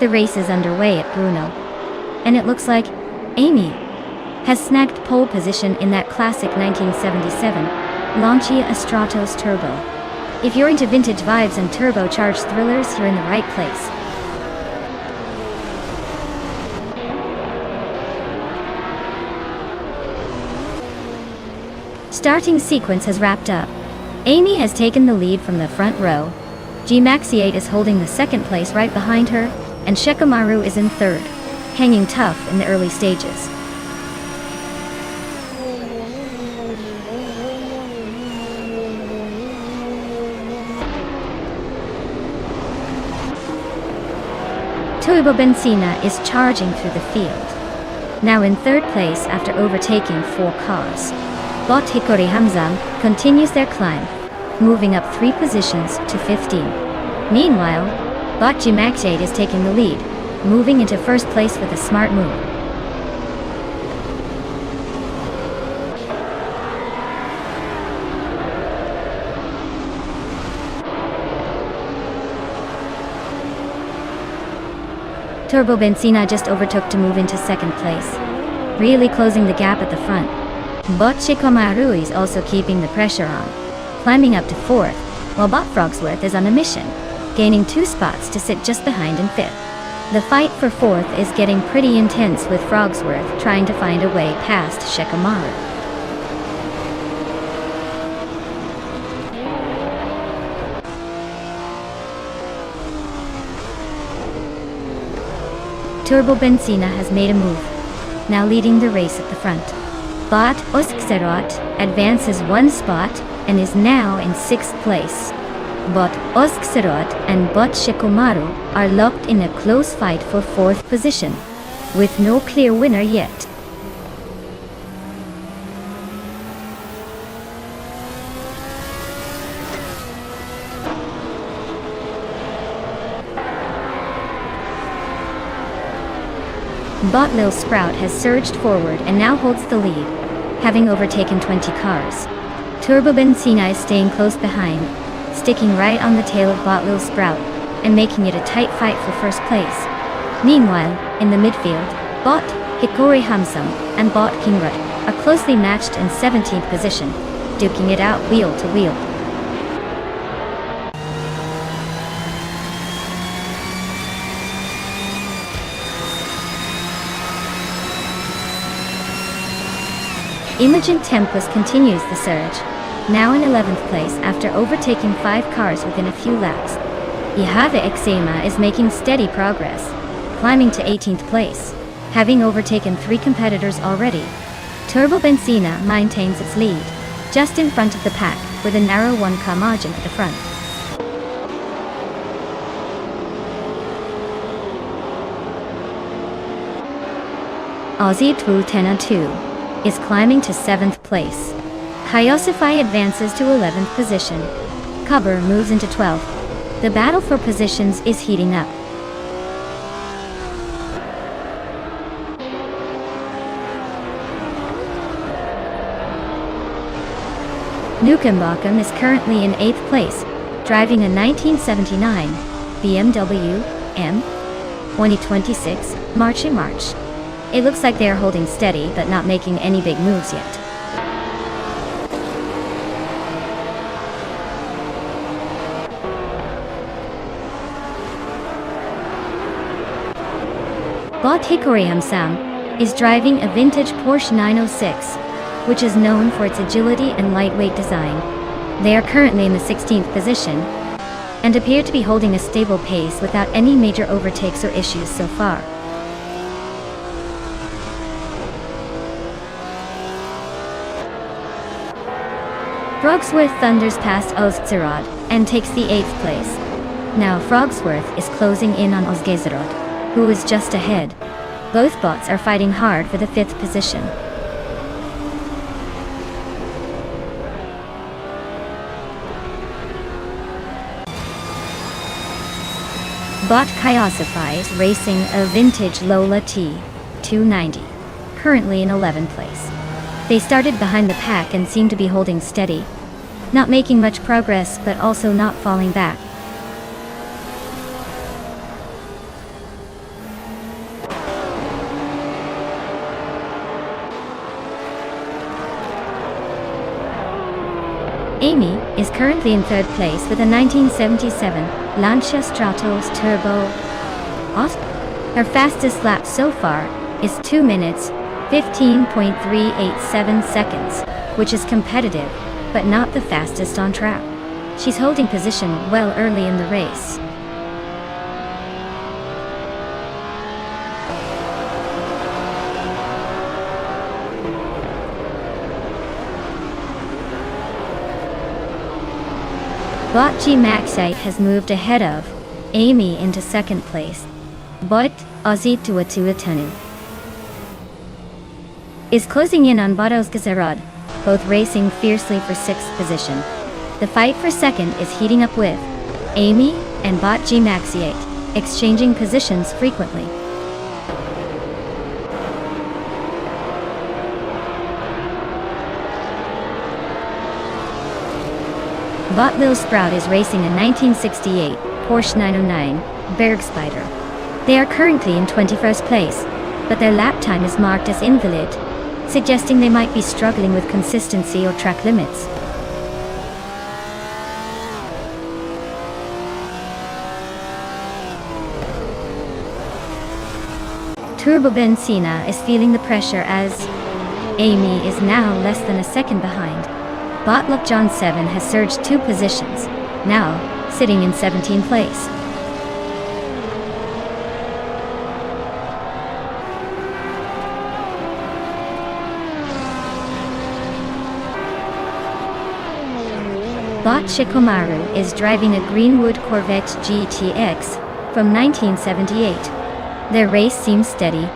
Speaker 1: the race is underway at Bruno. And it looks like Amy has snagged pole position in that classic 1977 Lancia Stratos Turbo. If you're into vintage vibes and turbocharged thrillers, you're in the right place. Starting sequence has wrapped up. Amy has taken the lead from the front row. G-Maxi 8 is holding the second place right behind her, and Shikamaru is in third, hanging tough in the early stages. Turbo Benzina is charging through the field, now in third place after overtaking 4 cars. Bot Hikori Hamzam continues their climb, moving up 3 positions to 15. Meanwhile, Bot G-Max 8 is taking the lead, moving into first place with a smart move. Turbo Benzina just overtook to move into second place, really closing the gap at the front. Bot Shikamaru is also keeping the pressure on, climbing up to 4th, while Bot Frogsworth is on a mission, gaining 2 spots to sit just behind in 5th. The fight for 4th is getting pretty intense, with Frogsworth trying to find a way past Shikamaru. Turbo Benzina has made a move, now leading the race at the front. Bot Oskserot advances 1 spot and is now in 6th place. Bot Oskserot and Bot Shikamaru are locked in a close fight for 4th position, with no clear winner yet. Bot Lil Sprout has surged forward and now holds the lead, having overtaken 20 cars. Turbo Benzina is staying close behind, sticking right on the tail of Bot Lil Sprout and making it a tight fight for first place. Meanwhile, in the midfield, Bot Hikori Hamsam and Bot Kingrut are closely matched in 17th position, duking it out wheel to wheel. Imogen Tempest continues the surge, now in 11th place after overtaking 5 cars within a few laps. Yahave Exema is making steady progress, climbing to 18th place, having overtaken 3 competitors already. Turbo Benzina maintains its lead, just in front of the pack, with a narrow 1K margin at the front. Aussie Tultena 2 is climbing to 7th place. Hyosify advances to 11th position. Cubber moves into 12th. The battle for positions is heating up. Nukenbakum is currently in 8th place, driving a 1979 BMW M 2026 March. It looks like they are holding steady but not making any big moves yet. Bot Hikori Hamsam is driving a vintage Porsche 906, which is known for its agility and lightweight design. They are currently in the 16th position and appear to be holding a stable pace without any major overtakes or issues so far. Frogsworth thunders past Ozgzerod and takes the 8th place. Now Frogsworth is closing in on Ozgzerod, who is just ahead. Both bots are fighting hard for the 5th position. Bot Kyosify is racing a vintage Lola T 290, currently in 11th place. They started behind the pack and seem to be holding steady, not making much progress but also not falling back. Amy is currently in third place with a 1977 Lancia Stratos Turbo Aust. Her fastest lap so far is 2 minutes, 15.387 seconds, which is competitive, but not the fastest on track. She's holding position well early in the race. Botji Maxite has moved ahead of Amy into second place. But Ozzy Tuatunu is closing in on Botos Gazarad, both racing fiercely for sixth position. The fight for second is heating up with Amy and Botji Maxite exchanging positions frequently. Botlil Sprout is racing a 1968 Porsche 909 Bergspider. They are currently in 21st place, but their lap time is marked as invalid, suggesting they might be struggling with consistency or track limits. Turbo Benzina is feeling the pressure as Amy is now less than a second behind. Botluk John 7 has surged 2 positions, now sitting in 17th place. Bot Shikomaru is driving a Greenwood Corvette GTX from 1978. Their race seems steady,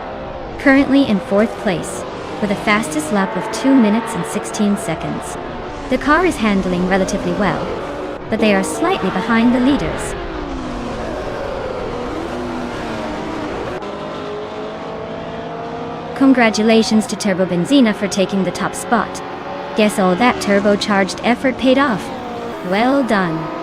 Speaker 1: currently in 4th place, with a fastest lap of 2 minutes and 16 seconds. The car is handling relatively well, but they are slightly behind the leaders. Congratulations to Turbo Benzina for taking the top spot. Guess all that turbocharged effort paid off. Well done.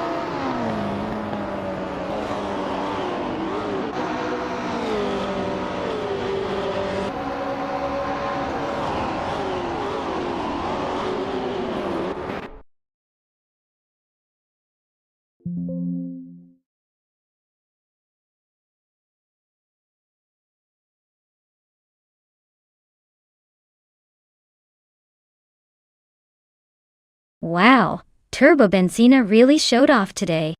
Speaker 1: Wow, Turbo Benzina really showed off today.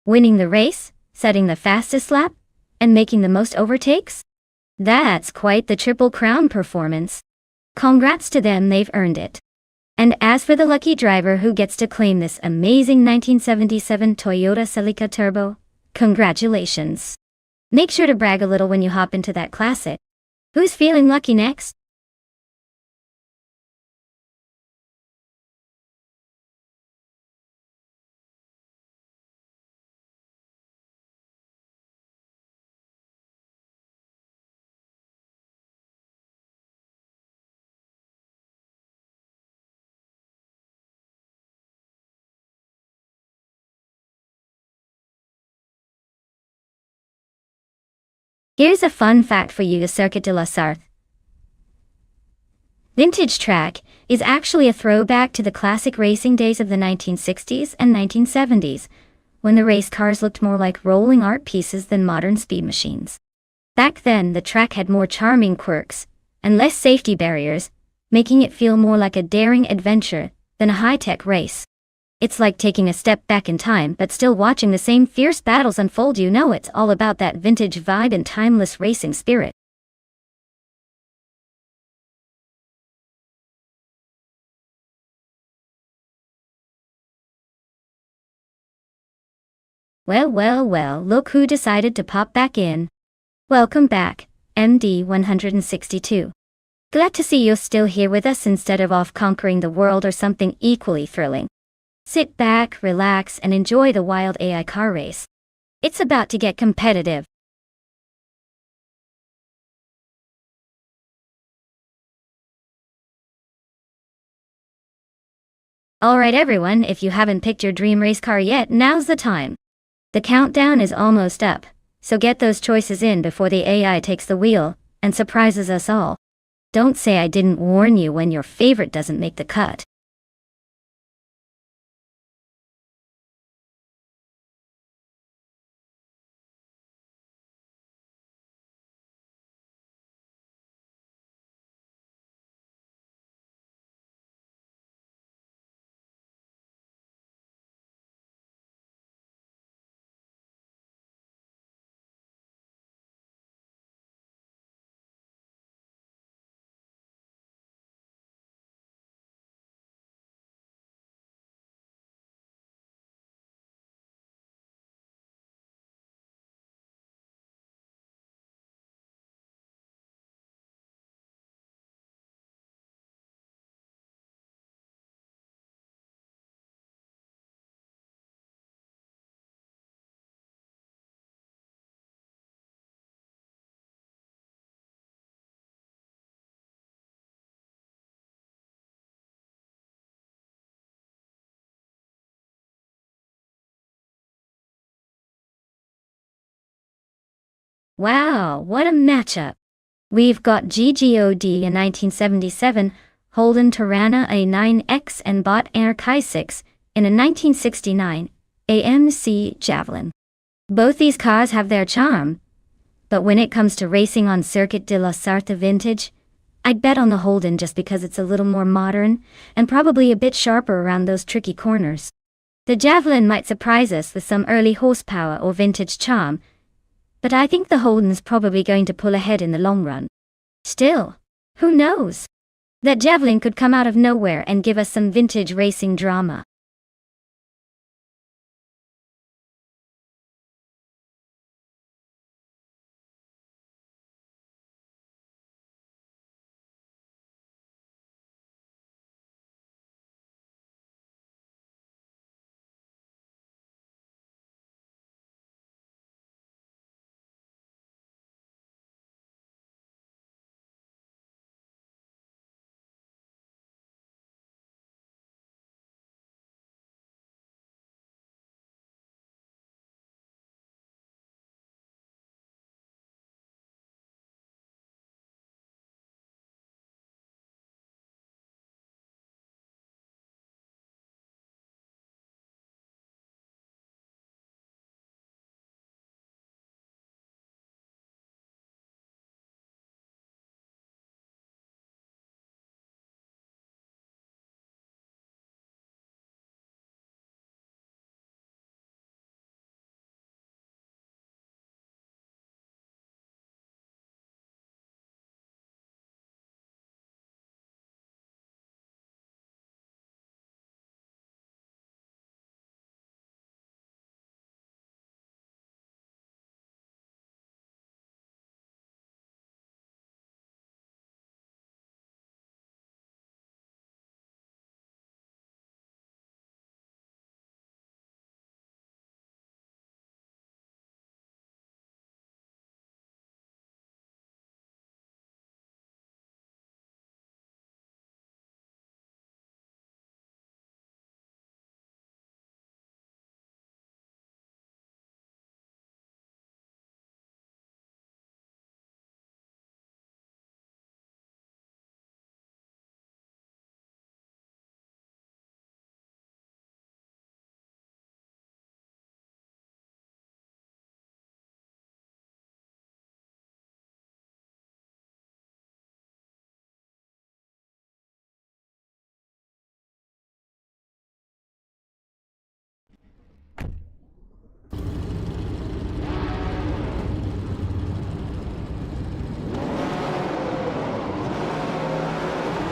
Speaker 1: Winning the race, setting the fastest lap, and making the most overtakes? That's quite the Triple Crown performance. Congrats to them, they've earned it. And as for the lucky driver who gets to claim this amazing 1977 Toyota Celica Turbo, congratulations. Make sure to brag a little when you hop into that classic. Who's feeling lucky next? Here's a fun fact for you: the Circuit de la Sarthe vintage track is actually a throwback to the classic racing days of the 1960s and 1970s, when the race cars looked more like rolling art pieces than modern speed machines. Back then, the track had more charming quirks and less safety barriers, making it feel more like a daring adventure than a high-tech race. It's like taking a step back in time but still watching the same fierce battles unfold. You know, it's all about that vintage vibe and timeless racing spirit. Well, look who decided to pop back in. Welcome back, MD 162. Glad to see you're still here with us instead of off conquering the world or something equally thrilling. Sit back, relax, and enjoy the wild AI car race. It's about to get competitive. Alright everyone, if you haven't picked your dream race car yet, now's the time. The countdown is almost up, so get those choices in before the AI takes the wheel and surprises us all. Don't say I didn't warn you when your favorite doesn't make the cut. Wow, what a matchup. We've got GGOD in 1977, Holden Torana A9X and Bot Air Kai 6 in a 1969 AMC Javelin. Both these cars have their charm, but when it comes to racing on Circuit de la Sarthe vintage, I'd bet on the Holden just because it's a little more modern and probably a bit sharper around those tricky corners. The Javelin might surprise us with some early horsepower or vintage charm, but I think the Holden's probably going to pull ahead in the long run. Still, who knows? That Javelin could come out of nowhere and give us some vintage racing drama.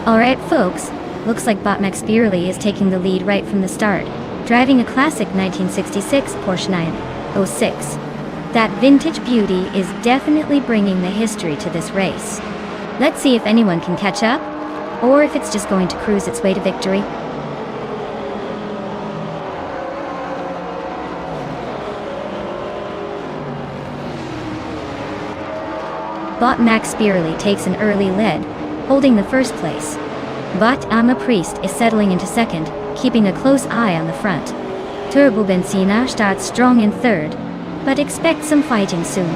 Speaker 1: Alright folks, looks like Botmax Beerley is taking the lead right from the start, driving a classic 1966 Porsche 906. That vintage beauty is definitely bringing the history to this race. Let's see if anyone can catch up, or if it's just going to cruise its way to victory. Botmax Beerley takes an early lead, holding the first place. But I'm a Priest is settling into second, keeping a close eye on the front. Turbo Benzina starts strong in third, but expect some fighting soon.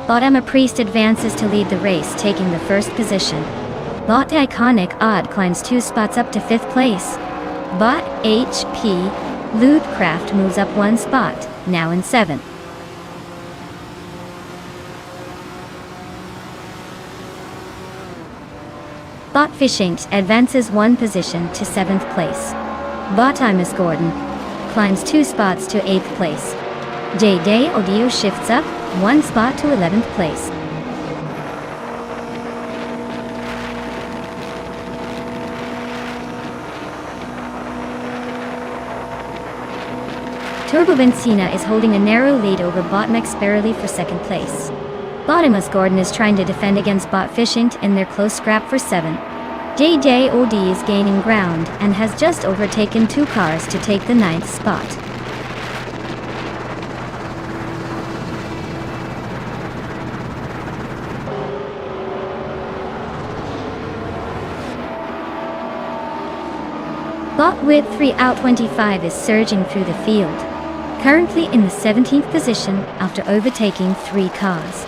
Speaker 1: Bot I'm a Priest advances to lead the race, taking the first position. Bot Iconic Odd climbs 2 spots up to 5th place. Bot HP Lootcraft moves up 1 spot, now in 7th. Bot Fishinkt advances 1 position to 7th place. Bot Imus Gordon climbs 2 spots to 8th place. J-Day Audio shifts up 1 spot to 11th place. Turbo Benzina is holding a narrow lead over Botmax Beerley for 2nd place. Bottomus Gordon is trying to defend against Bot Fishinkt in their close scrap for 7th. JJOD is gaining ground and has just overtaken 2 cars to take the 9th spot. Bot with 3 out 25 is surging through the field, currently in the 17th position after overtaking 3 cars.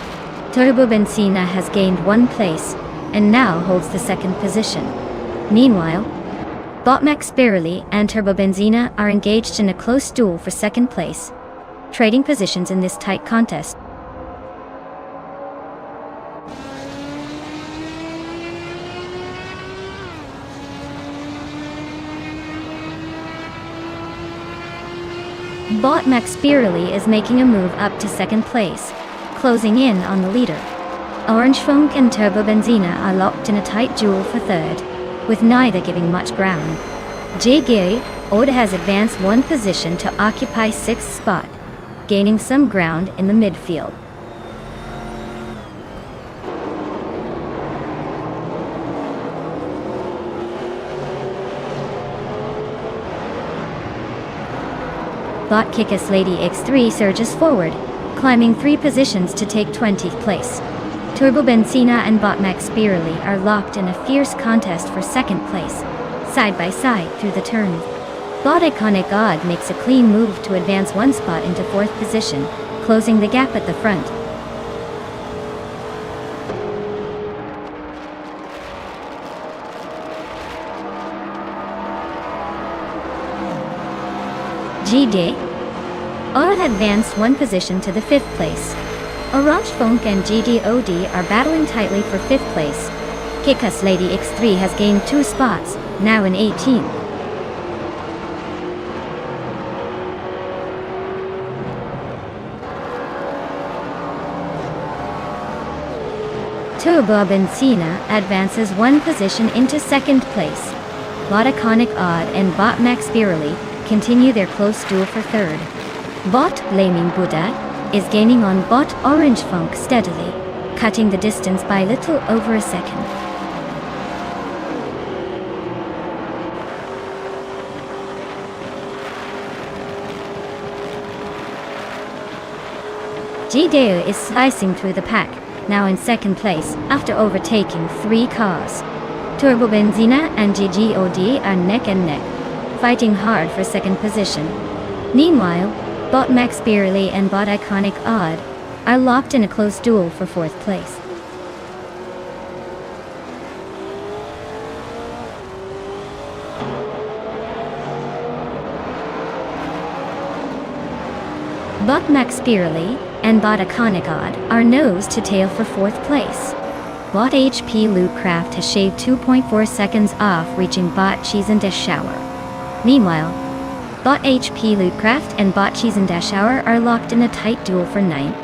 Speaker 1: Turbo Benzina has gained 1 place and now holds the 2nd position. Meanwhile, Bot Max Spirelli and Turbo Benzina are engaged in a close duel for 2nd place, trading positions in this tight contest. Bot Max Spirelli is making a move up to 2nd place, closing in on the leader. Orange Funk and Turbo Benzina are locked in a tight duel for 3rd, with neither giving much ground. J. Oda has advanced 1 position to occupy 6th spot, gaining some ground in the midfield. Bot Kickass Lady X3 surges forward, climbing 3 positions to take 20th place. Turbo Benzina and Bot Max Spirelli are locked in a fierce contest for 2nd place, side by side through the turns. Bot Iconic Odd makes a clean move to advance 1 spot into 4th position, closing the gap at the front. GD Odd advanced 1 position to the 5th place. Orange Funk and GDOD are battling tightly for 5th place. Kickass Lady X3 has gained 2 spots, now in 18th. Turbo Benzina advances 1 position into 2nd place. Bot Iconic Odd and Bot Max Spirelli continue their close duel for 3rd. Bot Blaming Buddha is gaining on Bot Orange Funk steadily, cutting the distance by little over a second. G-Deo is slicing through the pack, now in 2nd place after overtaking 3 cars. Turbo Benzina and GGOD are neck and neck, fighting hard for 2nd position. Meanwhile, Bot Max Spirelli and Bot Iconic Odd are locked in a close duel for 4th place. Bot Max Spirelli and Bot Iconic Odd are nose to tail for 4th place. Bot HP Lootcraft has shaved 2.4 seconds off reaching Bot Cheese and Dash Shower. Meanwhile, Bot HP Lootcraft and Bot Cheese and Dash Shower are locked in a tight duel for 9th.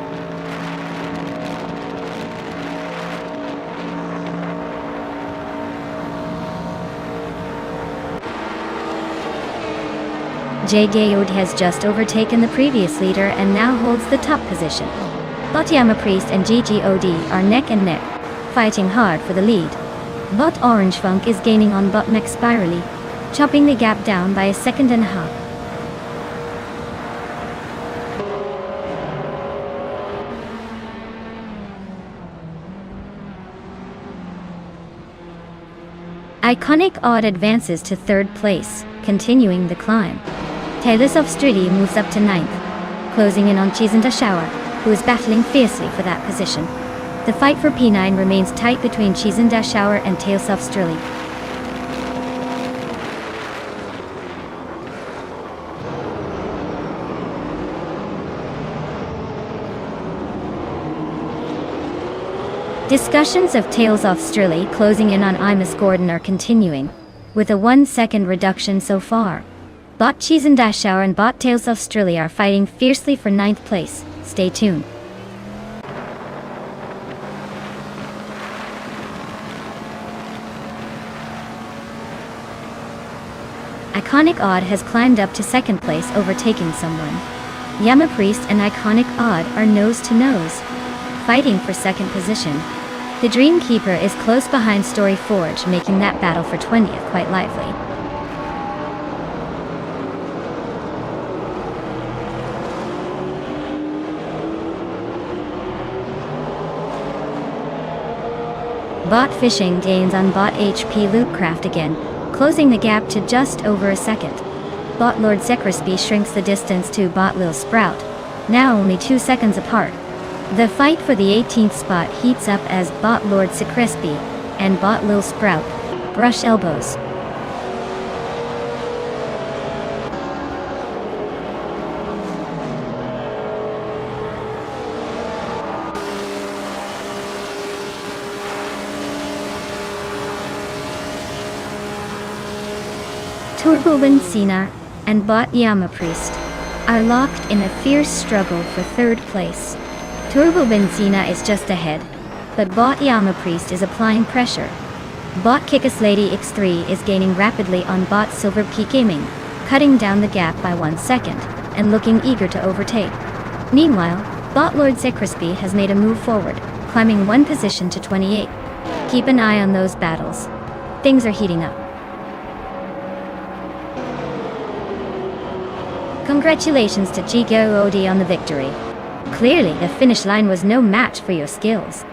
Speaker 1: J-Dayode has just overtaken the previous leader and now holds the top position. Bot Yama Priest and GGOD are neck and neck, fighting hard for the lead. Bot Orange Funk is gaining on Bot Max Spirelli, chopping the gap down by 1.5 seconds. Iconic Odd advances to 3rd place, continuing the climb. Tales of Striddy moves up to 9th, closing in on Chizinda Shower, who is battling fiercely for that position. The fight for P9 remains tight between Chizinda Shower and Tales of Striddy. Discussions of Tales of Striddy closing in on Imus Gordon are continuing, with a 1-second reduction so far. Bot Cheese and Dash Shower and Bot Tales of Striddy are fighting fiercely for 9th place. Stay tuned. Iconic Odd has climbed up to 2nd place, overtaking someone. Yama Priest and Iconic Odd are nose to nose, fighting for 2nd position. The Dream Keeper is close behind Story Forge, making that battle for 20th quite lively. Bot Fishing gains on Bot HP Lootcraft again, closing the gap to just over a second. Bot Lord Zekrispy shrinks the distance to Bot Lil Sprout, now only 2 seconds apart. The fight for the 18th spot heats up as Bot Lord Zekrispy and Bot Lil Sprout brush elbows. Turbo Benzina and Bot Yamapriest are locked in a fierce struggle for 3rd place. Turbo Benzina is just ahead, but Bot Yamapriest is applying pressure. Bot Kickass Lady X3 is gaining rapidly on Bot Silver Peak Gaming, cutting down the gap by 1 second, and looking eager to overtake. Meanwhile, Bot Lord Zekrispy has made a move forward, climbing 1 position to 28. Keep an eye on those battles. Things are heating up. Congratulations to GGOD on the victory. Clearly, the finish line was no match for your skills.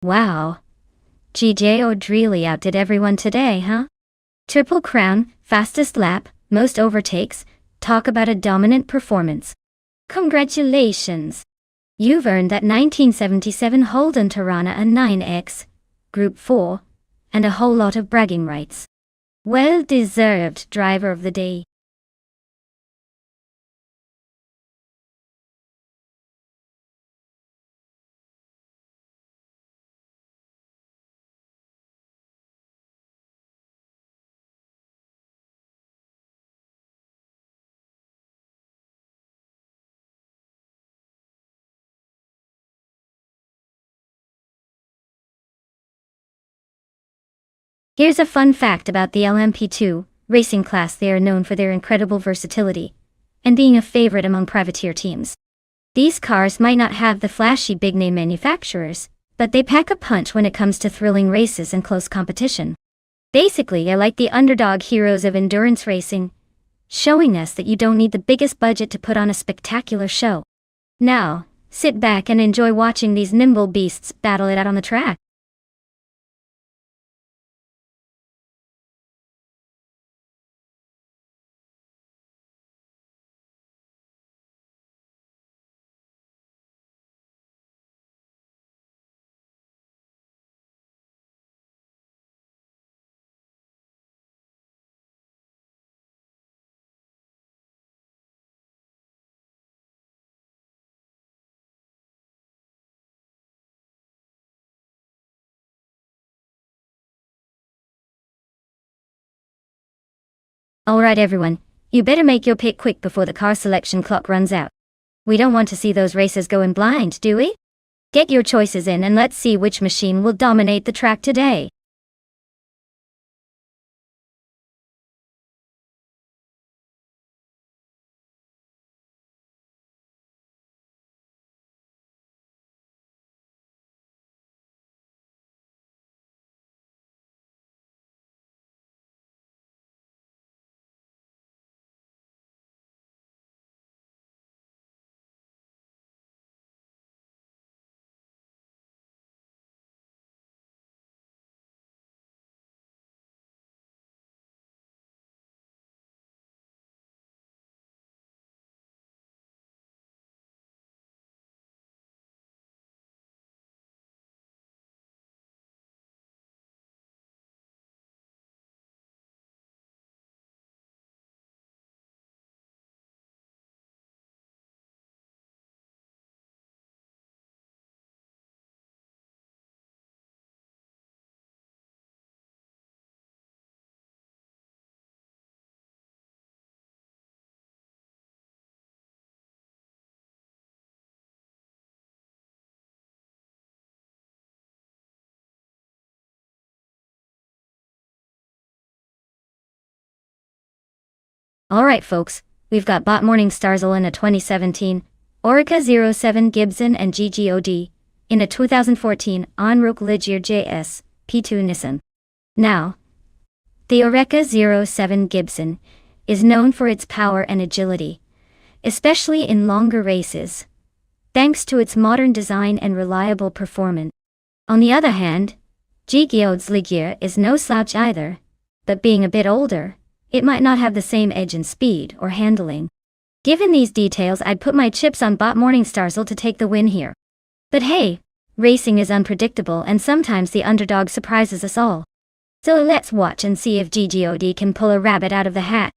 Speaker 1: Wow. GJO really outdid everyone today, huh? Triple crown, fastest lap, most overtakes. Talk about a dominant performance. Congratulations! You've earned that 1977 Holden Tirana a 9X, Group 4, and a whole lot of bragging rights. Well deserved driver of the day. Here's a fun fact about the LMP2 racing class. They are known for their incredible versatility and being a favorite among privateer teams. These cars might not have the flashy big-name manufacturers, but they pack a punch when it comes to thrilling races and close competition. Basically, they're like the underdog heroes of endurance racing, showing us that you don't need the biggest budget to put on a spectacular show. Now, Sit back and enjoy watching these nimble beasts battle it out on the track. Alright everyone, you better make your pick quick before the car selection clock runs out. We don't want to see those racers going blind, do we? Get your choices in and let's see which machine will dominate the track today. Alright folks, we've got Bot Morning Starzl in a 2017, Orica 07 Gibson and GGOD, in a 2014 Onrook Ligier JS, P2 Nissan. Now, the Oreca 07 Gibson is known for its power and agility, especially in longer races, thanks to its modern design and reliable performance. On the other hand, GGOD's Ligier is no slouch either, but being a bit older, it might not have the same edge in speed or handling. Given these details, I'd put my chips on Bot Morning Starzl to take the win here. But hey, racing is unpredictable and sometimes the underdog surprises us all. So let's watch and see if GGOD can pull a rabbit out of the hat.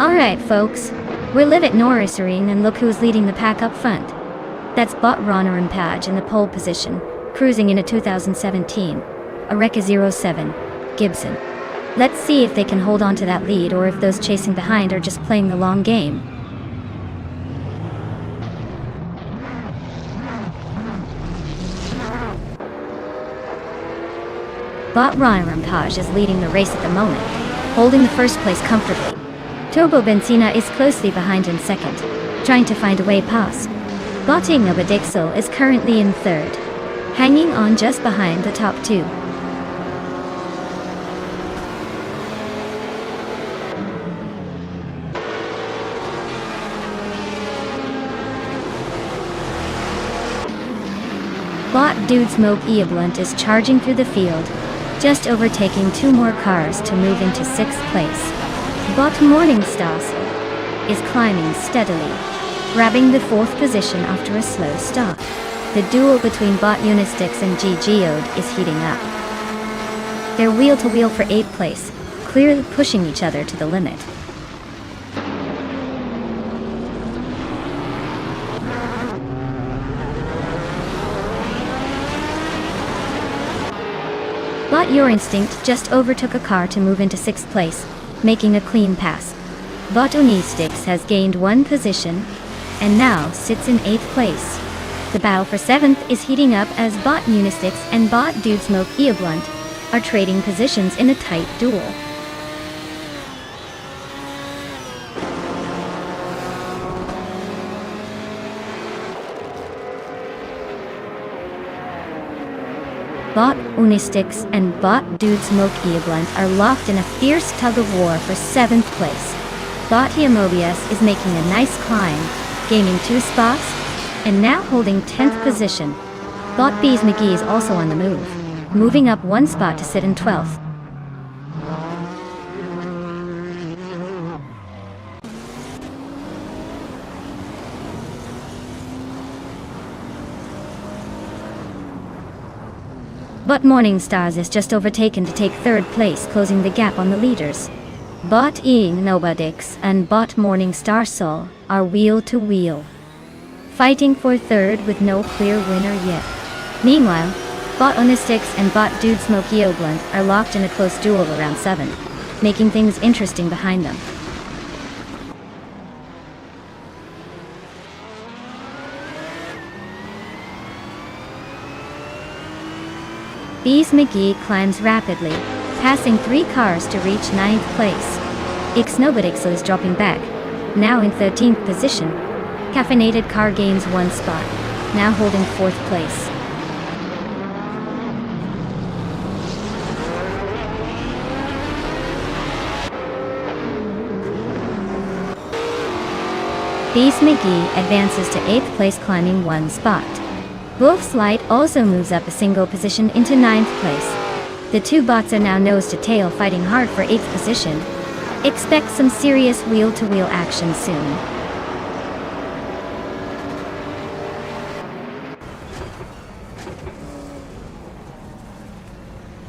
Speaker 1: Alright folks, we're live at Nürburgring and look who's leading the pack up front. That's Bot Ronnerampage in the pole position, cruising in a 2017, Areca 07, Gibson. Let's see if they can hold on to that lead or if those chasing behind are just playing the long game. Bot Ronnerampage is leading the race at the moment, holding the first place comfortably. Turbo Benzina is closely behind in second, trying to find a way past. Bot Ingebrigtsen is currently in third, hanging on just behind the top two. Bot Dudesmoke Eablunt is charging through the field, just overtaking two more cars to move into sixth place. Bot Morningstars is climbing steadily, grabbing the fourth position after a slow start. The duel between Bot Unistix and G Geode is heating up. They're wheel-to-wheel for 8th place, clearly pushing each other to the limit. Bot Your Instinct just overtook a car to move into 6th place, making a clean pass. Bot Unistix has gained one position, and now sits in 8th place. The battle for 7th is heating up as Bot Unistix and Bot Dudesmoke Eablunt are trading positions in a tight duel. Bot Unistix and Bot Dudesmoke Eablunt are locked in a fierce tug-of-war for 7th place. Bot Hemobius is making a nice climb, gaining 2 spots, and now holding 10th position. Bot Bees McGee is also on the move, moving up 1 spot to sit in 12th. Bot Morningstars is just overtaken to take 3rd place, closing the gap on the leaders. Bot Nobadix and Bot Morningstar Soul are wheel to wheel, fighting for 3rd with no clear winner yet. Meanwhile, Bot Unistix and Bot Dudesmoke Eablunt are locked in a close duel around 7, making things interesting behind them. Bees McGee climbs rapidly, passing 3 cars to reach 9th place. Ixnobadix is dropping back, now in 13th position. Caffeinated car gains 1 spot, now holding 4th place. Bees McGee advances to 8th place, climbing 1 spot. Wolf's Light also moves up a single position into 9th place. The two bots are now nose to tail, fighting hard for 8th position. Expect some serious wheel-to-wheel action soon.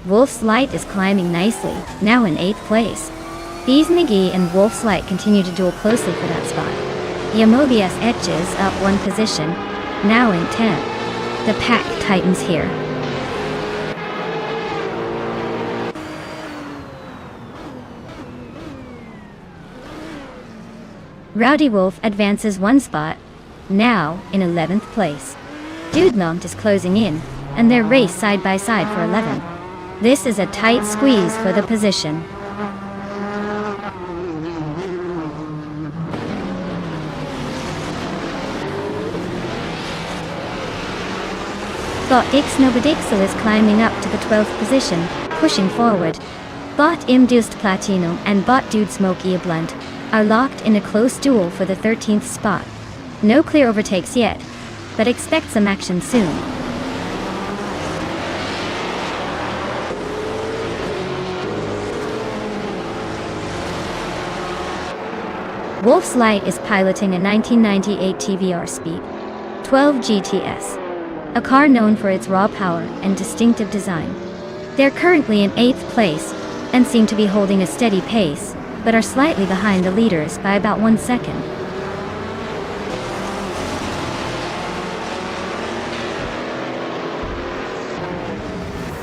Speaker 1: Wolf's Light is climbing nicely, now in 8th place. Bees McGee and Wolf's Light continue to duel closely for that spot. Yamobius edges up 1 position, now in 10th. The pack tightens here. Rowdy Wolf advances 1 spot, now in 11th place. Dudemont is closing in, and they race side by side for 11. This is a tight squeeze for the position. Bot Ixnobadixel is climbing up to the 12th position, pushing forward. Bot Imdust Platinum and Bot Dudesmoke Eablunt are locked in a close duel for the 13th spot. No clear overtakes yet, but expect some action soon. Wolf's Light is piloting a 1998 TVR Speed 12 GTS, a car known for its raw power and distinctive design. They're currently in 8th place and seem to be holding a steady pace, but are slightly behind the leaders by about 1 second.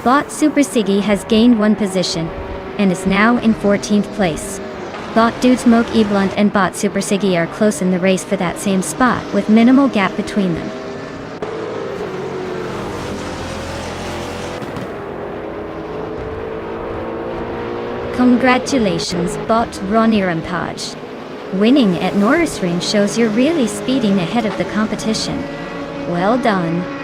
Speaker 1: Bot Super Siggy has gained 1 position, and is now in 14th place. Bot Dude Smoke E-Blunt and Bot Super Siggy are close in the race for that same spot, with minimal gap between them. Congratulations, Bot Ronnie Rampage. Winning at Nürburgring shows you're really speeding ahead of the competition. Well done.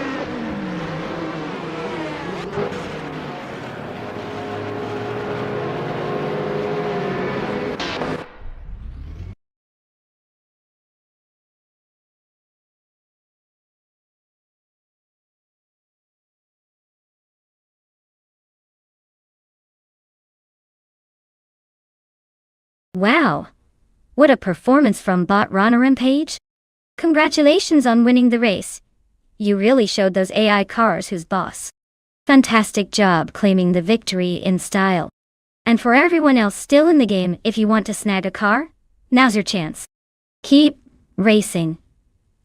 Speaker 1: Wow! What a performance from Bot Ronnie Rampage. Congratulations on winning the race. You really showed those AI cars who's boss. Fantastic job claiming the victory in style. And for everyone else still in the game, if you want to snag a car, now's your chance. Keep racing,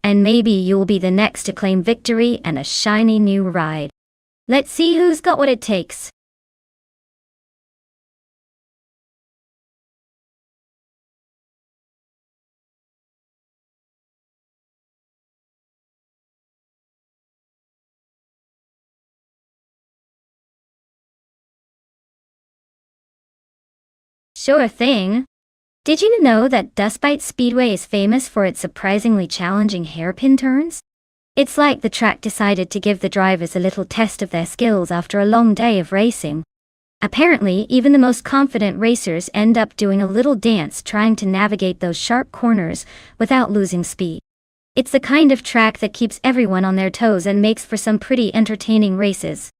Speaker 1: and maybe you'll be the next to claim victory and a shiny new ride. Let's see who's got what it takes. Sure thing. Did you know that Dustbite Speedway is famous for its surprisingly challenging hairpin turns? It's like the track decided to give the drivers a little test of their skills after a long day of racing. Apparently, even the most confident racers end up doing a little dance trying to navigate those sharp corners without losing speed. It's the kind of track that keeps everyone on their toes and makes for some pretty entertaining races.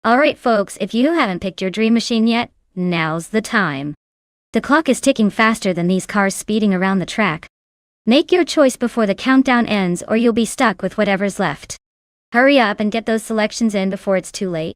Speaker 1: Alright folks, if you haven't picked your dream machine yet, now's the time. The clock is ticking faster than these cars speeding around the track. Make your choice before the countdown ends or you'll be stuck with whatever's left. Hurry up and get those selections in before it's too late.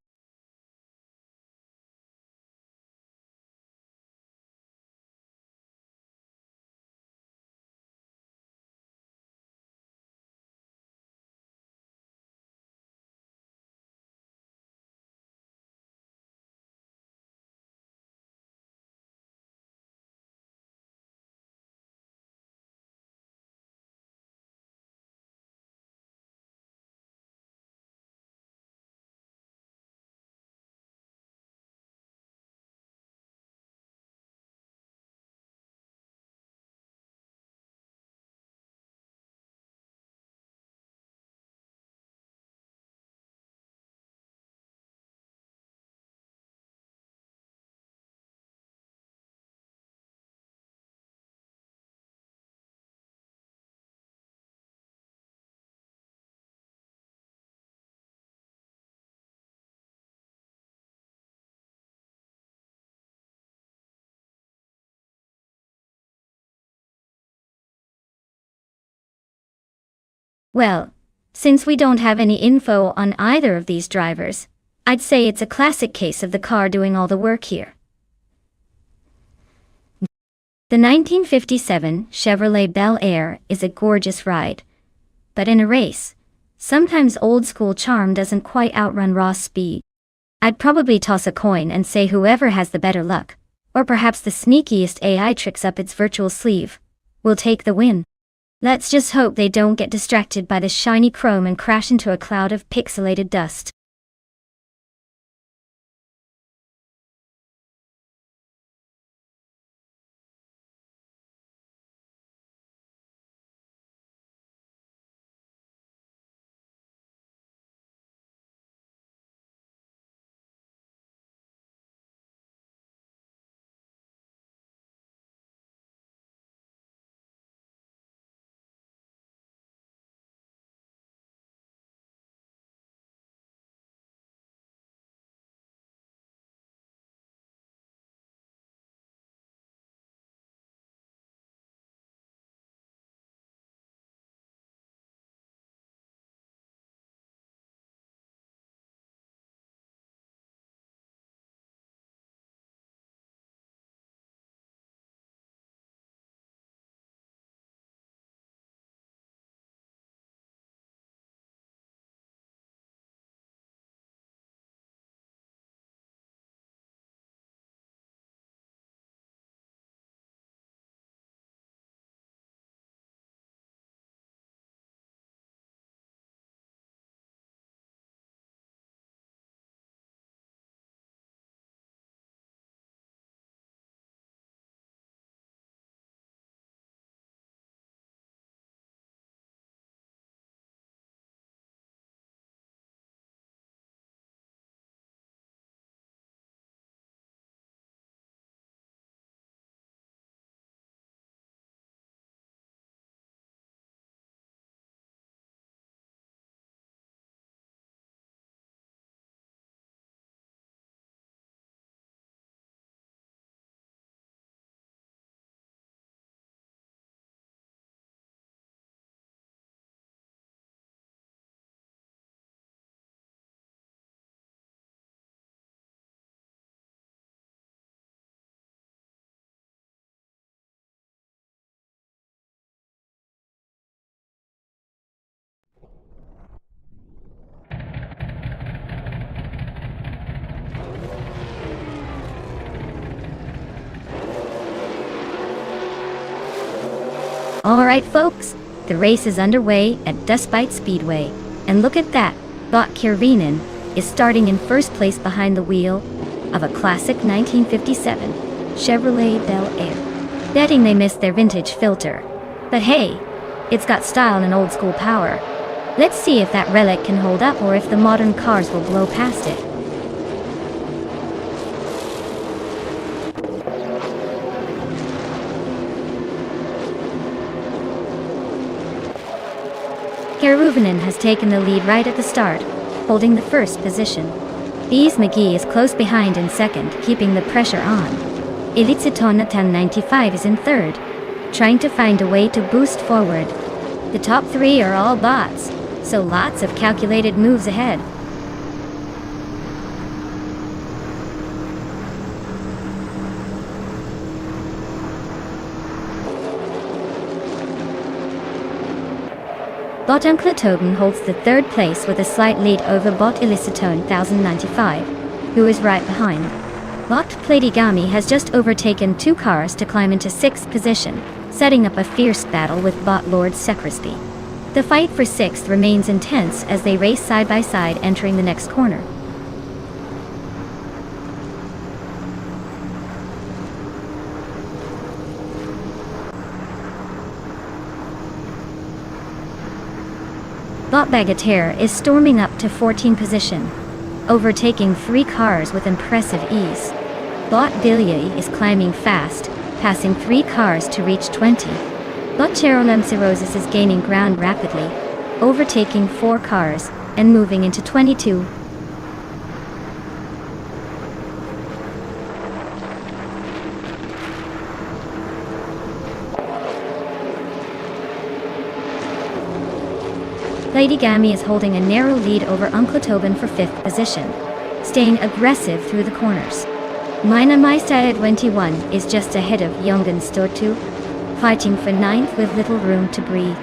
Speaker 1: Well, since we don't have any info on either of these drivers, I'd say it's a classic case of the car doing all the work here. The 1957 Chevrolet Bel Air is a gorgeous ride. But in a race, sometimes old-school charm doesn't quite outrun raw speed. I'd probably toss a coin and say whoever has the better luck, or perhaps the sneakiest AI tricks up its virtual sleeve, will take the win. Let's just hope they don't get distracted by the shiny chrome and crash into a cloud of pixelated dust. Alright folks, the race is underway at Despite Speedway, and look at that, Bot Kirvinen is starting in first place behind the wheel of a classic 1957 Chevrolet Bel Air. Betting they missed their vintage filter. But hey, it's got style and old school power. Let's see if that relic can hold up or if the modern cars will blow past it. Kirvinen has taken the lead right at the start, holding the first position. Bees McGee is close behind in second, keeping the pressure on. Elitziton 1095 is in third, trying to find a way to boost forward. The top three are all bots, so lots of calculated moves ahead. Bot Uncletoben holds the third place with a slight lead over Bot Elitziton 1095, who is right behind. Bot Platigami has just overtaken two cars to climb into sixth position, setting up a fierce battle with Bot Lord Secrisby. The fight for sixth remains intense as they race side by side entering the next corner. Bot Bagatelle is storming up to 14th position, overtaking three cars with impressive ease. Bot Billy is climbing fast, passing three cars to reach 20. Bot Cherolem Cirrhosis is gaining ground rapidly, overtaking four cars and moving into 22. Lady Gammy is holding a narrow lead over Uncletoben for fifth position, staying aggressive through the corners. Mina Meister 21 is just ahead of Jongen Stortu, fighting for ninth with little room to breathe.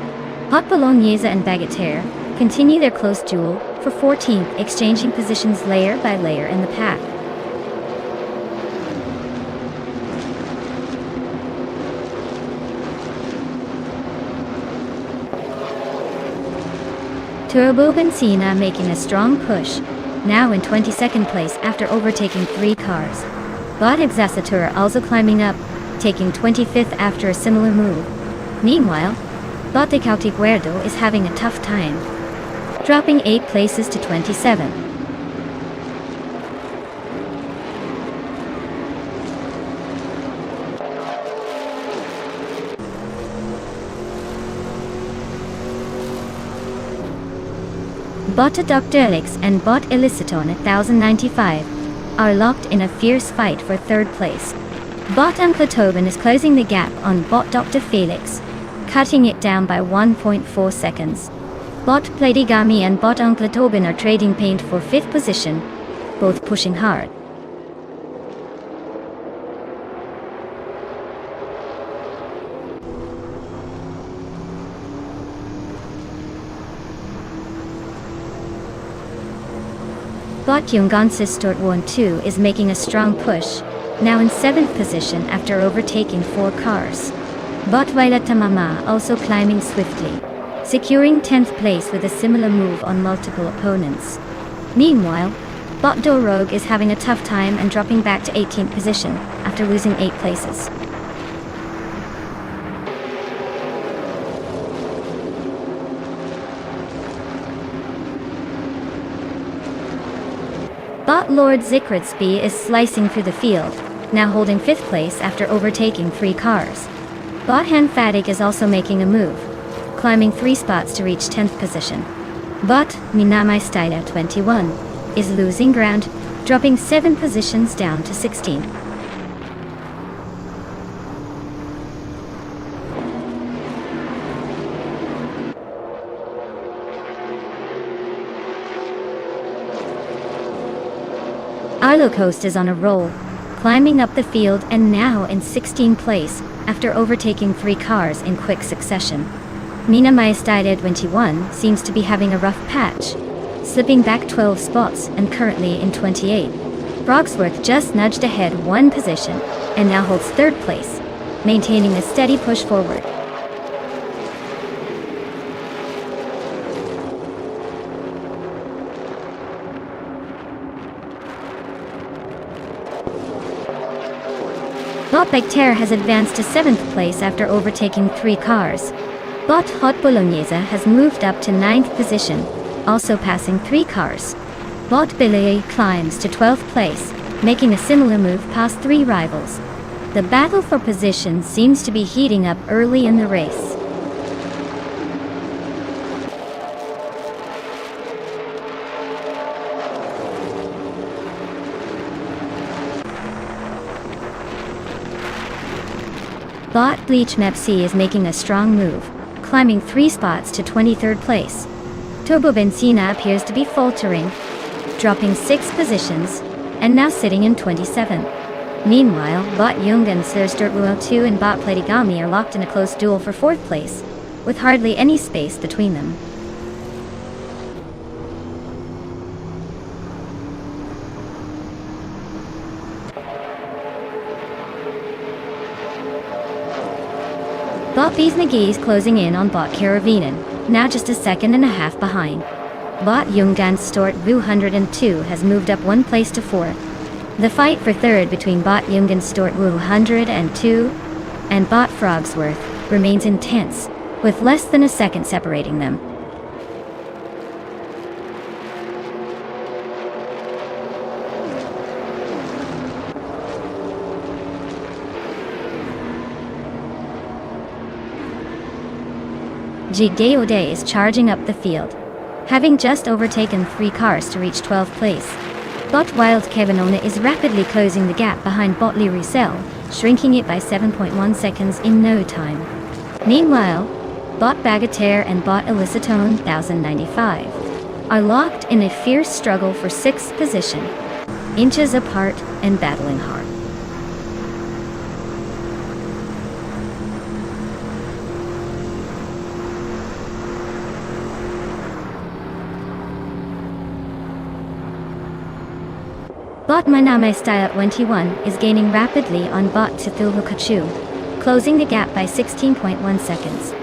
Speaker 1: Hot Bolognese and Bagatelle continue their close duel for 14th, exchanging positions layer by layer in the pack. Turbo Benzina making a strong push, now in 22nd place after overtaking three cars. Bot Exasatur also climbing up, taking 25th after a similar move. Meanwhile, Bot de Cautiguerdo is having a tough time, dropping 8 places to 27. Bot Dr. Elix and Bot Elitziton 1095 are locked in a fierce fight for third place. Bot Uncletoben is closing the gap on Bot Dr. Felix, cutting it down by 1.4 seconds. Bot Platigami and Bot Uncletoben are trading paint for fifth position, both pushing hard. Bot Jungansis Stortworn 2 is making a strong push, now in 7th position after overtaking four cars. Bot Violeta Mama also climbing swiftly, securing 10th place with a similar move on multiple opponents. Meanwhile, Bot Dorogue is having a tough time and dropping back to 18th position after losing 8 places. Bot Lord Zikritsby is slicing through the field, now holding 5th place after overtaking 3 cars. Bot Hanfadig is also making a move, climbing 3 spots to reach 10th position. Bot Minamai Styler 21 is losing ground, dropping 7 positions down to 16. Arlo Coast is on a roll, climbing up the field and now in 16th place after overtaking 3 cars in quick succession. Mina Maestide 21 seems to be having a rough patch, slipping back 12 spots and currently in 28. Brogsworth just nudged ahead 1 position and now holds 3rd place, maintaining a steady push forward. Bot Becter has advanced to 7th place after overtaking 3 cars. Bot Hot Bolognese has moved up to 9th position, also passing 3 cars. Bot Billet climbs to 12th place, making a similar move past 3 rivals. The battle for position seems to be heating up early in the race. Bot Bleach Mepsi is making a strong move, climbing 3 spots to 23rd place. Turbo Benzina appears to be faltering, dropping 6 positions, and now sitting in 27th. Meanwhile, Bot Jungen Sirsturt 2 and Bot Platigami are locked in a close duel for 4th place, with hardly any space between them. Bot Bismagi is closing in on Bot Karavinen, now just a second and a half behind. Bot Jungdan Stort 102 has moved up 1 place to 4th. The fight for 3rd between Bot Jungen Stort 102 and Bot Frogsworth remains intense, with less than a second separating them. Gigeode is charging up the field, having just overtaken 3 cars to reach 12th place. Bot Wild Kevinona is rapidly closing the gap behind Bot Liricel, shrinking it by 7.1 seconds in no time. Meanwhile, Bot Bagatelle and Bot Elicitone 1095 are locked in a fierce struggle for 6th position, inches apart and battling hard. Bot Maname Style 21 is gaining rapidly on Bot Tithulhukachu, closing the gap by 16.1 seconds.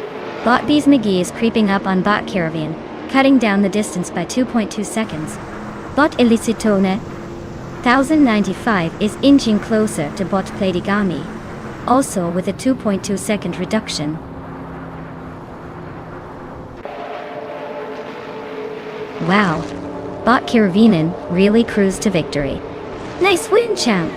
Speaker 1: Bot Bismagi is creeping up on Bot Caravan, cutting down the distance by 2.2 seconds. Bot Elicitone 1095 is inching closer to Bot Platigami, also with a 2.2 second reduction. Wow, Bot Karavinen really cruised to victory. Nice win, champ!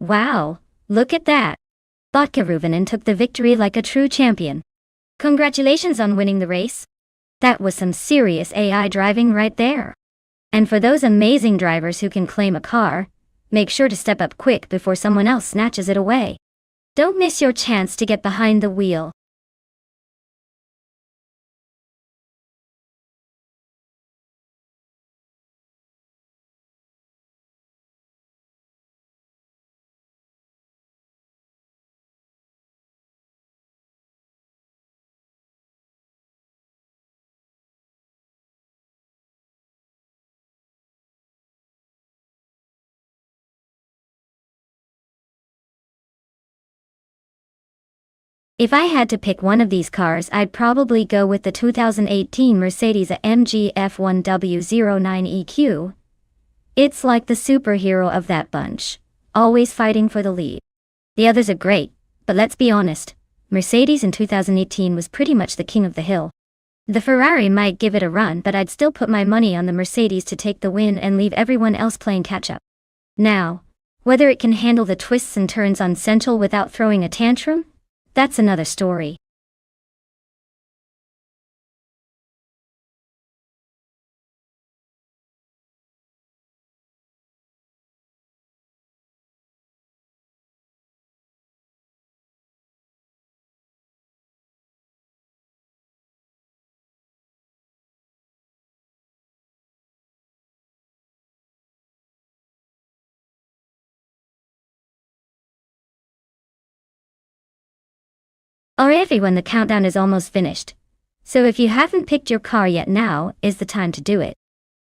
Speaker 1: Wow, look at that! Bot Karavinen took the victory like a true champion. Congratulations on winning the race. That was some serious AI driving right there. And for those amazing drivers who can claim a car, make sure to step up quick before someone else snatches it away. Don't miss your chance to get behind the wheel. If I had to pick one of these cars, I'd probably go with the 2018 Mercedes-AMG F1W09EQ. It's like the superhero of that bunch, always fighting for the lead. The others are great, but let's be honest, Mercedes in 2018 was pretty much the king of the hill. The Ferrari might give it a run, but I'd still put my money on the Mercedes to take the win and leave everyone else playing catch-up. Now, whether it can handle the twists and turns on Central without throwing a tantrum? That's another story. Alright everyone, the countdown is almost finished. So if you haven't picked your car yet, now is the time to do it.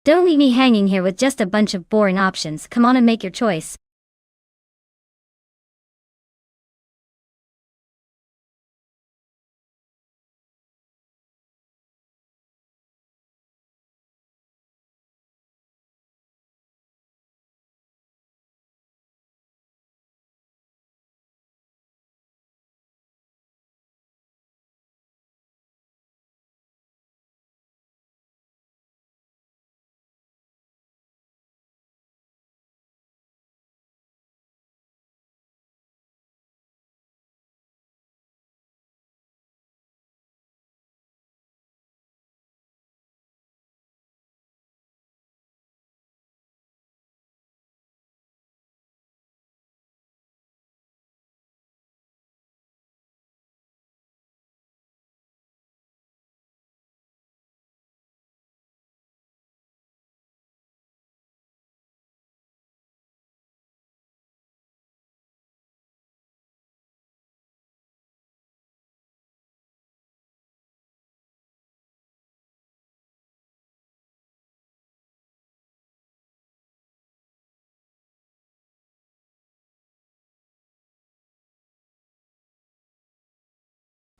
Speaker 1: Don't leave me hanging here with just a bunch of boring options. Come on and make your choice.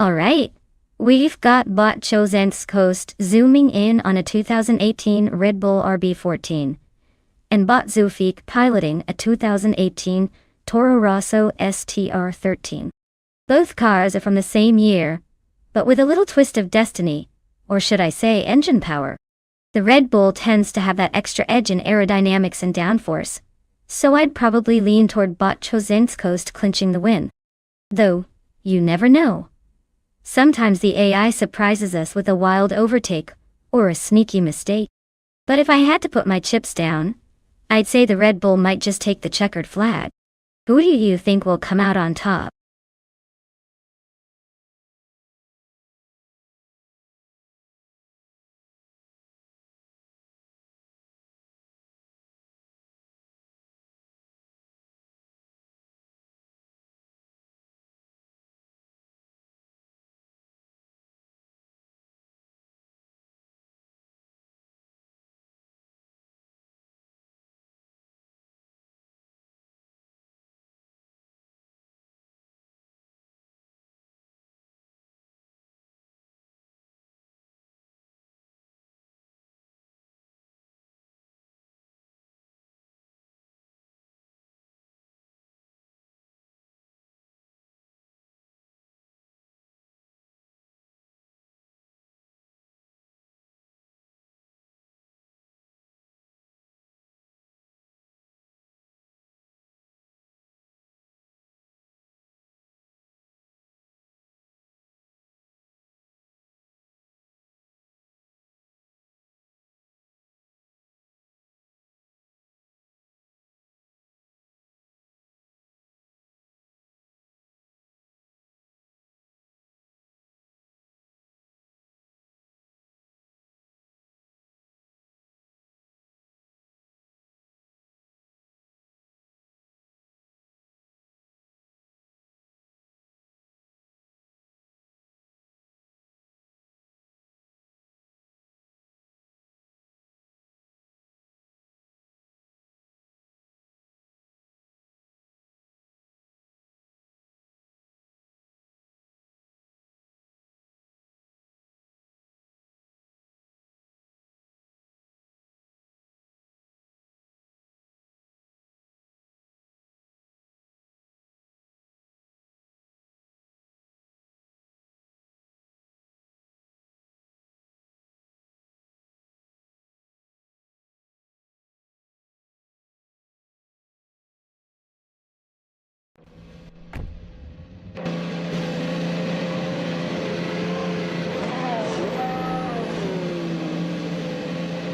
Speaker 1: Alright, we've got Bot Chosenskost zooming in on a 2018 Red Bull RB14, and Bot Zufik piloting a 2018 Toro Rosso STR13. Both cars are from the same year, but with a little twist of destiny, or should I say engine power. The Red Bull tends to have that extra edge in aerodynamics and downforce, so I'd probably lean toward Bot Chosenskost clinching the win. Though, you never know. Sometimes the AI surprises us with a wild overtake, or a sneaky mistake. But if I had to put my chips down, I'd say the Red Bull might just take the checkered flag. Who do you think will come out on top?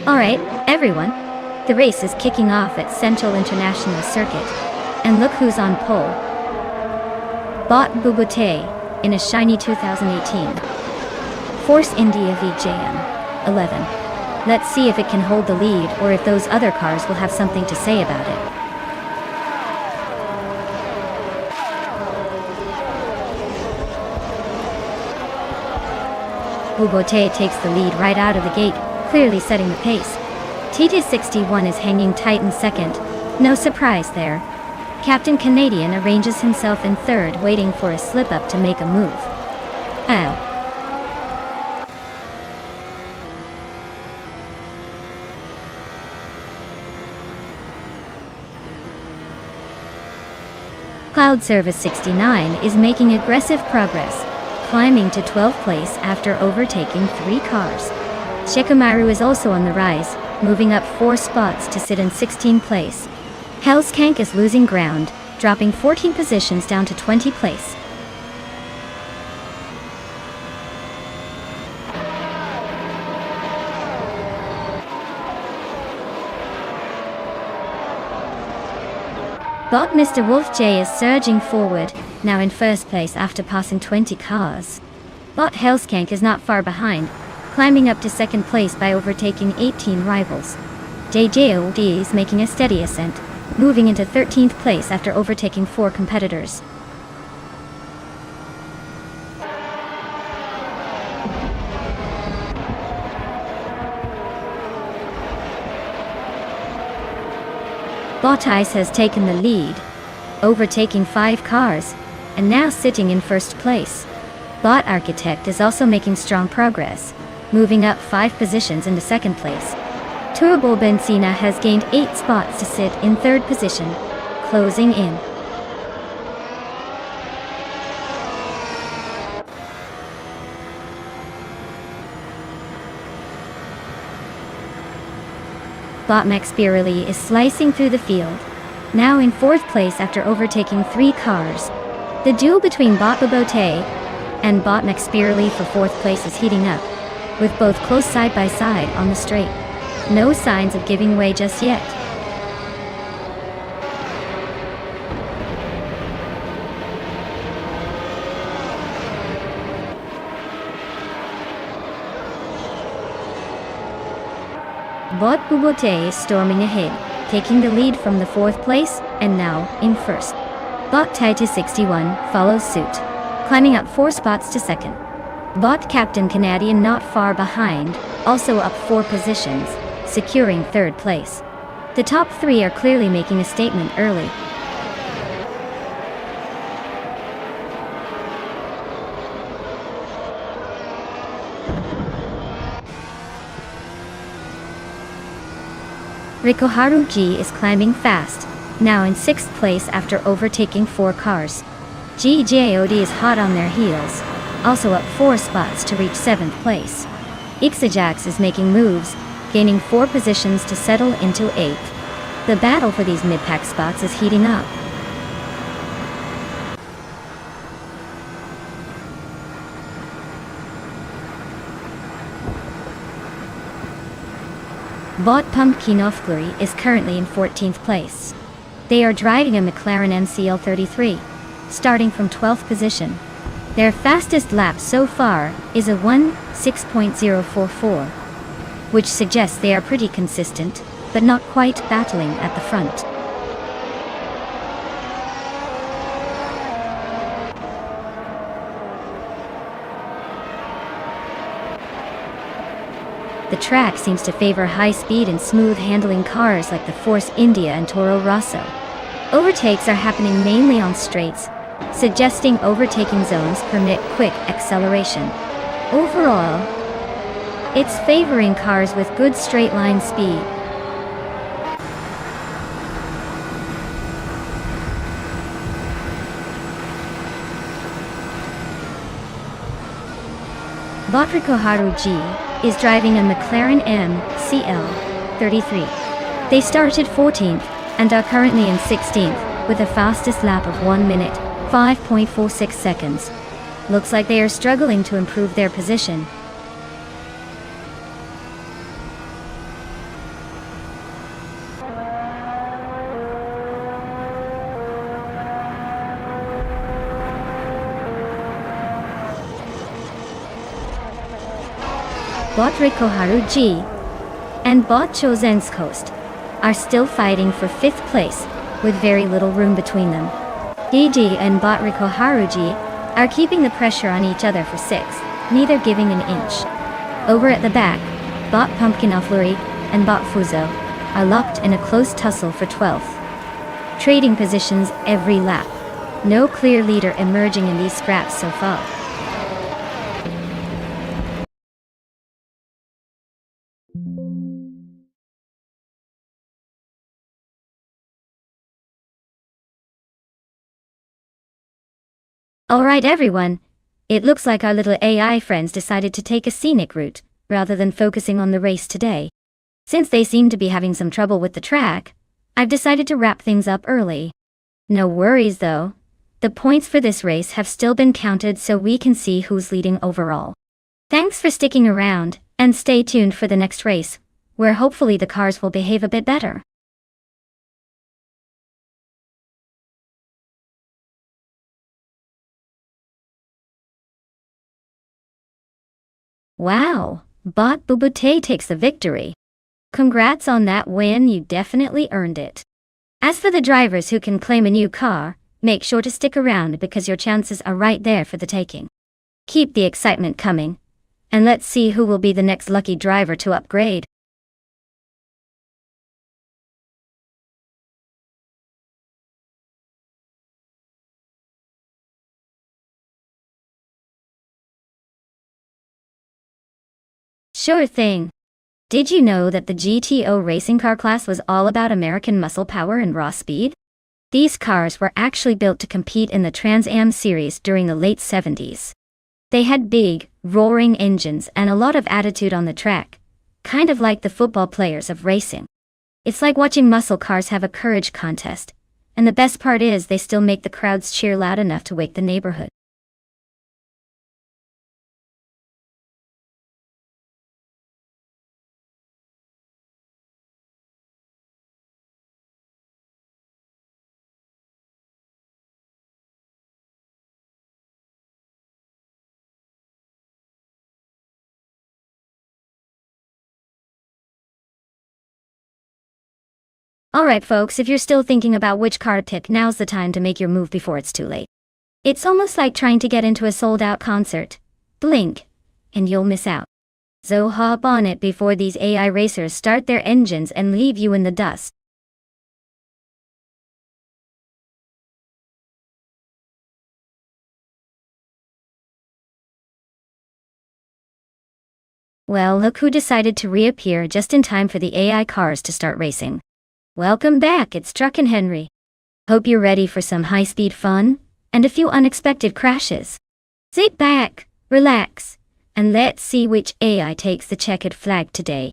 Speaker 1: Alright, everyone. The race is kicking off at Central International Circuit. And look who's on pole. Bot Bubute, in a shiny 2018 Force India VJM 11. Let's see if it can hold the lead or if those other cars will have something to say about it. Bubote takes the lead right out of the gate, clearly setting the pace. TT61 is hanging tight in second. No surprise there. Captain Canadian arranges himself in third, waiting for a slip-up to make a move. Ow. Cloud Service 69 is making aggressive progress, climbing to 12th place after overtaking 3 cars. Shikamaru is also on the rise, moving up 4 spots to sit in 16th place. Hellskank is losing ground, dropping 14 positions down to 20th place. Bot Mr. Wolf J is surging forward, now in first place after passing 20 cars. Bot Hellskank is not far behind, climbing up to second place by overtaking 18 rivals. JJOD is making a steady ascent, moving into 13th place after overtaking 4 competitors. Bot Ice has taken the lead, overtaking 5 cars, and now sitting in first place. Bot Architect is also making strong progress, moving up 5 positions into second place. Turbo Benzina has gained 8 spots to sit in third position, closing in. Bot Max Spirally is slicing through the field, now in 4th place after overtaking 3 cars. The duel between Bot Bobote and Bot Max Spirally for 4th place is heating up, with both close side by side on the straight. No signs of giving way just yet. Bot Bubote is storming ahead, taking the lead from the 4th place, and now in first. Bot Titus 61 follows suit, climbing up 4 spots to second. Bot Captain Canadian not far behind, also up 4 positions, securing 3rd place. The top 3 are clearly making a statement early. Rikoharu G is climbing fast, now in 6th place after overtaking 4 cars. GJOD is hot on their heels, also up 4 spots to reach 7th place. Ixajax is making moves, gaining 4 positions to settle into 8th. The battle for these mid-pack spots is heating up. Bot Pumpkin of Glory is currently in 14th place. They are driving a McLaren MCL 33, starting from 12th position. Their fastest lap so far is a 1:6.044, which suggests they are pretty consistent, but not quite battling at the front. The track seems to favor high-speed and smooth-handling cars like the Force India and Toro Rosso. Overtakes are happening mainly on straights, suggesting overtaking zones permit quick acceleration. Overall, it's favoring cars with good straight-line speed. Bot Rikoharu G is driving a McLaren MCL 33. They started 14th and are currently in 16th with a fastest lap of 1 minute, 5.46 seconds. Looks like they are struggling to improve their position. Bot Rikoharu G and Bot Chosen's Coast are still fighting for 5th place, with very little room between them. DG and Bot Rikoharu G are keeping the pressure on each other for 6th, neither giving an inch. Over at the back, Bot Pumpkin Flurry and Bot Fuzo are locked in a close tussle for 12th. Trading positions every lap. No clear leader emerging in these scraps so far. Alright everyone, it looks like our little AI friends decided to take a scenic route, rather than focusing on the race today. Since they seem to be having some trouble with the track, I've decided to wrap things up early. No worries though, the points for this race have still been counted so we can see who's leading overall. Thanks for sticking around, and stay tuned for the next race, where hopefully the cars will behave a bit better. Wow, Bot Bubute takes the victory. Congrats on that win, you definitely earned it. As for the drivers who can claim a new car, make sure to stick around because your chances are right there for the taking. Keep the excitement coming, and let's see who will be the next lucky driver to upgrade. Sure thing. Did you know that the GTO racing car class was all about American muscle power and raw speed? These cars were actually built to compete in the Trans Am series during the late 70s. They had big, roaring engines and a lot of attitude on the track, kind of like the football players of racing. It's like watching muscle cars have a courage contest, and the best part is they still make the crowds cheer loud enough to wake the neighborhood. Alright folks, if you're still thinking about which car to pick, now's the time to make your move before it's too late. It's almost like trying to get into a sold-out concert. Blink, and you'll miss out. So hop on it before these AI racers start their engines and leave you in the dust. Well, look who decided to reappear just in time for the AI cars to start racing. Welcome back, it's Truck and Henry. Hope you're ready for some high-speed fun, and a few unexpected crashes. Sit back, relax, and let's see which AI takes the checkered flag today.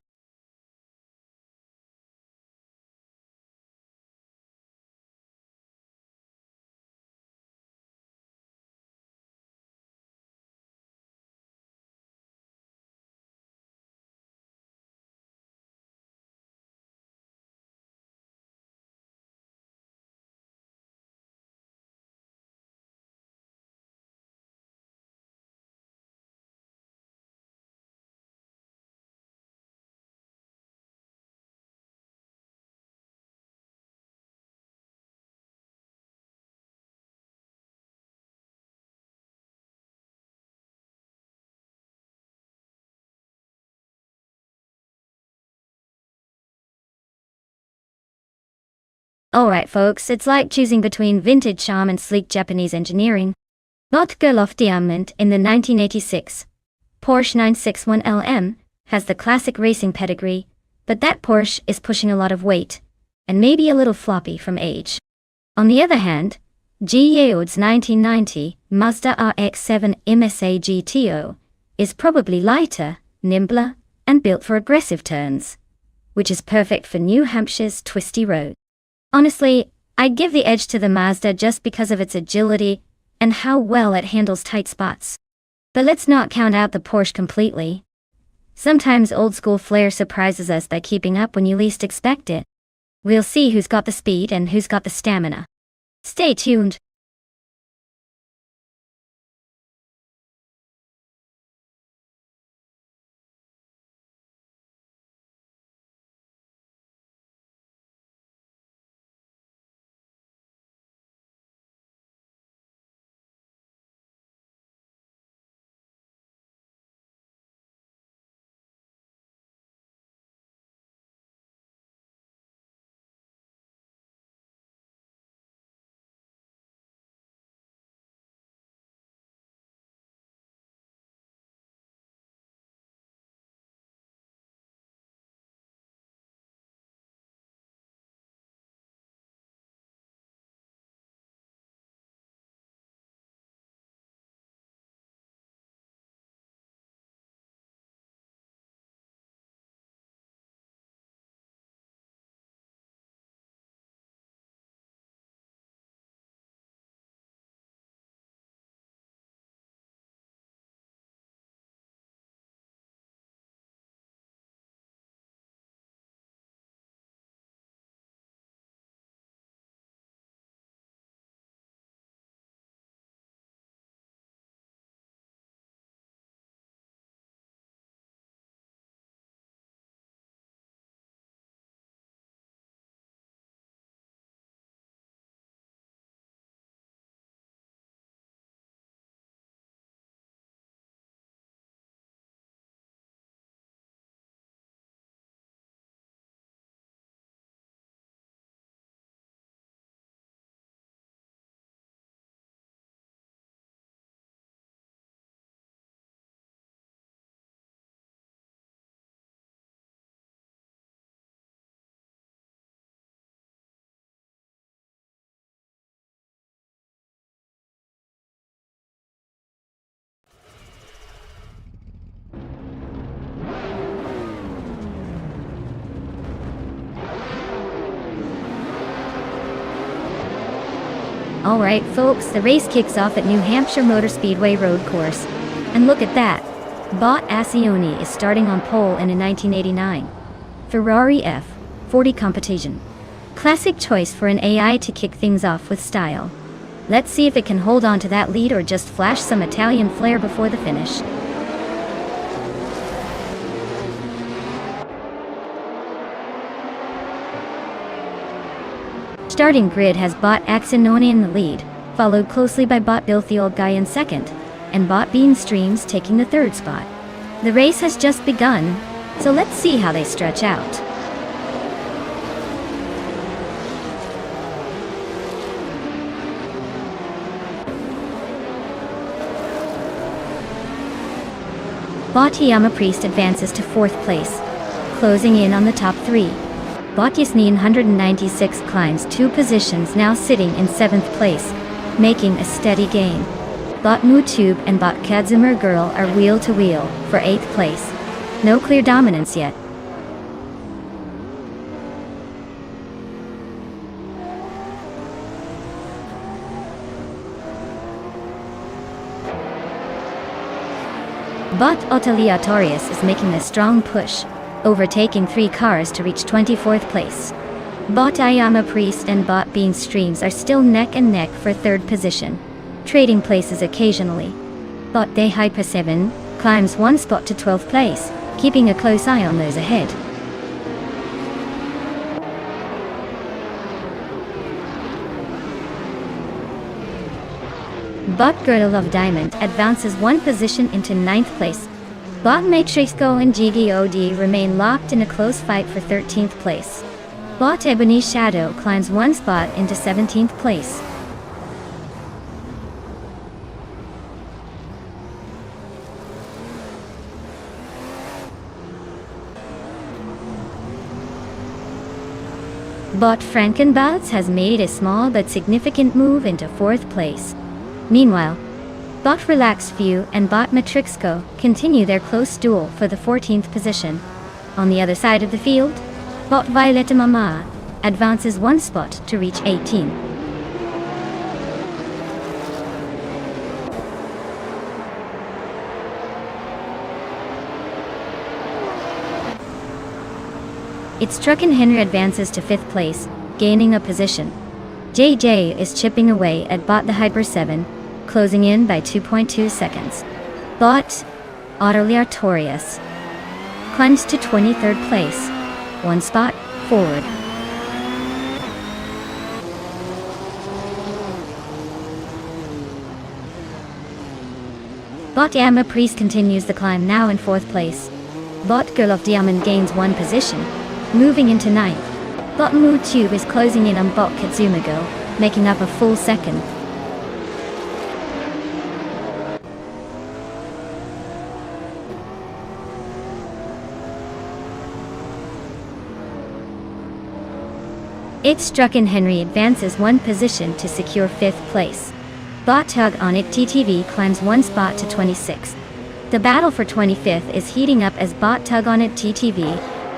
Speaker 1: Alright folks, it's like choosing between vintage charm and sleek Japanese engineering. Vodka Loftiament in the 1986 Porsche 961 LM has the classic racing pedigree, but that Porsche is pushing a lot of weight, and maybe a little floppy from age. On the other hand, Geod's 1990 Mazda RX-7 MSA GTO is probably lighter, nimbler, and built for aggressive turns, which is perfect for New Hampshire's twisty road. Honestly, I'd give the edge to the Mazda just because of its agility and how well it handles tight spots. But let's not count out the Porsche completely. Sometimes old-school flair surprises us by keeping up when you least expect it. We'll see who's got the speed and who's got the stamina. Stay tuned. Alright folks, the race kicks off at New Hampshire Motor Speedway road course. And look at that! Bot Assioni is starting on pole in a 1989 Ferrari F40 competition. Classic choice for an AI to kick things off with style. Let's see if it can hold on to that lead or just flash some Italian flair before the finish. Starting grid has Bot Axinoni in the lead, followed closely by Bot Filthy Old Guy in second, and Bot Bean Streams taking the third spot. The race has just begun, so let's see how they stretch out. Bot Yama Priest advances to fourth place, closing in on the top three. Bot Yasnin 196 climbs 2 positions, now sitting in 7th place, making a steady gain. Bot Mutube and Bot Kadzimir Girl are wheel to wheel for 8th place. No clear dominance yet. Bot Otaliatorius is making a strong push, overtaking 3 cars to reach 24th place. Bot Ayama Priest and Bot Bean Streams are still neck and neck for 3rd position, trading places occasionally. Bot De Hyper 7 climbs 1 spot to 12th place, keeping a close eye on those ahead. Bot Girdle of Diamond advances 1 position into 9th place. Bot Matrixco and GGOD remain locked in a close fight for 13th place. Bot Ebony Shadow climbs 1 spot into 17th place. Bot Frankenbats has made a small but significant move into 4th place. Meanwhile, Bot Relaxed View and Bot Matrixco continue their close duel for the 14th position. On the other side of the field, Bot Violeta Mama advances 1 spot to reach 18. Its Truckin' Henry advances to 5th place, gaining a position. JJ is chipping away at Bot the Hyper 7, closing in by 2.2 seconds. Bot Autoliartorius climbs to 23rd place, 1 spot forward. Bot Yama Priest continues the climb, now in 4th place. Bot Girl of Diamond gains 1 position, moving into 9th. Bot Mutube is closing in on Bot Katsumigo, making up a full second. It's Truckin' Henry advances 1 position to secure 5th place. Bot Tug on it TTV climbs 1 spot to 26th. The battle for 25th is heating up as Bot Tug on it TTV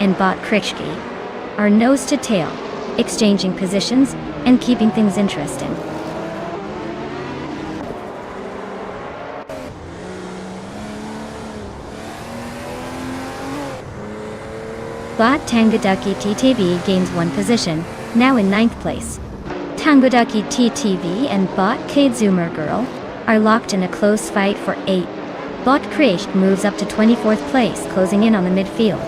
Speaker 1: and Bot Krishki are nose to tail, exchanging positions and keeping things interesting. Bot Tangadaki TTV gains 1 position, now in 9th place. Tangadaki TTV and Bot Kadzoomer Girl are locked in a close fight for 8. Bot Krish moves up to 24th place, closing in on the midfield.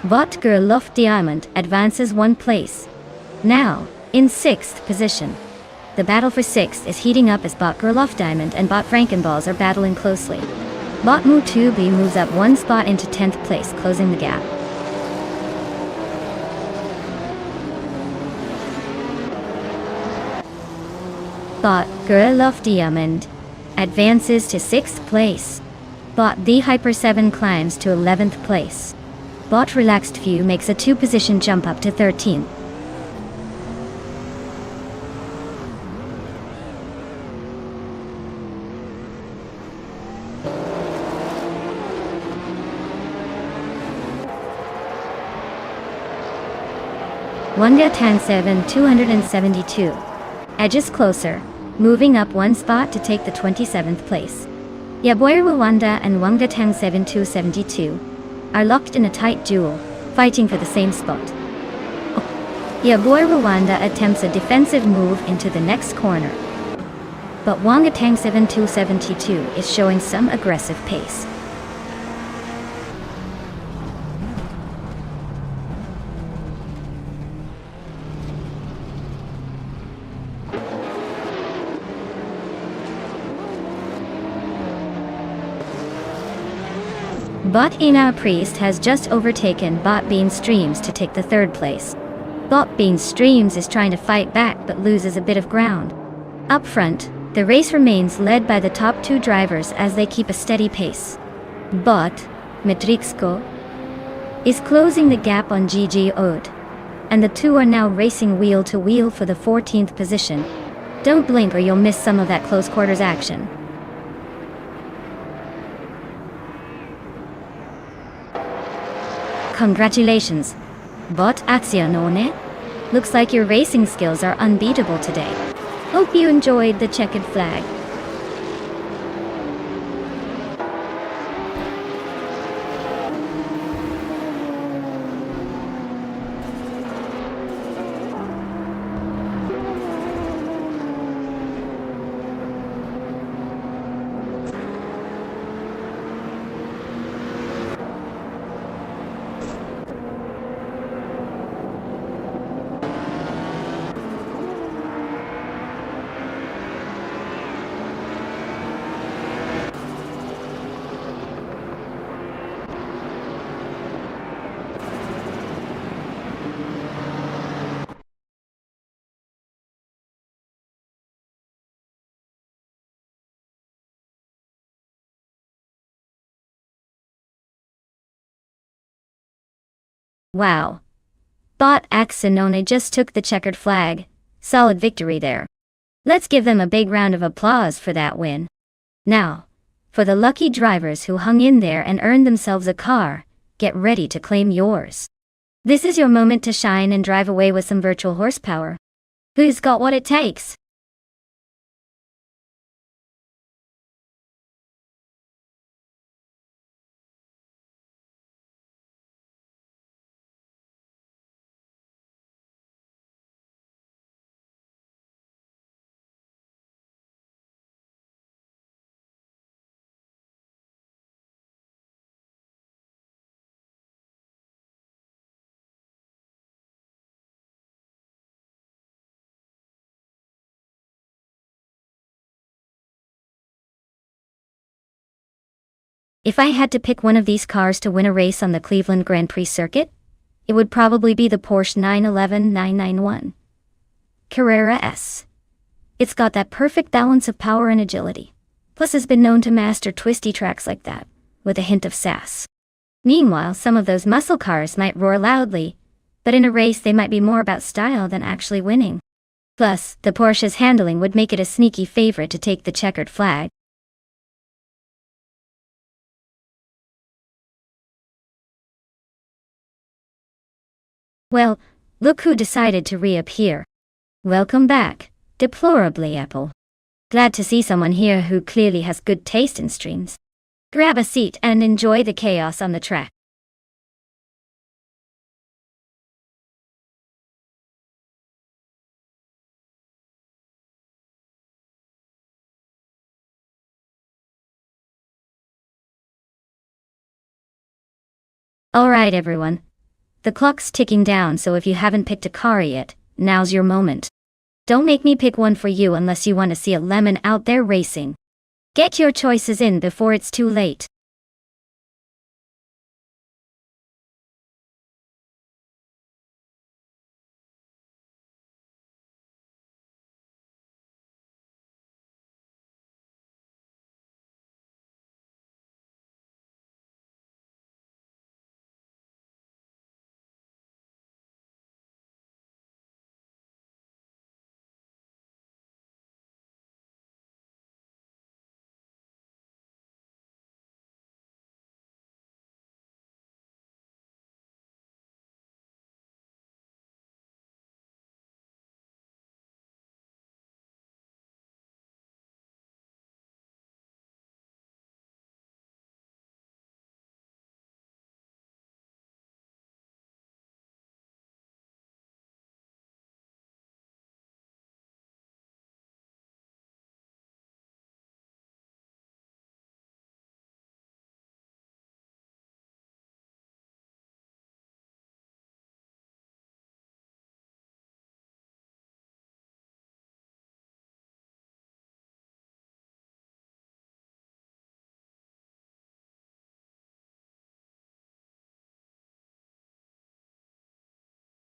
Speaker 1: Bot Girl of Diamond advances 1 place, now in 6th position. The battle for 6th is heating up as Bot Girl of Diamond and Bot Frankenballs are battling closely. Bot Mutubi moves up 1 spot into 10th place, closing the gap. Bot Girl of Diamond advances to 6th place. Bot The Hyper 7 climbs to 11th place. Bot Relaxed View makes a 2-position jump up to 13th. Wanga Tang 7 272. Edges closer, moving up one spot to take the 27th place. Yaboy Rwanda and Wanga Tang 7 272 are locked in a tight duel, fighting for the same spot. Yaboy Rwanda attempts a defensive move into the next corner, but Wanga Tang 7 272 is showing some aggressive pace. Bot Ina Priest has just overtaken Bot Bean Streams to take the third place. Bot Bean Streams is trying to fight back but loses a bit of ground. Up front, the race remains led by the top two drivers as they keep a steady pace. Bot, Metrixco, is closing the gap on GG Ode, and the two are now racing wheel to wheel for the 14th position. Don't blink or you'll miss some of that close quarters action. Congratulations, Bot Azione. Looks like your racing skills are unbeatable today. Hope you enjoyed the checkered flag. Wow. Bot Axonone just took the checkered flag. Solid victory there. Let's give them a big round of applause for that win. Now, for the lucky drivers who hung in there and earned themselves a car, get ready to claim yours. This is your moment to shine and drive away with some virtual horsepower. Who's got what it takes? If I had to pick one of these cars to win a race on the Cleveland Grand Prix circuit, it would probably be the Porsche 911 991 Carrera S. It's got that perfect balance of power and agility. Plus has been known to master twisty tracks like that, with a hint of sass. Meanwhile, some of those muscle cars might roar loudly, but in a race they might be more about style than actually winning. Plus, the Porsche's handling would make it a sneaky favorite to take the checkered flag. Well, look who decided to reappear. Welcome back, deplorably Apple. Glad to see someone here who clearly has good taste in streams. Grab a seat and enjoy the chaos on the track. Alright everyone. The clock's ticking down, so if you haven't picked a car yet, now's your moment. Don't make me pick one for you unless you want to see a lemon out there racing. Get your choices in before it's too late.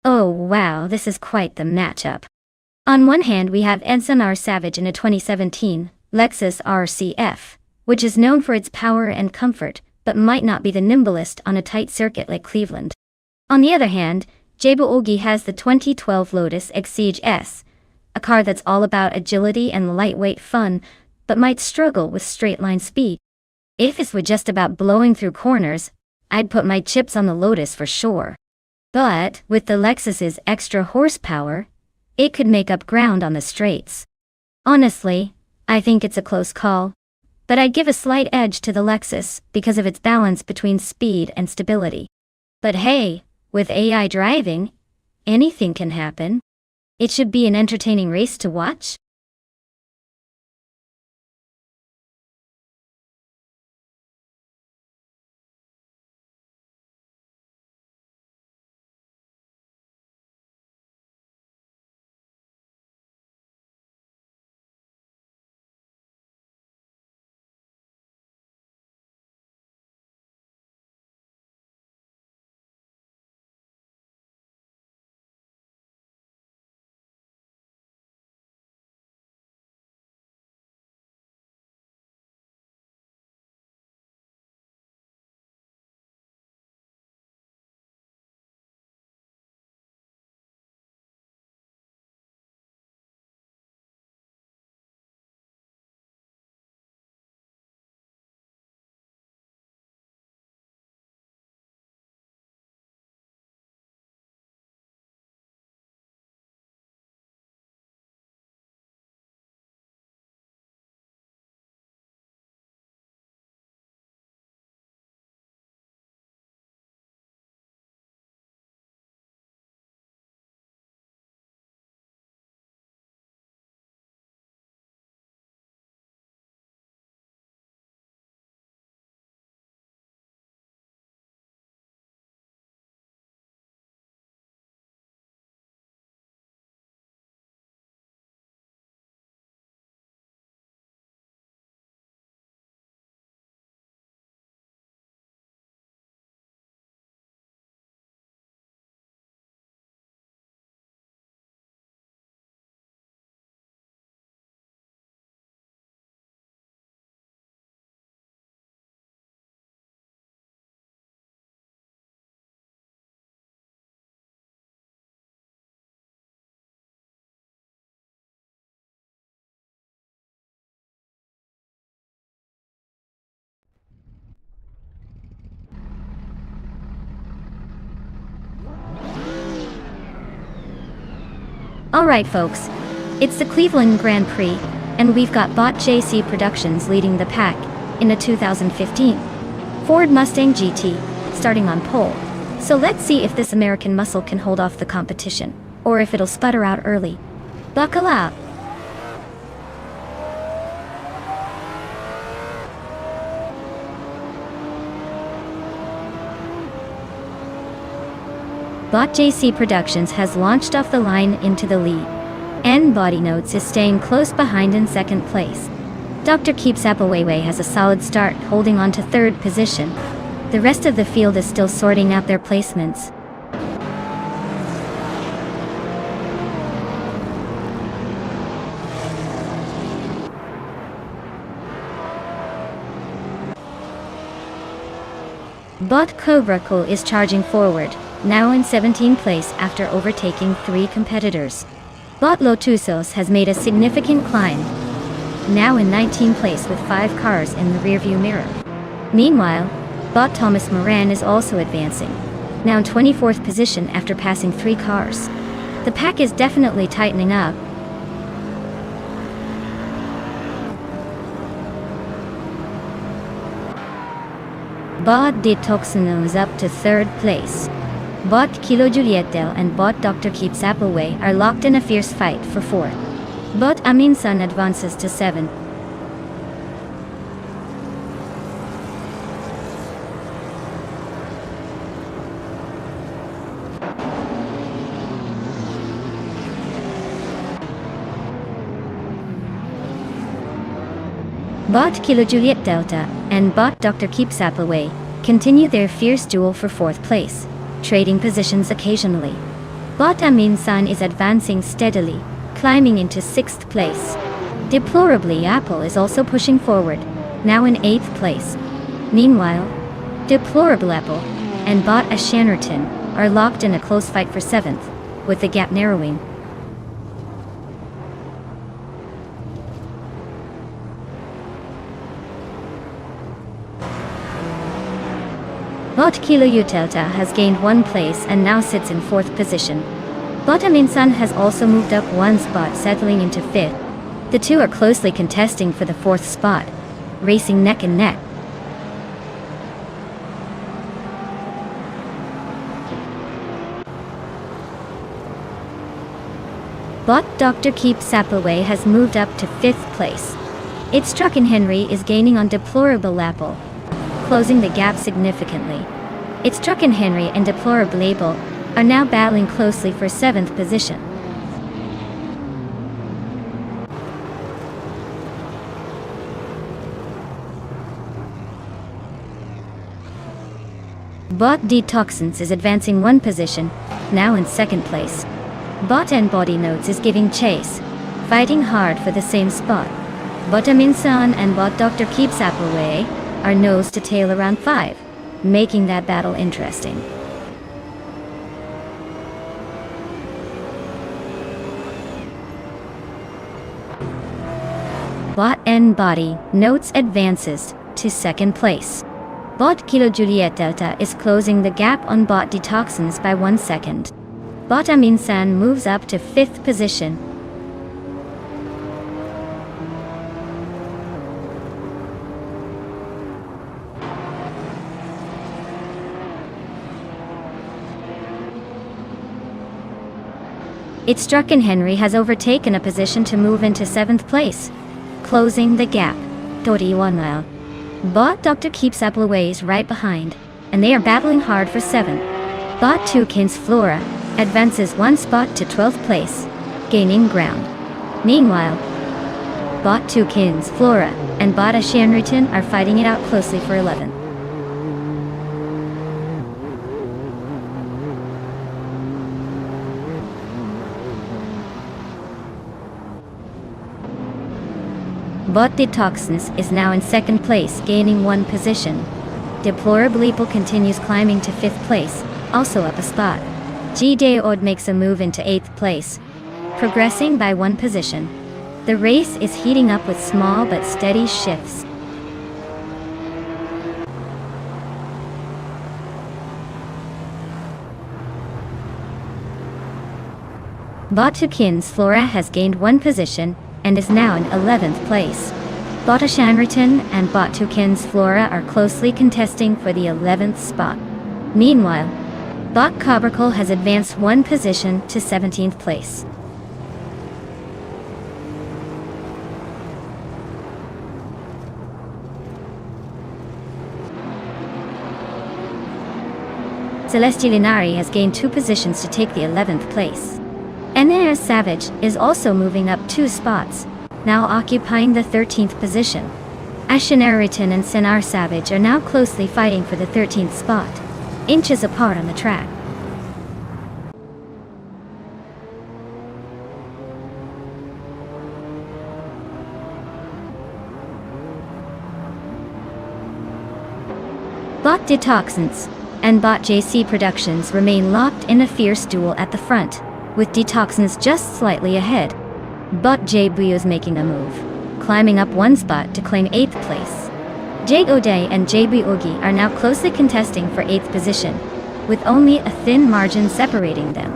Speaker 1: Oh wow, this is quite the matchup. On one hand we have Edson R. Savage in a 2017 Lexus RCF, which is known for its power and comfort, but might not be the nimblest on a tight circuit like Cleveland. On the other hand, Jabu Ogi has the 2012 Lotus Exige S, a car that's all about agility and lightweight fun, but might struggle with straight-line speed. If this were just about blowing through corners, I'd put my chips on the Lotus for sure. But, with the Lexus's extra horsepower, it could make up ground on the straights. Honestly, I think it's a close call, but I'd give a slight edge to the Lexus because of its balance between speed and stability. But hey, with AI driving, anything can happen. It should be an entertaining race to watch. Alright folks, it's the Cleveland Grand Prix, and we've got Bot JC Productions leading the pack in a 2015 Ford Mustang GT, starting on pole. So let's see if this American muscle can hold off the competition, or if it'll sputter out early. Buckle up! Bot JC Productions has launched off the line into the lead. N Body Notes is staying close behind in second place. Dr. Keeps Applewayway has a solid start, holding on to third position. The rest of the field is still sorting out their placements. Bot Cobra Cool is charging forward, now in 17th place after overtaking 3 competitors. Bot Lotusos has made a significant climb, now in 19th place with 5 cars in the rearview mirror. Meanwhile, Bot Thomas Moran is also advancing, now in 24th position after passing 3 cars. The pack is definitely tightening up. Bot Detoxino is up to 3rd place. Bot Kilo Julietel and Bot Dr. Keeps Appleway are locked in a fierce fight for 4th. Bot Amin Sun advances to 7th. Bot Kilo Juliet Delta and Bot Dr. Keeps Appleway continue their fierce duel for 4th place, trading positions occasionally. Bot Aminsan is advancing steadily, climbing into 6th place. Deplorably Apple is also pushing forward, now in 8th place. Meanwhile, Deplorable Apple and Bot Ashanarton are locked in a close fight for 7th, with the gap narrowing. Bot Kilo Utelta has gained 1 place and now sits in 4th position. Bot Aminsan has also moved up 1 spot, settling into 5th. The two are closely contesting for the 4th spot, racing neck and neck. Bot Dr. Keep Sapaway has moved up to 5th place. Its Truck and Henry is gaining on Deplorable Apple, closing the gap significantly. Its Truck and Henry and Deplorable Apple are now battling closely for 7th position. Bot Detoxins is advancing 1 position, now in 2nd place. Bot and Body Notes is giving chase, fighting hard for the same spot. Bot Aminsan and Bot Dr. Keeps Appaway are nose to tail around 5, making that battle interesting. Bot and Body Notes advances to 2nd place. Bot Kilo Juliet Delta is closing the gap on Bot Detoxins by 1 second. Bot Aminsan moves up to 5th position. Its Truck and Henry has overtaken a position to move into 7th place, closing the gap. 31 mile. Bot Dr. Keeps Appleway is right behind, and they are battling hard for 7th. Bot Tukins Flora advances 1 spot to 12th place, gaining ground. Meanwhile, Bot Tukins Flora and Bot Ashanriton are fighting it out closely for 11th. Bot Detoxins is now in 2nd place, gaining 1 position. Deplorable Apple continues climbing to 5th place, also up a spot. G-Day Odd makes a move into 8th place, progressing by 1 position. The race is heating up with small but steady shifts. Bot Tukins Flora has gained 1 position and is now in 11th place. Bot Ashanriton and Bot Tukins Flora are closely contesting for the 11th spot. Meanwhile, Bot Cobracle has advanced 1 position to 17th place. Celeste Linari has gained 2 positions to take the 11th place. NAS Savage is also moving up 2 spots, now occupying the 13th position. Ashanariton and Senar Savage are now closely fighting for the 13th spot, inches apart on the track. Bot Detoxins and Bot JC Productions remain locked in a fierce duel at the front, with Detoxins just slightly ahead. Bot J Bui is making a move, climbing up 1 spot to claim 8th place. J O'Day and J Bui Ogi are now closely contesting for 8th position, with only a thin margin separating them.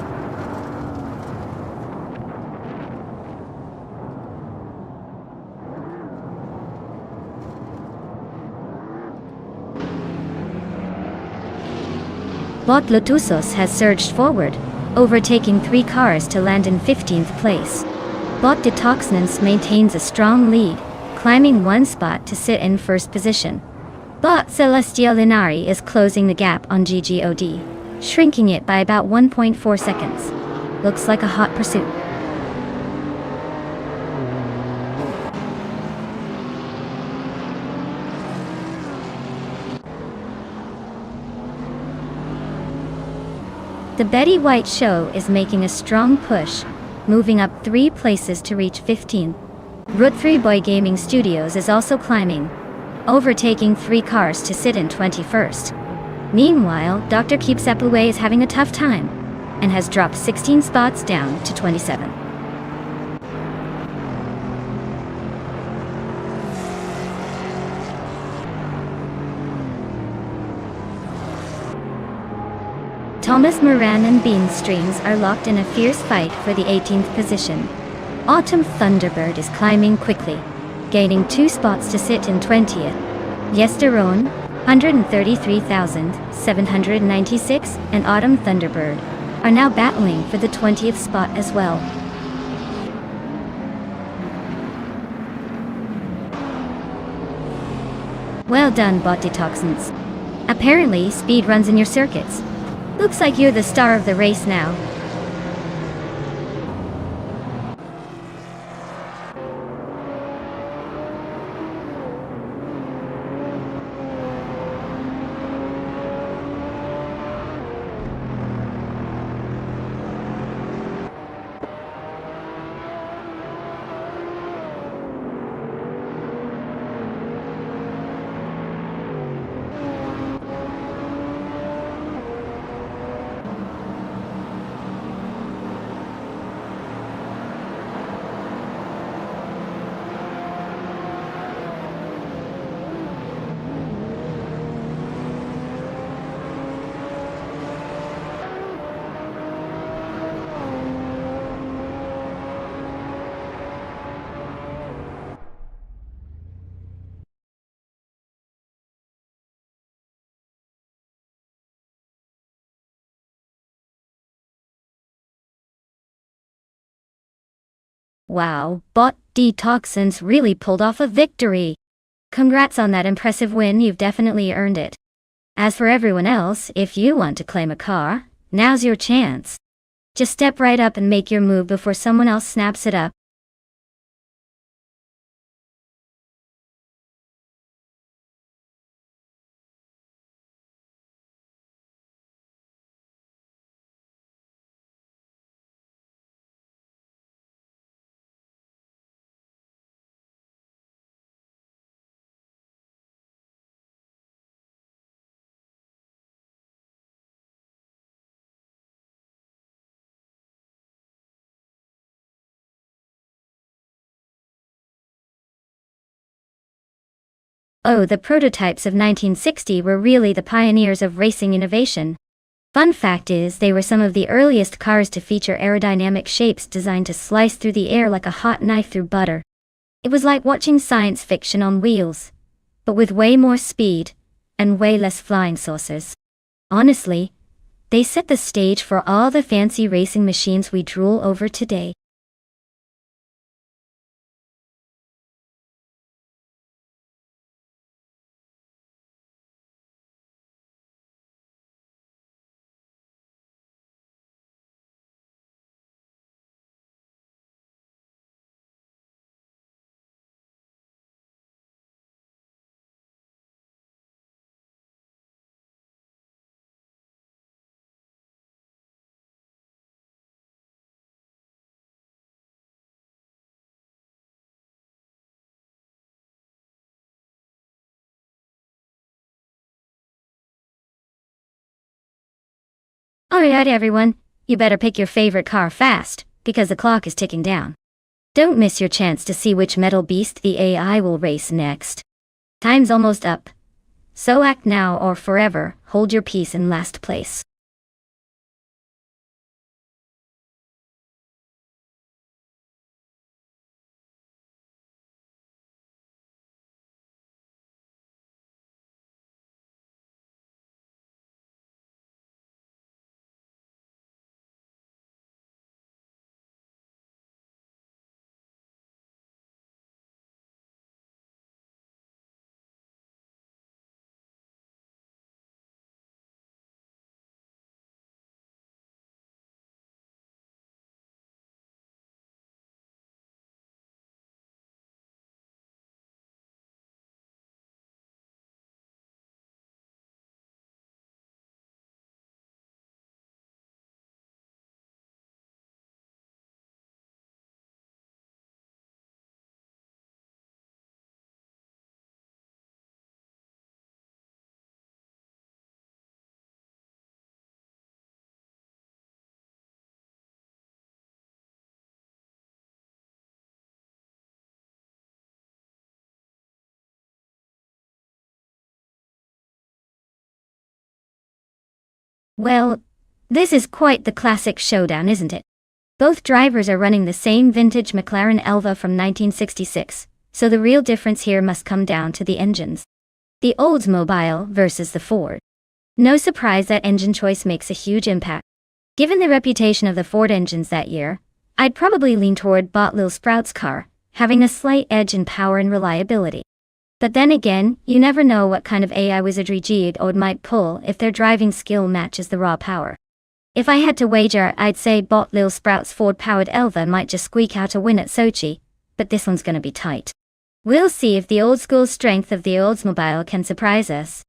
Speaker 1: Bot Lotusos has surged forward, overtaking 3 cars to land in 15th place. Bot Detoxinance maintains a strong lead, climbing 1 spot to sit in 1st position. Bot Celestial Linari is closing the gap on GGOD, shrinking it by about 1.4 seconds. Looks like a hot pursuit. The Betty White Show is making a strong push, moving up 3 places to reach 15. Route 3 Boy Gaming Studios is also climbing, overtaking 3 cars to sit in 21st. Meanwhile, Dr. Keep Sepaway is having a tough time, and has dropped 16 spots down to 27. Thomas Moran and Bean Streams are locked in a fierce fight for the 18th position. Autumn Thunderbird is climbing quickly, gaining 2 spots to sit in 20th. Yesterone, 133,796, and Autumn Thunderbird are now battling for the 20th spot as well. Well done, bot detoxins. Apparently, speed runs in your circuits. Looks like you're the star of the race now. Wow, bot detoxins really pulled off a victory. Congrats on that impressive win, you've definitely earned it. As for everyone else, if you want to claim a car, now's your chance. Just step right up and make your move before someone else snaps it up. Oh, the prototypes of 1960 were really the pioneers of racing innovation. Fun fact is, they were some of the earliest cars to feature aerodynamic shapes designed to slice through the air like a hot knife through butter. It was like watching science fiction on wheels, but with way more speed, and way less flying saucers. Honestly, they set the stage for all the fancy racing machines we drool over today. Alright everyone, you better pick your favorite car fast, because the clock is ticking down. Don't miss your chance to see which metal beast the AI will race next. Time's almost up. So act now or forever hold your peace in last place. Well, this is quite the classic showdown, isn't it? Both drivers are running the same vintage McLaren Elva from 1966, so the real difference here must come down to the engines. The Oldsmobile versus the Ford. No surprise that engine choice makes a huge impact. Given the reputation of the Ford engines that year, I'd probably lean toward Lil Sprout's car, having a slight edge in power and reliability. But then again, you never know what kind of AI wizardry G8 might pull if their driving skill matches the raw power. If I had to wager, I'd say Lil Sprout's Ford-powered Elva might just squeak out a win at Sochi, but this one's gonna be tight. We'll see if the old-school strength of the Oldsmobile can surprise us.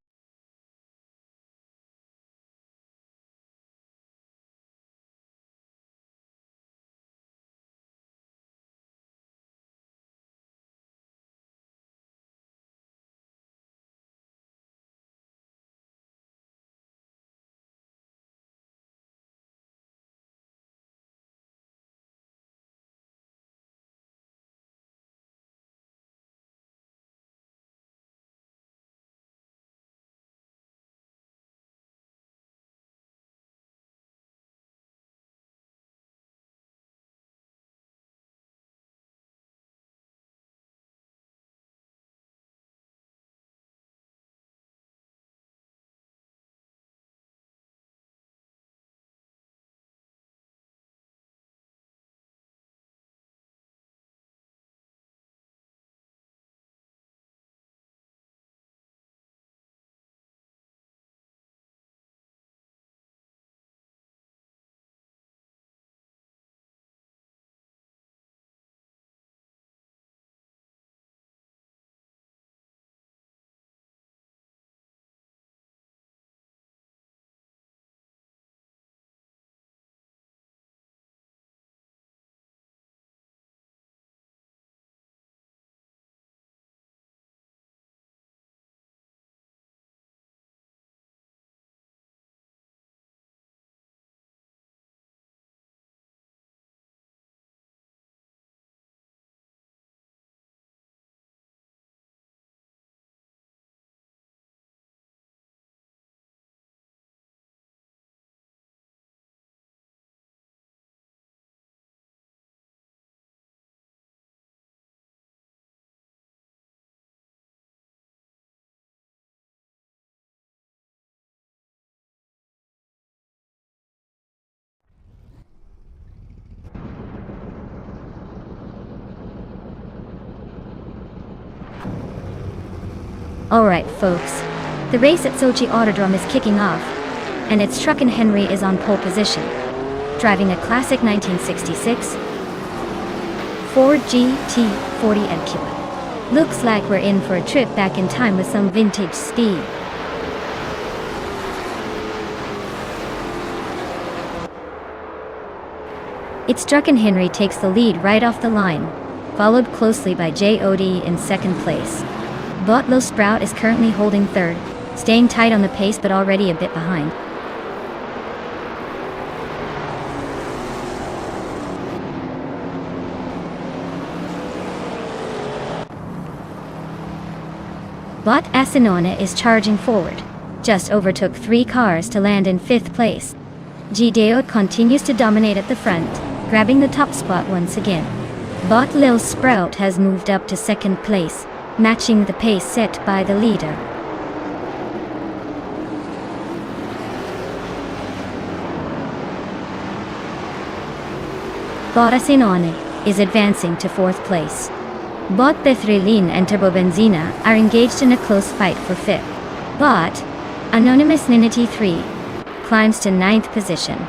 Speaker 1: Alright folks, the race at Sochi Autodrome is kicking off, and its Truck and Henry is on pole position, driving a classic 1966 Ford GT40 MQ. Looks like we're in for a trip back in time with some vintage speed. Its Truck and Henry takes the lead right off the line, followed closely by JOD in second place. Lil Sprout is currently holding third, staying tight on the pace but already a bit behind. Bot Asinone is charging forward, just overtook 3 cars to land in 5th place. G-Deot continues to dominate at the front, grabbing the top spot once again. Lil Sprout has moved up to 2nd place, matching the pace set by the leader. Asinone is advancing to 4th place. Petrolin and Turbobenzina are engaged in a close fight for 5th. But Anonymous Ninity 3 climbs to 9th position.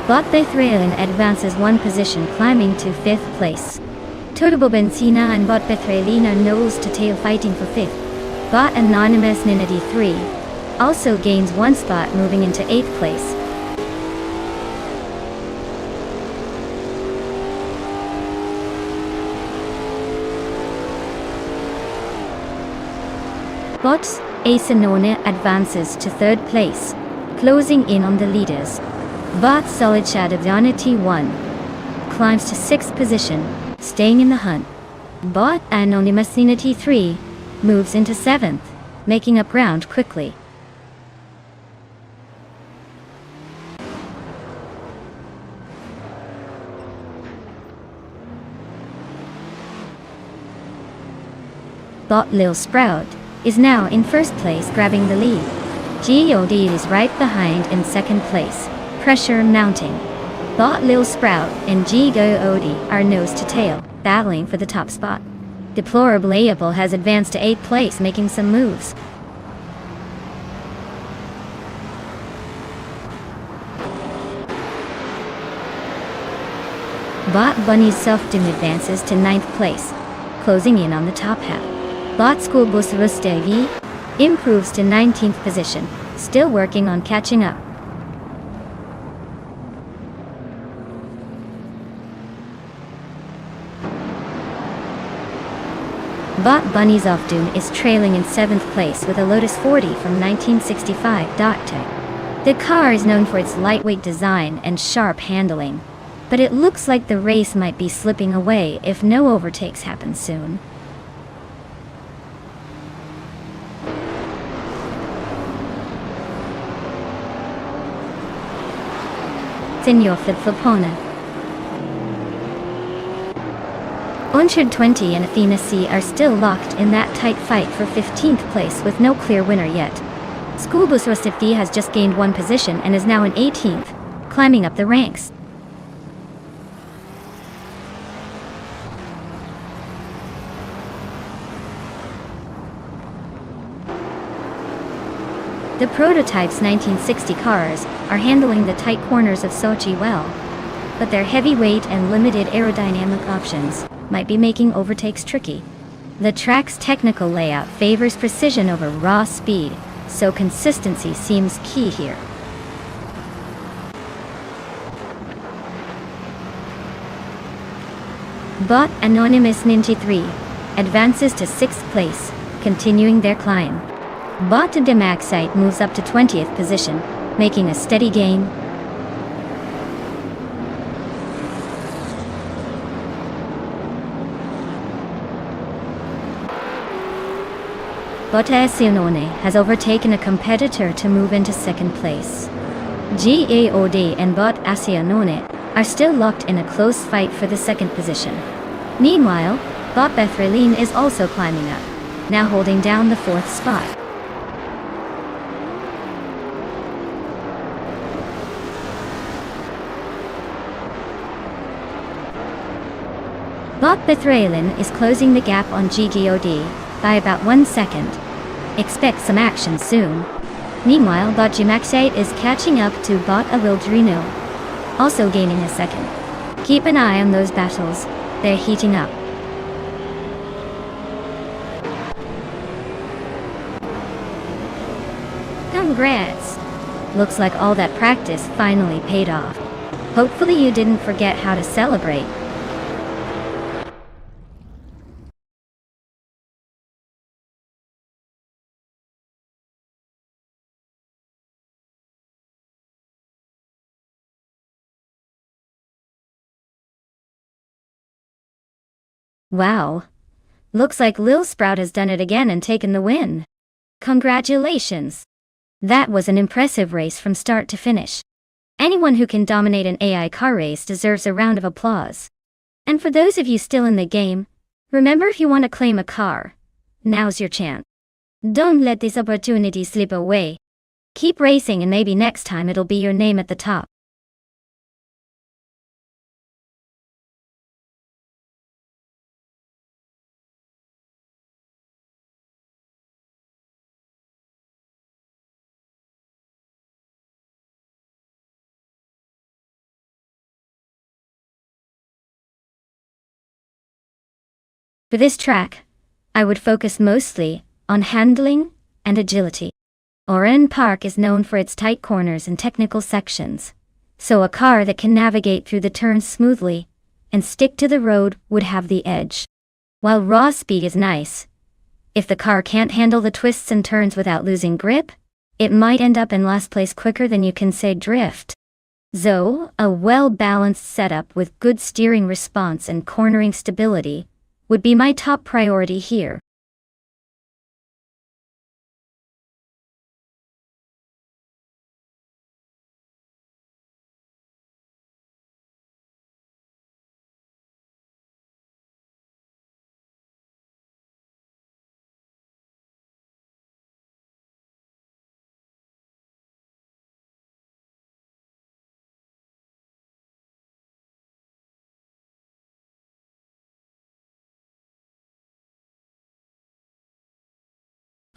Speaker 1: Petrolin advances 1 position, climbing to 5th place. Turbobenzina and Petrolin are nose to tail fighting for 5th. Anonymous Ninity 3 also gains 1 spot, moving into 8th place. Asinone advances to 3rd place, closing in on the leaders. Solid Shadow T1 climbs to 6th position, staying in the hunt. But Anonymity 3 moves into 7th, making up ground quickly. Bot Lil Sprout is now in first place, grabbing the lead. God is right behind in second place, pressure mounting. Bot Lil Sprout and God are nose to tail, battling for the top spot. Deplorable has advanced to 8th place, making some moves. Bot Bunny's Self-Dim advances to 9th place, closing in on the top half. Bot School Bus Rustevi improves to 19th position, still working on catching up. Bot Bunny's Offdoom is trailing in 7th place with a Lotus 40 from 1965. The car is known for its lightweight design and sharp handling, but it looks like the race might be slipping away if no overtakes happen soon. Senor Flipflopona. 120 and Athena C are still locked in that tight fight for 15th place with no clear winner yet. Schoolbus Rustifti has just gained 1 position and is now in 18th, climbing up the ranks. The prototype's 1960 cars are handling the tight corners of Sochi well, but their heavy weight and limited aerodynamic options might be making overtakes tricky. The track's technical layout favors precision over raw speed, so consistency seems key here. Bot Anonymous Ninja 3 advances to 6th place, continuing their climb. Bot Demaxite moves up to 20th position, making a steady gain. Bot Asianone has overtaken a competitor to move into 2nd place. God and Bot Asianone are still locked in a close fight for the 2nd position. Meanwhile, Bot Bethreline is also climbing up, now holding down the 4th spot. Bot Bethralin is closing the gap on God by about 1 second. Expect some action soon. Meanwhile, Bot Gimaxite is catching up to Bot Awildrino, also gaining a second. Keep an eye on those battles, they're heating up. Congrats! Looks like all that practice finally paid off. Hopefully you didn't forget how to celebrate. Wow. Looks like Lil Sprout has done it again and taken the win. Congratulations. That was an impressive race from start to finish. Anyone who can dominate an AI car race deserves a round of applause. And for those of you still in the game, remember, if you want to claim a car, now's your chance. Don't let this opportunity slip away. Keep racing and maybe next time it'll be your name at the top. For this track, I would focus mostly on handling and agility. Oran Park is known for its tight corners and technical sections, so a car that can navigate through the turns smoothly and stick to the road would have the edge. While raw speed is nice, if the car can't handle the twists and turns without losing grip, it might end up in last place quicker than you can say drift. So, a well-balanced setup with good steering response and cornering stability would be my top priority here.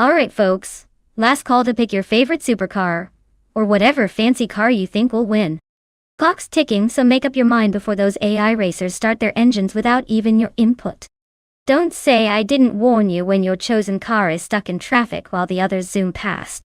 Speaker 1: Alright folks, last call to pick your favorite supercar, or whatever fancy car you think will win. Clock's ticking, so make up your mind before those AI racers start their engines without even your input. Don't say I didn't warn you when your chosen car is stuck in traffic while the others zoom past.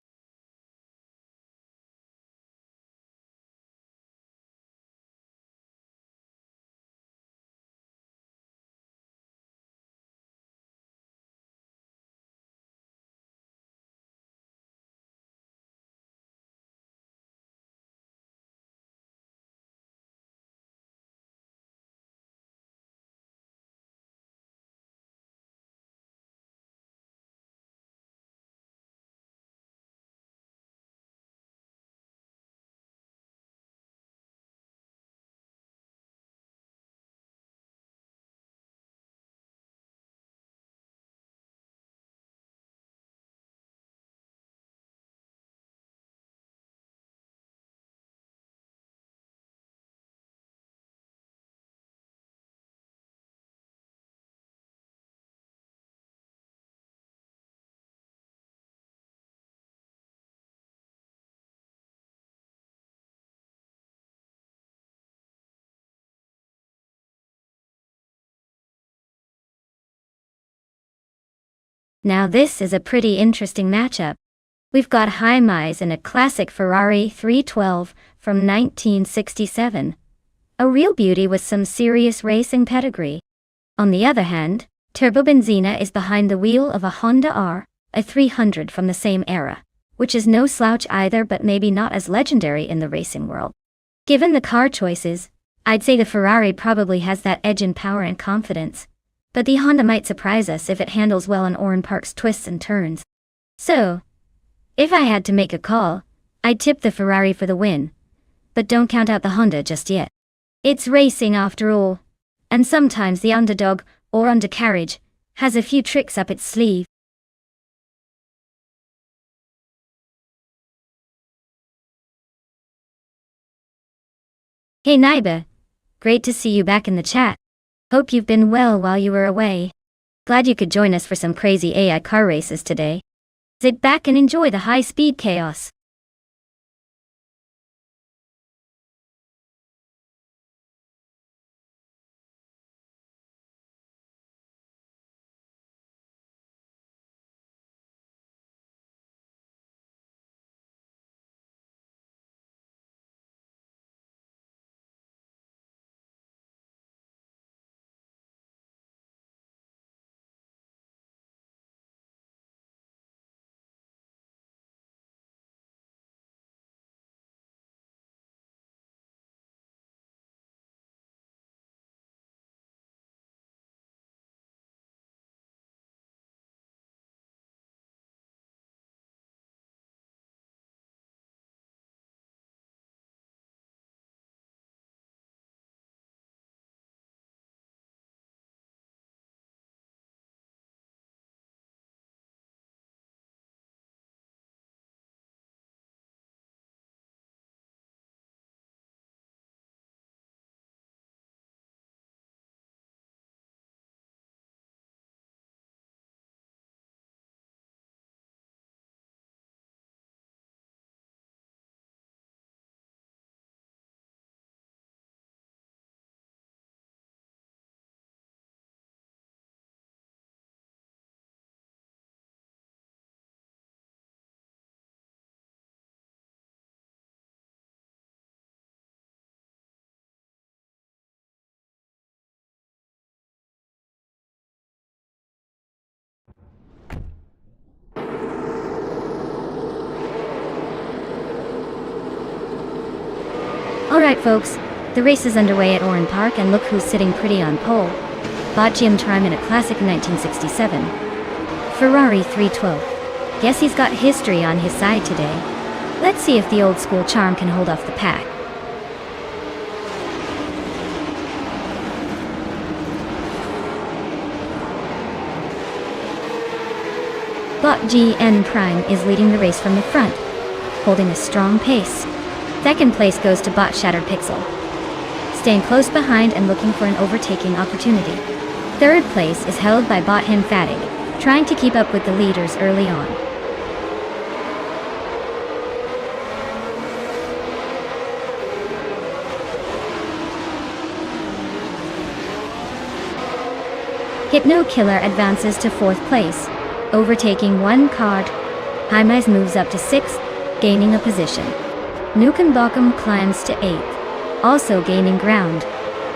Speaker 1: Now this is a pretty interesting matchup. We've got Hymise and a classic Ferrari 312 from 1967. A real beauty with some serious racing pedigree. On the other hand, Turbo Benzina is behind the wheel of a Honda R, a 300 from the same era, which is no slouch either, but maybe not as legendary in the racing world. Given the car choices, I'd say the Ferrari probably has that edge in power and confidence, but the Honda might surprise us if it handles well on Oran Park's twists and turns. So, if I had to make a call, I'd tip the Ferrari for the win, but don't count out the Honda just yet. It's racing after all, and sometimes the underdog, or undercarriage, has a few tricks up its sleeve. Hey Naiba, great to see you back in the chat. Hope you've been well while you were away. Glad you could join us for some crazy AI car races today. Sit back and enjoy the high-speed chaos. Alright folks, the race is underway at Oran Park, and look who's sitting pretty on pole. bought GM Trim in a classic 1967. Ferrari 312. Guess he's got history on his side today. Let's see if the old school charm can hold off the pack. Bot GN Prime is leading the race from the front, holding a strong pace. Second place goes to Bot Shattered Pixel, staying close behind and looking for an overtaking opportunity. Third place is held by Bot Emphatic, trying to keep up with the leaders early on. Hypno Killer advances to fourth place, overtaking one car. Hymies moves up to sixth, gaining a position. Nukem Bockham climbs to eighth, also gaining ground.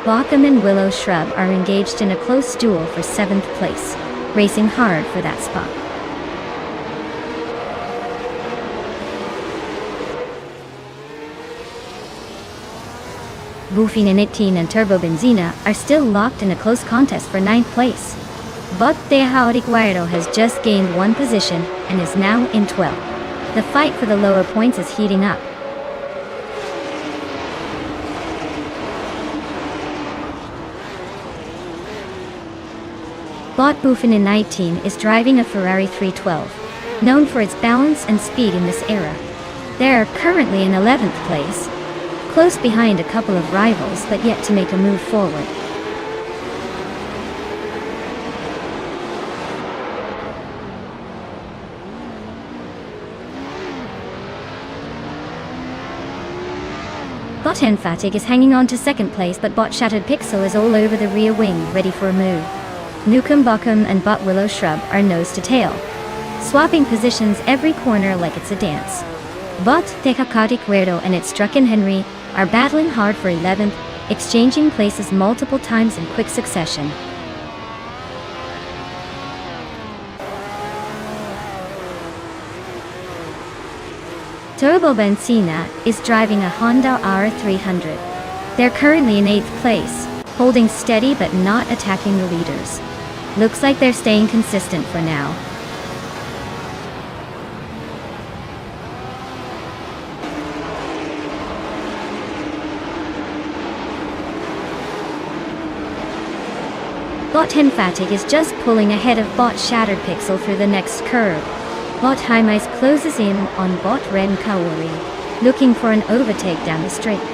Speaker 1: Bockham and Willow Shrub are engaged in a close duel for seventh place, racing hard for that spot. Buffin and Turbo Benzina are still locked in a close contest for ninth place. But Teja Guerrero has just gained one position and is now in 12th. The fight for the lower points is heating up. Bot Buffin in 19 is driving a Ferrari 312, known for its balance and speed in this era. They are currently in 11th place, close behind a couple of rivals but yet to make a move forward. Bot Emphatic is hanging on to second place, but Bot Shattered Pixel is all over the rear wing, ready for a move. Nukem Bockham and Bot Willow Shrub are nose to tail, swapping positions every corner like it's a dance. Bot Teja Guerrero and its Strucken Henry are battling hard for 11th, exchanging places multiple times in quick succession. Turbo Benzina is driving a Honda R300. They're currently in 8th place, holding steady but not attacking the leaders. Looks like they're staying consistent for now. Bot Emphatic is just pulling ahead of Bot Shattered Pixel through the next curve. Bot Hymies closes in on Bot Ren Kaori, looking for an overtake down the straight.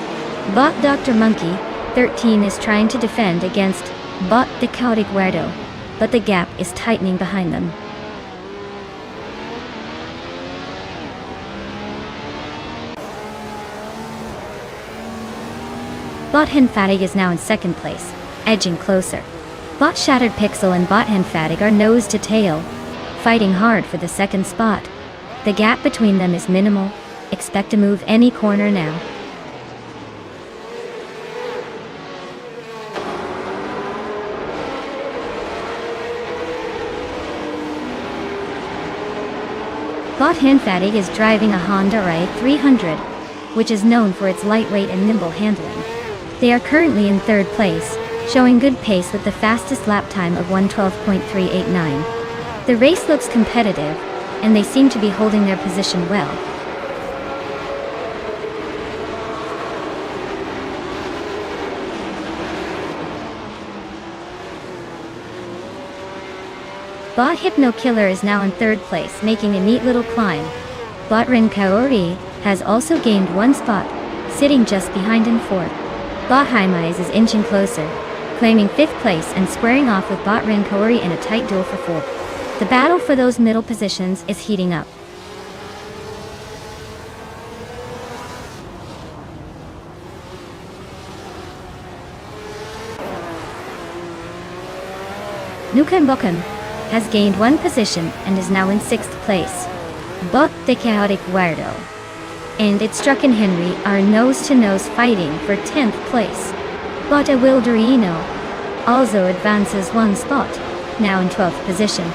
Speaker 1: Bot Dr. Monkey 13 is trying to defend against Bot Teja Guerrero, but the gap is tightening behind them. Bot Emphatic is now in second place, edging closer. Bot Shattered Pixel and Bot Emphatic are nose to tail, fighting hard for the second spot. The gap between them is minimal. Expect to move any corner now. Bot Emphatic is driving a Honda i300, which is known for its lightweight and nimble handling. They are currently in third place, showing good pace with the fastest lap time of 1:12.389. The race looks competitive, and they seem to be holding their position well. Bot Hypno Killer is now in third place, making a neat little climb. Bot Ren Kaori has also gained one spot, sitting just behind in fourth. Bot Hymies is inching closer, claiming fifth place and squaring off with Bot Ren Kaori in a tight duel for fourth. The battle for those middle positions is heating up. Nukem Bockham has gained one position and is now in sixth place. Bot Teja Guerrero and its Strucken Henry are nose-to-nose fighting for 10th place. Bot Wilderino also advances one spot, now in 12th position.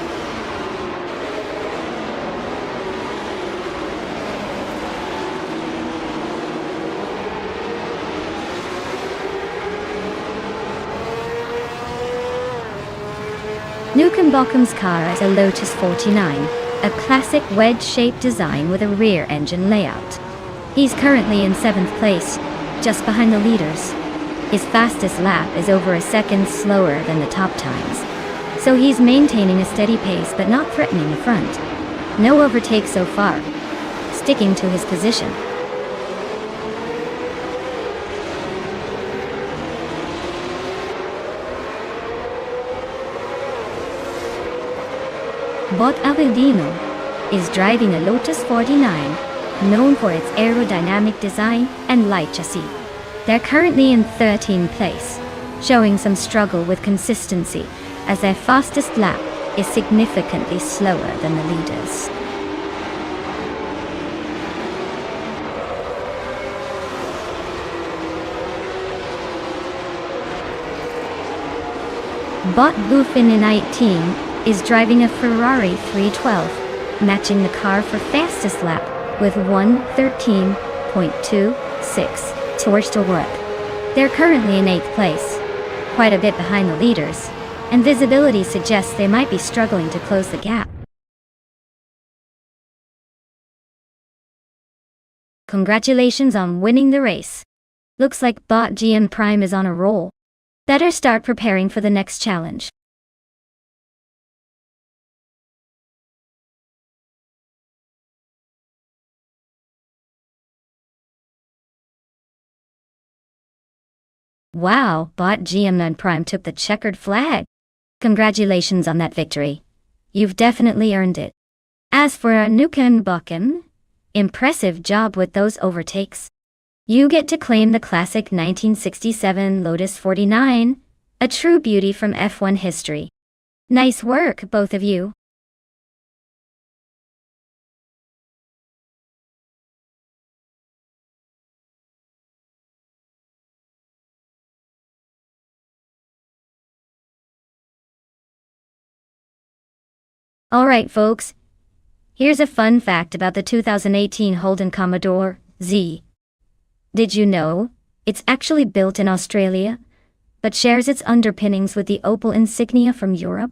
Speaker 1: Nukenbockum's car is a Lotus 49, a classic wedge-shaped design with a rear engine layout. He's currently in 7th place, just behind the leaders. His fastest lap is over a second slower than the top times, so he's maintaining a steady pace but not threatening the front. No overtake so far, sticking to his position. Bot Avellino is driving a Lotus 49, known for its aerodynamic design and light chassis. They're currently in 13th place, showing some struggle with consistency as their fastest lap is significantly slower than the leaders. Bot Buffin in 18 is driving a Ferrari 312, matching the car for fastest lap with 1:13.26 towards to work. They're currently in 8th place, quite a bit behind the leaders, and visibility suggests they might be struggling to close the gap. Congratulations on winning the race. Looks like Bot GM Prime is on a roll. Better start preparing for the next challenge. Wow, Bot GM Prime took the checkered flag. Congratulations on that victory. You've definitely earned it. As for Nukenbockum, impressive job with those overtakes. You get to claim the classic 1967 Lotus 49, a true beauty from F1 history. Nice work, both of you. Alright folks, here's a fun fact about the 2018 Holden Commodore Z. Did you know it's actually built in Australia, but shares its underpinnings with the Opel Insignia from Europe?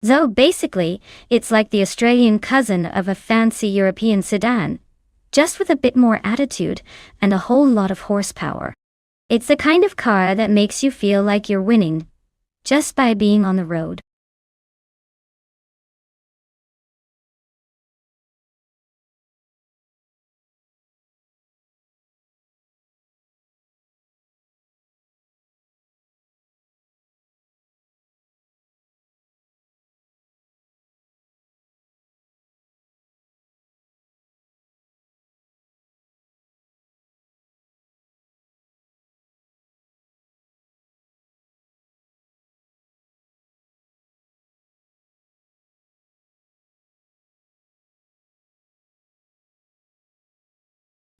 Speaker 1: So basically, it's like the Australian cousin of a fancy European sedan, just with a bit more attitude and a whole lot of horsepower. It's the kind of car that makes you feel like you're winning, just by being on the road.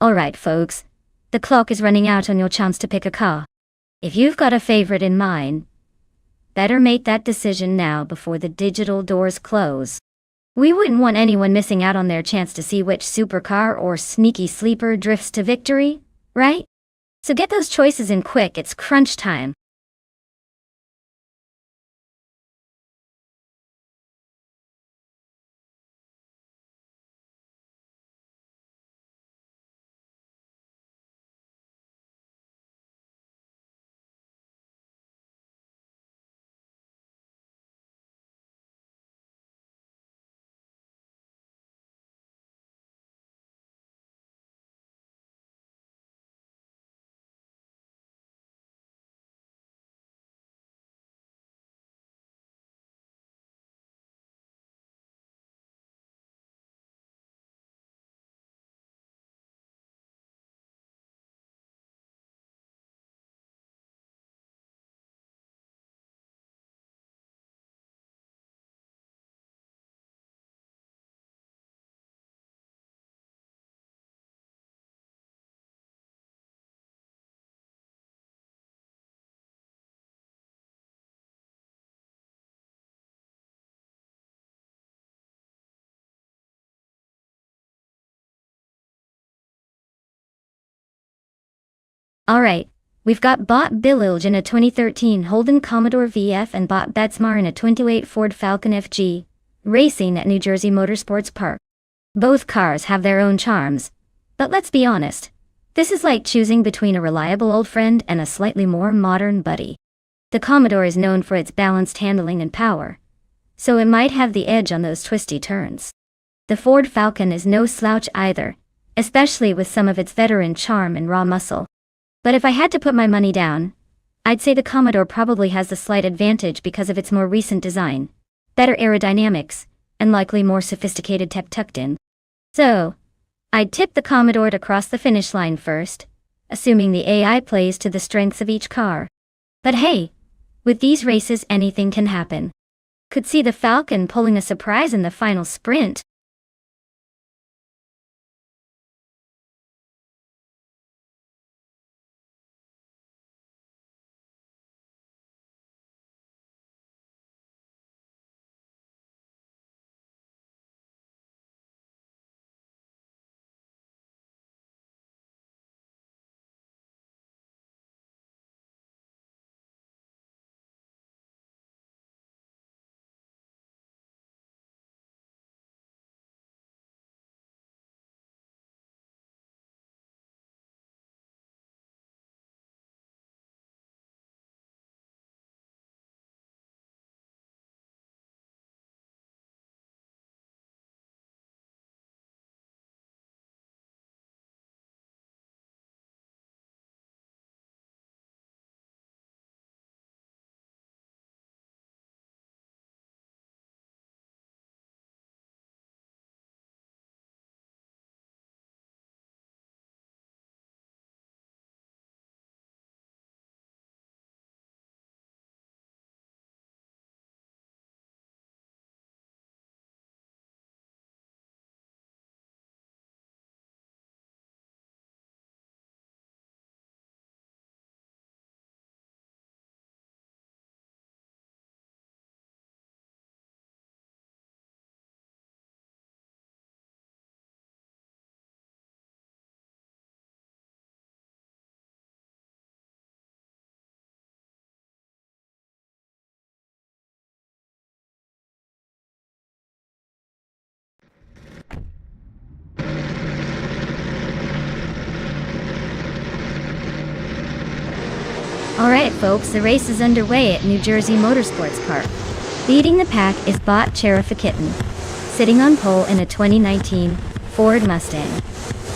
Speaker 1: Alright folks, the clock is running out on your chance to pick a car. If you've got a favorite in mind, better make that decision now before the digital doors close. We wouldn't want anyone missing out on their chance to see which supercar or sneaky sleeper drifts to victory, right? So get those choices in quick, it's crunch time. Alright, We've got Bot Bililj in a 2013 Holden Commodore VF and Bot Betsmar in a 2008 Ford Falcon FG, racing at New Jersey Motorsports Park. Both cars have their own charms, but let's be honest, this is like choosing between a reliable old friend and a slightly more modern buddy. The Commodore is known for its balanced handling and power, so it might have the edge on those twisty turns. The Ford Falcon is no slouch either, especially with some of its veteran charm and raw muscle. But if I had to put my money down, I'd say the Commodore probably has the slight advantage because of its more recent design, better aerodynamics, and likely more sophisticated tech tucked in. So, I'd tip the Commodore to cross the finish line first, assuming the AI plays to the strengths of each car. But hey, with these races anything can happen. Could see the Falcon pulling a surprise in the final sprint. Alright folks, the race is underway at New Jersey Motorsports Park. Leading the pack is Bot Cherokee, sitting on pole in a 2019 Ford Mustang.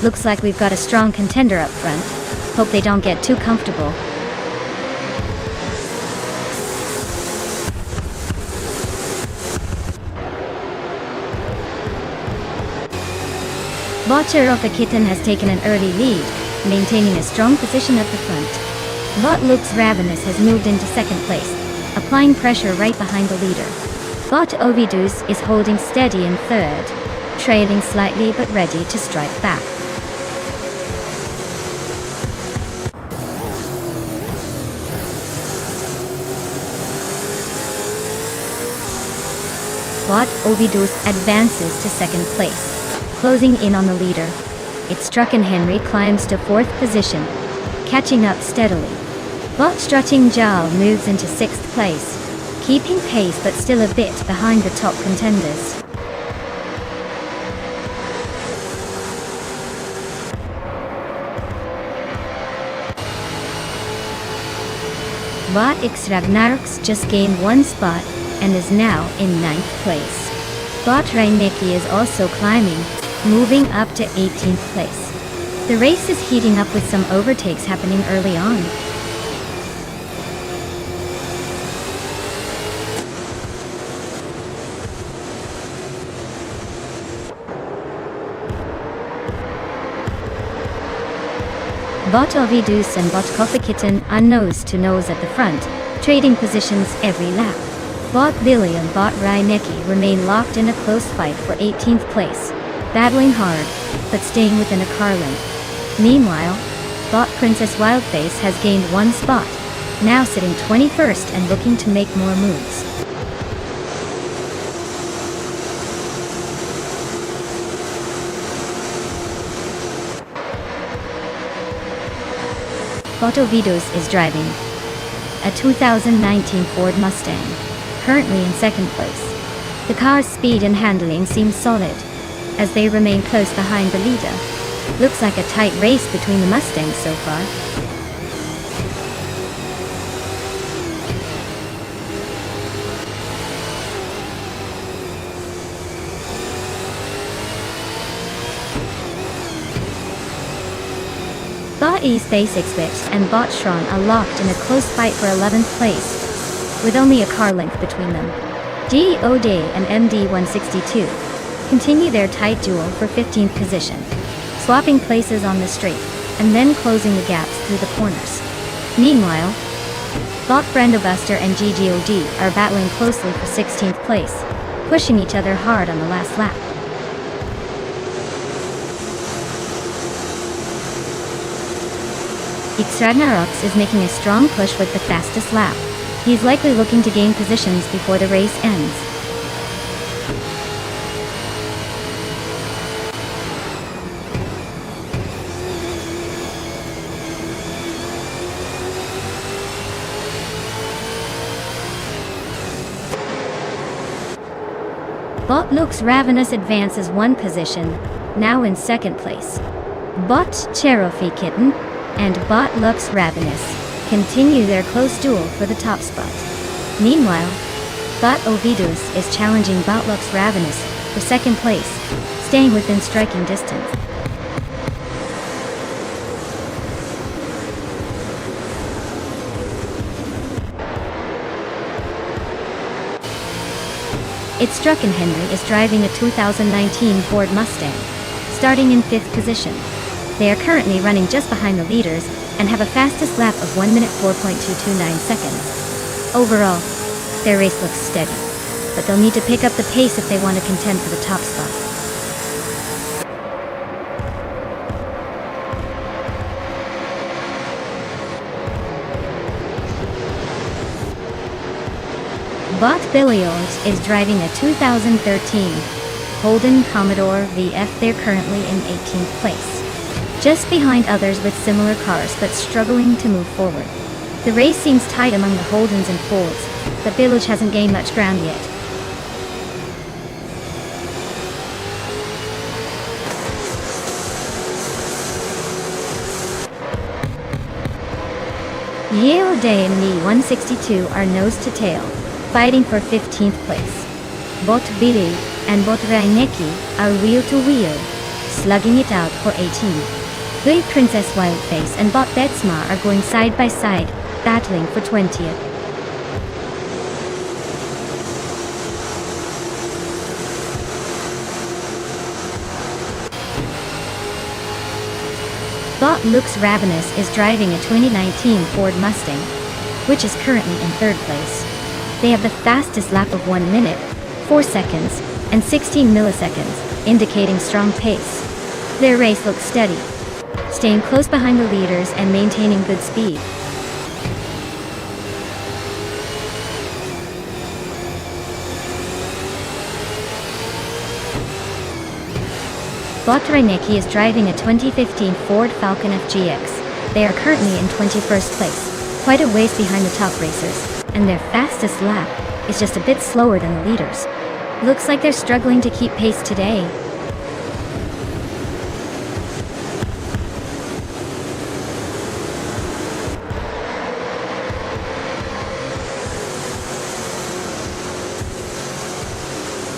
Speaker 1: Looks like we've got a strong contender up front. Hope they don't get too comfortable. Bot Cherokee has taken an early lead, maintaining a strong position at the front. Bot Looks Ravenous has moved into second place, applying pressure right behind the leader. Bot Ovidus is holding steady in third, trailing slightly but ready to strike back. Bot Ovidus advances to second place, closing in on the leader. It's Henry climbs to fourth position, catching up steadily. Bot Strutting Jal moves into sixth place, keeping pace but still a bit behind the top contenders. Bot X Ragnarok's just gained one spot and is now in ninth place. Bot Reinecke is also climbing, moving up to 18th place. The race is heating up with some overtakes happening early on. Bot Ovidus and Bot Kofikitten are nose to nose at the front, trading positions every lap. Bot Billy and Bot Reinecke remain locked in a close fight for 18th place, battling hard, but staying within a car length. Meanwhile, Bot Princess Wildface has gained one spot, now sitting 21st and looking to make more moves. Botovidos is driving a 2019 Ford Mustang, currently in second place. The car's speed and handling seem solid, as they remain close behind the leader. Looks like a tight race between the Mustangs so far. Bot East Basics Bits and Bot Shron are locked in a close fight for 11th place, with only a car length between them. DOD and MD162 continue their tight duel for 15th position, swapping places on the straight, and then closing the gaps through the corners. Meanwhile, Bot Brendobuster and GGOD are battling closely for 16th place, pushing each other hard on the last lap. Ragnarok's is making a strong push with the fastest lap. He's likely looking to gain positions before the race ends. Bot Looks Ravenous advances one position, now in second place. Bot Cherokee Kitten and Bot Looks Ravenous continue their close duel for the top spot. Meanwhile, Bot Ovidus is challenging Bot Looks Ravenous for second place, staying within striking distance. Henry is driving a 2019 Ford Mustang, starting in 5th position. They are currently running just behind the leaders and have a fastest lap of 1 minute 4.229 seconds. Overall, their race looks steady, but they'll need to pick up the pace if they want to contend for the top spot. Bot Billiards is driving a 2013 Holden Commodore VF. They're currently in 18th place, just behind others with similar cars but struggling to move forward. The race seems tight among the Holdens and Fords, but Village hasn't gained much ground yet. Yale Day and Me 162 are nose to tail, fighting for 15th place. Bot Billy and Bot Reinecki are wheel to wheel, slugging it out for 18th. Good Princess Wildface and Bot Betsma are going side by side, battling for 20th. Bot Looks Ravenous is driving a 2019 Ford Mustang, which is currently in 3rd place. They have the fastest lap of 1 minute, 4 seconds, and 16 milliseconds, indicating strong pace. Their race looks steady, staying close behind the leaders and maintaining good speed. Bot Reinecki is driving a 2015 Ford Falcon FGX. They are currently in 21st place, quite a ways behind the top racers, and their fastest lap is just a bit slower than the leaders. Looks like they're struggling to keep pace today.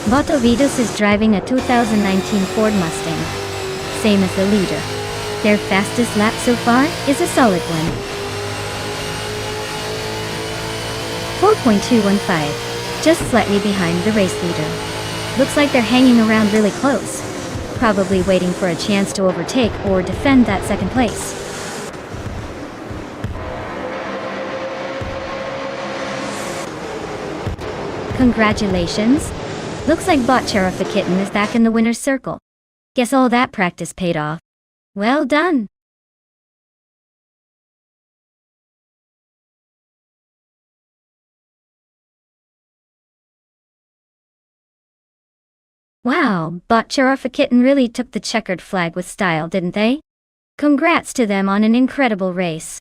Speaker 1: Bot Ovidus is driving a 2019 Ford Mustang, same as the leader. Their fastest lap so far is a solid one. 4.215, just slightly behind the race leader. Looks like they're hanging around really close, probably waiting for a chance to overtake or defend that second place. Congratulations! Looks like Bot Cherokee Kitten is back in the winner's circle. Guess all that practice paid off. Well done! Wow, Bot Cherokee Kitten really took the checkered flag with style, didn't they? Congrats to them on an incredible race.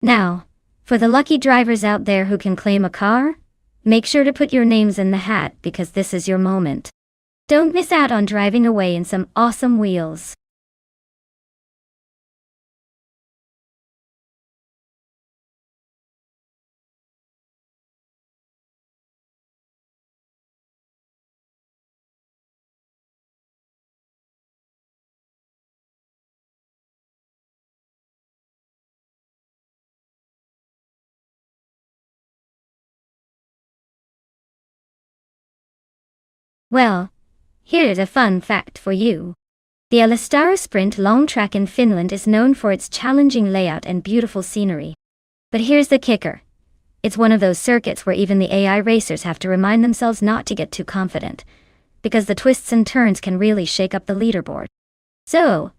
Speaker 1: Now, for the lucky drivers out there who can claim a car, make sure to put your names in the hat because this is your moment. Don't miss out on driving away in some awesome wheels. Well, here's a fun fact for you. The Alastaro Sprint long track in Finland is known for its challenging layout and beautiful scenery. But here's the kicker. It's one of those circuits where even the AI racers have to remind themselves not to get too confident, because the twists and turns can really shake up the leaderboard. So,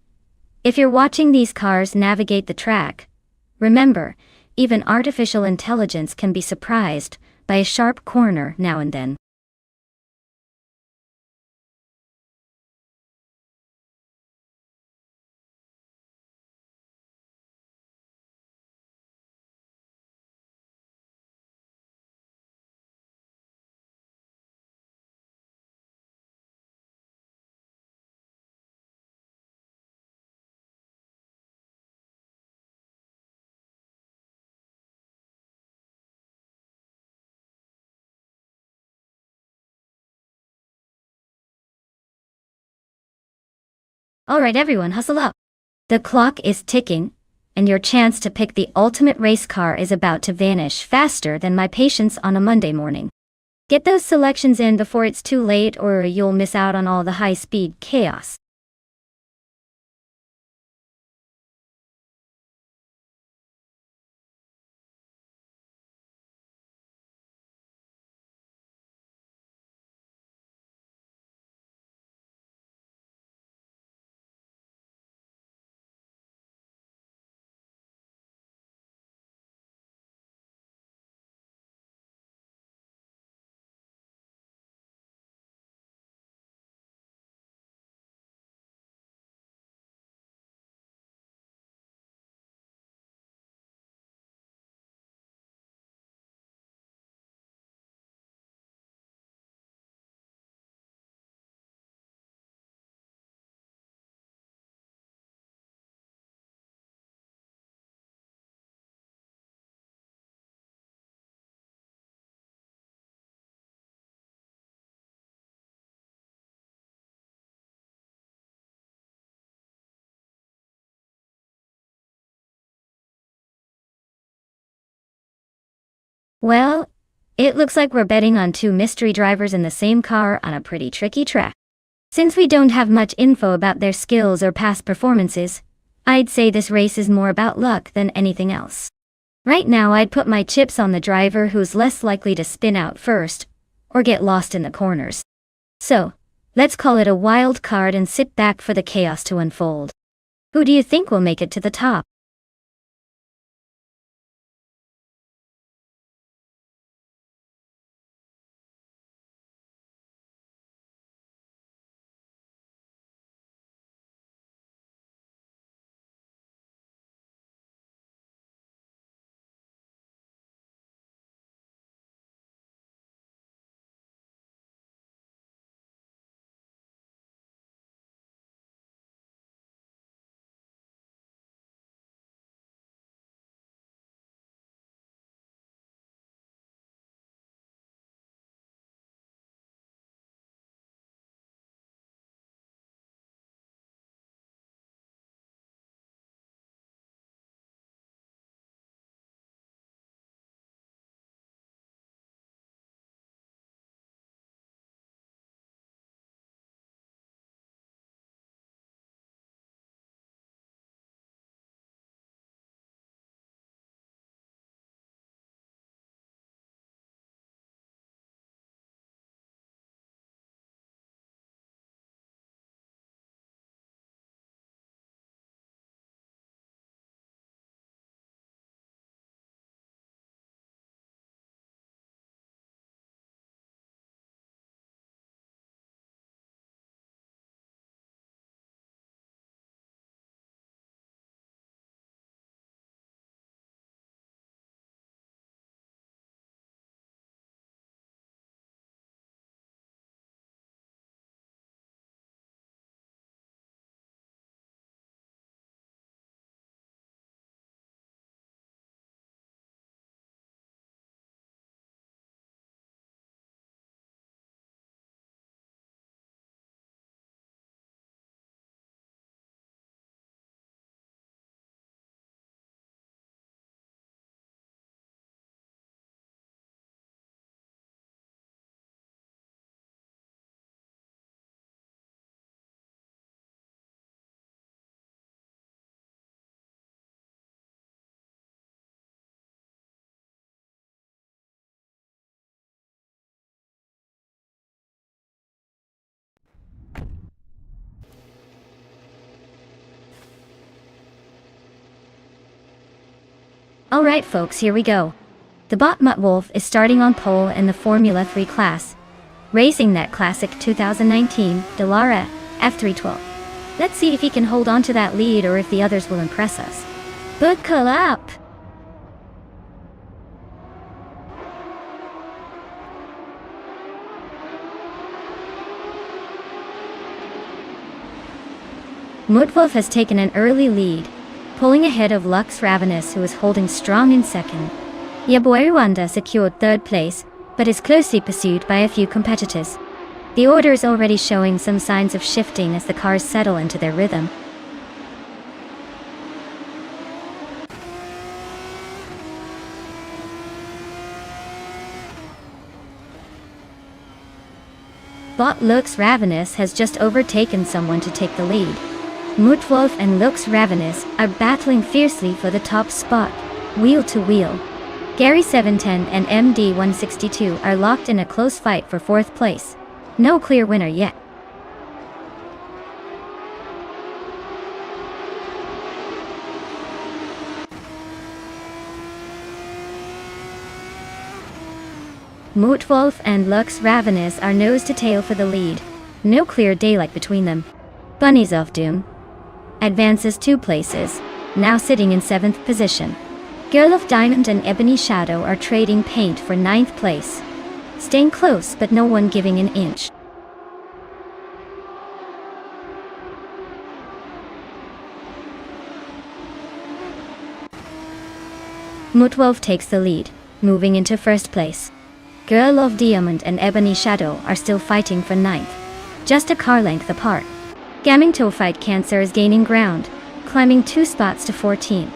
Speaker 1: if you're watching these cars navigate the track, remember, even artificial intelligence can be surprised by a sharp corner now and then. Alright everyone, hustle up. The clock is ticking, and your chance to pick the ultimate race car is about to vanish faster than my patience on a Monday morning. Get those selections in before it's too late or you'll miss out on all the high-speed chaos. Well, it looks like we're betting on two mystery drivers in the same car on a pretty tricky track. Since we don't have much info about their skills or past performances, I'd say this race is more about luck than anything else. Right now I'd put my chips on the driver who's less likely to spin out first, or get lost in the corners. So, let's call it a wild card and sit back for the chaos to unfold. Who do you think will make it to the top? Alright folks, here we go. The bot Mutt Wolf is starting on pole in the Formula 3 class, racing that classic 2019 Dallara F312. Let's see if he can hold on to that lead or if the others will impress us. Buckle up! Mutt Wolf has taken an early lead, pulling ahead of Lux Ravenous, who is holding strong in second. Yaboy Rwanda secured third place, but is closely pursued by a few competitors. The order is already showing some signs of shifting as the cars settle into their rhythm. Bot Lux Ravenous has just overtaken someone to take the lead. Mutt Wolf and Lux Ravenous are battling fiercely for the top spot, wheel to wheel. Gary 710 and MD 162 are locked in a close fight for fourth place. No clear winner yet. Mutt Wolf and Lux Ravenous are nose to tail for the lead. No clear daylight between them. Bunnies of Doom advances 2 places, now sitting in 7th position. Girl of Diamond and Ebony Shadow are trading paint for 9th place. Staying close but no one giving an inch. Mutt Wolf takes the lead, moving into 1st place. Girl of Diamond and Ebony Shadow are still fighting for 9th, just a car length apart. Gaming Fight Cancer is gaining ground, climbing 2 spots to 14.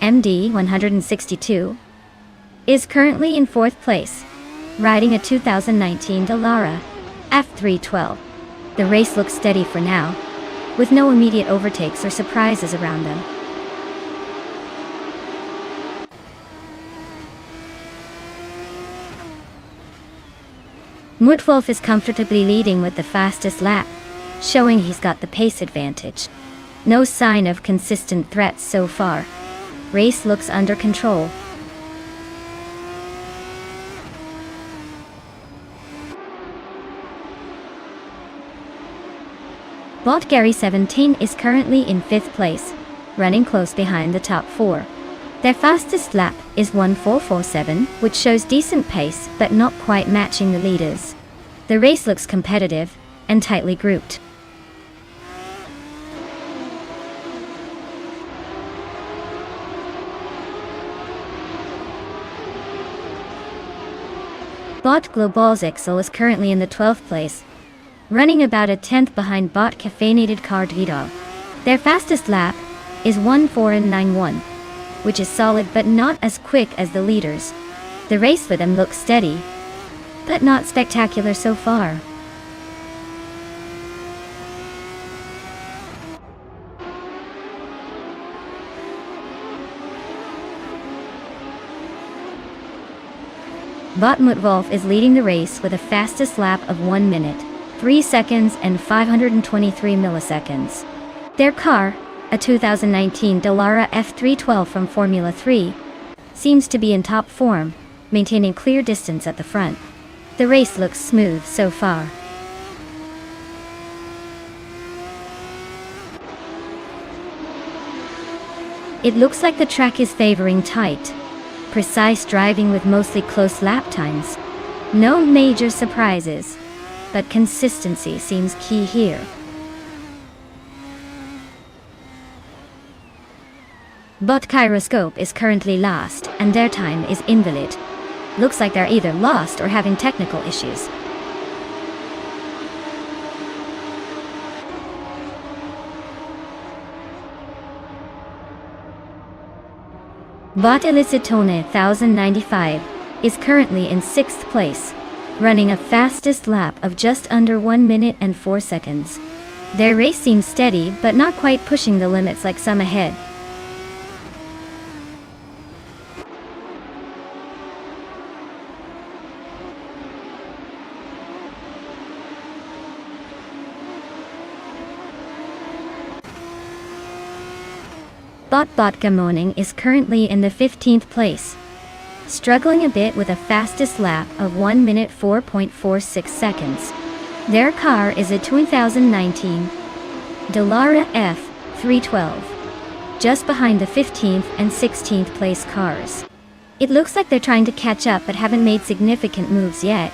Speaker 1: MD 162 is currently in 4th place, riding a 2019 Dallara F312. The race looks steady for now, with no immediate overtakes or surprises around them. Mutt Wolf is comfortably leading with the fastest lap, showing he's got the pace advantage. No sign of consistent threats so far. Race looks under control. Bot Gary 17 is currently in 5th place, running close behind the top 4. Their fastest lap is 1447, which shows decent pace but not quite matching the leaders. The race looks competitive and tightly grouped. Bot Global's Excel is currently in the 12th place, running about a 10th behind Bot Caffeinated Card Vidal. Their fastest lap is 1491, which is solid but not as quick as the leaders. The race for them looks steady, but not spectacular so far. Bot Mutt Wolf is leading the race with a fastest lap of 1 minute, 3 seconds and 523 milliseconds. Their car, a 2019 Dallara F312 from Formula 3, seems to be in top form, maintaining clear distance at the front. The race looks smooth so far. It looks like the track is favoring tight, precise driving with mostly close lap times. No major surprises, but consistency seems key here. Bot Gyroscope is currently last, and their time is invalid. Looks like they're either lost or having technical issues. Bot Elicitone 1095 is currently in 6th place, running a fastest lap of just under 1 minute and 4 seconds. Their race seems steady but not quite pushing the limits like some ahead. Bot Morning is currently in the 15th place, struggling a bit with a fastest lap of 1 minute 4.46 seconds. Their car is a 2019 Dallara F312, just behind the 15th and 16th place cars. It looks like they're trying to catch up but haven't made significant moves yet.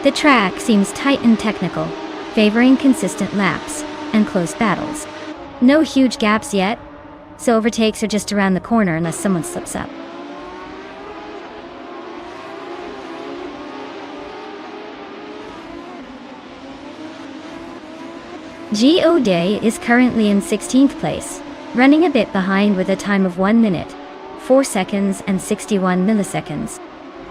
Speaker 1: The track seems tight and technical, favoring consistent laps and close battles. No huge gaps yet, so overtakes are just around the corner unless someone slips up. Geo Day is currently in 16th place, running a bit behind with a time of 1 minute, 4 seconds and 61 milliseconds.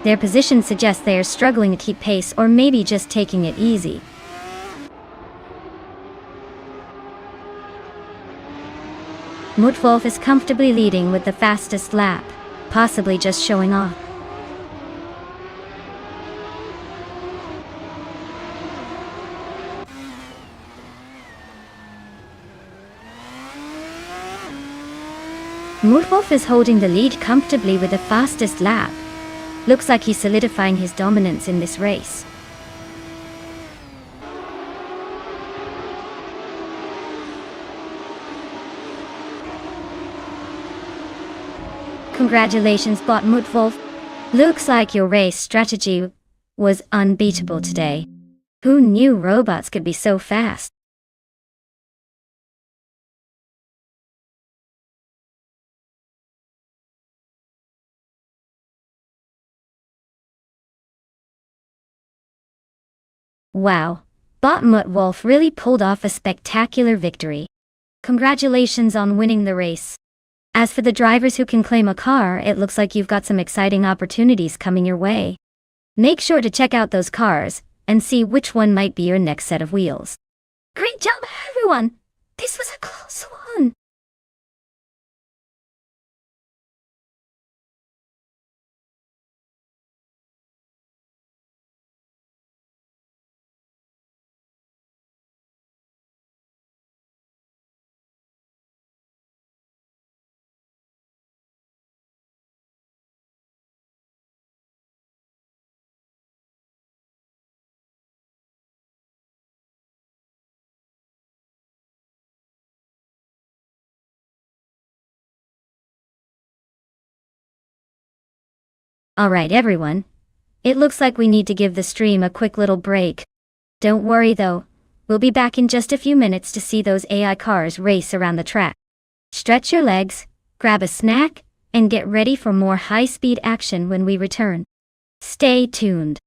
Speaker 1: Their position suggests they are struggling to keep pace or maybe just taking it easy. Mutwolf is comfortably leading with the fastest lap, possibly just showing off. Mutwolf is holding the lead comfortably with the fastest lap. Looks like he's solidifying his dominance in this race. Congratulations, Bot Mutwolf. Looks like your race strategy was unbeatable today. Who knew robots could be so fast? Wow, Bot Mutwolf really pulled off a spectacular victory. Congratulations on winning the race. As for the drivers who can claim a car, it looks like you've got some exciting opportunities coming your way. Make sure to check out those cars and see which one might be your next set of wheels. Great job, everyone! This was a close one. Alright everyone, it looks like we need to give the stream a quick little break. Don't worry though, we'll be back in just a few minutes to see those AI cars race around the track. Stretch your legs, grab a snack, and get ready for more high-speed action when we return. Stay tuned.